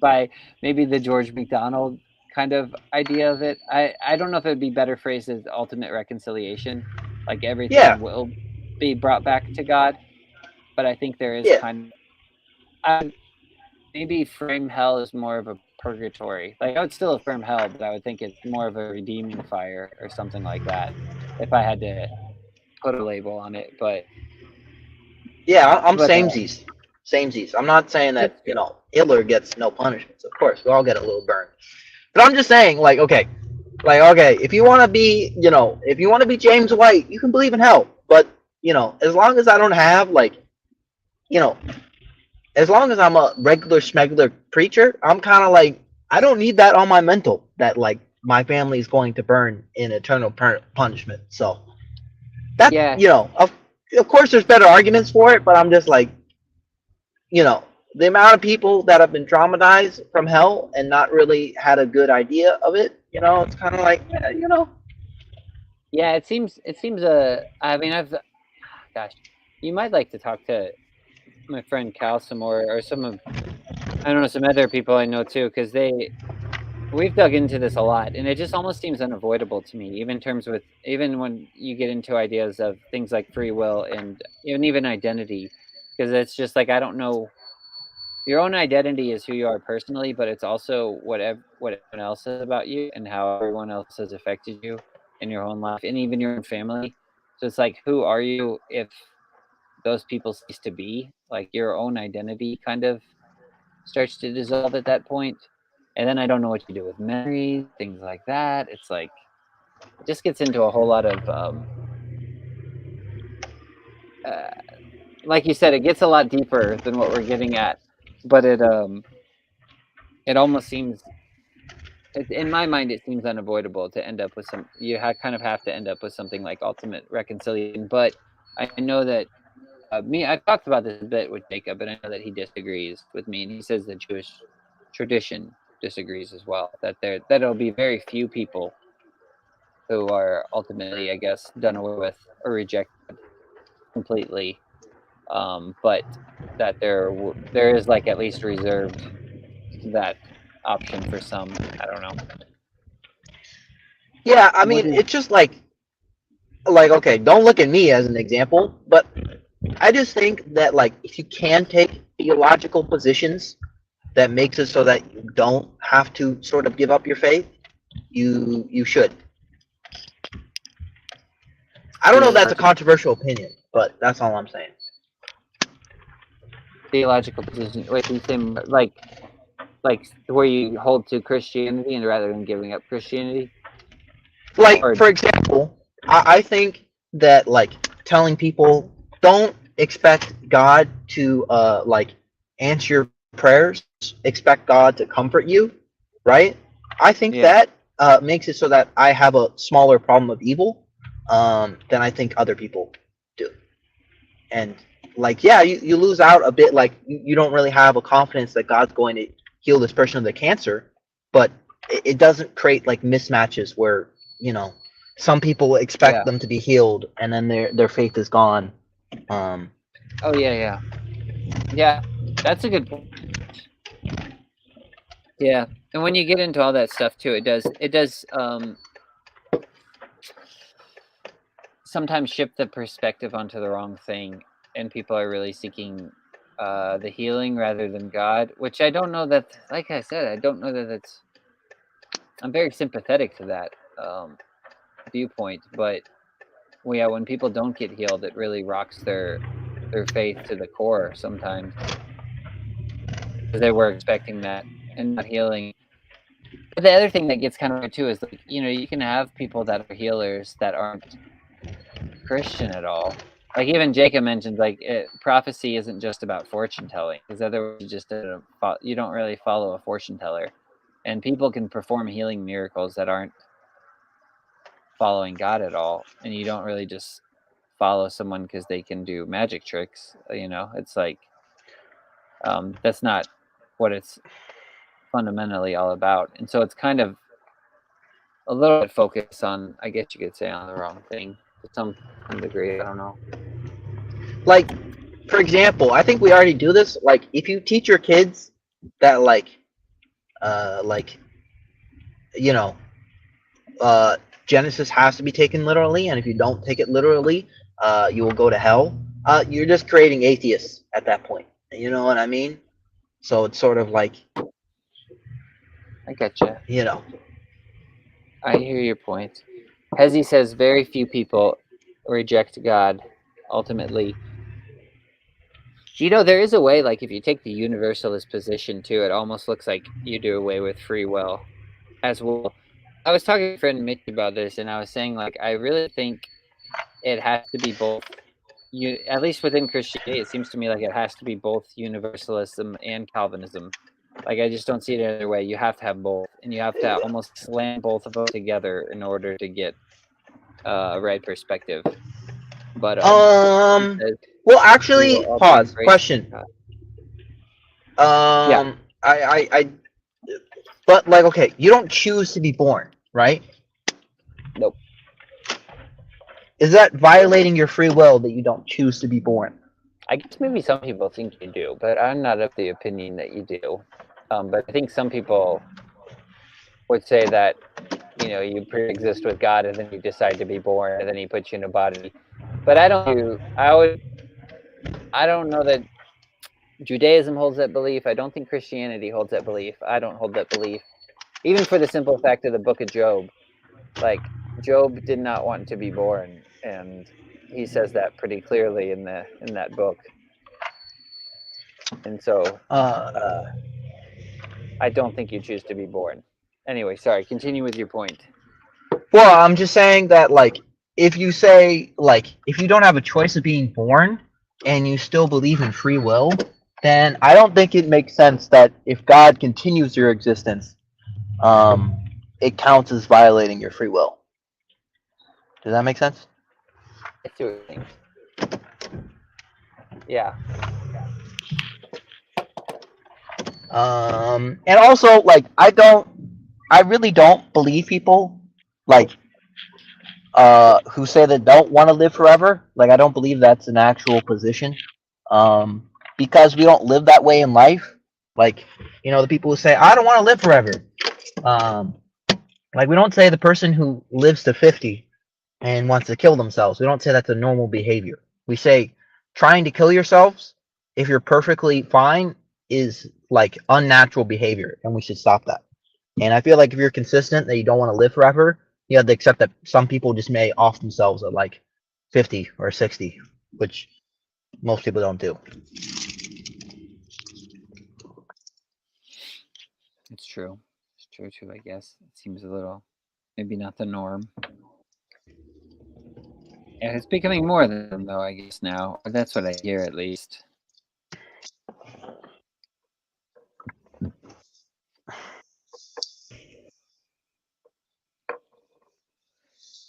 by maybe the George MacDonald kind of idea of it. I don't know if it would be better phrased as ultimate reconciliation, like everything will be brought back to God. But I think there is kind of maybe frame hell is more of a purgatory. Like I would still affirm hell, but I would think it's more of a redeeming fire or something like that, if I had to put a label on it. But yeah, I'm samesies. I'm not saying that Hitler gets no punishments. Of course, we all get a little burn. But I'm just saying, like, okay, Like, okay, if you want to be, if you want to be James White, you can believe in hell. But, as long as I don't have, like, you know, as long as I'm a regular schmegular preacher, I'm kind of like, I don't need that on my mental that, like, my family is going to burn in eternal punishment. So, that, Yeah. Of course there's better arguments for it, but I'm just like, the amount of people that have been traumatized from hell and not really had a good idea of it, it's kind of like, Yeah, it seems I mean, gosh, you might like to talk to my friend Cal some more, or some other people I know too, because we've dug into this a lot, and it just almost seems unavoidable to me, even when you get into ideas of things like free will and even identity, because it's just like, I don't know. Your own identity is who you are personally, but it's also what everyone else says about you and how everyone else has affected you in your own life and even your own family. So it's like, who are you if those people cease to be? Like, your own identity kind of starts to dissolve at that point. And then I don't know what you do with memories, things like that. It's like, it just gets into a whole lot of, like you said, it gets a lot deeper than what we're getting at. But it almost seems, in my mind, it seems unavoidable to end up with kind of have to end up with something like ultimate reconciliation. But I know that I've talked about this a bit with Jacob, and I know that he disagrees with me, and he says the Jewish tradition disagrees as well. That it'll be very few people who are ultimately, I guess, done away with or rejected completely, but that there is, like, at least reserved that option for some. I don't know. Yeah, I mean, it's just like, okay, don't look at me as an example, but I just think that, like, if you can take theological positions that makes it so that you don't have to sort of give up your faith, you should. I don't know if that's a controversial opinion, but that's all I'm saying. Theological position. Wait, you say like where you hold to Christianity and rather than giving up Christianity? Like, for example, I think that, like, telling people don't expect God to like answer your prayers, expect God to comfort you, right? I think that makes it so that I have a smaller problem of evil than I think other people do. And, like, yeah, you lose out a bit, like, you don't really have a confidence that God's going to heal this person of the cancer, but it doesn't create, like, mismatches where, some people expect them to be healed and then their faith is gone. Oh yeah, that's a good point. Yeah, and when you get into all that stuff too, it does sometimes shift the perspective onto the wrong thing, and people are really seeking the healing rather than God, which I don't know that, like I said, I don't know that it's, I'm very sympathetic to that viewpoint, but when people don't get healed, it really rocks their faith to the core sometimes, because they were expecting that and not healing. But the other thing that gets kind of weird too is, like, you can have people that are healers that aren't Christian at all. Like, even Jacob mentioned, like, prophecy isn't just about fortune telling, because otherwise you don't really follow a fortune teller, and people can perform healing miracles that aren't following God at all, and you don't really just follow someone because they can do magic tricks. It's like, that's not what it's fundamentally all about, and so it's kind of a little bit focused on, I guess you could say, on the wrong thing to some degree. I don't know. Like, for example, I think we already do this. Like, if you teach your kids that, Genesis has to be taken literally, and if you don't take it literally, you will go to hell. You're just creating atheists at that point. You know what I mean? So it's sort of like, I gotcha. I hear your point. Hezi says very few people reject God ultimately. There is a way, like, if you take the universalist position too, it almost looks like you do away with free will as well. I was talking to a friend Mitch about this, and I was saying like I really think it has to be both. You at least within Christianity, it seems to me like it has to be both universalism and Calvinism. Like I just don't see it any other way. You have to have both, and you have to almost slam both of them together in order to get a right perspective. But Well, actually, all pause. praise Question. God. I but like, okay, you don't choose to be born, right? Nope. Is that violating your free will that you don't choose to be born? I guess maybe some people think you do, but I'm not of the opinion that you do. But I think some people would say that, you know, you pre-exist with God and then you decide to be born and then He puts you in a body. But I don't know that Judaism holds that belief. I don't think Christianity holds that belief. I don't hold that belief. Even for the simple fact of the book of Job. Like, Job did not want to be born, and he says that pretty clearly in that book. And so I don't think you choose to be born. Anyway, sorry, continue with your point. Well, I'm just saying that, like, if you say, like, if you don't have a choice of being born and you still believe in free will, then I don't think it makes sense that if God continues your existence, it counts as violating your free will. Does that make sense? I see what you're saying. Yeah. And also, like, I really don't believe people, like, who say they don't want to live forever. Like, I don't believe that's an actual position. Because we don't live that way in life. Like, you know, the people who say, I don't want to live forever. Like, we don't say the person who lives to 50 and wants to kill themselves. We don't say that's a normal behavior. We say trying to kill yourselves, if you're perfectly fine, is like unnatural behavior, and we should stop that. And I feel like if you're consistent that you don't want to live forever, you have to accept that some people just may off themselves at like 50 or 60, which most people don't do. It's true. It's true too, I guess. It seems a little, maybe not the norm. And it's becoming more than them, though, I guess now. Or that's what I hear, at least.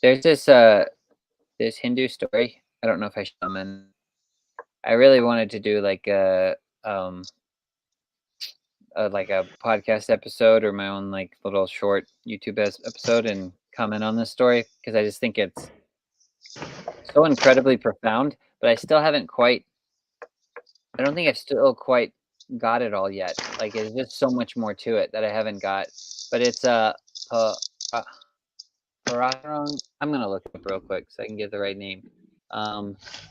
There's this Hindu story. I don't know if I should come in. I really wanted to do like a podcast episode or my own like little short YouTube episode and comment on this story because I just think it's so incredibly profound, but I still haven't quite. I don't think I've still quite got it all yet. Like there's just so much more to it that I haven't got. But it's Parasaran. I'm gonna look it up real quick so I can get the right name.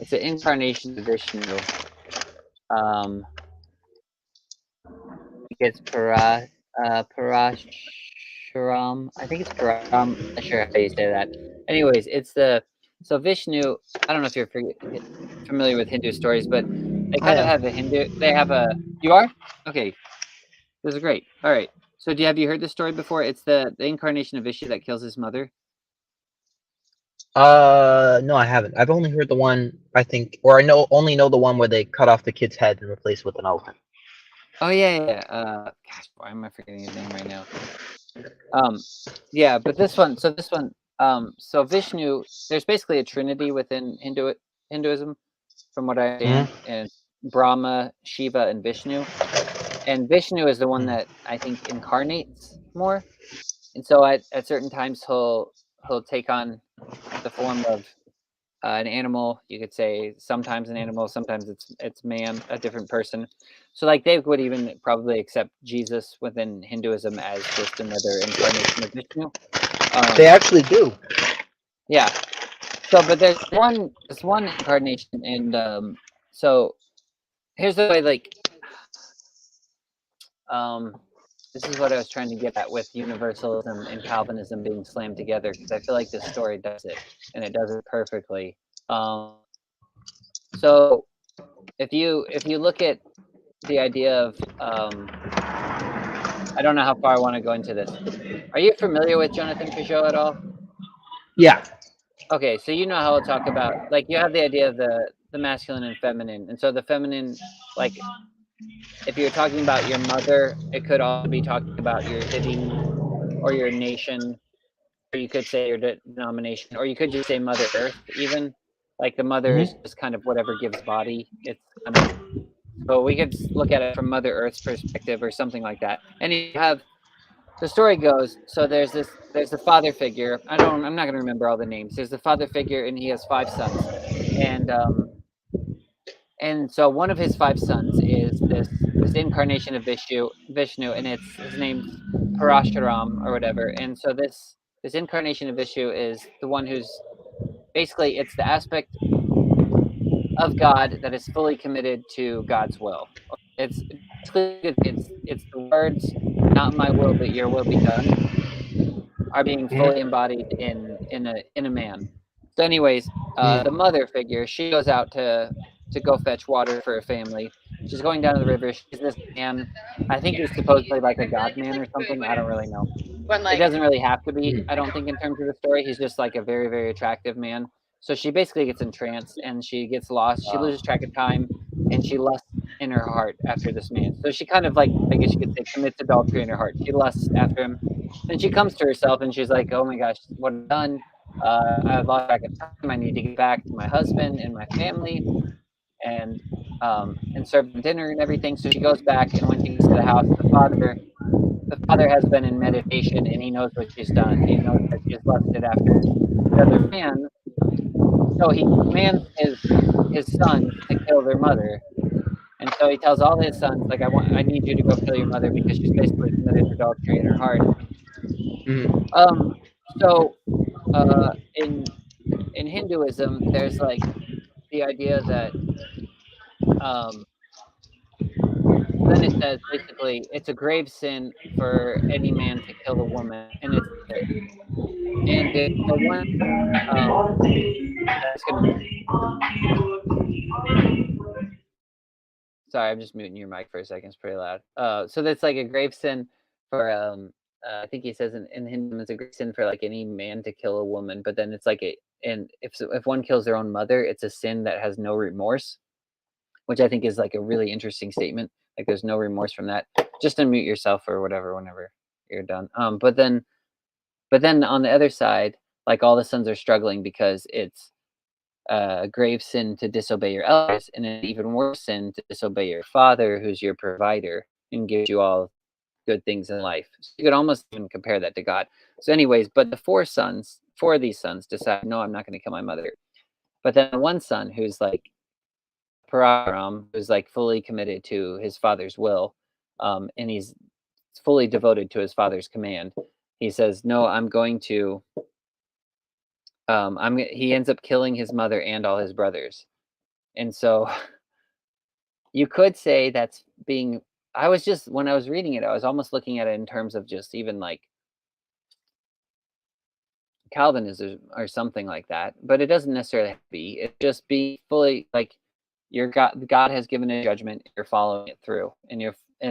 It's an incarnation of Vishnu. It's Parashuram. I think it's Param. I'm not sure how you say that. Anyways, so Vishnu. I don't know if you're familiar with Hindu stories, but they kind of have a Hindu. They have a. You are? Okay. This is great. All right. So have you heard this story before? It's the incarnation of Vishnu that kills his mother. No, I haven't. I've only heard the one, I think, or only know the one where they cut off the kid's head and replace it with an elephant. Oh yeah. Gosh, why am I forgetting his name right now? Yeah, but this one. So Vishnu. There's basically a trinity within Hinduism, from what I understand, and Brahma, Shiva, and Vishnu. And Vishnu is the one that I think incarnates more, and so at certain times he'll take on the form of an animal. You could say sometimes an animal, sometimes it's man, a different person. So like they would even probably accept Jesus within Hinduism as just another incarnation of Vishnu. They actually do. Yeah. So, but there's one incarnation, and so here's the way. Like, this is what I was trying to get at with universalism and Calvinism being slammed together, because I feel like this story does it, and it does it perfectly. So if you look at the idea of I don't know how far I want to go into this. Are you familiar with Jonathan Peugeot at all? Yeah. Okay, so you know how I'll talk about, like, you have the idea of the masculine and feminine, and so the feminine, like, if you're talking about your mother, it could also be talking about your city or your nation, or you could say your denomination, or you could just say Mother Earth even. Like the mother is just kind of whatever gives body. It's kind of, so we could look at it from Mother Earth's perspective or something like that. And you have, the story goes, so there's the father figure. I'm not going to remember all the names. There's the father figure, and he has 5 sons. And so one of his 5 sons is this incarnation of Vishnu, and his name's Parashuram or whatever. And so this incarnation of Vishnu is the one who's basically, it's the aspect of God that is fully committed to God's will. It's the words, "Not my will, but your will be done," are being fully embodied in a man. So, anyways, the mother figure, she goes out to go fetch water for her family. She's going down to the river. She's this man. I think he's supposedly like a god man or something. I don't really know. It doesn't really have to be, I don't think, in terms of the story. He's just like a very, very attractive man. So she basically gets entranced and she gets lost. She loses track of time and she lusts in her heart after this man. So she kind of, like, I guess you could say, commits adultery in her heart. She lusts after him. Then she comes to herself and she's like, oh my gosh, what have I done? I've lost track of time. I need to get back to my husband and my family and serve them dinner and everything. So she goes back, and when she gets to the house, the father has been in meditation and he knows what she's done. He knows that she's lusted after the other man. So he commands his sons to kill their mother. And so he tells all his sons, like, I need you to go kill your mother because she's basically committed adultery in her heart. So in Hinduism, there's like the idea that then it says basically it's a grave sin for any man to kill a woman, and it's the one that's gonna. Sorry, I'm just muting your mic for a second. It's pretty loud. So that's like a grave sin for I think he says in Hinduism it's a grave sin for like any man to kill a woman, but then it's like and if one kills their own mother, it's a sin that has no remorse, which I think is like a really interesting statement. Like there's no remorse from that. Just unmute yourself or whatever whenever you're done. But then on the other side, like all the sons are struggling because it's a grave sin to disobey your elders, and an even worse sin to disobey your father, who's your provider and gives you all good things in life. So you could almost even compare that to God. So anyways, but the 4 of these sons decide, no, I'm not going to kill my mother. But then one son who's like Pararam, who's like fully committed to his father's will, and he's fully devoted to his father's command. He says, no, I'm going to he ends up killing his mother and all his brothers. And so you could say that's being, when I was reading it, I was almost looking at it in terms of just even like Calvinism or something like that, but it doesn't necessarily have to be. It just be fully like God has given a judgment, you're following it through, and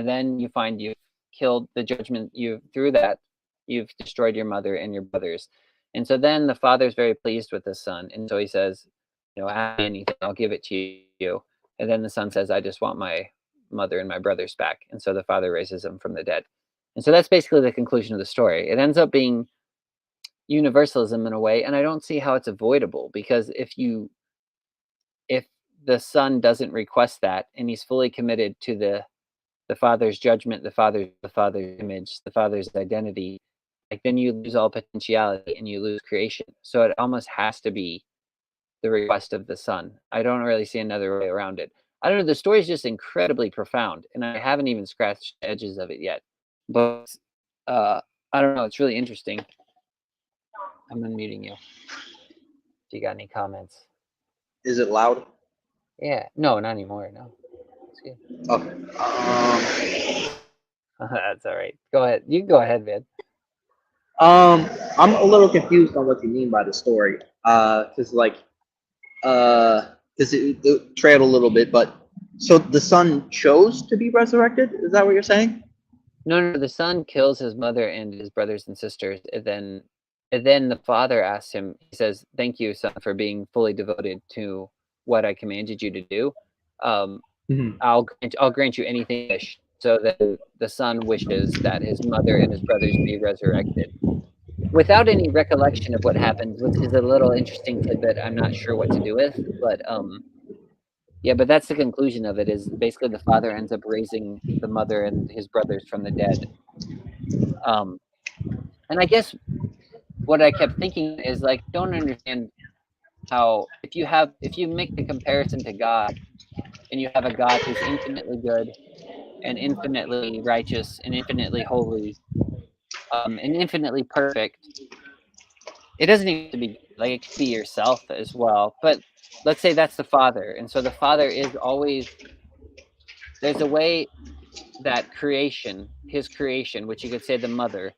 then you find you've killed the judgment, through that you've destroyed your mother and your brothers. And so then the father's very pleased with the son. And so he says, ask me anything, I'll give it to you. And then the son says, I just want my mother and my brothers back. And so the father raises them from the dead. And so that's basically the conclusion of the story. It ends up being universalism in a way. And I don't see how it's avoidable, because if the son doesn't request that, and he's fully committed to the father's judgment, the father's image, the father's identity, like then you lose all potentiality and you lose creation. So it almost has to be the request of the son. I don't really see another way around it. I don't know. The story is just incredibly profound, and I haven't even scratched the edges of it yet. But I don't know. It's really interesting. I'm unmuting you. If you got any comments. Is it loud? Yeah. No, not anymore. No. It's good. Okay. That's all right. Go ahead. You can go ahead, man. I'm a little confused on what you mean by the story. Because it trailed a little bit, but so the son chose to be resurrected? Is that what you're saying? No, the son kills his mother and his brothers and sisters, and then the father asks him. He says, "Thank you, son, for being fully devoted to what I commanded you to do. Mhm. I'll grant you anything you wish." So then the son wishes that his mother and his brothers be resurrected, without any recollection of what happened, which is a little interesting tidbit. I'm not sure what to do with, but yeah, but that's the conclusion of it. Is basically the father ends up raising the mother and his brothers from the dead. And I guess what I kept thinking is like, don't understand how if you make the comparison to God, and you have a God who's infinitely good and infinitely righteous and infinitely holy, and infinitely perfect. It doesn't even have to be like it could be yourself as well. But let's say that's the father, and so the father is always there's a way that creation, his creation, which you could say the mother,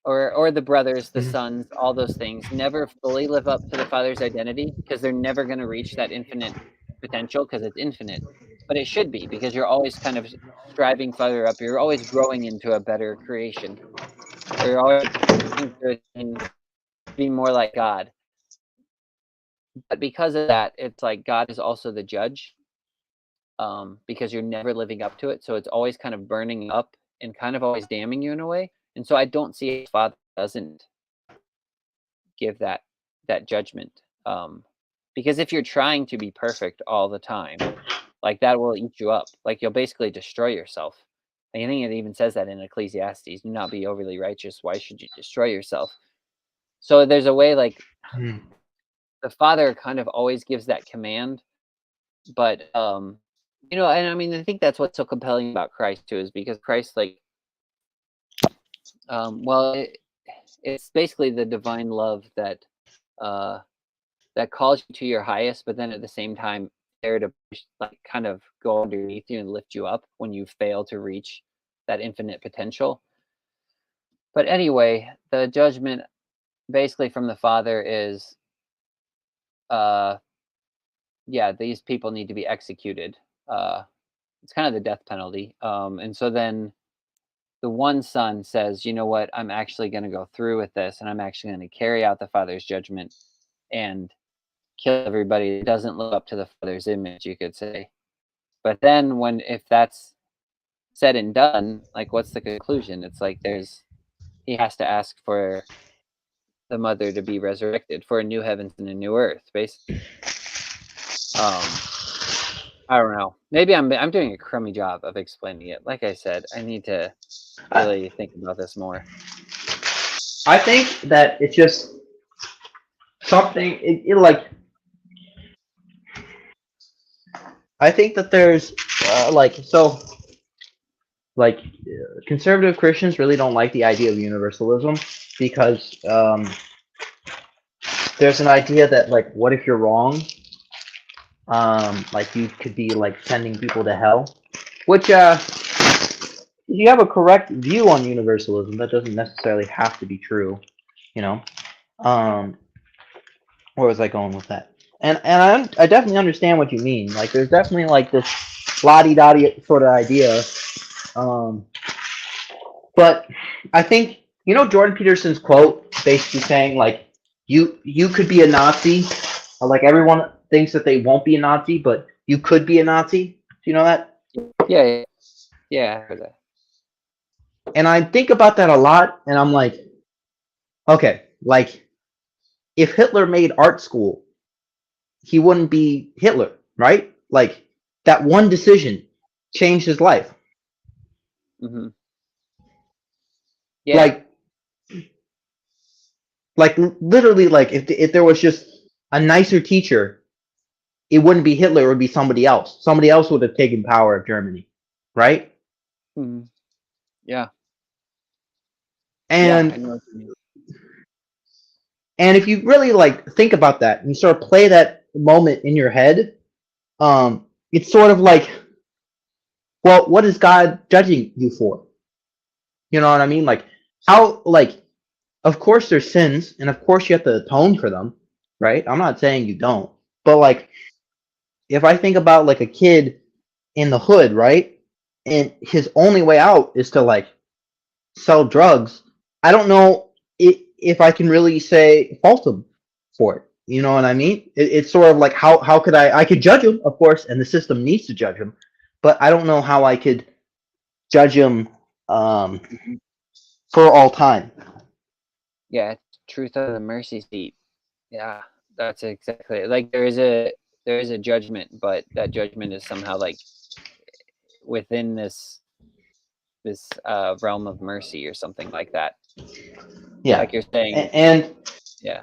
or the brothers, the sons, all those things, never fully live up to the father's identity because they're never going to reach that infinite potential because it's infinite. But it should be because you're always kind of striving further up. You're always growing into a better creation. You're always trying to be more like God. But because of that, it's like God is also the judge, because you're never living up to it. So it's always kind of burning up and kind of always damning you in a way. And so I don't see if Father doesn't give that judgment, because if you're trying to be perfect all the time, like that will eat you up. Like you'll basically destroy yourself. I think it even says that in Ecclesiastes: "Do not be overly righteous. Why should you destroy yourself?" So there's a way like the Father kind of always gives that command, but you know, and I mean, I think that's what's so compelling about Christ too, is because Christ, like, well, it's basically the divine love that that calls you to your highest, but then at the same time there to like kind of go underneath you and lift you up when you fail to reach that infinite potential. But anyway, the judgment basically from the Father is, yeah, these people need to be executed. It's kind of the death penalty. And so then the one son says, you know what, I'm actually going to go through with this, and I'm actually going to carry out the Father's judgment and kill everybody that doesn't live up to the Father's image, you could say. But then if that's said and done, like, what's the conclusion? It's like he has to ask for the mother to be resurrected for a new heavens and a new earth, basically. I don't know. Maybe I'm doing a crummy job of explaining it. Like I said, I need to really think about this more. I think that it's just something. Like, I think that there's conservative Christians really don't like the idea of universalism because there's an idea that, like, what if you're wrong? Like, you could be like sending people to hell, which if you have a correct view on universalism, that doesn't necessarily have to be true, you know. Where was I going with that? And I definitely understand what you mean. Like, there's definitely like this la-di-da-di sort of idea. But I think, you know, Jordan Peterson's quote basically saying, like, you could be a Nazi, or like everyone thinks that they won't be a Nazi, but you could be a Nazi. Do you know that? Yeah, I heard that. And I think about that a lot, and I'm like, okay, like, if Hitler made art school, he wouldn't be Hitler, right? Like, that one decision changed his life. Mm-hmm. Yeah. Like literally, like, if there was just a nicer teacher, it wouldn't be Hitler, it would be somebody else. Somebody else would have taken power of Germany, right? Mm-hmm. Yeah. And I know what you mean. And if you really like think about that and you sort of play that moment in your head, it's sort of like, well, what is God judging you for? You know what I mean? Like, how, like, of course there's sins, and of course you have to atone for them, right? I'm not saying you don't, but like, if I think about like a kid in the hood, right? and his only way out is to like sell drugs, I don't know if I can really say fault him for it. You know what I mean? It's sort of like how could I could judge him, of course, and the system needs to judge him, but I don't know how I could judge him for all time. Yeah, truth of the mercy seat. Yeah, that's exactly it. Like there is a judgment, but that judgment is somehow like within this realm of mercy or something like that. Yeah, like you're saying. and Yeah,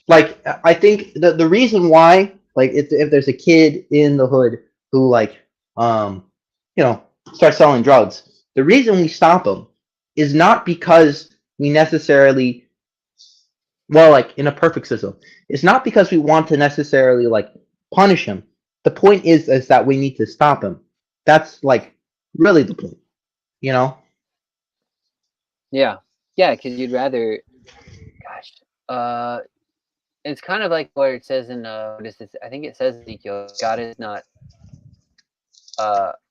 like I think the reason why, like if there's a kid in the hood who like starts selling drugs, the reason we stop him is not because we necessarily, well, like in a perfect system, it's not because we want to necessarily like punish him. The point is that we need to stop him. That's like really the point, you know? yeah, because you'd rather, gosh, it's kind of like what it says in what is this? I think it says Ezekiel, God is not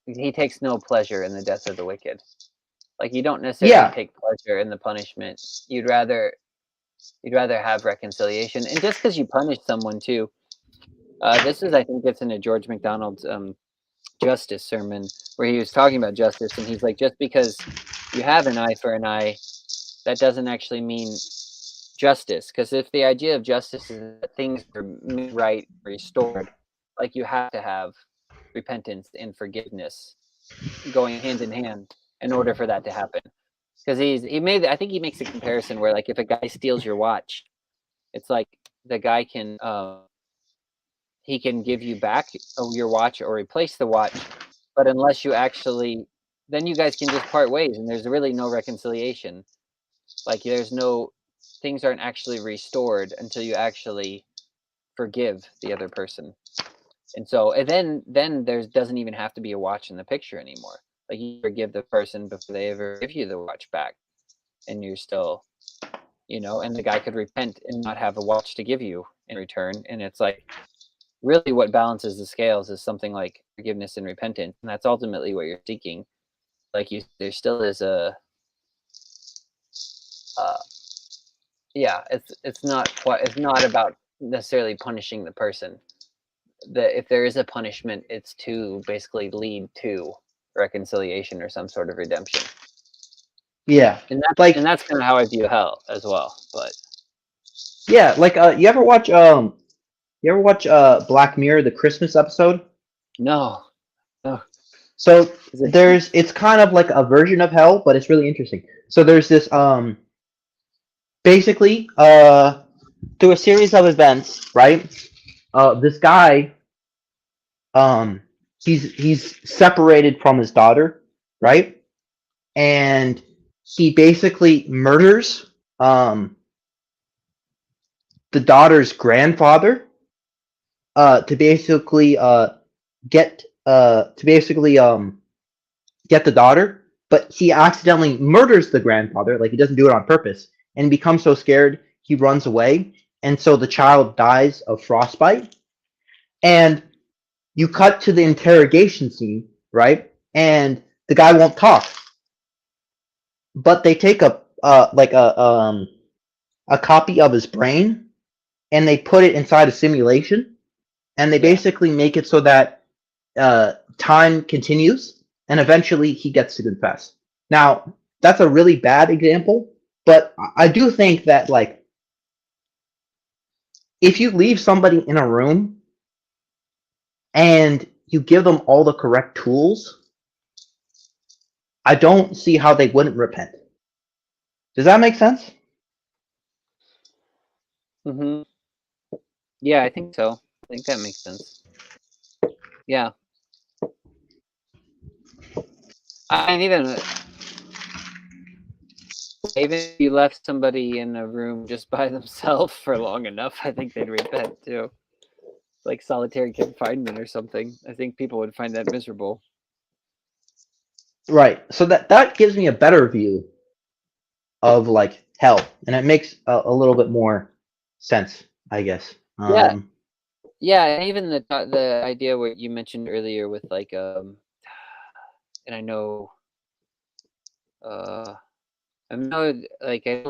he takes no pleasure in the death of the wicked. Like you don't necessarily take pleasure in the punishment. You'd rather have reconciliation. And just because you punish someone too, this is, I think it's in a George MacDonald's justice sermon where he was talking about justice, and he's like, just because you have an eye for an eye, that doesn't actually mean justice. Because if the idea of justice is that things are made right, restored, like you have to have repentance and forgiveness going hand in hand in order for that to happen. Because I think he makes a comparison where like if a guy steals your watch, it's like the guy can he can give you back your watch or replace the watch, but unless you actually, then you guys can just part ways and there's really no reconciliation. Like there's no, things aren't actually restored until you actually forgive the other person. And so, and then there doesn't even have to be a watch in the picture anymore. Like you forgive the person before they ever give you the watch back, and you're still, and the guy could repent and not have a watch to give you in return. And it's like, really what balances the scales is something like forgiveness and repentance, and that's ultimately what you're seeking. Like there still is a, it's not about necessarily punishing the person. If there is a punishment, it's to basically lead to reconciliation or some sort of redemption. Yeah, and that's kind of how I view hell as well. But yeah, like you ever watch Black Mirror, the Christmas episode? No. So it's kind of like a version of hell, but it's really interesting. So there's this basically through a series of events, right? This guy, he's separated from his daughter, right? And he basically murders the daughter's grandfather to basically get the daughter, but he accidentally murders the grandfather. Like he doesn't do it on purpose, and becomes so scared he runs away, and so the child dies of frostbite. And you cut to the interrogation scene, right? And the guy won't talk, but they take a copy of his brain and they put it inside a simulation, and they basically make it so that time continues, and eventually he gets to confess. Now, that's a really bad example, but I do think that, like, if you leave somebody in a room and you give them all the correct tools, I don't see how they wouldn't repent. Does that make sense? Mm-hmm. Yeah, I think so. I think that makes sense. Yeah. I mean, even if you left somebody in a room just by themselves for long enough, I think they'd repent too. Like solitary confinement or something. I think people would find that miserable. Right. So that gives me a better view of like hell, and it makes a little bit more sense, I guess. Yeah, and even the idea what you mentioned earlier with like and I know, I know, like I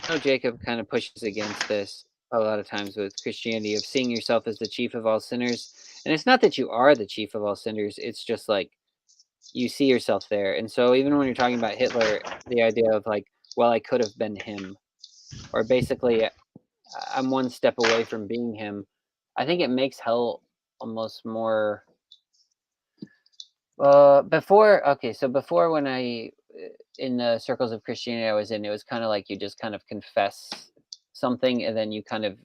know Jacob kind of pushes against this a lot of times with Christianity of seeing yourself as the chief of all sinners, and it's not that you are the chief of all sinners. It's just like you see yourself there, and so even when you're talking about Hitler, the idea of like, well, I could have been him, or basically, I'm one step away from being him. I think it makes hell almost more. Before when I in the circles of Christianity I was in, it was kind of like you just kind of confess something and then you kind of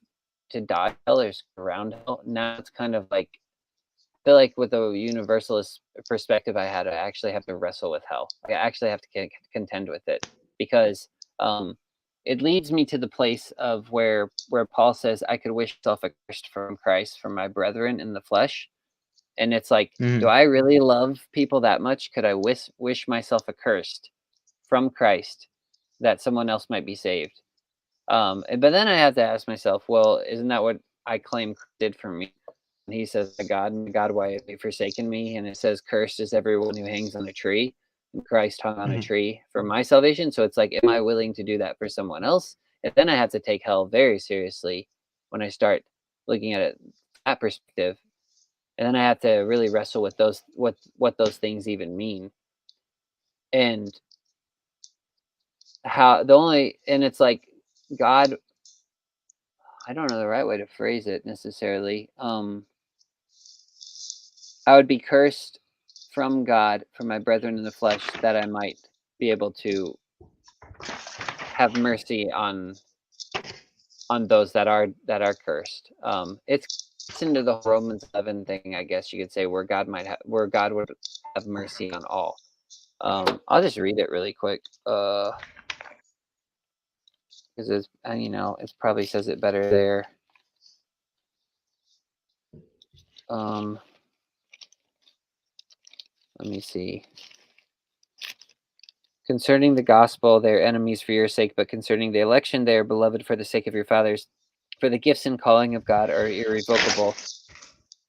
to die hell or around hell. Now it's kind of like I feel like with a universalist perspective I had, I actually have to wrestle with hell. I actually have to contend with it because it leads me to the place of where Paul says I could wish myself accursed from Christ from my brethren in the flesh. And it's like, do I really love people that much? Could I wish myself accursed from Christ that someone else might be saved? But then I have to ask myself, well, isn't that what I claim Christ did for me? And he says, God, why have you forsaken me? And it says, cursed is everyone who hangs on a tree. And Christ hung on a tree for my salvation. So it's like, am I willing to do that for someone else? And then I have to take hell very seriously when I start looking at it that perspective. And then I have to really wrestle with those what those things even mean. And how it's like God, I don't know the right way to phrase it necessarily. I would be cursed from God, from my brethren in the flesh, that I might be able to have mercy on those that are cursed. It's into the Romans 11 thing, I guess you could say, where God would have mercy on all. I'll just read it really quick, because it's it probably says it better there. Let me see. Concerning the gospel, they are enemies for your sake, but concerning the election, they are beloved for the sake of your fathers. For the gifts and calling of God are irrevocable.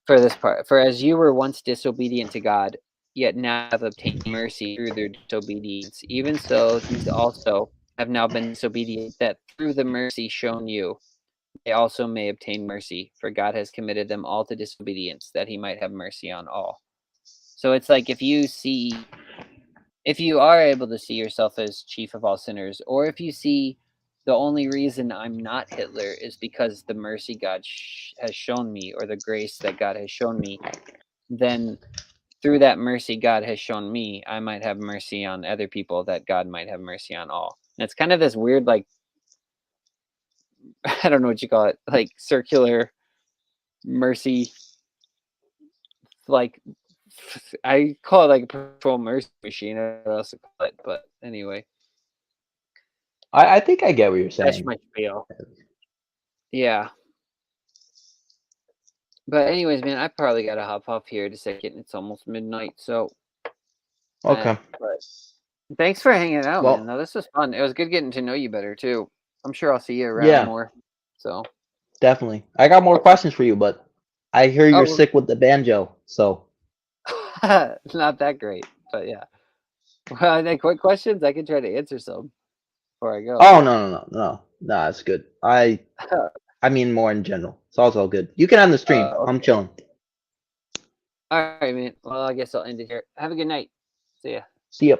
For this part, for as you were once disobedient to God, yet now have obtained mercy through their disobedience, even so these also have now been disobedient, that through the mercy shown you, they also may obtain mercy. For God has committed them all to disobedience, that he might have mercy on all. So it's like if you are able to see yourself as chief of all sinners, or if you see the only reason I'm not Hitler is because the mercy God has shown me, or the grace that God has shown me, then through that mercy God has shown me, I might have mercy on other people, that God might have mercy on all. And it's kind of this weird, like, I don't know what you call it, like circular mercy, like, I call it like a perpetual mercy machine. I don't know what else to call it, but anyway. I think I get what you're That's saying. my spiel. Yeah. But anyways, man, I probably gotta hop off here in a second. It's almost midnight, so. Okay. But thanks for hanging out, Well- man. No, this was fun. It was good getting to know you better too. I'm sure I'll see you around more. So. Definitely. I got more questions for you, but I hear you're Oh. sick with the banjo, so. Not that great, but yeah. Well, any quick questions? I can try to answer some before I go. Oh no, it's good. I mean more in general. So it's all good. You can end the stream. I'm chilling. All right, man. Well, I guess I'll end it here. Have a good night. See ya. See ya.